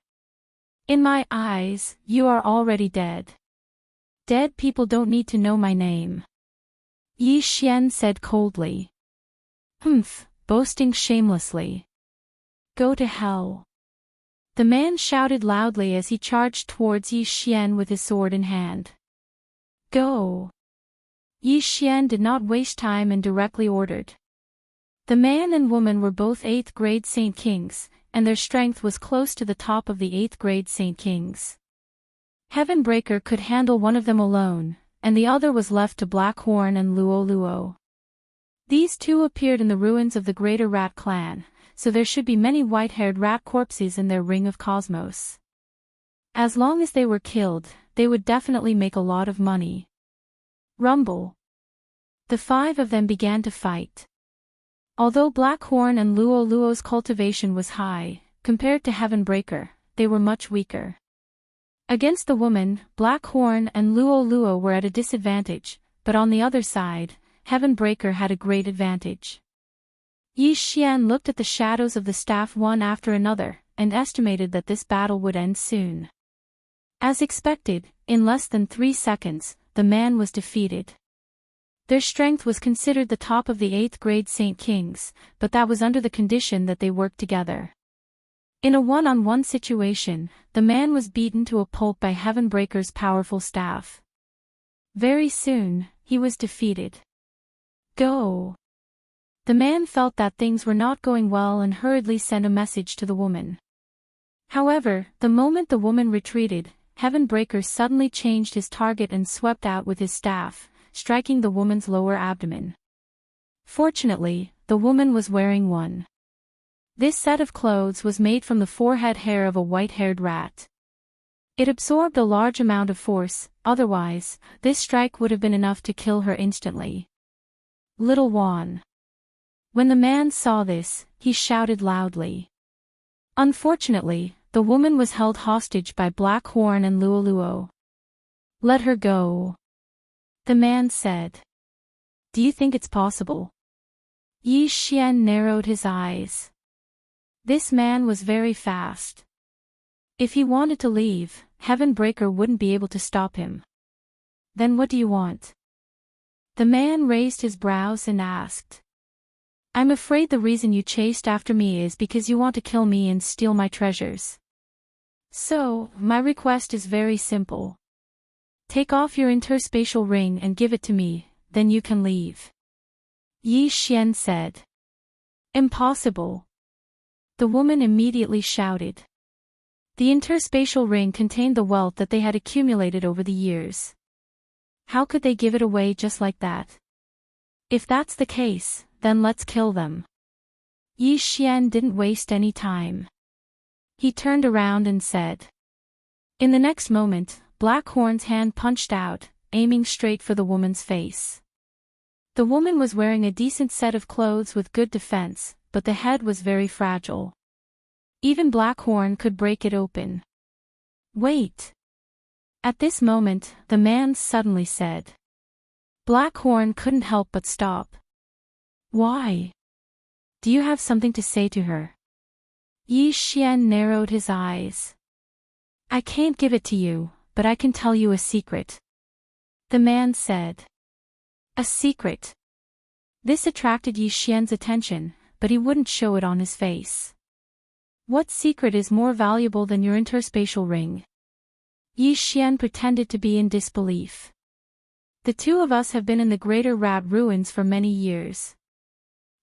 In my eyes, you are already dead. Dead people don't need to know my name. Yi Xian said coldly. Humph, boasting shamelessly. Go to hell. The man shouted loudly as he charged towards Yi Xian with his sword in hand. Go. Yi Xian did not waste time and directly ordered. The man and woman were both 8th grade Saint Kings, and their strength was close to the top of the 8th grade Saint Kings. Heavenbreaker could handle one of them alone, and the other was left to Blackhorn and Luo Luo. These two appeared in the ruins of the Greater Rat Clan, so there should be many white-haired rat corpses in their ring of cosmos. As long as they were killed, they would definitely make a lot of money. Rumble. The 5 of them began to fight. Although Blackhorn and Luo Luo's cultivation was high, compared to Heavenbreaker, they were much weaker. Against the woman, Blackhorn and Luo Luo were at a disadvantage, but on the other side, Heavenbreaker had a great advantage. Yi Xian looked at the shadows of the staff one after another, and estimated that this battle would end soon. As expected, in less than 3 seconds, the man was defeated. Their strength was considered the top of the 8th grade Saint Kings, but that was under the condition that they worked together. In a one-on-one situation, the man was beaten to a pulp by Heavenbreaker's powerful staff. Very soon, he was defeated. Go! The man felt that things were not going well and hurriedly sent a message to the woman. However, the moment the woman retreated, Heavenbreaker suddenly changed his target and swept out with his staff, striking the woman's lower abdomen. Fortunately, the woman was wearing one. This set of clothes was made from the forehead hair of a white-haired rat. It absorbed a large amount of force, otherwise, this strike would have been enough to kill her instantly. Little Wan. When the man saw this, he shouted loudly. Unfortunately, the woman was held hostage by Blackhorn and Luo Luo. Let her go. The man said. Do you think it's possible? Yi Xian narrowed his eyes. This man was very fast. If he wanted to leave, Heavenbreaker wouldn't be able to stop him. Then what do you want? The man raised his brows and asked. I'm afraid the reason you chased after me is because you want to kill me and steal my treasures. So, my request is very simple. Take off your interspatial ring and give it to me, then you can leave. Yi Xian said. Impossible. The woman immediately shouted. The interspatial ring contained the wealth that they had accumulated over the years. How could they give it away just like that? If that's the case, then let's kill them. Yi Xian didn't waste any time. He turned around and said. In the next moment, Blackhorn's hand punched out, aiming straight for the woman's face. The woman was wearing a decent set of clothes with good defense, but the head was very fragile. Even Blackhorn could break it open. Wait! At this moment, the man suddenly said. Blackhorn couldn't help but stop. Why? Do you have something to say to her? Yi Xian narrowed his eyes. I can't give it to you, but I can tell you a secret. The man said. A secret. This attracted Yi Xian's attention, but he wouldn't show it on his face. What secret is more valuable than your interspatial ring? Yi Xian pretended to be in disbelief. The two of us have been in the Greater Rat Ruins for many years.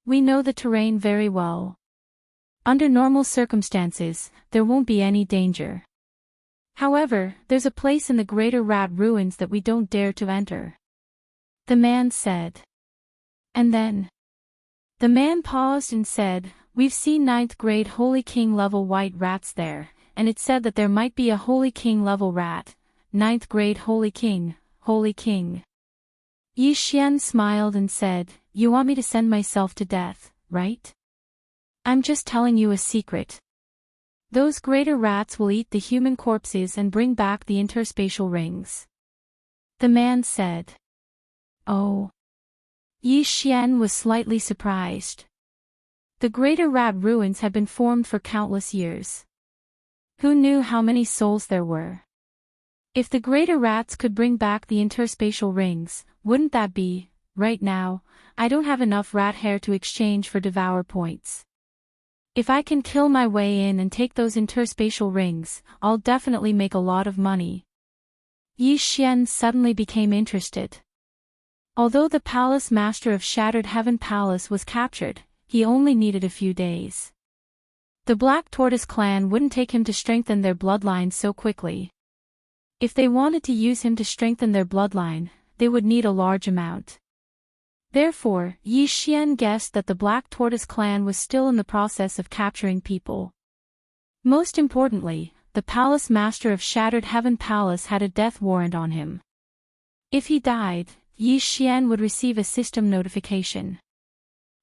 We know the terrain very well. Under normal circumstances, there won't be any danger. However, there's a place in the Greater Rat Ruins that we don't dare to enter. The man said. And then? The man paused and said, we've seen 9th grade Holy King level white rats there, and it said that there might be a Holy King level rat. 9th grade Holy King, Holy King. Yi Xian smiled and said, you want me to send myself to death, right? I'm just telling you a secret. Those greater rats will eat the human corpses and bring back the interspatial rings. The man said. Oh. Yi Xian was slightly surprised. The Greater Rat Ruins had been formed for countless years. Who knew how many souls there were? If the Greater Rats could bring back the interspatial rings, wouldn't that be, right now, I don't have enough rat hair to exchange for Devourer points. If I can kill my way in and take those interspatial rings, I'll definitely make a lot of money. Yi Xian suddenly became interested. Although the Palace Master of Shattered Heaven Palace was captured, he only needed a few days. The Black Tortoise clan wouldn't take him to strengthen their bloodline so quickly. If they wanted to use him to strengthen their bloodline, they would need a large amount. Therefore, Yi Xian guessed that the Black Tortoise clan was still in the process of capturing people. Most importantly, the Palace Master of Shattered Heaven Palace had a death warrant on him. If he died, Yi Xian would receive a system notification.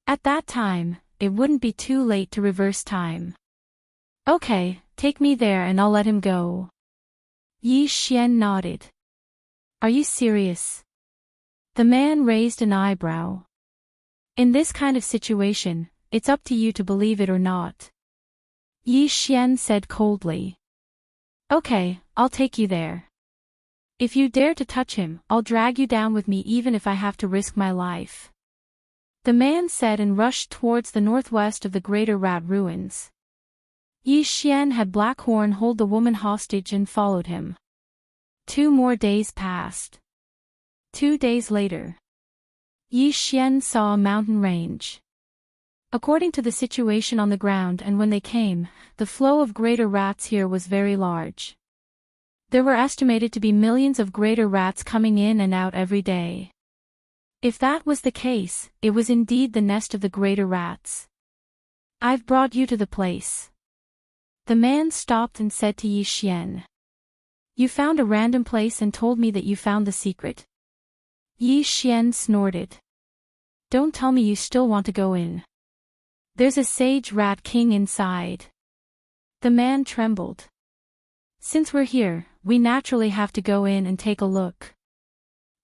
At that time, it wouldn't be too late to reverse time. Okay, take me there and I'll let him go. Yi Xian nodded. Are you serious? The man raised an eyebrow. In this kind of situation, it's up to you to believe it or not. Yi Xian said coldly. Okay, I'll take you there. If you dare to touch him, I'll drag you down with me even if I have to risk my life. The man said and rushed towards the northwest of the Greater Rat Ruins. Yi Xian had Blackhorn hold the woman hostage and followed him. 2 more days passed. 2 days later. Yi Xian saw a mountain range. According to the situation on the ground and when they came, the flow of greater rats here was very large. There were estimated to be millions of greater rats coming in and out every day. If that was the case, it was indeed the nest of the greater rats. I've brought you to the place. The man stopped and said to Yi Xian. You found a random place and told me that you found the secret. Yi Xian snorted. Don't tell me you still want to go in. There's a sage rat king inside. The man trembled. Since we're here, we naturally have to go in and take a look.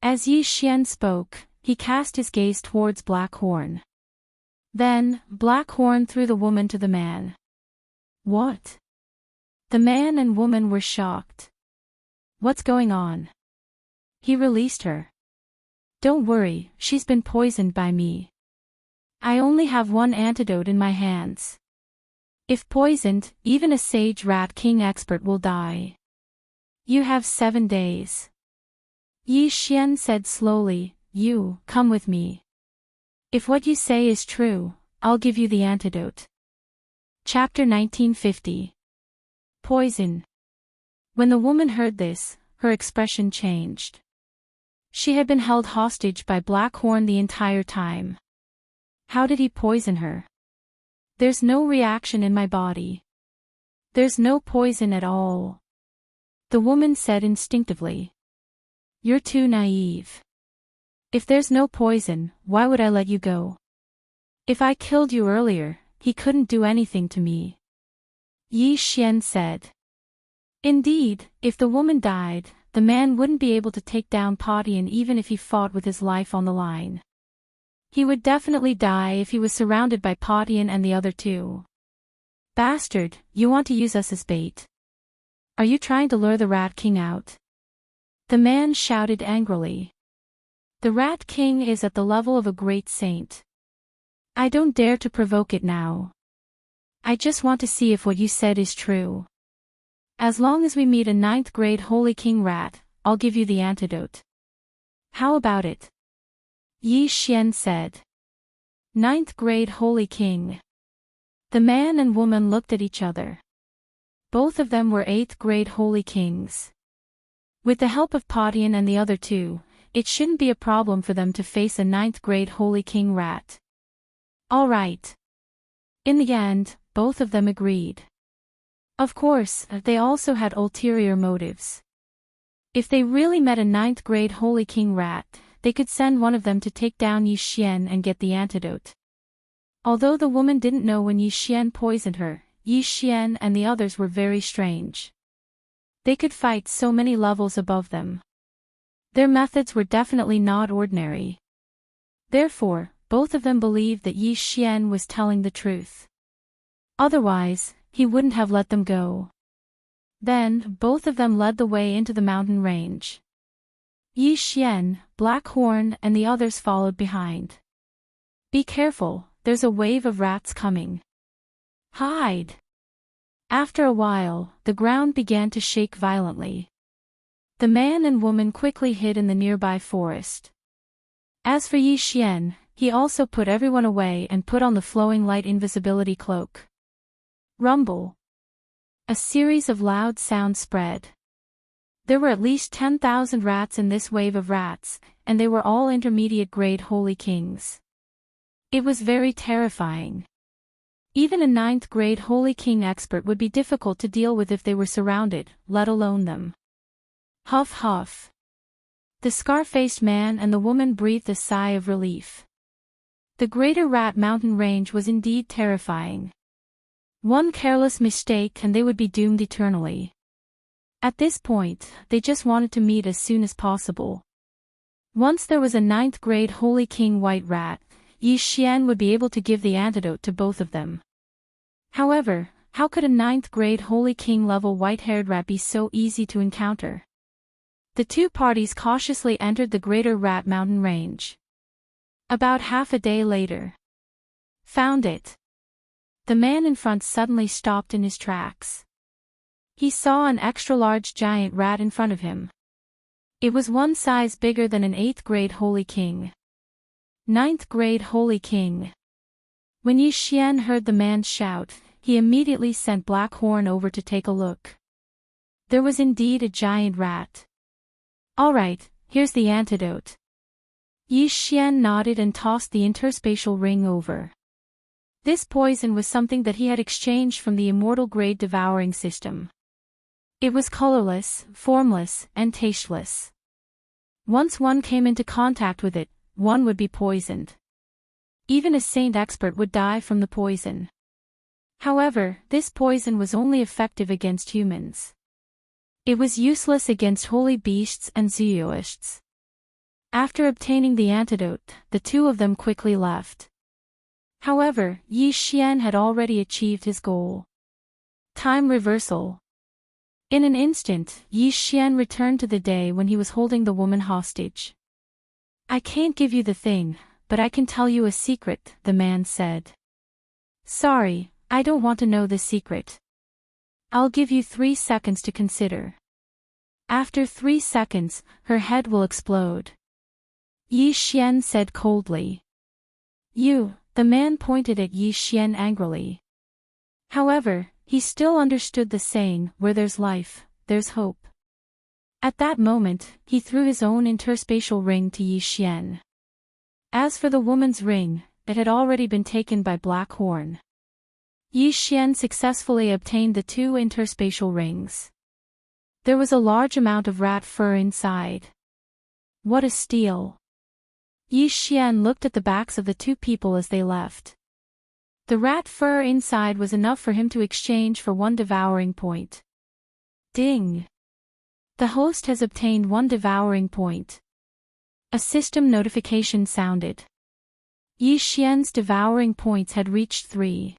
As Yi Xian spoke, he cast his gaze towards Blackhorn. Then, Blackhorn threw the woman to the man. What? The man and woman were shocked. What's going on? He released her. Don't worry, she's been poisoned by me. I only have one antidote in my hands. If poisoned, even a sage rat king expert will die. You have 7 days. Yi Xian said slowly, you, come with me. If what you say is true, I'll give you the antidote. Chapter 1950. Poison. When the woman heard this, her expression changed. She had been held hostage by Blackhorn the entire time. How did he poison her? There's no reaction in my body. There's no poison at all. The woman said instinctively. You're too naive. If there's no poison, why would I let you go? If I killed you earlier, he couldn't do anything to me. Yi Xian said. Indeed, if the woman died, the man wouldn't be able to take down Podian even if he fought with his life on the line. He would definitely die if he was surrounded by Podian and the other two. Bastard, you want to use us as bait. Are you trying to lure the Rat King out? The man shouted angrily. The Rat King is at the level of a great saint. I don't dare to provoke it now. I just want to see if what you said is true. As long as we meet a 9th grade Holy King Rat, I'll give you the antidote. How about it? Yi Xian said. 9th grade Holy King. The man and woman looked at each other. Both of them were 8th grade Holy Kings. With the help of Podian and the other two, it shouldn't be a problem for them to face a 9th grade Holy King Rat. All right. In the end, both of them agreed. Of course, they also had ulterior motives. If they really met a 9th grade Holy King Rat, they could send one of them to take down Yi Xian and get the antidote. Although the woman didn't know when Yi Xian poisoned her, Yi Xian and the others were very strange. They could fight so many levels above them. Their methods were definitely not ordinary. Therefore, both of them believed that Yi Xian was telling the truth. Otherwise, he wouldn't have let them go. Then, both of them led the way into the mountain range. Yi Xian, Blackhorn and the others followed behind. Be careful, there's a wave of rats coming. Hide! After a while, the ground began to shake violently. The man and woman quickly hid in the nearby forest. As for Yi Xian, he also put everyone away and put on the flowing light invisibility cloak. Rumble. A series of loud sounds spread. There were at least 10,000 rats in this wave of rats, and they were all intermediate grade Holy Kings. It was very terrifying. Even a 9th grade Holy King expert would be difficult to deal with if they were surrounded, let alone them. Huff huff. The scar-faced man and the woman breathed a sigh of relief. The Greater Rat Mountain Range was indeed terrifying. One careless mistake and they would be doomed eternally. At this point, they just wanted to meet as soon as possible. Once there was a 9th grade Holy King White Rat, Yi Xian would be able to give the antidote to both of them. However, how could a 9th grade Holy King level white-haired rat be so easy to encounter? The two parties cautiously entered the Greater Rat Mountain Range. About half a day later. Found it. The man in front suddenly stopped in his tracks. He saw an extra-large giant rat in front of him. It was one size bigger than an 8th grade Holy King. 9th grade Holy King. When Yi Xian heard the man shout, he immediately sent Blackhorn over to take a look. There was indeed a giant rat. All right, here's the antidote. Yi Xian nodded and tossed the interspatial ring over. This poison was something that he had exchanged from the immortal grade devouring system. It was colorless, formless, and tasteless. Once one came into contact with it, one would be poisoned. Even a saint expert would die from the poison. However, this poison was only effective against humans. It was useless against holy beasts and zooists. After obtaining the antidote, the two of them quickly left. However, Yi Xian had already achieved his goal. Time reversal. In an instant, Yi Xian returned to the day when he was holding the woman hostage. I can't give you the thing, but I can tell you a secret, the man said. Sorry, I don't want to know the secret. I'll give you 3 seconds to consider. After 3 seconds, her head will explode. Yi Xian said coldly. The man pointed at Yi Xian angrily. However, he still understood the saying, where there's life, there's hope. At that moment, he threw his own interspatial ring to Yi Xian. As for the woman's ring, it had already been taken by Black Horn. Yi Xian successfully obtained the two interspatial rings. There was a large amount of rat fur inside. What a steal! Yi Xian looked at the backs of the two people as they left. The rat fur inside was enough for him to exchange for one devouring point. Ding! The host has obtained one devouring point. A system notification sounded. Yi Xian's devouring points had reached 3.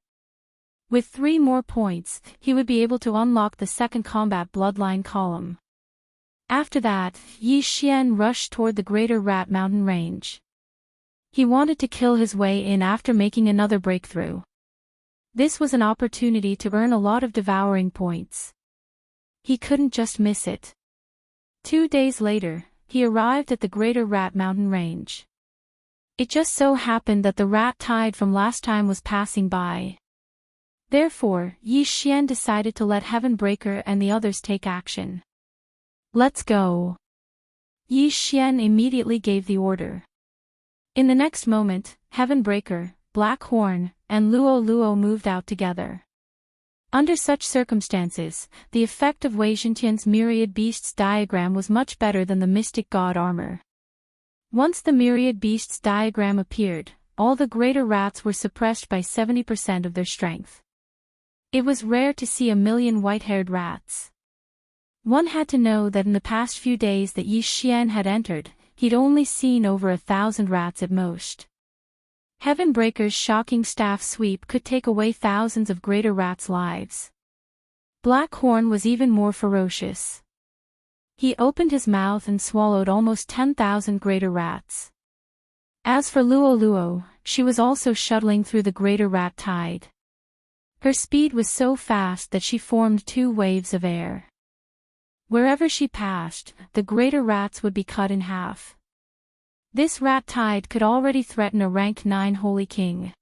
With 3 more points, he would be able to unlock the second combat bloodline column. After that, Yi Xian rushed toward the Greater Rat Mountain Range. He wanted to kill his way in after making another breakthrough. This was an opportunity to earn a lot of devouring points. He couldn't just miss it. 2 days later, he arrived at the Greater Rat Mountain Range. It just so happened that the rat tide from last time was passing by. Therefore, Yi Xian decided to let Heavenbreaker and the others take action. Let's go. Yi Xian immediately gave the order. In the next moment, Heavenbreaker, Black Horn, and Luo Luo moved out together. Under such circumstances, the effect of Wei Zhentian's Myriad Beasts diagram was much better than the Mystic God armor. Once the Myriad Beasts diagram appeared, all the greater rats were suppressed by 70% of their strength. It was rare to see 1,000,000 white-haired rats. One had to know that in the past few days that Yi Xian had entered, he'd only seen over 1,000 rats at most. Heavenbreaker's shocking staff sweep could take away thousands of greater rats' lives. Black Horn was even more ferocious. He opened his mouth and swallowed almost 10,000 greater rats. As for Luo Luo, she was also shuttling through the greater rat tide. Her speed was so fast that she formed 2 waves of air. Wherever she passed, the greater rats would be cut in half. This rat tide could already threaten a rank 9 Holy King.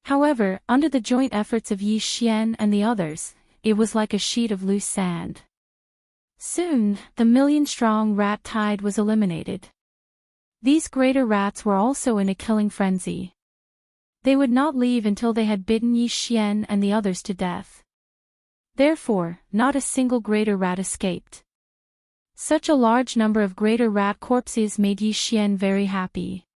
However, under the joint efforts of Yi Xian and the others, it was like a sheet of loose sand. Soon, the 1,000,000-strong rat tide was eliminated. These greater rats were also in a killing frenzy. They would not leave until they had bitten Yi Xian and the others to death. Therefore, not a single greater rat escaped. Such a large number of greater rat corpses made Yi Xian very happy.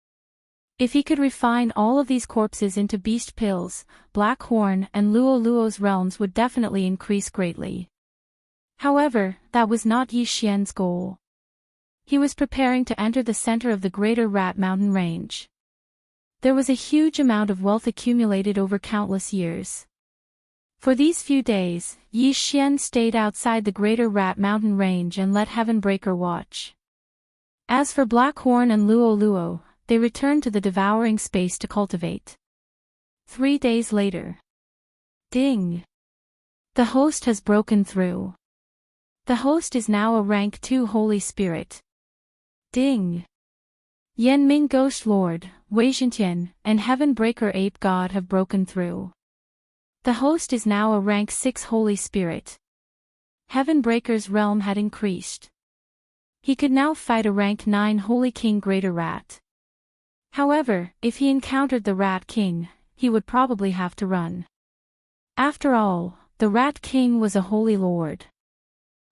If he could refine all of these corpses into beast pills, Black Horn and Luo Luo's realms would definitely increase greatly. However, that was not Yi Xian's goal. He was preparing to enter the center of the Greater Rat Mountain Range. There was a huge amount of wealth accumulated over countless years. For these few days, Yi Xian stayed outside the Greater Rat Mountain Range and let Heavenbreaker watch. As for Black Horn and Luo Luo, they returned to the devouring space to cultivate. 3 days later. Ding! The host has broken through. The host is now a rank 2 Holy Spirit. Ding! Yanming Ghost Lord, Wei Zhentian, and Heavenbreaker Ape God have broken through. The host is now a rank 6 Holy Spirit. Heavenbreaker's realm had increased. He could now fight a rank 9 Holy King Greater Rat. However, if he encountered the Rat King, he would probably have to run. After all, the Rat King was a holy lord.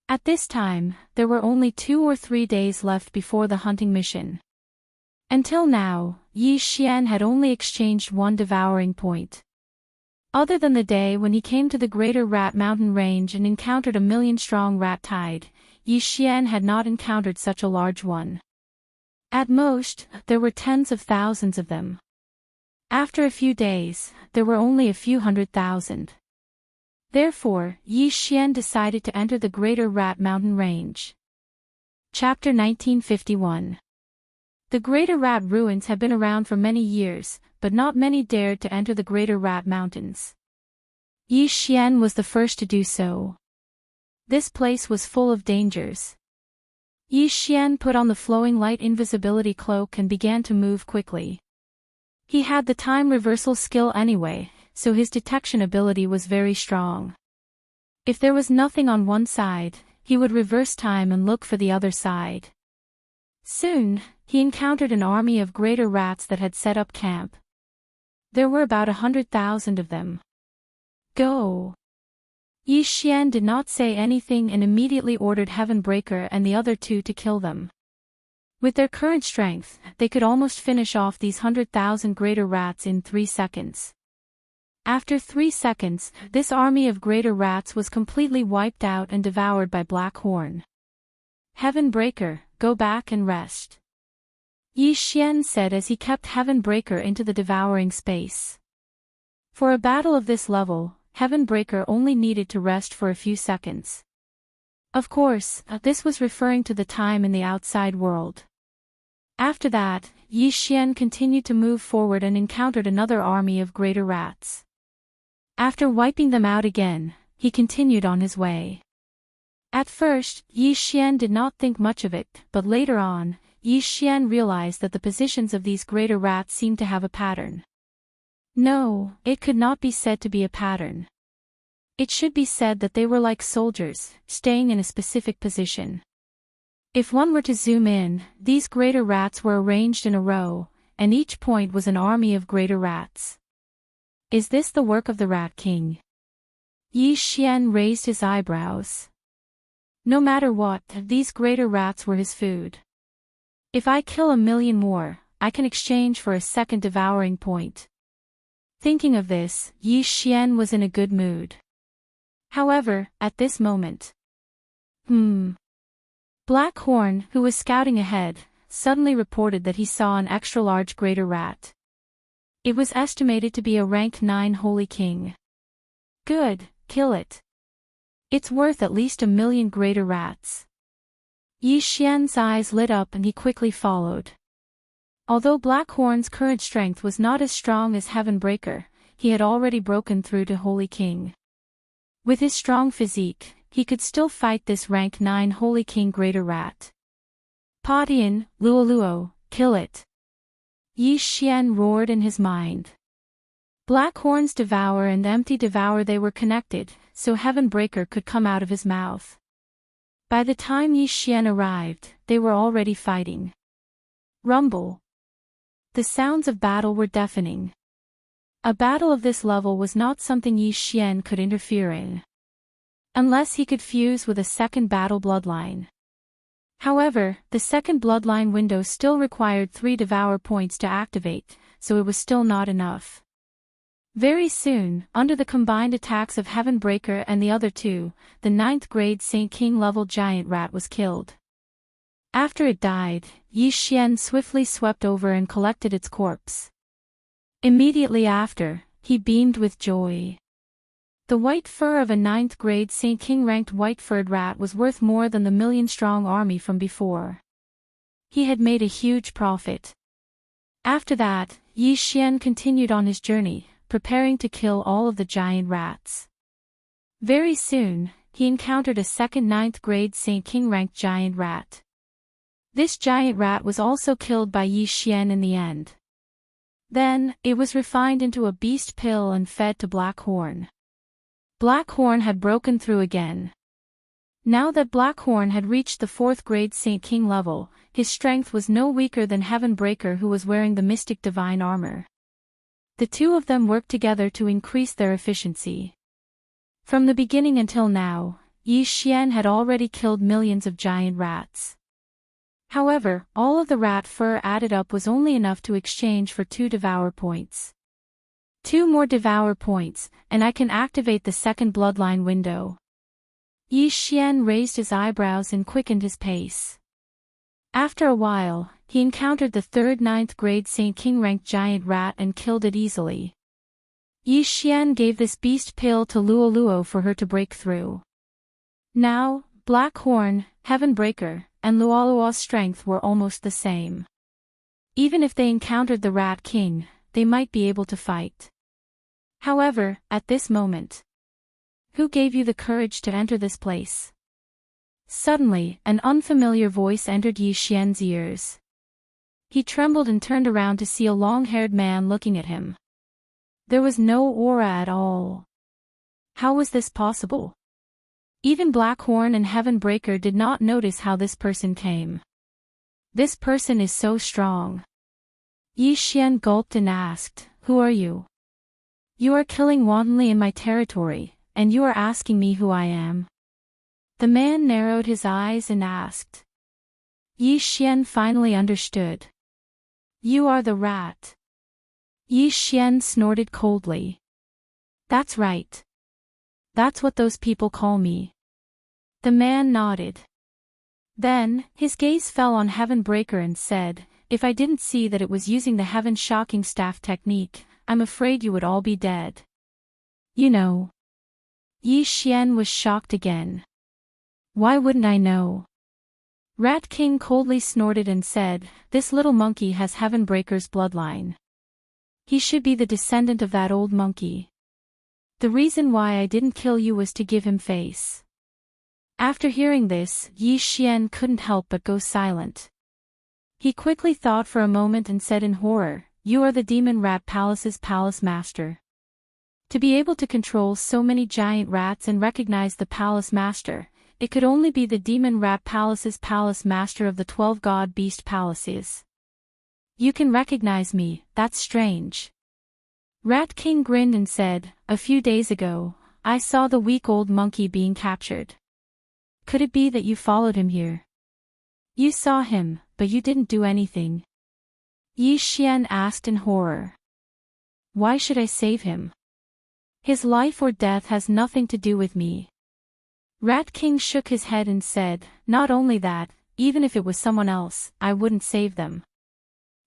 At this time, there were only 2 or 3 days left before the hunting mission. Until now, Yi Xian had only exchanged 1 devouring point. Other than the day when he came to the Greater Rat Mountain Range and encountered a 1,000,000-strong rat tide, Yi Xian had not encountered such a large one. At most, there were tens of thousands of them. After a few days, there were only a few 100,000. Therefore, Yi Xian decided to enter the Greater Rat Mountain Range. Chapter 1951. The Greater Rat ruins had been around for many years, but not many dared to enter the Greater Rat Mountains. Yi Xian was the first to do so. This place was full of dangers. Yi Xian put on the flowing light invisibility cloak and began to move quickly. He had the time reversal skill anyway, so his detection ability was very strong. If there was nothing on one side, he he would reverse time and look for the other side. Soon, he encountered an army of greater rats that had set up camp. There were about 100,000 of them. Go! Yi Xian did not say anything and immediately ordered Heavenbreaker and the other two to kill them. With their current strength, they could almost finish off these 100,000 greater rats in 3 seconds. After 3 seconds, this army of greater rats was completely wiped out and devoured by Blackhorn. Heavenbreaker, go back and rest. Yi Xian said as he kept Heavenbreaker into the devouring space. For a battle of this level, Heavenbreaker only needed to rest for a few seconds. Of course, this was referring to the time in the outside world. After that, Yi Xian continued to move forward and encountered another army of greater rats. After wiping them out again, he continued on his way. At first, Yi Xian did not think much of it, but later on, Yi Xian realized that the positions of these greater rats seemed to have a pattern. No, it could not be said to be a pattern. It should be said that they were like soldiers, staying in a specific position. If one were to zoom in, these greater rats were arranged in a row, and each point was an army of greater rats. Is this the work of the Rat King? Yi Xian raised his eyebrows. No matter what, these greater rats were his food. If I kill 1,000,000 more, I can exchange for a second devouring point. Thinking of this, Yi Xian was in a good mood. However, at this moment, Blackhorn, who was scouting ahead, suddenly reported that he saw an extra-large greater rat. It was estimated to be a rank 9 Holy King. Good, kill it. It's worth at least 1,000,000 greater rats. Yi Xian's eyes lit up and he quickly followed. Although Blackhorn's current strength was not as strong as Heavenbreaker, he had already broken through to Holy King. With his strong physique, he could still fight this rank 9 Holy King greater rat. Patian, Luoluo, kill it. Yi Xian roared in his mind. Blackhorn's Devourer and Empty Devourer, they were connected, so Heavenbreaker could come out of his mouth. By the time Yi Xian arrived, they were already fighting. Rumble. The sounds of battle were deafening. A battle of this level was not something Yi Xian could interfere in. Unless he could fuse with a second battle bloodline. However, the second bloodline window still required 3 Devour points to activate, so it was still not enough. Very soon, under the combined attacks of Heavenbreaker and the other two, the 9th grade Saint King level giant rat was killed. After it died, Yi Xian swiftly swept over and collected its corpse. Immediately after, he beamed with joy. The white fur of a 9th grade Saint King ranked white-furred rat was worth more than the 1,000,000-strong army from before. He had made a huge profit. After that, Yi Xian continued on his journey, preparing to kill all of the giant rats. Very soon, he encountered a second 9th grade Saint King ranked giant rat. This giant rat was also killed by Yi Xian in the end. Then, it was refined into a beast pill and fed to Blackhorn. Blackhorn had broken through again. Now that Blackhorn had reached the 4th grade Saint King level, his strength was no weaker than Heavenbreaker, who was wearing the Mystic Divine armor. The two of them worked together to increase their efficiency. From the beginning until now, Yi Xian had already killed millions of giant rats. However, all of the rat fur added up was only enough to exchange for 2 Devour points. 2 more Devour points, and I can activate the second bloodline window. Yi Xian raised his eyebrows and quickened his pace. After a while, he encountered the 3rd 9th grade Saint King ranked giant rat and killed it easily. Yi Xian gave this beast pill to Luoluo for her to break through. Now, Blackhorn, Heavenbreaker, and Luoluo's strength were almost the same. Even if they encountered the Rat King, they might be able to fight. However, at this moment, who gave you the courage to enter this place? Suddenly, an unfamiliar voice entered Yi Xian's ears. He trembled and turned around to see a long-haired man looking at him. There was no aura at all. How was this possible? Even Blackhorn and Heavenbreaker did not notice how this person came. This person is so strong. Yi Xian gulped and asked, "Who are you? You are killing wantonly in my territory, and you are asking me who I am?" The man narrowed his eyes and asked. Yi Xian finally understood. "You are the rat." Yi Xian snorted coldly. "That's right. That's what those people call me." The man nodded. Then, his gaze fell on Heavenbreaker and said, "If I didn't see that it was using the Heaven Shocking Staff technique, I'm afraid you would all be dead." "You know." Yi Xian was shocked again. "Why wouldn't I know?" Rat King coldly snorted and said, "This little monkey has Heavenbreaker's bloodline. He should be the descendant of that old monkey. The reason why I didn't kill you was to give him face." After hearing this, Yi Xian couldn't help but go silent. He quickly thought for a moment and said in horror, "You are the Demon Rat Palace's palace master." To be able to control so many giant rats and recognize the palace master, it could only be the Demon Rat Palace's palace master of the 12 God Beast Palaces. "You can recognize me, that's strange." Rat King grinned and said, "A few days ago, I saw the weak old monkey being captured. Could it be that you followed him here?" "You saw him, but you didn't do anything?" Yi Xian asked in horror. "Why should I save him? His life or death has nothing to do with me." Rat King shook his head and said, "Not only that, even if it was someone else, I wouldn't save them."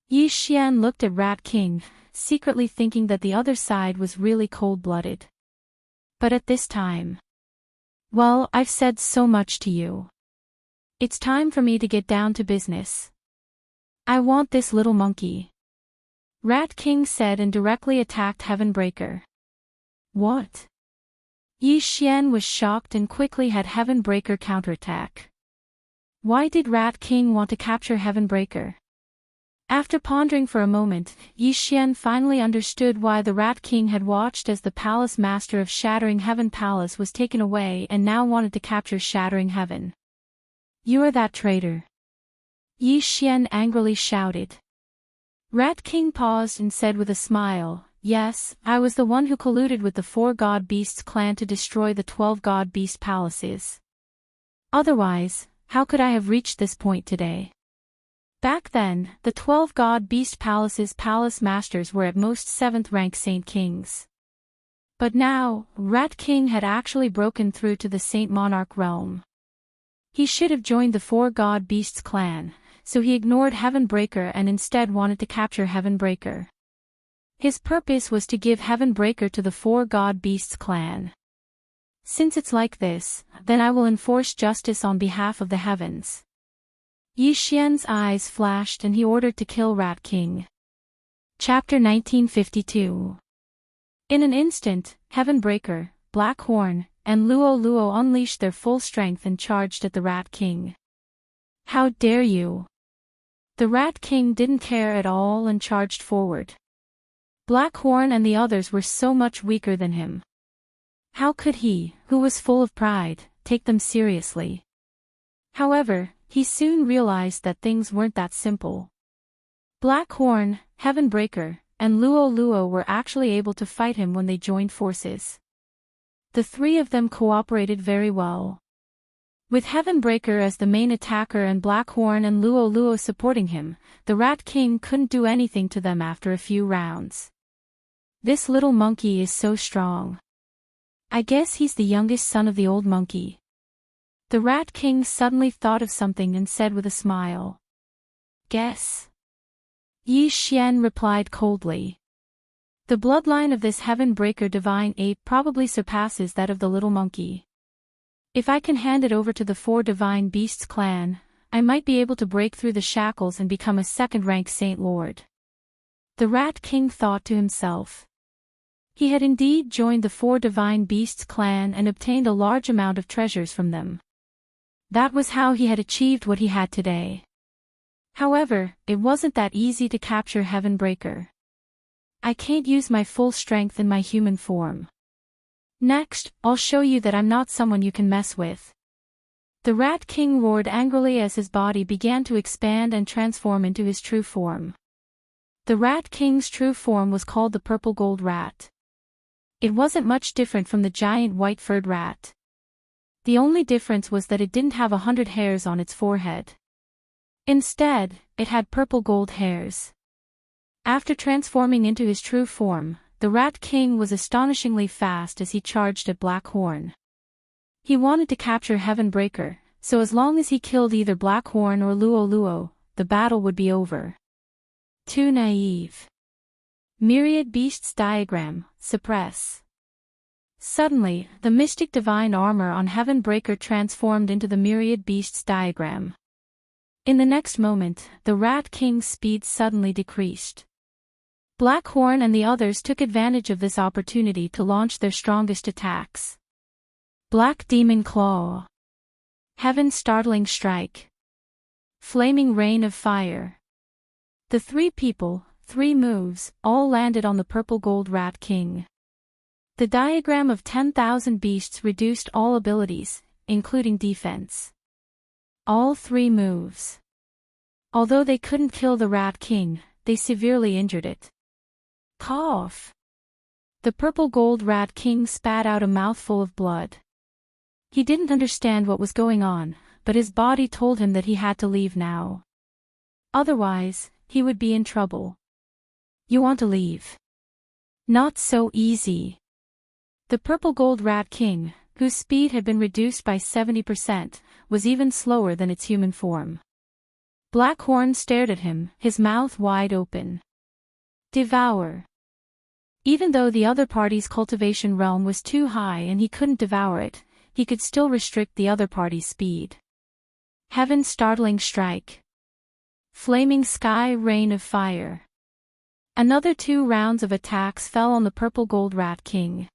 Yi Xian looked at Rat King, secretly thinking that the other side was really cold-blooded. But at this time, "Well, I've said so much to you. It's time for me to get down to business. I want this little monkey," Rat King said and directly attacked Heavenbreaker. "What?" Yi Xian was shocked and quickly had Heavenbreaker counterattack. Why did Rat King want to capture Heavenbreaker? After pondering for a moment, Yi Xian finally understood why the Rat King had watched as the palace master of Shattering Heaven Palace was taken away and now wanted to capture Shattering Heaven. "You are that traitor!" Yi Xian angrily shouted. Rat King paused and said with a smile, "Yes, I was the one who colluded with the 4 God Beasts clan to destroy the 12 God Beast Palaces. Otherwise, how could I have reached this point today?" Back then, the 12 God Beast Palaces' palace masters were at most 7th rank Saint Kings. But now, Rat King had actually broken through to the Saint Monarch realm. He should have joined the 4 God Beasts clan, so he ignored Heavenbreaker and instead wanted to capture Heavenbreaker. His purpose was to give Heavenbreaker to the 4 God Beasts clan. Since it's like this, then I will enforce justice on behalf of the heavens. Yi Xian's eyes flashed and he ordered to kill Rat King. Chapter 1952. In an instant, Heavenbreaker, Blackhorn, and Luo Luo unleashed their full strength and charged at the Rat King. "How dare you!" The Rat King didn't care at all and charged forward. Blackhorn and the others were so much weaker than him. How could he, who was full of pride, take them seriously? However, he soon realized that things weren't that simple. Blackhorn, Heavenbreaker, and Luo Luo were actually able to fight him when they joined forces. The three of them cooperated very well. With Heavenbreaker as the main attacker and Blackhorn and Luo Luo supporting him, the Rat King couldn't do anything to them after a few rounds. "This little monkey is so strong. I guess he's the youngest son of the old monkey." The Rat King suddenly thought of something and said with a smile. "Guess?" Yi Xian replied coldly. "The bloodline of this Heavenbreaker divine ape probably surpasses that of the little monkey. If I can hand it over to the 4 Divine Beasts clan, I might be able to break through the shackles and become a 2nd-rank Saint Lord." The Rat King thought to himself. He had indeed joined the 4 Divine Beasts clan and obtained a large amount of treasures from them. That was how he had achieved what he had today. However, it wasn't that easy to capture Heavenbreaker. "I can't use my full strength in my human form. Next, I'll show you that I'm not someone you can mess with. The Rat King roared angrily as his body began to expand and transform into his true form. The Rat King's true form was called the Purple Gold Rat. It wasn't much different from the giant white-furred rat. The only difference was that it didn't have 100 hairs on its forehead. Instead, it had purple gold hairs. After transforming into his true form, the Rat King was astonishingly fast as he charged at Blackhorn. He wanted to capture Heavenbreaker, so as long as he killed either Blackhorn or Luo, the battle would be over. Too naive. Myriad Beasts Diagram, suppress. Suddenly, the mystic divine armor on Heavenbreaker transformed into the Myriad Beasts diagram. In the next moment, the Rat King's speed suddenly decreased. Blackhorn and the others took advantage of this opportunity to launch their strongest attacks. Black Demon Claw. Heaven's Startling Strike. Flaming Rain of Fire. The three people, 3 moves, all landed on the Purple Gold Rat King. The diagram of 10,000 beasts reduced all abilities, including defense. All 3 moves. Although they couldn't kill the Rat King, they severely injured it. Cough. The Purple Gold Rat King spat out a mouthful of blood. He didn't understand what was going on, but his body told him that he had to leave now. Otherwise, he would be in trouble. You want to leave? Not so easy. The Purple Gold Rat King, whose speed had been reduced by 70%, was even slower than its human form. Blackhorn stared at him, his mouth wide open. Devour. Even though the other party's cultivation realm was too high and he couldn't devour it, he could still restrict the other party's speed. Heaven's Startling Strike. Flaming Sky Rain of Fire. Another 2 rounds of attacks fell on the Purple Gold Rat King.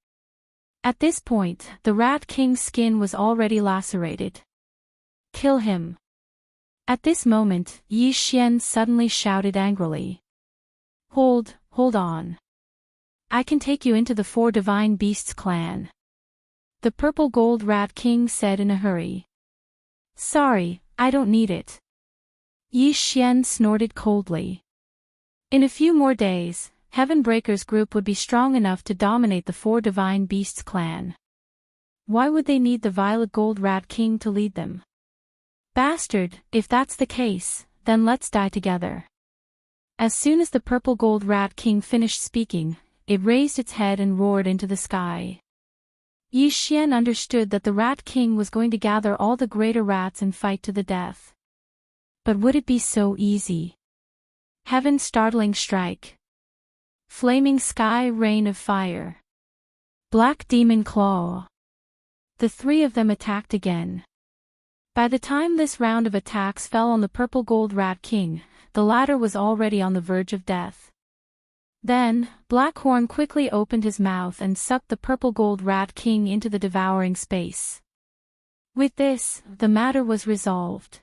At this point, the Rat King's skin was already lacerated. Kill him. At this moment, Yi Xian suddenly shouted angrily. Hold on. I can take you into the 4 Divine Beasts clan. The Purple Gold Rat King said in a hurry. Sorry, I don't need it. Yi Xian snorted coldly. In a few more days, Heavenbreaker's group would be strong enough to dominate the 4 Divine Beasts clan. Why would they need the Violet Gold Rat King to lead them? Bastard, if that's the case, then let's die together. As soon as the Purple Gold Rat King finished speaking, it raised its head and roared into the sky. Yi Xian understood that the Rat King was going to gather all the greater rats and fight to the death. But would it be so easy? Heaven's Startling Strike. Flaming Sky Rain of Fire. Black Demon Claw. The 3 of them attacked again. By the time this round of attacks fell on the Purple Gold Rat King, the latter was already on the verge of death. Then, Blackhorn quickly opened his mouth and sucked the Purple Gold Rat King into the devouring space. With this, the matter was resolved.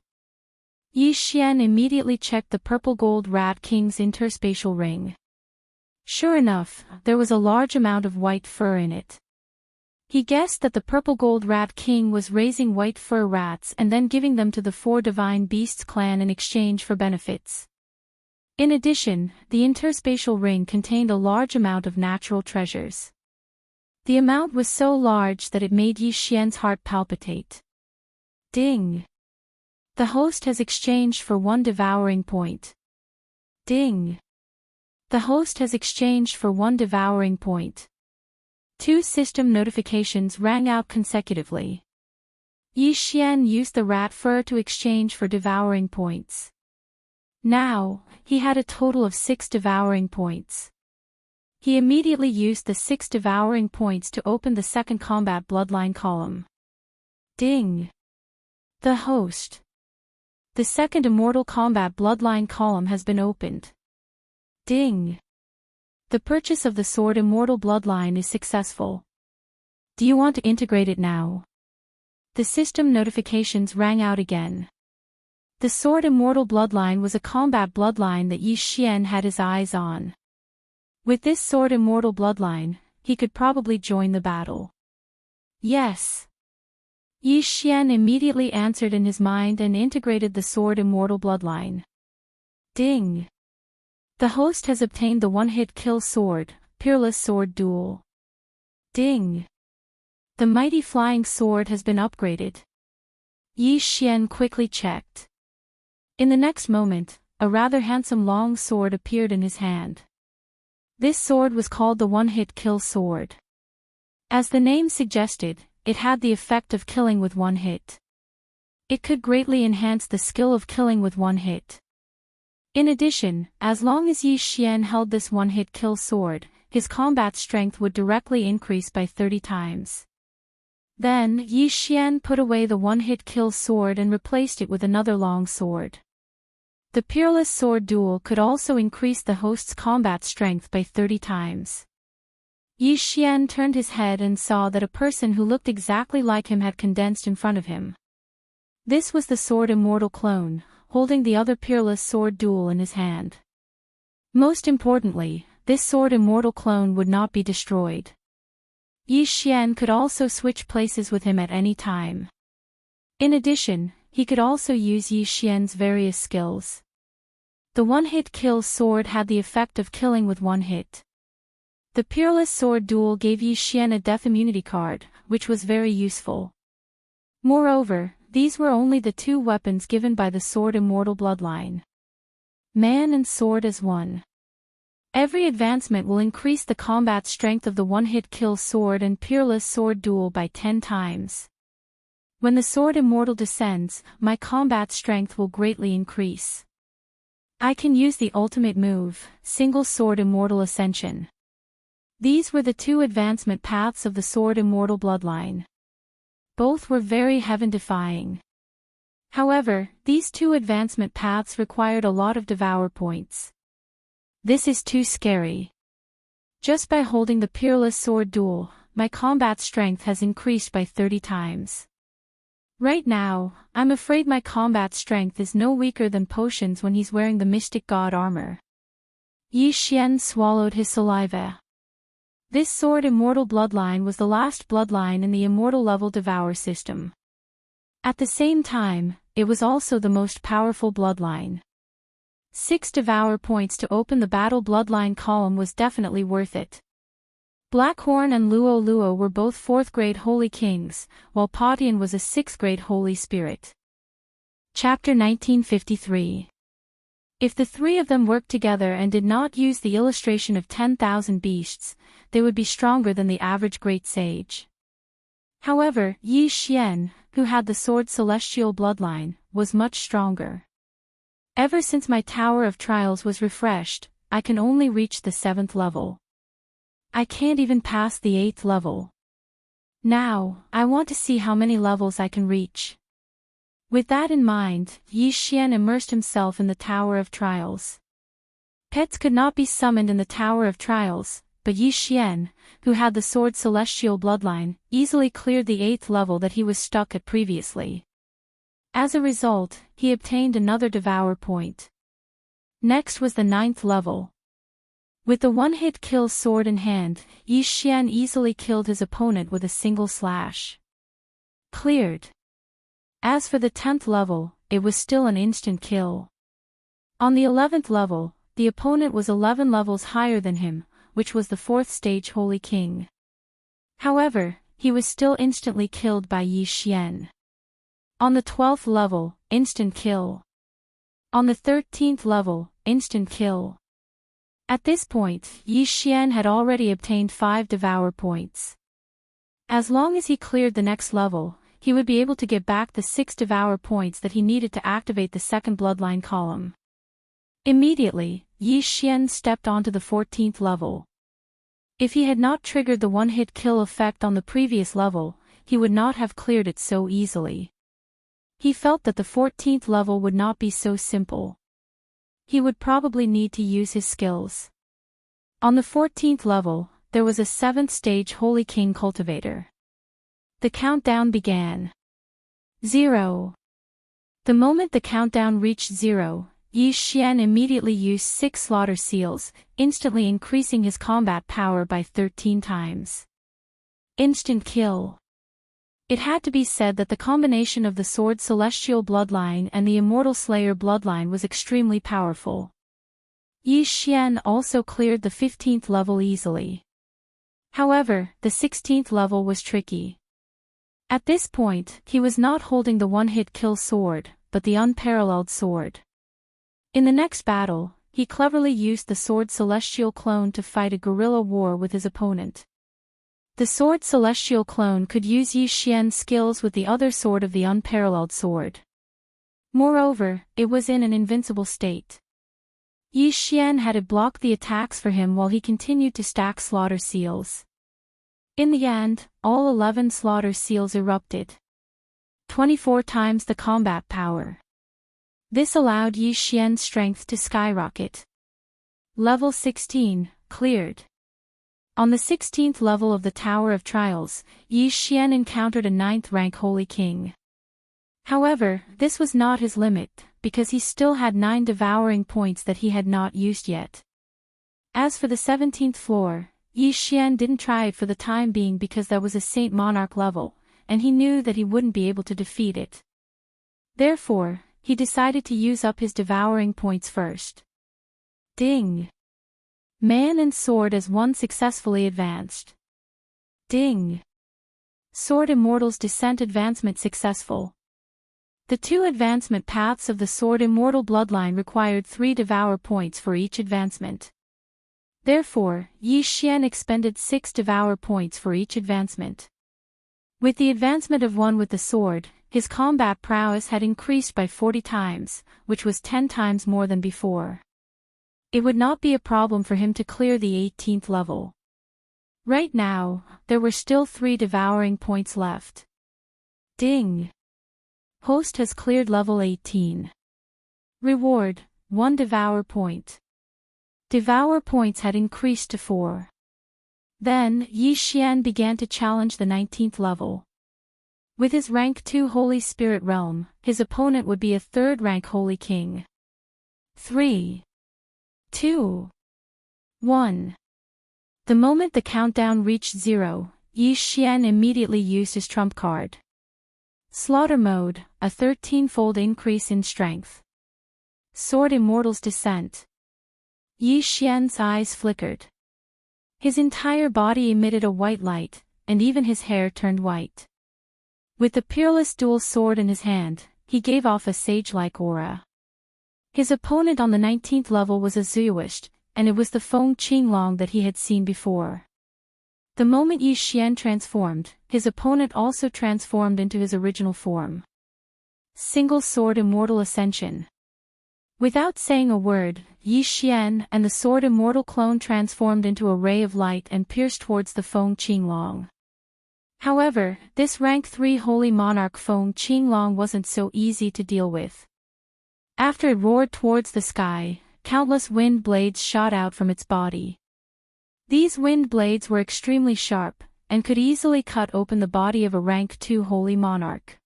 Yi Xian immediately checked the Purple Gold Rat King's interspatial ring. Sure enough, there was a large amount of white fur in it. He guessed that the Purple Gold Rat King was raising white fur rats and then giving them to the 4 Divine Beasts clan in exchange for benefits. In addition, the interspatial ring contained a large amount of natural treasures. The amount was so large that it made Yi Xian's heart palpitate. Ding! The host has exchanged for 1 devouring point. Ding! The host has exchanged for 1 devouring point. 2 system notifications rang out consecutively. Yi Xian used the rat fur to exchange for devouring points. Now, he had a total of 6 devouring points. He immediately used the 6 devouring points to open the second combat bloodline column. Ding! The host. The second immortal combat bloodline column has been opened. Ding! The purchase of the sword immortal bloodline is successful. Do you want to integrate it now? The system notifications rang out again. The sword immortal bloodline was a combat bloodline that Yi Xian had his eyes on. With this sword immortal bloodline, he could probably join the battle. Yes. Yi Xian immediately answered in his mind and integrated the sword immortal bloodline. Ding! The host has obtained the one-hit kill sword, Peerless Sword Duel. Ding! The mighty flying sword has been upgraded. Yi Xian quickly checked. In the next moment, a rather handsome long sword appeared in his hand. This sword was called the one-hit kill sword. As the name suggested, it had the effect of killing with one hit. It could greatly enhance the skill of killing with one hit. In addition, as long as Yi Xian held this one-hit kill sword, his combat strength would directly increase by 30 times. Then, Yi Xian put away the one-hit kill sword and replaced it with another long sword. The Peerless Sword Duel could also increase the host's combat strength by 30 times. Yi Xian turned his head and saw that a person who looked exactly like him had condensed in front of him. This was the Sword Immortal clone, holding the other Peerless Sword Duel in his hand. Most importantly, this Sword Immortal clone would not be destroyed. Yi Xian could also switch places with him at any time. In addition, he could also use Yi Xian's various skills. The one-hit kill sword had the effect of killing with one hit. The Peerless Sword Duel gave Yi Xian a death immunity card, which was very useful. Moreover, these were only the two weapons given by the Sword Immortal bloodline. Man and sword as one. Every advancement will increase the combat strength of the one-hit kill sword and Peerless Sword Duel by 10 times. When the Sword Immortal descends, my combat strength will greatly increase. I can use the ultimate move, Single Sword Immortal Ascension. These were the two advancement paths of the Sword Immortal bloodline. Both were very heaven-defying. However, these two advancement paths required a lot of Devourer points. This is too scary. Just by holding the Peerless Sword Duel, my combat strength has increased by 30 times. Right now, I'm afraid my combat strength is no weaker than potions when he's wearing the Mystic God armor. Yi Xian swallowed his saliva. This Sword Immortal bloodline was the last bloodline in the Immortal level Devourer system. At the same time, it was also the most powerful bloodline. 6 Devourer points to open the Battle Bloodline column was definitely worth it. Blackhorn and Luo Luo were both 4th grade Holy Kings, while Patian was a 6th grade Holy Spirit. Chapter 1953. If the three of them worked together and did not use the illustration of 10,000 beasts, they would be stronger than the average Great Sage. However, Yi Xian, who had the Sword Celestial bloodline, was much stronger. Ever since my Tower of Trials was refreshed, I can only reach the 7th level. I can't even pass the 8th level. Now, I want to see how many levels I can reach. With that in mind, Yi Xian immersed himself in the Tower of Trials. Pets could not be summoned in the Tower of Trials, but Yi Xian, who had the Sword Celestial bloodline, easily cleared the 8th level that he was stuck at previously. As a result, he obtained another Devourer point. Next was the 9th level. With the one-hit kill sword in hand, Yi Xian easily killed his opponent with a single slash. Cleared. As for the 10th level, it was still an instant kill. On the 11th level, the opponent was 11 levels higher than him, which was the 4th stage Holy King. However, he was still instantly killed by Yi Xian. On the 12th level, instant kill. On the 13th level, instant kill. At this point, Yi Xian had already obtained 5 Devourer points. As long as he cleared the next level, he would be able to get back the 6 Devourer points that he needed to activate the second bloodline column. Immediately, Yi Xian stepped onto the 14th level. If he had not triggered the one-hit kill effect on the previous level, he would not have cleared it so easily. He felt that the 14th level would not be so simple. He would probably need to use his skills. On the 14th level, there was a 7th stage Holy King Cultivator. The countdown began. 0. The moment the countdown reached 0, Yi Xian immediately used 6 Slaughter Seals, instantly increasing his combat power by 13 times. Instant kill. It had to be said that the combination of the Sword Celestial bloodline and the Immortal Slayer bloodline was extremely powerful. Yi Xian also cleared the 15th level easily. However, the 16th level was tricky. At this point, he was not holding the one-hit kill sword, but the unparalleled sword. In the next battle, he cleverly used the Sword Celestial clone to fight a guerrilla war with his opponent. The Sword Celestial clone could use Yi Xian's skills with the other sword of the unparalleled sword. Moreover, it was in an invincible state. Yi Xian had to block the attacks for him while he continued to stack slaughter seals. In the end, all 11 slaughter seals erupted. 24 times the combat power. This allowed Yi Xian's strength to skyrocket. Level 16, cleared. On the 16th level of the Tower of Trials, Yi Xian encountered a 9th rank Holy King. However, this was not his limit, because he still had 9 devouring points that he had not used yet. As for the 17th floor, Yi Xian didn't try it for the time being because that was a Saint Monarch level, and he knew that he wouldn't be able to defeat it. Therefore, he decided to use up his devouring points first. Ding! Man and sword as one successfully advanced. Ding! Sword Immortal's descent advancement successful. The 2 advancement paths of the Sword Immortal bloodline required 3 devour points for each advancement. Therefore, Yi Xian expended 6 devour points for each advancement. With the advancement of one with the sword, his combat prowess had increased by 40 times, which was 10 times more than before. It would not be a problem for him to clear the 18th level. Right now, there were still 3 devouring points left. Ding! Host has cleared level 18. Reward, 1 devour point. Devour points had increased to 4. Then, Yi Xian began to challenge the 19th level. With his rank 2 Holy Spirit Realm, his opponent would be a 3rd rank Holy King. 3. 2. 1. The moment the countdown reached 0, Yi Xian immediately used his trump card. Slaughter Mode, a 13-fold increase in strength. Sword Immortal's Descent. Yi Xian's eyes flickered. His entire body emitted a white light, and even his hair turned white. With the peerless dual sword in his hand, he gave off a sage-like aura. His opponent on the 19th level was a Zuoist, and it was the Feng Qinglong that he had seen before. The moment Yi Xian transformed, his opponent also transformed into his original form. Single Sword Immortal Ascension. Without saying a word, Yi Xian and the Sword Immortal clone transformed into a ray of light and pierced towards the Feng Qinglong. However, this rank 3 Holy Monarch Feng Qinglong wasn't so easy to deal with. After it roared towards the sky, countless wind blades shot out from its body. These wind blades were extremely sharp, and could easily cut open the body of a rank 2 Holy Monarch.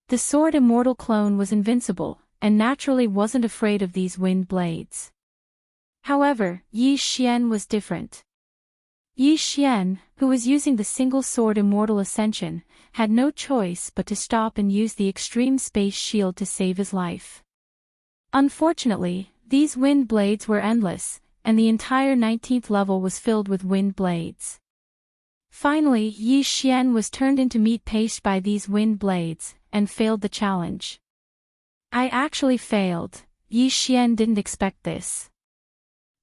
The Sword Immortal clone was invincible, and naturally wasn't afraid of these wind blades. However, Yi Xian was different. Yi Xian, who was using the single Sword Immortal Ascension, had no choice but to stop and use the Extreme Space Shield to save his life. Unfortunately, these wind blades were endless, and the entire 19th level was filled with wind blades. Finally, Yi Xian was turned into meat paste by these wind blades, and failed the challenge. I actually failed. Yi Xian didn't expect this.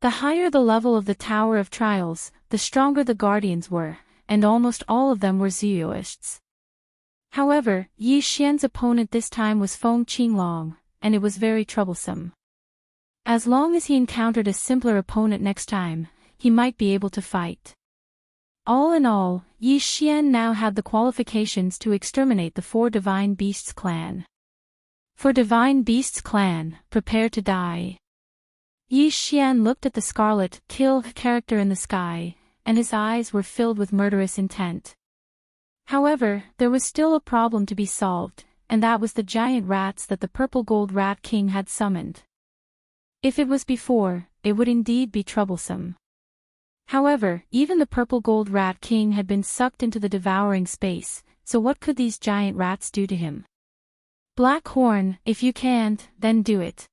The higher the level of the Tower of Trials, the stronger the guardians were, and almost all of them were Zuoists. However, Yi Xian's opponent this time was Feng Qinglong, and it was very troublesome. As long as he encountered a simpler opponent next time, he might be able to fight. All in all, Yi Xian now had the qualifications to exterminate the 4 Divine Beasts clan. For Divine Beasts clan, prepare to die. Yi Xian looked at the scarlet kill character in the sky, and his eyes were filled with murderous intent. However, there was still a problem to be solved, and that was the giant rats that the Purple Gold Rat King had summoned. If it was before, it would indeed be troublesome. However, even the Purple Gold Rat King had been sucked into the devouring space, so what could these giant rats do to him? Black Horn, if you can't, then do it.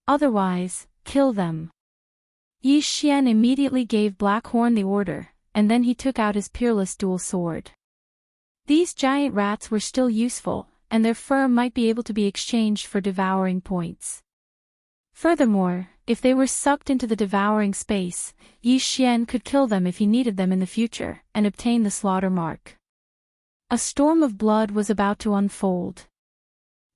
Otherwise, kill them. Yi Xian immediately gave Black Horn the order, and then he took out his peerless dual sword. These giant rats were still useful, and their fur might be able to be exchanged for devouring points. Furthermore, if they were sucked into the devouring space, Yi Xian could kill them if he needed them in the future, and obtain the slaughter mark. A storm of blood was about to unfold.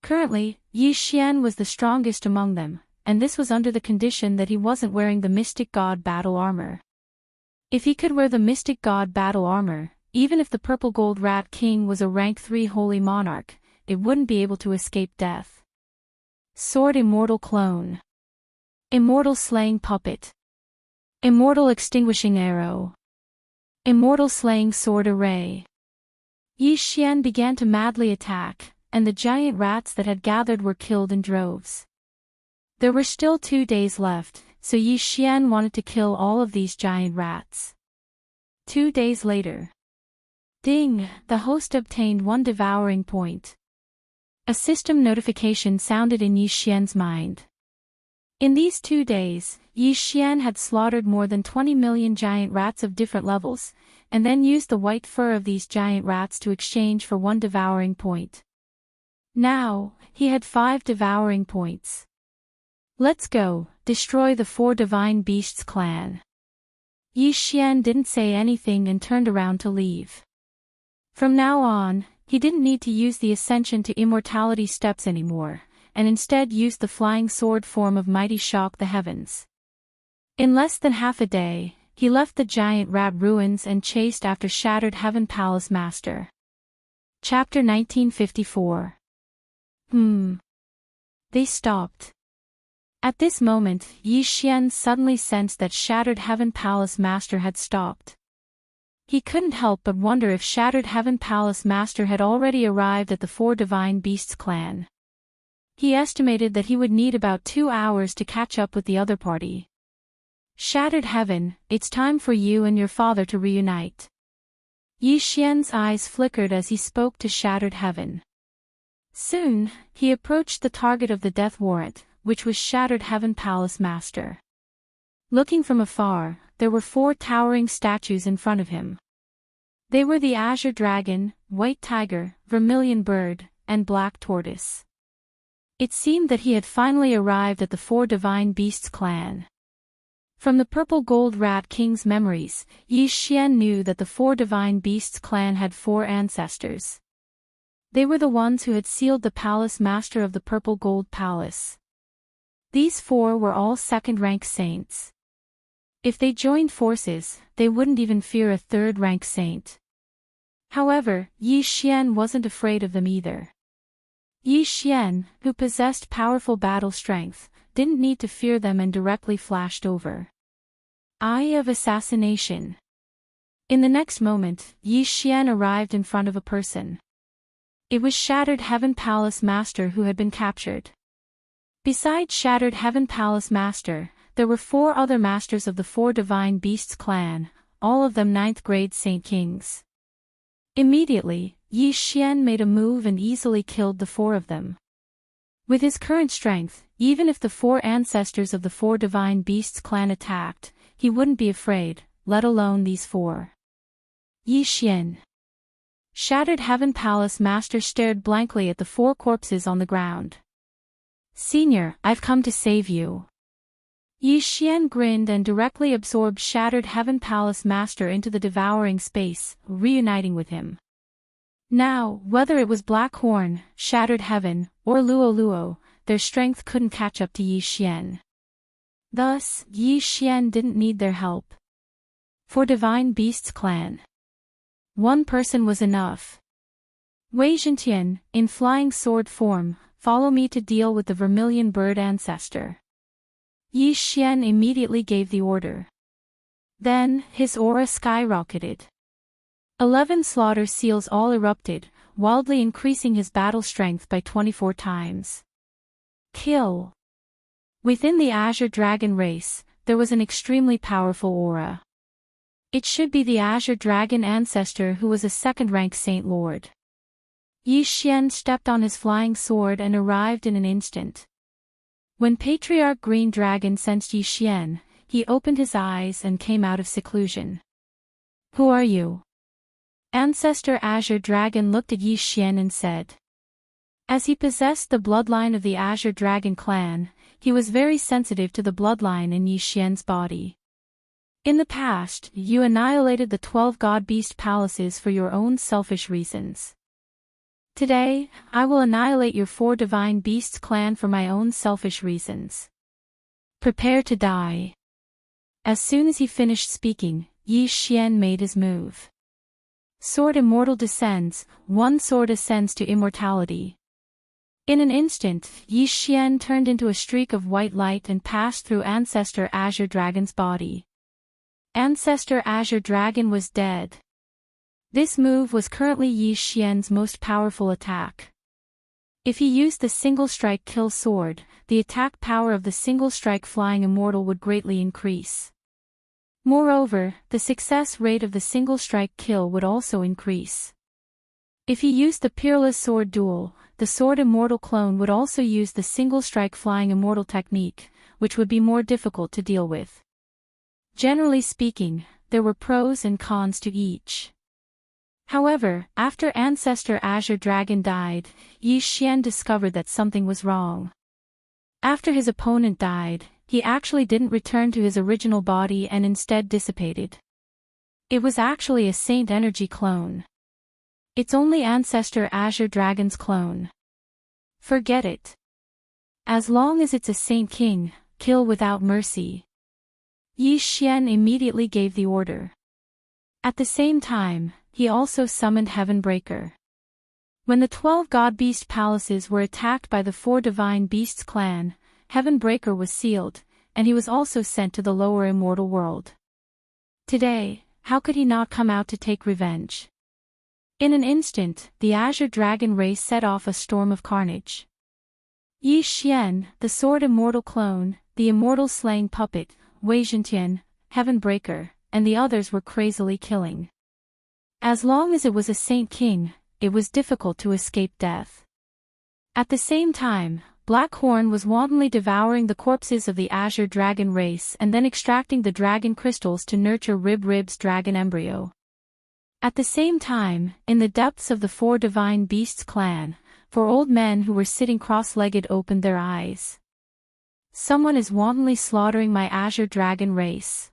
Currently, Yi Xian was the strongest among them, and this was under the condition that he wasn't wearing the Mystic God battle armor. If he could wear the Mystic God battle armor, even if the Purple Gold Rat King was a rank 3 holy monarch, it wouldn't be able to escape death. Sword Immortal Clone. Immortal Slaying Puppet. Immortal Extinguishing Arrow. Immortal Slaying Sword Array. Yi Xian began to madly attack, and the giant rats that had gathered were killed in droves. There were still 2 days left, so Yi Xian wanted to kill all of these giant rats. 2 days later. Ding! The host obtained 1 devouring point. A system notification sounded in Yi Xian's mind. In these 2 days, Yi Xian had slaughtered more than 20 million giant rats of different levels, and then used the white fur of these giant rats to exchange for 1 devouring point. Now, he had 5 devouring points. Let's go, destroy the 4 divine beasts clan. Yi Xian didn't say anything and turned around to leave. From now on, he didn't need to use the Ascension to Immortality steps anymore, and instead used the flying sword form of Mighty Shock the Heavens. In less than half a day, he left the giant rat ruins and chased after Shattered Heaven Palace Master. Chapter 1954. They stopped. At this moment, Yi Xian suddenly sensed that Shattered Heaven Palace Master had stopped. He couldn't help but wonder if Shattered Heaven Palace Master had already arrived at the 4 Divine Beasts clan. He estimated that he would need about 2 hours to catch up with the other party. Shattered Heaven, it's time for you and your father to reunite. Yi Xian's eyes flickered as he spoke to Shattered Heaven. Soon, he approached the target of the death warrant, which was Shattered Heaven Palace Master. Looking from afar, there were 4 towering statues in front of him. They were the Azure Dragon, White Tiger, Vermilion Bird, and Black Tortoise. It seemed that he had finally arrived at the 4 Divine Beasts clan. From the Purple Gold Rat King's memories, Yi Xian knew that the 4 Divine Beasts clan had 4 ancestors. They were the ones who had sealed the Palace Master of the Purple Gold Palace. These 4 were all second-rank saints. If they joined forces, they wouldn't even fear a 3rd-rank saint. However, Yi Xian wasn't afraid of them either. Yi Xian, who possessed powerful battle strength, didn't need to fear them and directly flashed over. Eye of Assassination. In the next moment, Yi Xian arrived in front of a person. It was Shattered Heaven Palace Master who had been captured. Besides Shattered Heaven Palace Master, there were 4 other masters of the 4 Divine Beasts clan, all of them 9th grade Saint Kings. Immediately, Yi Xian made a move and easily killed the 4 of them. With his current strength, even if the 4 ancestors of the 4 Divine Beasts clan attacked, he wouldn't be afraid, let alone these 4. Yi Xian. Shattered Heaven Palace Master stared blankly at the 4 corpses on the ground. Senior, I've come to save you. Yi Xian grinned and directly absorbed Shattered Heaven Palace Master into the devouring space, reuniting with him. Now, whether it was Black Horn, Shattered Heaven, or Luo Luo, their strength couldn't catch up to Yi Xian. Thus, Yi Xian didn't need their help. For Divine Beasts clan, 1 person was enough. Wei Zhentian, in flying sword form, follow me to deal with the Vermilion Bird ancestor. Yi Xian immediately gave the order. Then, his aura skyrocketed. 11 slaughter seals all erupted, wildly increasing his battle strength by 24 times. Kill. Within the Azure Dragon race, there was an extremely powerful aura. It should be the Azure Dragon ancestor who was a second-rank Saint Lord. Yi Xian stepped on his flying sword and arrived in an instant. When Patriarch Green Dragon sensed Yi Xian, he opened his eyes and came out of seclusion. "Who are you?" Ancestor Azure Dragon looked at Yi Xian and said. As he possessed the bloodline of the Azure Dragon clan, he was very sensitive to the bloodline in Yi Xian's body. In the past, you annihilated the 12 God Beast palaces for your own selfish reasons. Today, I will annihilate your 4 Divine Beasts clan for my own selfish reasons. Prepare to die. As soon as he finished speaking, Yi Xian made his move. Sword Immortal descends, one sword ascends to immortality. In an instant, Yi Xian turned into a streak of white light and passed through Ancestor Azure Dragon's body. Ancestor Azure Dragon was dead. This move was currently Yi Xian's most powerful attack. If he used the Single Strike Kill Sword, the attack power of the Single Strike Flying Immortal would greatly increase. Moreover, the success rate of the Single Strike Kill would also increase. If he used the Peerless Sword Duel, the Sword Immortal clone would also use the Single Strike Flying Immortal technique, which would be more difficult to deal with. Generally speaking, there were pros and cons to each. However, after Ancestor Azure Dragon died, Yi Xian discovered that something was wrong. After his opponent died, he actually didn't return to his original body and instead dissipated. It was actually a Saint Energy clone. It's only Ancestor Azure Dragon's clone. Forget it. As long as it's a Saint King, kill without mercy. Yi Xian immediately gave the order. At the same time, he also summoned Heavenbreaker. When the 12 God Beast palaces were attacked by the 4 Divine Beasts clan, Heavenbreaker was sealed, and he was also sent to the lower immortal world. Today, how could he not come out to take revenge? In an instant, the Azure Dragon race set off a storm of carnage. Yi Xian, the Sword Immortal clone, the Immortal Slaying Puppet, Wei Zhentian, Heavenbreaker, and the others were crazily killing. As long as it was a Saint King, it was difficult to escape death. At the same time, Blackhorn was wantonly devouring the corpses of the Azure Dragon race and then extracting the dragon crystals to nurture Rib's dragon embryo. At the same time, in the depths of the 4 Divine Beasts clan, 4 old men who were sitting cross-legged opened their eyes. Someone is wantonly slaughtering my Azure Dragon race.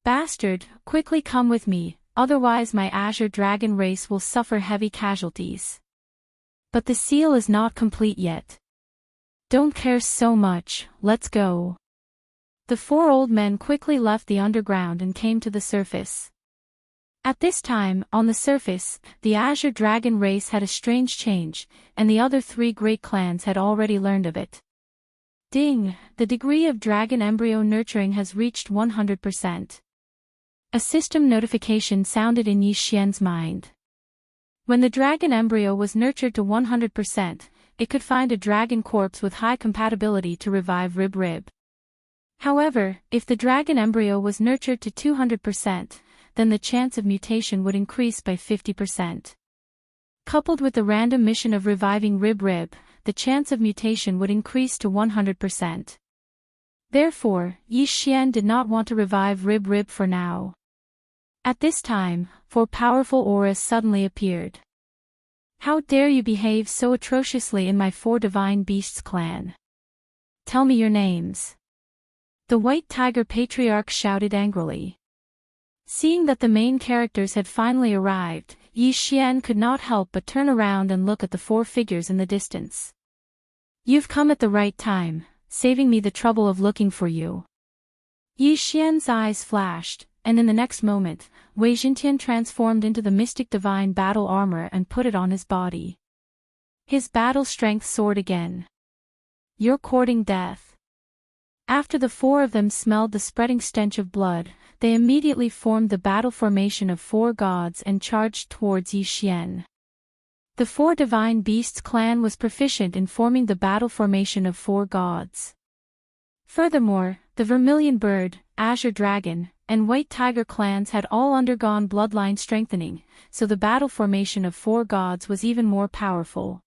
Bastard, quickly come with me, otherwise my Azure Dragon race will suffer heavy casualties. But the seal is not complete yet. Don't care so much, let's go. The 4 old men quickly left the underground and came to the surface. At this time, on the surface, the Azure Dragon race had a strange change, and the other 3 great clans had already learned of it. Ding, the degree of dragon embryo nurturing has reached 100%. A system notification sounded in Yi Xian's mind. When the dragon embryo was nurtured to 100%, it could find a dragon corpse with high compatibility to revive Rib. However, if the dragon embryo was nurtured to 200%, then the chance of mutation would increase by 50%. Coupled with the random mission of reviving Rib, the chance of mutation would increase to 100%. Therefore, Yi Xian did not want to revive Rib for now. At this time, 4 powerful auras suddenly appeared. How dare you behave so atrociously in my 4 Divine Beasts clan? Tell me your names. The White Tiger Patriarch shouted angrily. Seeing that the main characters had finally arrived, Yi Xian could not help but turn around and look at the 4 figures in the distance. You've come at the right time, saving me the trouble of looking for you. Yi Xian's eyes flashed, and in the next moment, Wei Zhentian transformed into the Mystic Divine battle armor and put it on his body. His battle strength soared again. You're courting death. After the 4 of them smelled the spreading stench of blood, they immediately formed the battle formation of 4 gods and charged towards Yi Xian. The 4 Divine Beasts clan was proficient in forming the battle formation of 4 gods. Furthermore, the Vermilion Bird, Azure Dragon, and White Tiger clans had all undergone bloodline strengthening, so the battle formation of four gods was even more powerful.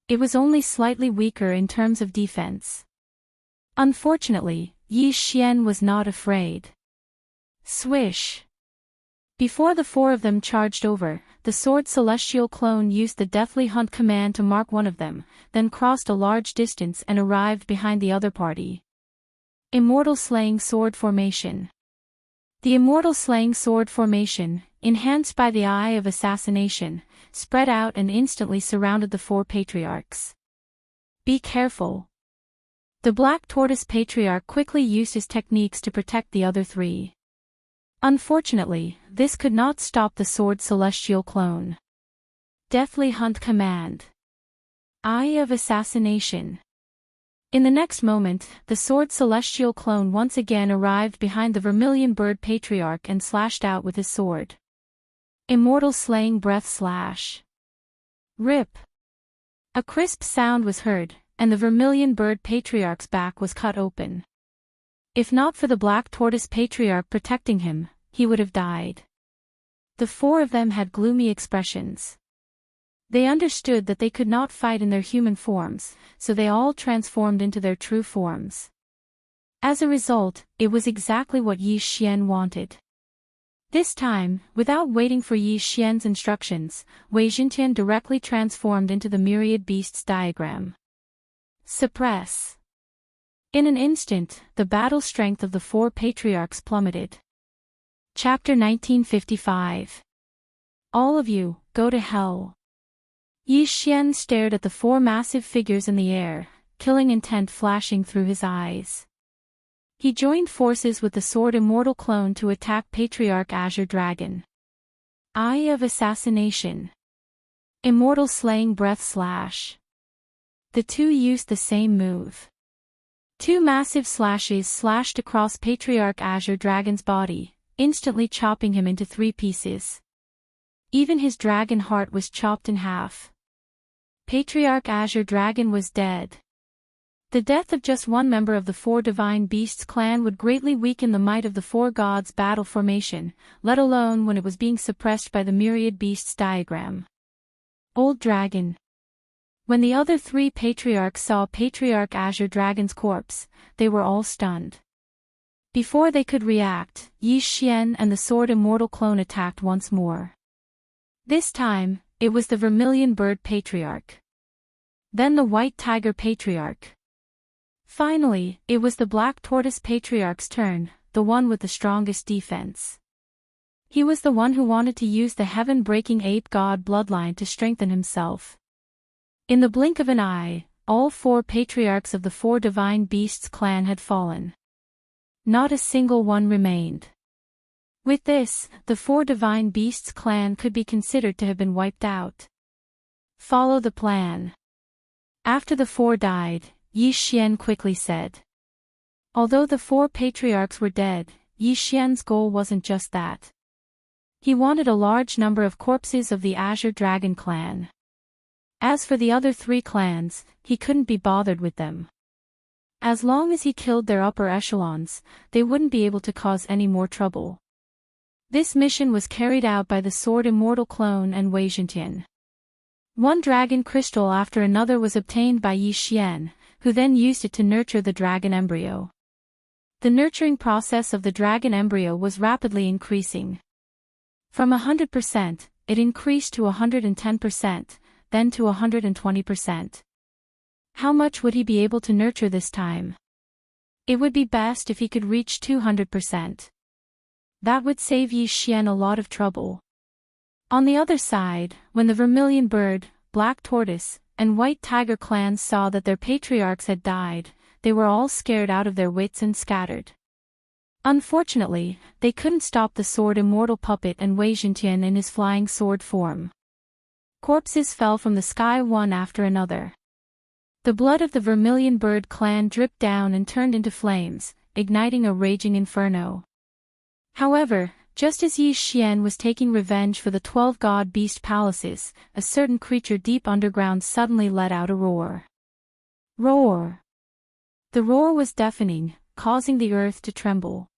It was only slightly weaker in terms of defense. Unfortunately, Yi Xian was not afraid. Swish! Before the four of them charged over, the Sword Celestial clone used the Deathly Hunt command to mark one of them, then crossed a large distance and arrived behind the other party. Immortal Slaying Sword Formation. The Immortal Slaying Sword Formation, enhanced by the Eye of Assassination, spread out and instantly surrounded the four patriarchs. Be careful. The Black Tortoise Patriarch quickly used his techniques to protect the other three. Unfortunately, this could not stop the Sword Celestial clone. Deathly Hunt command. Eye of Assassination. In the next moment, the Sword Celestial clone once again arrived behind the Vermilion Bird Patriarch and slashed out with his sword. Immortal Slaying Breath Slash. Rip. A crisp sound was heard, and the Vermilion Bird Patriarch's back was cut open. If not for the Black Tortoise Patriarch protecting him, he would have died. The four of them had gloomy expressions. They understood that they could not fight in their human forms, so they all transformed into their true forms. As a result, it was exactly what Yi Xian wanted. This time, without waiting for Yi Xian's instructions, Wei Jintian directly transformed into the Myriad Beasts diagram. Suppress. In an instant, the battle strength of the four patriarchs plummeted. Chapter 1955. All of you, go to hell. Yi Xian stared at the four massive figures in the air, killing intent flashing through his eyes. He joined forces with the Sword Immortal clone to attack Patriarch Azure Dragon. Eye of Assassination. Immortal Slaying Breath Slash. The two used the same move. Two massive slashes slashed across Patriarch Azure Dragon's body, instantly chopping him into 3 pieces. Even his dragon heart was chopped in half. Patriarch Azure Dragon was dead. The death of just one member of the four Divine Beasts clan would greatly weaken the might of the four gods' battle formation, let alone when it was being suppressed by the Myriad Beasts diagram. Old Dragon. When the other 3 patriarchs saw Patriarch Azure Dragon's corpse, they were all stunned. Before they could react, Yi Xian and the Sword Immortal clone attacked once more. This time, it was the Vermilion Bird Patriarch. Then the White Tiger Patriarch. Finally, it was the Black Tortoise Patriarch's turn, the one with the strongest defense. He was the one who wanted to use the heaven-breaking ape god bloodline to strengthen himself. In the blink of an eye, all 4 patriarchs of the 4 Divine Beasts clan had fallen. Not a single one remained. With this, the 4 Divine Beasts clan could be considered to have been wiped out. Follow the plan. After the 4 died, Yi Xian quickly said. Although the 4 patriarchs were dead, Yi Xian's goal wasn't just that. He wanted a large number of corpses of the Azure Dragon clan. As for the other 3 clans, he couldn't be bothered with them. As long as he killed their upper echelons, they wouldn't be able to cause any more trouble. This mission was carried out by the Sword Immortal clone and Wei Jintian. One dragon crystal after another was obtained by Yi Xian, who then used it to nurture the dragon embryo. The nurturing process of the dragon embryo was rapidly increasing. From 100%, it increased to 110%, then to 120%. How much would he be able to nurture this time? It would be best if he could reach 200%. That would save Yi Xian a lot of trouble. On the other side, when the Vermilion Bird, Black Tortoise, and White Tiger clans saw that their patriarchs had died, they were all scared out of their wits and scattered. Unfortunately, they couldn't stop the Sword Immortal puppet and Wei Jintian in his flying sword form. Corpses fell from the sky one after another. The blood of the Vermilion Bird clan dripped down and turned into flames, igniting a raging inferno. However, just as Yi Xian was taking revenge for the 12 god beast palaces, a certain creature deep underground suddenly let out a roar. Roar! The roar was deafening, causing the earth to tremble.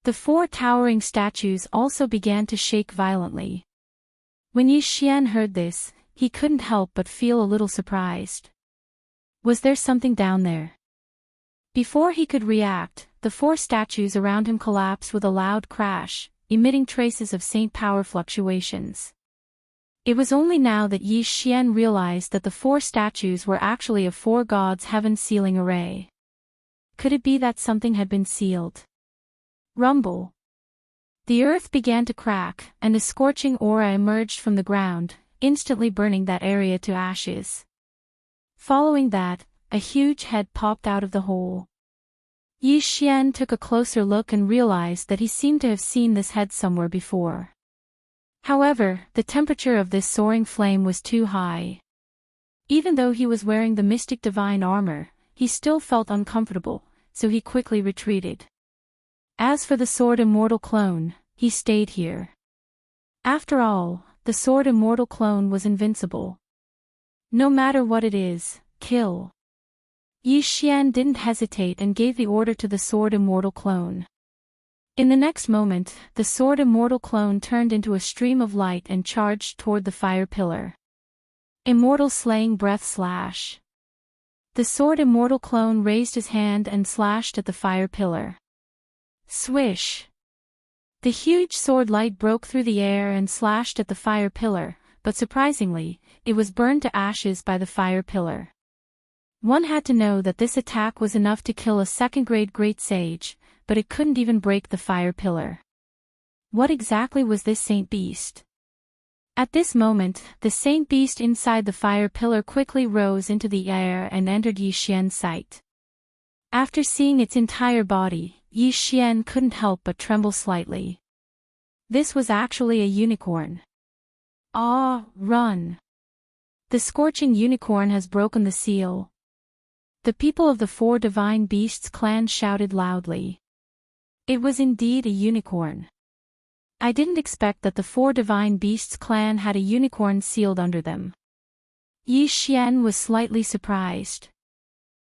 The 4 towering statues also began to shake violently. When Yi Xian heard this, he couldn't help but feel a little surprised. Was there something down there? Before he could react, the 4 statues around him collapsed with a loud crash, emitting traces of Saint power fluctuations. It was only now that Yi Xian realized that the 4 statues were actually a 4 gods' heaven sealing array. Could it be that something had been sealed? Rumble. The earth began to crack, and a scorching aura emerged from the ground, instantly burning that area to ashes. Following that, a huge head popped out of the hole. Yi Xian took a closer look and realized that he seemed to have seen this head somewhere before. However, the temperature of this soaring flame was too high. Even though he was wearing the mystic divine armor, he still felt uncomfortable, so he quickly retreated. As for the Sword Immortal clone, he stayed here. After all, the Sword Immortal clone was invincible. No matter what it is, kill. Yi Xian didn't hesitate and gave the order to the Sword Immortal clone. In the next moment, the Sword Immortal clone turned into a stream of light and charged toward the fire pillar. Immortal Slaying Breath Slash. The Sword Immortal clone raised his hand and slashed at the fire pillar. Swish! The huge sword light broke through the air and slashed at the fire pillar, but surprisingly, it was burned to ashes by the fire pillar. One had to know that this attack was enough to kill a second-grade great sage, but it couldn't even break the fire pillar. What exactly was this saint beast? At this moment, the saint beast inside the fire pillar quickly rose into the air and entered Yi Xian's sight. After seeing its entire body, Yi Xian couldn't help but tremble slightly. This was actually a unicorn. Ah, run! The scorching unicorn has broken the seal. The people of the 4 divine beasts clan shouted loudly. It was indeed a unicorn. I didn't expect that the 4 divine beasts clan had a unicorn sealed under them. Yi Xian was slightly surprised.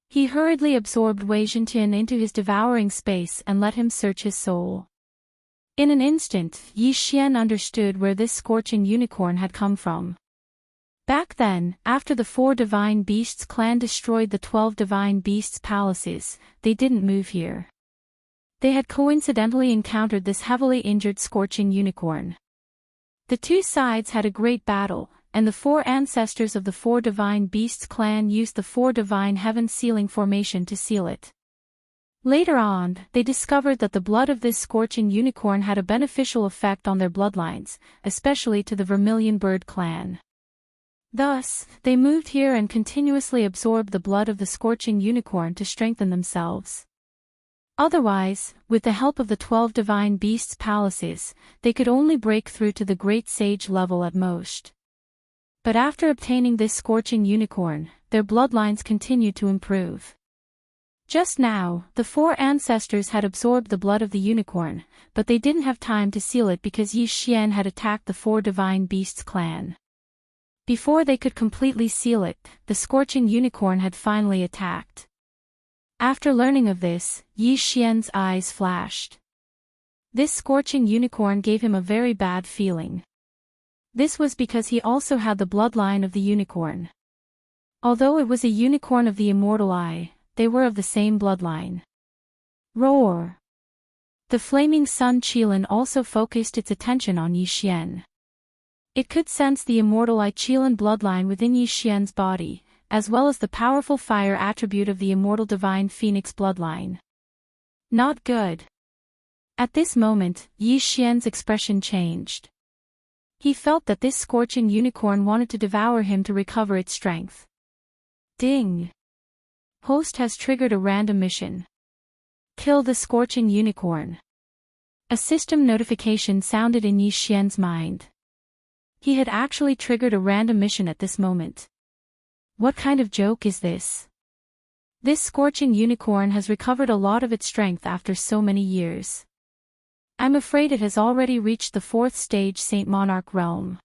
He hurriedly absorbed Wei Zhentian into his devouring space and let him search his soul. In an instant, Yi Xian understood where this scorching unicorn had come from. Back then, after the 4 divine beasts clan destroyed the 12 divine beasts palaces, they didn't move here. They had coincidentally encountered this heavily injured scorching unicorn. The 2 sides had a great battle, and the 4 ancestors of the 4 divine beasts clan used the 4 divine heaven sealing formation to seal it. Later on, they discovered that the blood of this scorching unicorn had a beneficial effect on their bloodlines, especially to the Vermilion Bird clan. Thus, they moved here and continuously absorbed the blood of the scorching unicorn to strengthen themselves. Otherwise, with the help of the 12 divine beasts palaces, they could only break through to the great sage level at most. But after obtaining this scorching unicorn, their bloodlines continued to improve. Just now, the 4 ancestors had absorbed the blood of the unicorn, but they didn't have time to seal it because Yi Xian had attacked the 4 divine beasts clan. Before they could completely seal it, the scorching unicorn had finally attacked. After learning of this, Yi Xian's eyes flashed. This scorching unicorn gave him a very bad feeling. This was because he also had the bloodline of the unicorn. Although it was a unicorn of the immortal eye, they were of the same bloodline. Roar! The flaming sun Qilin also focused its attention on Yi Xian. It could sense the immortal eye Qilin bloodline within Yi Xian's body, as well as the powerful fire attribute of the immortal divine phoenix bloodline. Not good. At this moment, Yi Xian's expression changed. He felt that this scorching unicorn wanted to devour him to recover its strength. Ding! Host has triggered a random mission. Kill the scorching unicorn. A system notification sounded in Yi Xian's mind. He had actually triggered a random mission at this moment. What kind of joke is this? This scorching unicorn has recovered a lot of its strength after so many years. I'm afraid it has already reached the 4th stage Saint Monarch realm.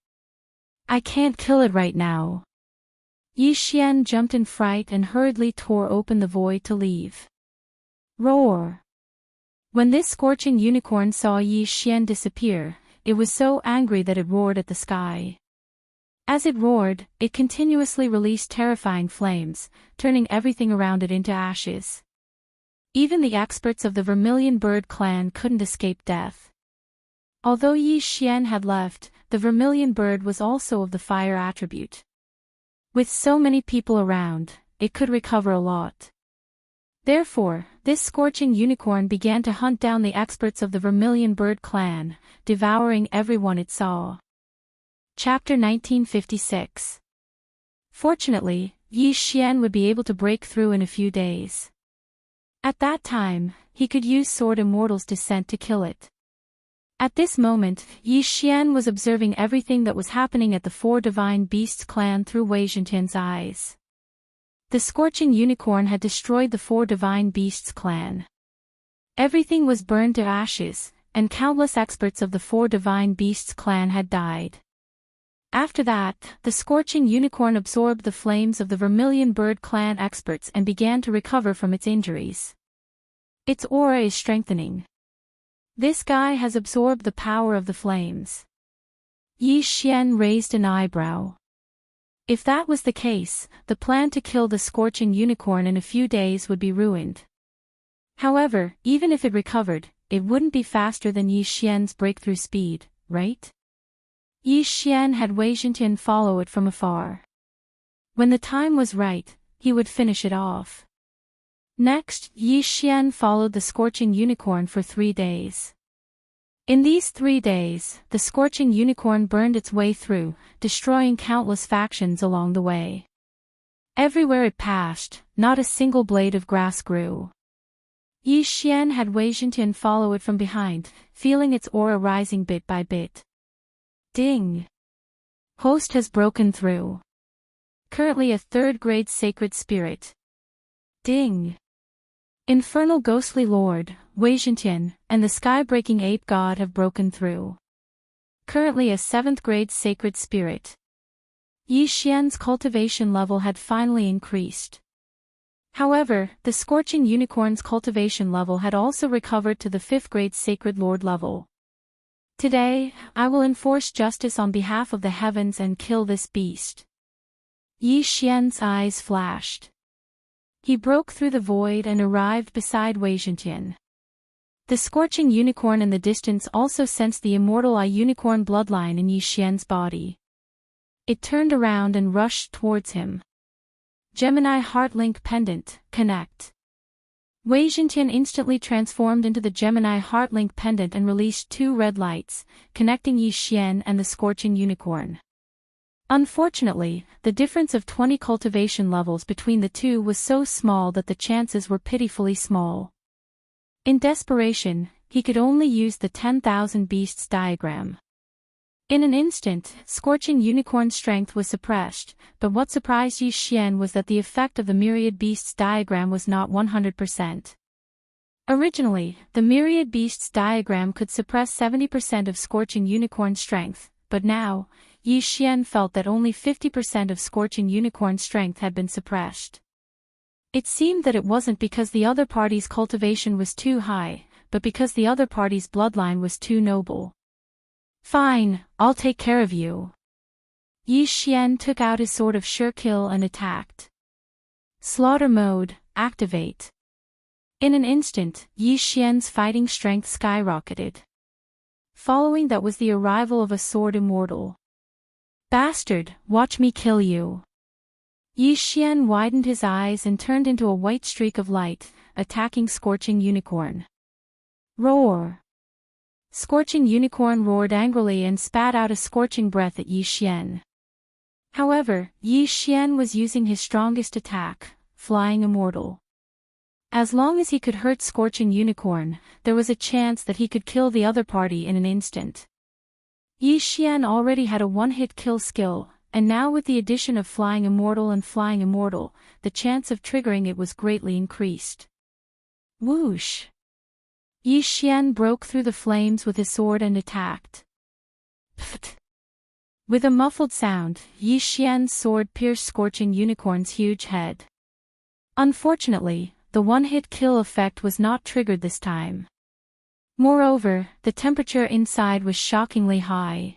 I can't kill it right now. Yi Xian jumped in fright and hurriedly tore open the void to leave. Roar! When this scorching unicorn saw Yi Xian disappear, it was so angry that it roared at the sky. As it roared, it continuously released terrifying flames, turning everything around it into ashes. Even the experts of the Vermilion Bird clan couldn't escape death. Although Yi Xian had left, the Vermilion Bird was also of the fire attribute. With so many people around, it could recover a lot. Therefore, this scorching unicorn began to hunt down the experts of the Vermilion Bird clan, devouring everyone it saw. Chapter 1956. Fortunately, Yi Xian would be able to break through in a few days. At that time, he could use Sword Immortal's descent to kill it. At this moment, Yi Xian was observing everything that was happening at the Four Divine Beasts clan through Wei Zhentian's eyes. The scorching unicorn had destroyed the Four Divine Beasts clan. Everything was burned to ashes, and countless experts of the Four Divine Beasts clan had died. After that, the scorching unicorn absorbed the flames of the Vermilion Bird clan experts and began to recover from its injuries. Its aura is strengthening. This guy has absorbed the power of the flames. Yi Xian raised an eyebrow. If that was the case, the plan to kill the scorching unicorn in a few days would be ruined. However, even if it recovered, it wouldn't be faster than Yi Xian's breakthrough speed, right? Yi Xian had Wei Zhentian follow it from afar. When the time was right, he would finish it off. Next, Yi Xian followed the scorching unicorn for 3 days. In these 3 days, the scorching unicorn burned its way through, destroying countless factions along the way. Everywhere it passed, not a single blade of grass grew. Yi Xian had Wei Zhentian follow it from behind, feeling its aura rising bit by bit. Ding! Host has broken through. Currently a 3rd grade sacred spirit. Ding! Infernal ghostly lord, Wei Zhentian, and the sky-breaking ape god have broken through. Currently a 7th grade sacred spirit. Yi Xian's cultivation level had finally increased. However, the scorching unicorn's cultivation level had also recovered to the 5th grade sacred lord level. Today, I will enforce justice on behalf of the heavens and kill this beast. Yi Xian's eyes flashed. He broke through the void and arrived beside Wei Zhentian. The scorching unicorn in the distance also sensed the immortal unicorn bloodline in Yi Xian's body. It turned around and rushed towards him. Gemini Heart Link Pendant, connect. Wei Zhentian instantly transformed into the Gemini Heart Link Pendant and released 2 red lights, connecting Yi Xian and the scorching unicorn. Unfortunately, the difference of 20 cultivation levels between the two was so small that the chances were pitifully small. In desperation, he could only use the 10,000 beasts diagram. In an instant, scorching unicorn strength was suppressed, but what surprised Yi Xian was that the effect of the myriad beasts diagram was not 100%. Originally, the myriad beasts diagram could suppress 70% of scorching unicorn strength, but now, Yi Xian felt that only 50% of scorching unicorn strength had been suppressed. It seemed that it wasn't because the other party's cultivation was too high, but because the other party's bloodline was too noble. Fine, I'll take care of you. Yi Xian took out his sword of sure kill and attacked. Slaughter mode, activate. In an instant, Yi Xian's fighting strength skyrocketed. Following that was the arrival of a sword immortal. Bastard, watch me kill you. Yi Xian widened his eyes and turned into a white streak of light, attacking scorching unicorn. Roar! Scorching unicorn roared angrily and spat out a scorching breath at Yi Xian. However, Yi Xian was using his strongest attack, Flying Immortal. As long as he could hurt scorching unicorn, there was a chance that he could kill the other party in an instant. Yi Xian already had a one-hit kill skill, and now with the addition of Flying Immortal and Flying Immortal, the chance of triggering it was greatly increased. Whoosh! Yi Xian broke through the flames with his sword and attacked. Pfft! With a muffled sound, Yi Xian's sword pierced scorching unicorn's huge head. Unfortunately, the one-hit kill effect was not triggered this time. Moreover, the temperature inside was shockingly high.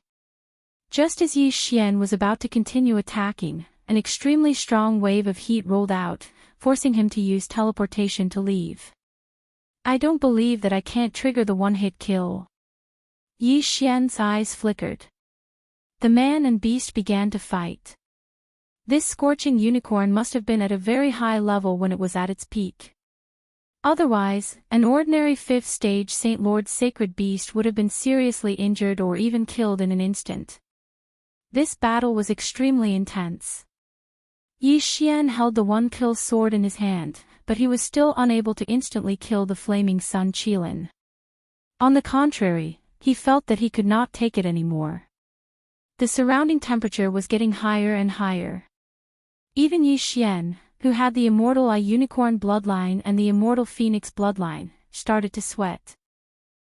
Just as Yi Xian was about to continue attacking, an extremely strong wave of heat rolled out, forcing him to use teleportation to leave. I don't believe that I can't trigger the one-hit kill. Yi Xian's eyes flickered. The man and beast began to fight. This scorching unicorn must have been at a very high level when it was at its peak. Otherwise, an ordinary 5th stage Saint Lord's sacred beast would have been seriously injured or even killed in an instant. This battle was extremely intense. Yi Xian held the one-kill sword in his hand, but he was still unable to instantly kill the flaming sun Qilin. On the contrary, he felt that he could not take it anymore. The surrounding temperature was getting higher and higher. Even Yi Xian, who had the immortal unicorn bloodline and the immortal phoenix bloodline, started to sweat.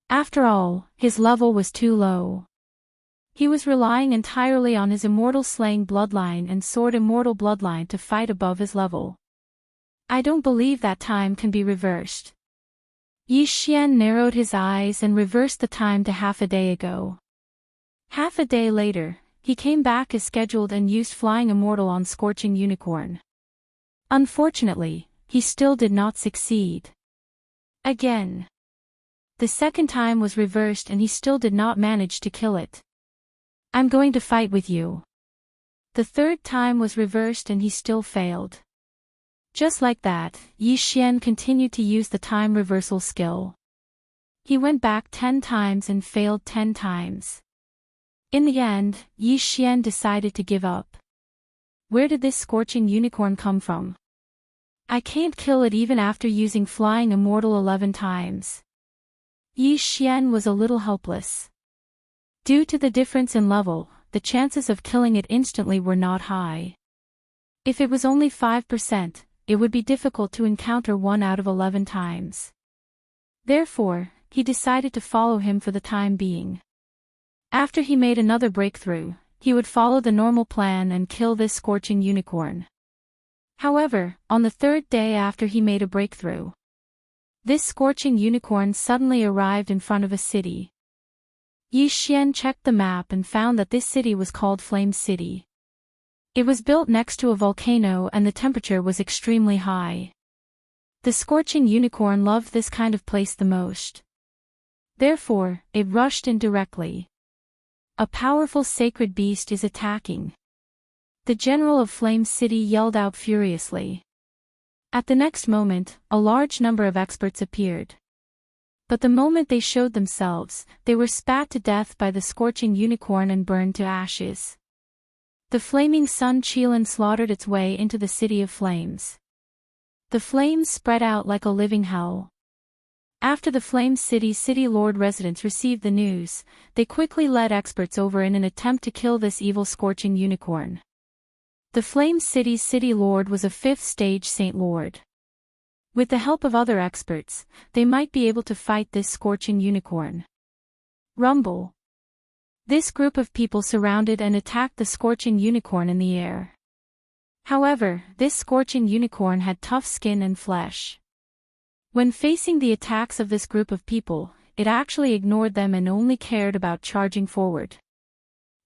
After all, his level was too low. He was relying entirely on his immortal slaying bloodline and sword immortal bloodline to fight above his level. I don't believe that time can be reversed. Yi Xian narrowed his eyes and reversed the time to half a day ago. Half a day later, he came back as scheduled and used Flying Immortal on Scorching Unicorn. Unfortunately, he still did not succeed. Again. The second time was reversed and he still did not manage to kill it. I'm going to fight with you. The third time was reversed and he still failed. Just like that, Yi Xian continued to use the time reversal skill. He went back 10 times and failed 10 times. In the end, Yi Xian decided to give up. Where did this scorching unicorn come from? I can't kill it even after using Flying Immortal 11 times. Yi Xian was a little helpless. Due to the difference in level, the chances of killing it instantly were not high. If it was only 5%, it would be difficult to encounter 1 out of 11 times. Therefore, he decided to follow him for the time being. After he made another breakthrough, he would follow the normal plan and kill this scorching unicorn. However, on the third day after he made a breakthrough, this scorching unicorn suddenly arrived in front of a city. Yi Xian checked the map and found that this city was called Flame City. It was built next to a volcano and the temperature was extremely high. The scorching unicorn loved this kind of place the most. Therefore, it rushed in directly. A powerful sacred beast is attacking. The general of Flame City yelled out furiously. At the next moment, a large number of experts appeared. But the moment they showed themselves, they were spat to death by the scorching unicorn and burned to ashes. The flaming sun Qilin slaughtered its way into the city of flames. The flames spread out like a living hell. After the Flame City Lord residents received the news, they quickly led experts over in an attempt to kill this evil scorching unicorn. The Flame City Lord was a 5th stage Saint Lord. With the help of other experts, they might be able to fight this scorching unicorn. Rumble. This group of people surrounded and attacked the scorching unicorn in the air. However, this scorching unicorn had tough skin and flesh. When facing the attacks of this group of people, it actually ignored them and only cared about charging forward.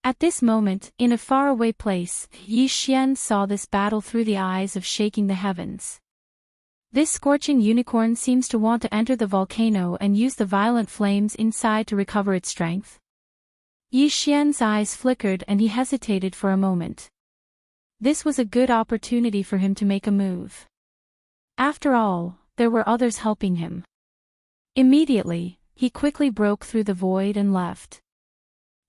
At this moment, in a faraway place, Yi Xian saw this battle through the eyes of shaking the heavens. This scorching unicorn seems to want to enter the volcano and use the violent flames inside to recover its strength. Yi Xian's eyes flickered and he hesitated for a moment. This was a good opportunity for him to make a move. After all, there were others helping him. Immediately, he quickly broke through the void and left.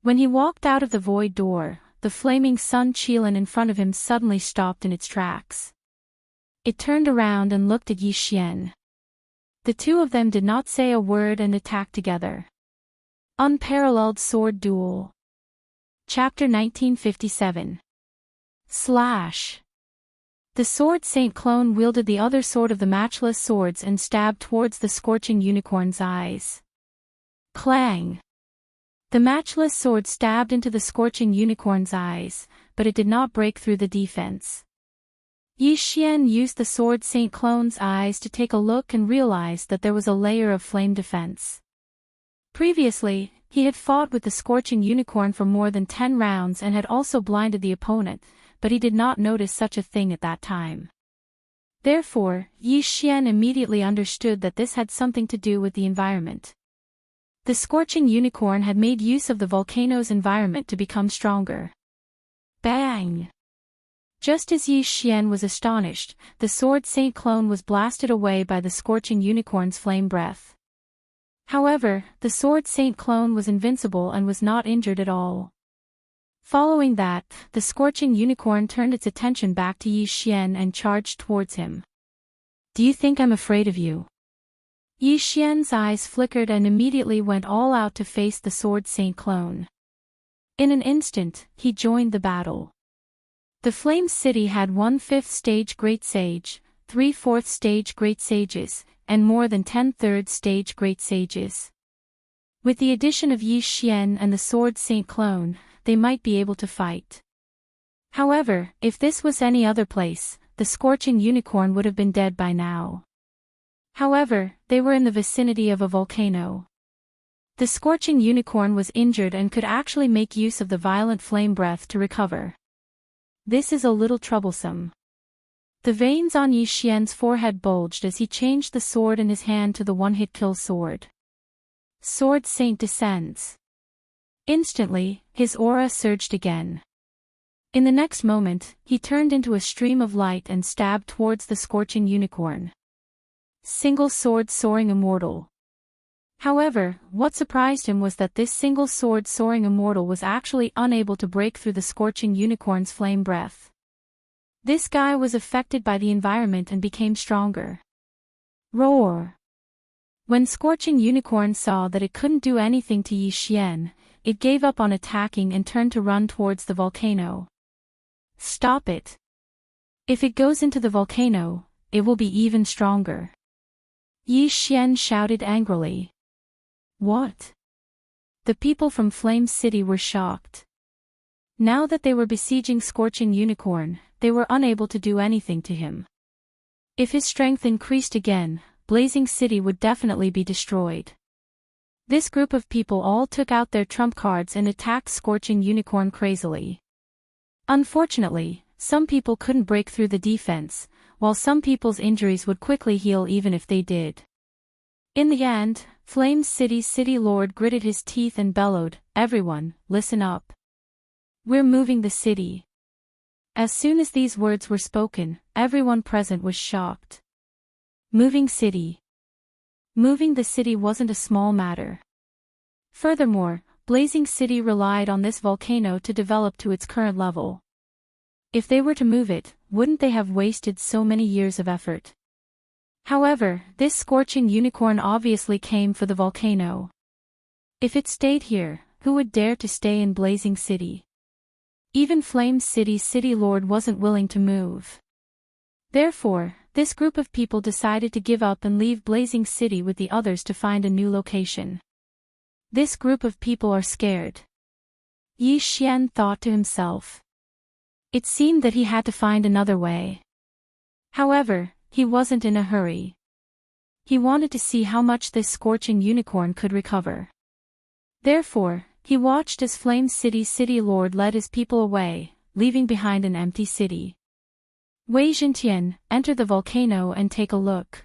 When he walked out of the void door, the flaming sun Qilin in front of him suddenly stopped in its tracks. It turned around and looked at Yi Xian. The two of them did not say a word and attacked together. Unparalleled Sword Duel. Chapter 1957. Slash. The sword Saint Clone wielded the other sword of the matchless swords and stabbed towards the scorching unicorn's eyes. Clang. The matchless sword stabbed into the scorching unicorn's eyes, but it did not break through the defense. Yi Xian used the sword Saint Clone's eyes to take a look and realized that there was a layer of flame defense. Previously, he had fought with the Scorching Unicorn for more than 10 rounds and had also blinded the opponent, but he did not notice such a thing at that time. Therefore, Yi Xian immediately understood that this had something to do with the environment. The Scorching Unicorn had made use of the volcano's environment to become stronger. Bang! Just as Yi Xian was astonished, the Sword Saint clone was blasted away by the Scorching Unicorn's flame breath. However, the Sword Saint clone was invincible and was not injured at all. Following that, the Scorching Unicorn turned its attention back to Yi Xian and charged towards him. "Do you think I'm afraid of you?" Yi Xian's eyes flickered and immediately went all out to face the Sword Saint clone. In an instant, he joined the battle. The Flame City had 1/5 stage Great Sage, 3/4 stage Great Sages, and more than 10/3 stage Great Sages. With the addition of Yi Xian and the Sword Saint clone, they might be able to fight. However, if this was any other place, the Scorching Unicorn would have been dead by now. However, they were in the vicinity of a volcano. The Scorching Unicorn was injured and could actually make use of the violent flame breath to recover. This is a little troublesome. The veins on Yi Xian's forehead bulged as he changed the sword in his hand to the one-hit kill sword. Sword Saint descends. Instantly, his aura surged again. In the next moment, he turned into a stream of light and stabbed towards the Scorching Unicorn. Single sword soaring immortal. However, what surprised him was that this single sword soaring immortal was actually unable to break through the Scorching Unicorn's flame breath. This guy was affected by the environment and became stronger. Roar! When Scorching Unicorn saw that it couldn't do anything to Yi Xian, it gave up on attacking and turned to run towards the volcano. Stop it! If it goes into the volcano, it will be even stronger. Yi Xian shouted angrily. What? The people from Flame City were shocked. Now that they were besieging Scorching Unicorn, they were unable to do anything to him. If his strength increased again, Blazing City would definitely be destroyed. This group of people all took out their trump cards and attacked Scorching Unicorn crazily. Unfortunately, some people couldn't break through the defense, while some people's injuries would quickly heal even if they did. In the end, Flame City's City Lord gritted his teeth and bellowed, "Everyone, listen up. We're moving the city." As soon as these words were spoken, everyone present was shocked. Moving city. Moving the city wasn't a small matter. Furthermore, Blazing City relied on this volcano to develop to its current level. If they were to move it, wouldn't they have wasted so many years of effort? However, this Scorching Unicorn obviously came for the volcano. If it stayed here, who would dare to stay in Blazing City? Even Flame City's City Lord wasn't willing to move. Therefore, this group of people decided to give up and leave Blazing City with the others to find a new location. This group of people are scared. Yi Xian thought to himself. It seemed that he had to find another way. However, he wasn't in a hurry. He wanted to see how much this Scorching Unicorn could recover. Therefore, he watched as Flame City's City Lord led his people away, leaving behind an empty city. Wei Zhentian, enter the volcano and take a look.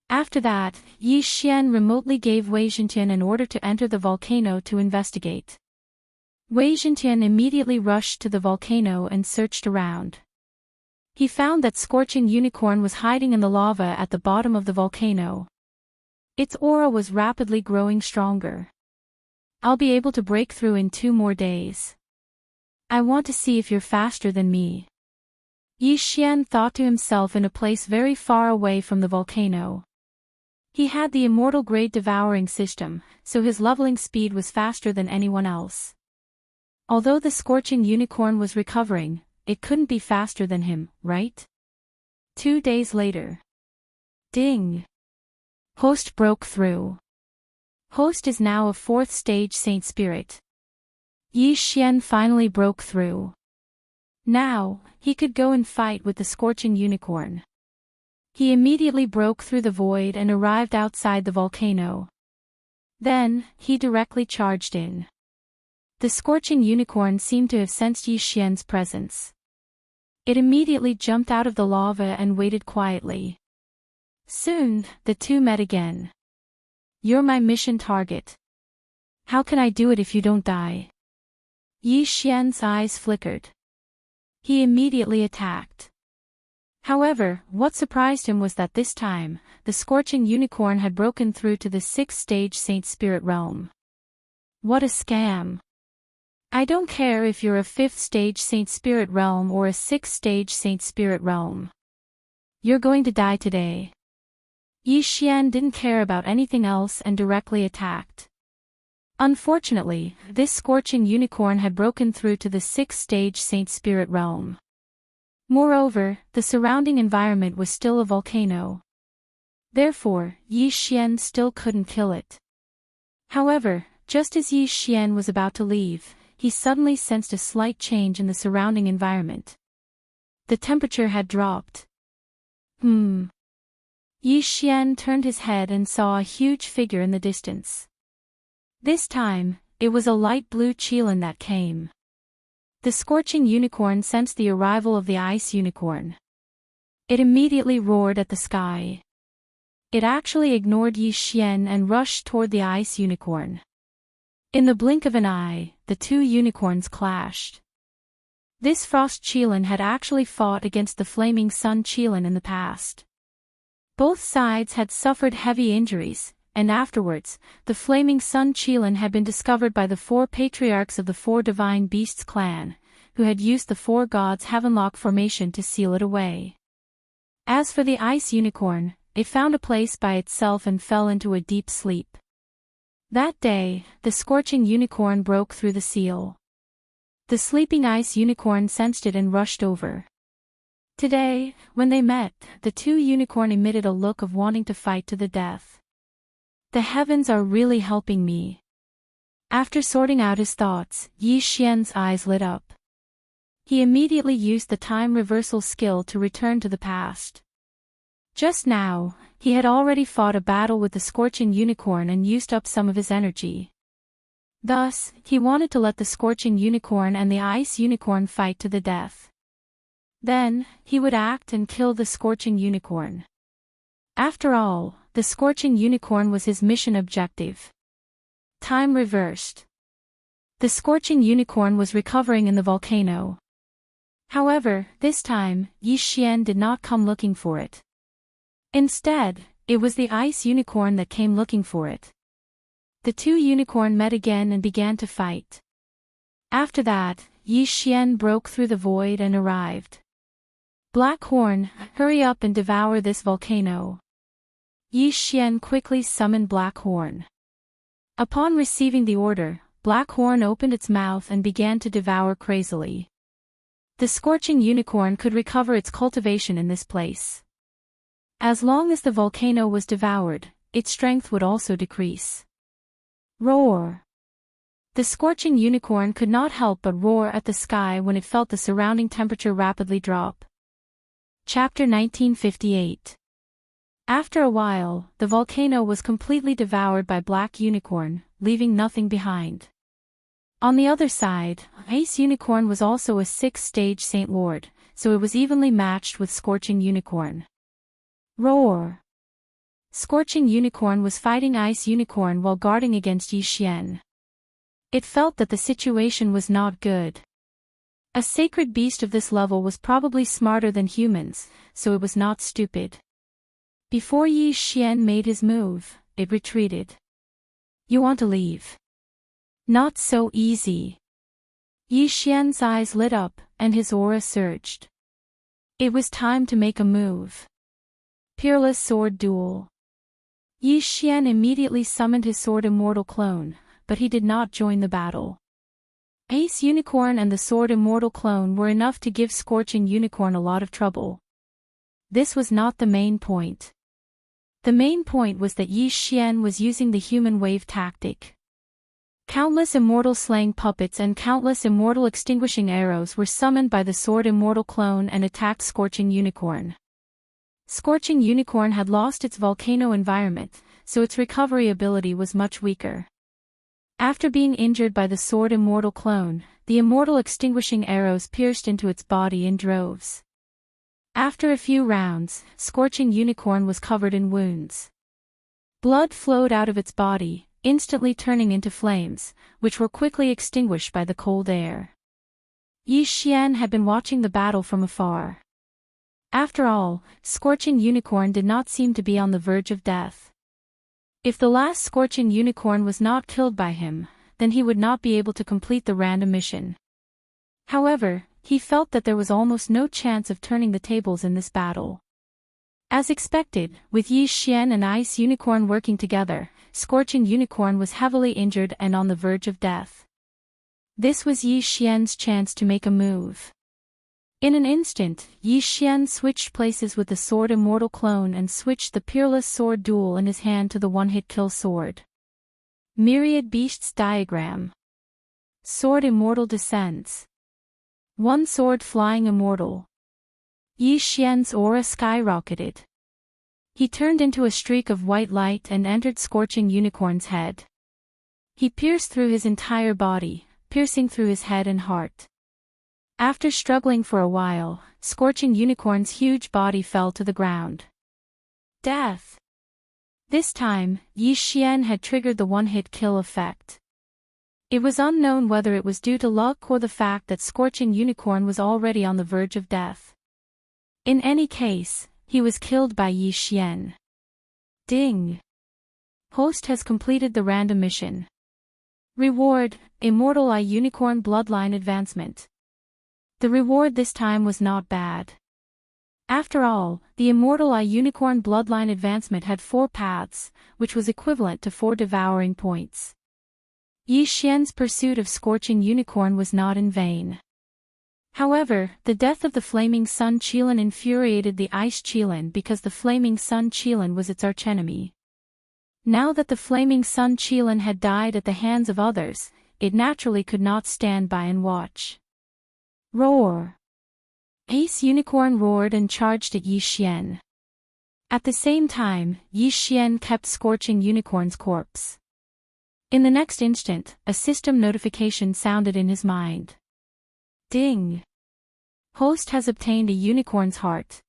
After that, Yi Xian remotely gave Wei Zhentian an order to enter the volcano to investigate. Wei Zhentian immediately rushed to the volcano and searched around. He found that Scorching Unicorn was hiding in the lava at the bottom of the volcano. Its aura was rapidly growing stronger. I'll be able to break through in 2 more days. I want to see if you're faster than me. Yi Xian thought to himself in a place very far away from the volcano. He had the immortal grade devouring system, so his leveling speed was faster than anyone else. Although the Scorching Unicorn was recovering, it couldn't be faster than him, right? 2 days later. Ding! Host broke through. Host is now a 4th stage Saint Spirit. Yi Xian finally broke through. Now, he could go and fight with the Scorching Unicorn. He immediately broke through the void and arrived outside the volcano. Then, he directly charged in. The scorching unicorn seemed to have sensed Yi Xian's presence. It immediately jumped out of the lava and waited quietly. Soon, the two met again. You're my mission target. How can I do it if you don't die? Yi Xian's eyes flickered. He immediately attacked. However, what surprised him was that this time, the scorching unicorn had broken through to the 6th stage Saint Spirit realm. What a scam! I don't care if you're a 5th stage Saint Spirit realm or a 6th stage Saint Spirit realm. You're going to die today. Yi Xian didn't care about anything else and directly attacked. Unfortunately, this scorching unicorn had broken through to the 6th stage Saint Spirit realm. Moreover, the surrounding environment was still a volcano. Therefore, Yi Xian still couldn't kill it. However, just as Yi Xian was about to leave, he suddenly sensed a slight change in the surrounding environment. The temperature had dropped. Yi Xian turned his head and saw a huge figure in the distance. This time, it was a light blue qilin that came. The scorching unicorn sensed the arrival of the ice unicorn. It immediately roared at the sky. It actually ignored Yi Xian and rushed toward the ice unicorn. In the blink of an eye, the two unicorns clashed. This frost qilin had actually fought against the flaming sun qilin in the past. Both sides had suffered heavy injuries, and afterwards, the flaming sun qilin had been discovered by the 4 patriarchs of the 4 divine beasts clan, who had used the 4 gods' heavenlock formation to seal it away. As for the ice unicorn, it found a place by itself and fell into a deep sleep. That day, the scorching unicorn broke through the seal. The sleeping ice unicorn sensed it and rushed over. Today, when they met, the two unicorns emitted a look of wanting to fight to the death. The heavens are really helping me. After sorting out his thoughts, Yi Xian's eyes lit up. He immediately used the time reversal skill to return to the past. Just now, he had already fought a battle with the scorching unicorn and used up some of his energy. Thus, he wanted to let the scorching unicorn and the ice unicorn fight to the death. Then, he would act and kill the scorching unicorn. After all, the scorching unicorn was his mission objective. Time reversed. The scorching unicorn was recovering in the volcano. However, this time, Yi Xian did not come looking for it. Instead, it was the ice unicorn that came looking for it. The two unicorns met again and began to fight. After that, Yi Xian broke through the void and arrived. Black Horn, hurry up and devour this volcano. Yi Xian quickly summoned Black Horn. Upon receiving the order, Black Horn opened its mouth and began to devour crazily. The scorching unicorn could recover its cultivation in this place. As long as the volcano was devoured, its strength would also decrease. Roar! The scorching unicorn could not help but roar at the sky when it felt the surrounding temperature rapidly drop. Chapter 1958. After a while, the volcano was completely devoured by Black Unicorn, leaving nothing behind. On the other side, Ice Unicorn was also a 6th stage Saint Lord, so it was evenly matched with Scorching Unicorn. Roar! Scorching Unicorn was fighting Ice Unicorn while guarding against Yi Xian. It felt that the situation was not good. A sacred beast of this level was probably smarter than humans, so it was not stupid. Before Yi Xian made his move, it retreated. You want to leave? Not so easy. Yi Xian's eyes lit up, and his aura surged. It was time to make a move. Peerless Sword Duel. Yi Xian immediately summoned his Sword Immortal clone, but he did not join the battle. Ace Unicorn and the Sword Immortal clone were enough to give Scorching Unicorn a lot of trouble. This was not the main point. The main point was that Yi Xian was using the human wave tactic. Countless immortal slaying puppets and countless immortal extinguishing arrows were summoned by the Sword Immortal clone and attacked Scorching Unicorn. Scorching Unicorn had lost its volcano environment, so its recovery ability was much weaker. After being injured by the sword immortal clone, the immortal extinguishing arrows pierced into its body in droves. After a few rounds, Scorching Unicorn was covered in wounds. Blood flowed out of its body, instantly turning into flames, which were quickly extinguished by the cold air. Yi Xian had been watching the battle from afar. After all, Scorching Unicorn did not seem to be on the verge of death. If the last Scorching Unicorn was not killed by him, then he would not be able to complete the random mission. However, he felt that there was almost no chance of turning the tables in this battle. As expected, with Yi Xian and Ice Unicorn working together, Scorching Unicorn was heavily injured and on the verge of death. This was Yi Xian's chance to make a move. In an instant, Yi Xian switched places with the sword immortal clone and switched the peerless sword duel in his hand to the one-hit kill sword. Myriad Beasts Diagram. Sword immortal descends. One sword flying immortal. Yi Xian's aura skyrocketed. He turned into a streak of white light and entered Scorching Unicorn's head. He pierced through his entire body, piercing through his head and heart. After struggling for a while, Scorching Unicorn's huge body fell to the ground. Death! This time, Yi Xian had triggered the one-hit kill effect. It was unknown whether it was due to luck or the fact that Scorching Unicorn was already on the verge of death. In any case, he was killed by Yi Xian. Ding! Host has completed the random mission. Reward, Immortal Eye Unicorn Bloodline Advancement. The reward this time was not bad. After all, the Immortal Eye Unicorn Bloodline Advancement had 4 paths, which was equivalent to 4 devouring points. Yi Xian's pursuit of Scorching Unicorn was not in vain. However, the death of the Flaming Sun Qilin infuriated the Ice Qilin because the Flaming Sun Qilin was its archenemy. Now that the Flaming Sun Qilin had died at the hands of others, it naturally could not stand by and watch. Roar! Ace Unicorn roared and charged at Yi Xian. At the same time, Yi Xian kept Scorching Unicorn's corpse. In the next instant, a system notification sounded in his mind. Ding! Host has obtained a unicorn's heart.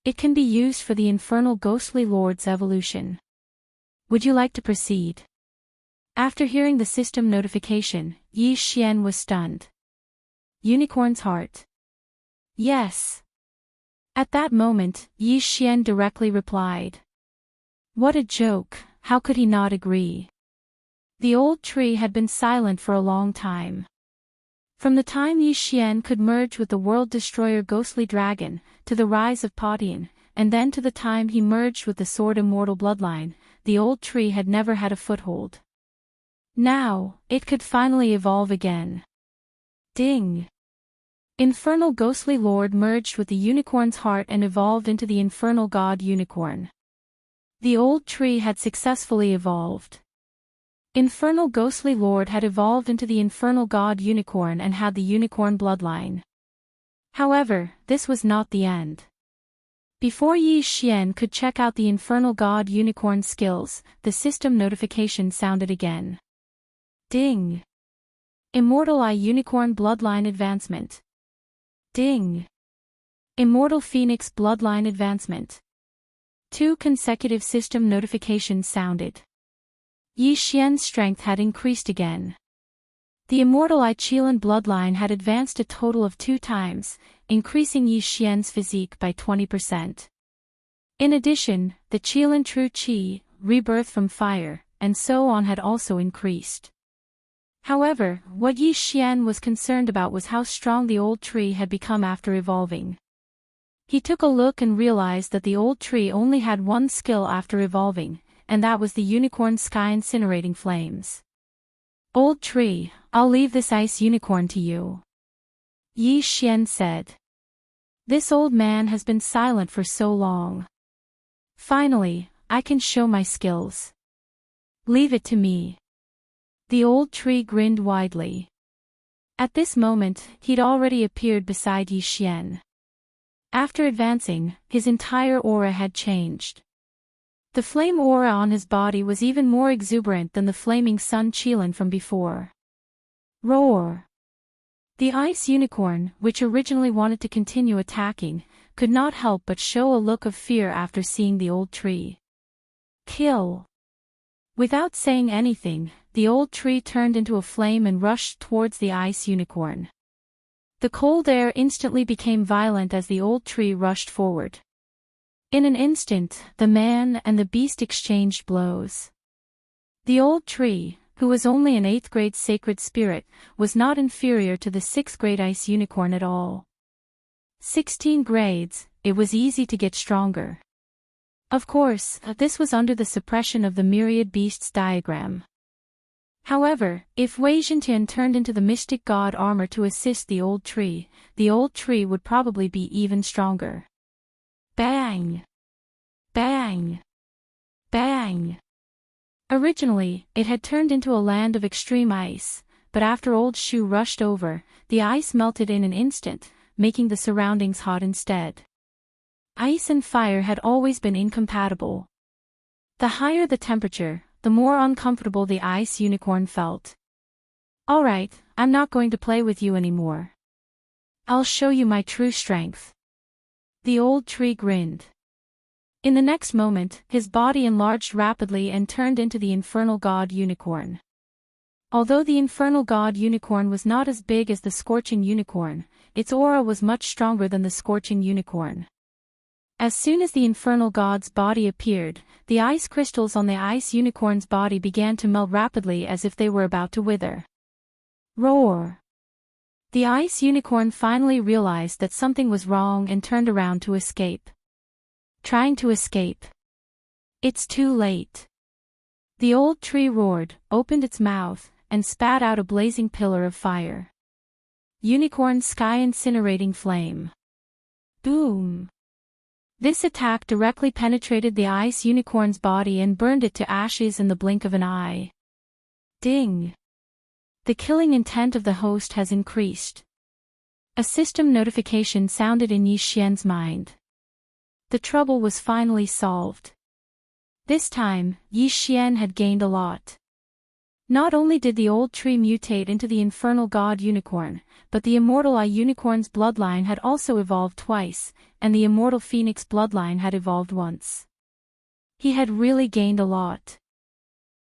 It can be used for the Infernal Ghostly Lord's evolution. Would you like to proceed? After hearing the system notification, Yi Xian was stunned. Unicorn's heart. Yes. At that moment, Yi Xian directly replied. What a joke, how could he not agree? The old tree had been silent for a long time. From the time Yi Xian could merge with the World Destroyer Ghostly Dragon, to the rise of Podian, and then to the time he merged with the Sword Immortal Bloodline, the old tree had never had a foothold. Now, it could finally evolve again. Ding! Infernal Ghostly Lord merged with the Unicorn's heart and evolved into the Infernal God Unicorn. The old tree had successfully evolved. Infernal Ghostly Lord had evolved into the Infernal God Unicorn and had the Unicorn bloodline. However, this was not the end. Before Yi Xian could check out the Infernal God Unicorn skills, the system notification sounded again. Ding! Immortal Eye Unicorn Bloodline Advancement. Ding! Immortal Phoenix Bloodline Advancement. 2 consecutive system notifications sounded. Yi Xian's strength had increased again. The Immortal Eye Qilin bloodline had advanced a total of 2 times, increasing Yi Xian's physique by 20%. In addition, the Qilin True Qi, rebirth from fire, and so on had also increased. However, what Yi Xian was concerned about was how strong the old tree had become after evolving. He took a look and realized that the old tree only had 1 skill after evolving, and that was the Unicorn Sky Incinerating Flames. Old tree, I'll leave this ice unicorn to you. Yi Xian said. This old man has been silent for so long. Finally, I can show my skills. Leave it to me. The old tree grinned widely. At this moment, he'd already appeared beside Yi Xian. After advancing, his entire aura had changed. The flame aura on his body was even more exuberant than the flaming sun Qilin from before. Roar! The ice unicorn, which originally wanted to continue attacking, could not help but show a look of fear after seeing the old tree. Kill! Without saying anything, the old tree turned into a flame and rushed towards the ice unicorn. The cold air instantly became violent as the old tree rushed forward. In an instant, the man and the beast exchanged blows. The old tree, who was only an 8th grade sacred spirit, was not inferior to the 6th grade ice unicorn at all. 16 grades, it was easy to get stronger. Of course, this was under the suppression of the myriad beasts diagram. However, if Wei Zhentian turned into the mystic god armor to assist the old tree would probably be even stronger. Bang! Bang! Bang! Originally, it had turned into a land of extreme ice, but after Old Shu rushed over, the ice melted in an instant, making the surroundings hot instead. Ice and fire had always been incompatible. The higher the temperature, the more uncomfortable the ice unicorn felt. Alright, I'm not going to play with you anymore. I'll show you my true strength. The old tree grinned. In the next moment, his body enlarged rapidly and turned into the infernal god unicorn. Although the infernal god unicorn was not as big as the scorching unicorn, its aura was much stronger than the scorching unicorn. As soon as the infernal god's body appeared, the ice crystals on the ice unicorn's body began to melt rapidly as if they were about to wither. Roar! The ice unicorn finally realized that something was wrong and turned around to escape. Trying to escape. It's too late. The old tree roared, opened its mouth, and spat out a blazing pillar of fire. Unicorn sky incinerating flame. Boom! This attack directly penetrated the ice unicorn's body and burned it to ashes in the blink of an eye. Ding! The killing intent of the host has increased. A system notification sounded in Yi Xian's mind. The trouble was finally solved. This time, Yi Xian had gained a lot. Not only did the old tree mutate into the infernal god unicorn, but the immortal eye unicorn's bloodline had also evolved twice, and the immortal phoenix bloodline had evolved once. He had really gained a lot.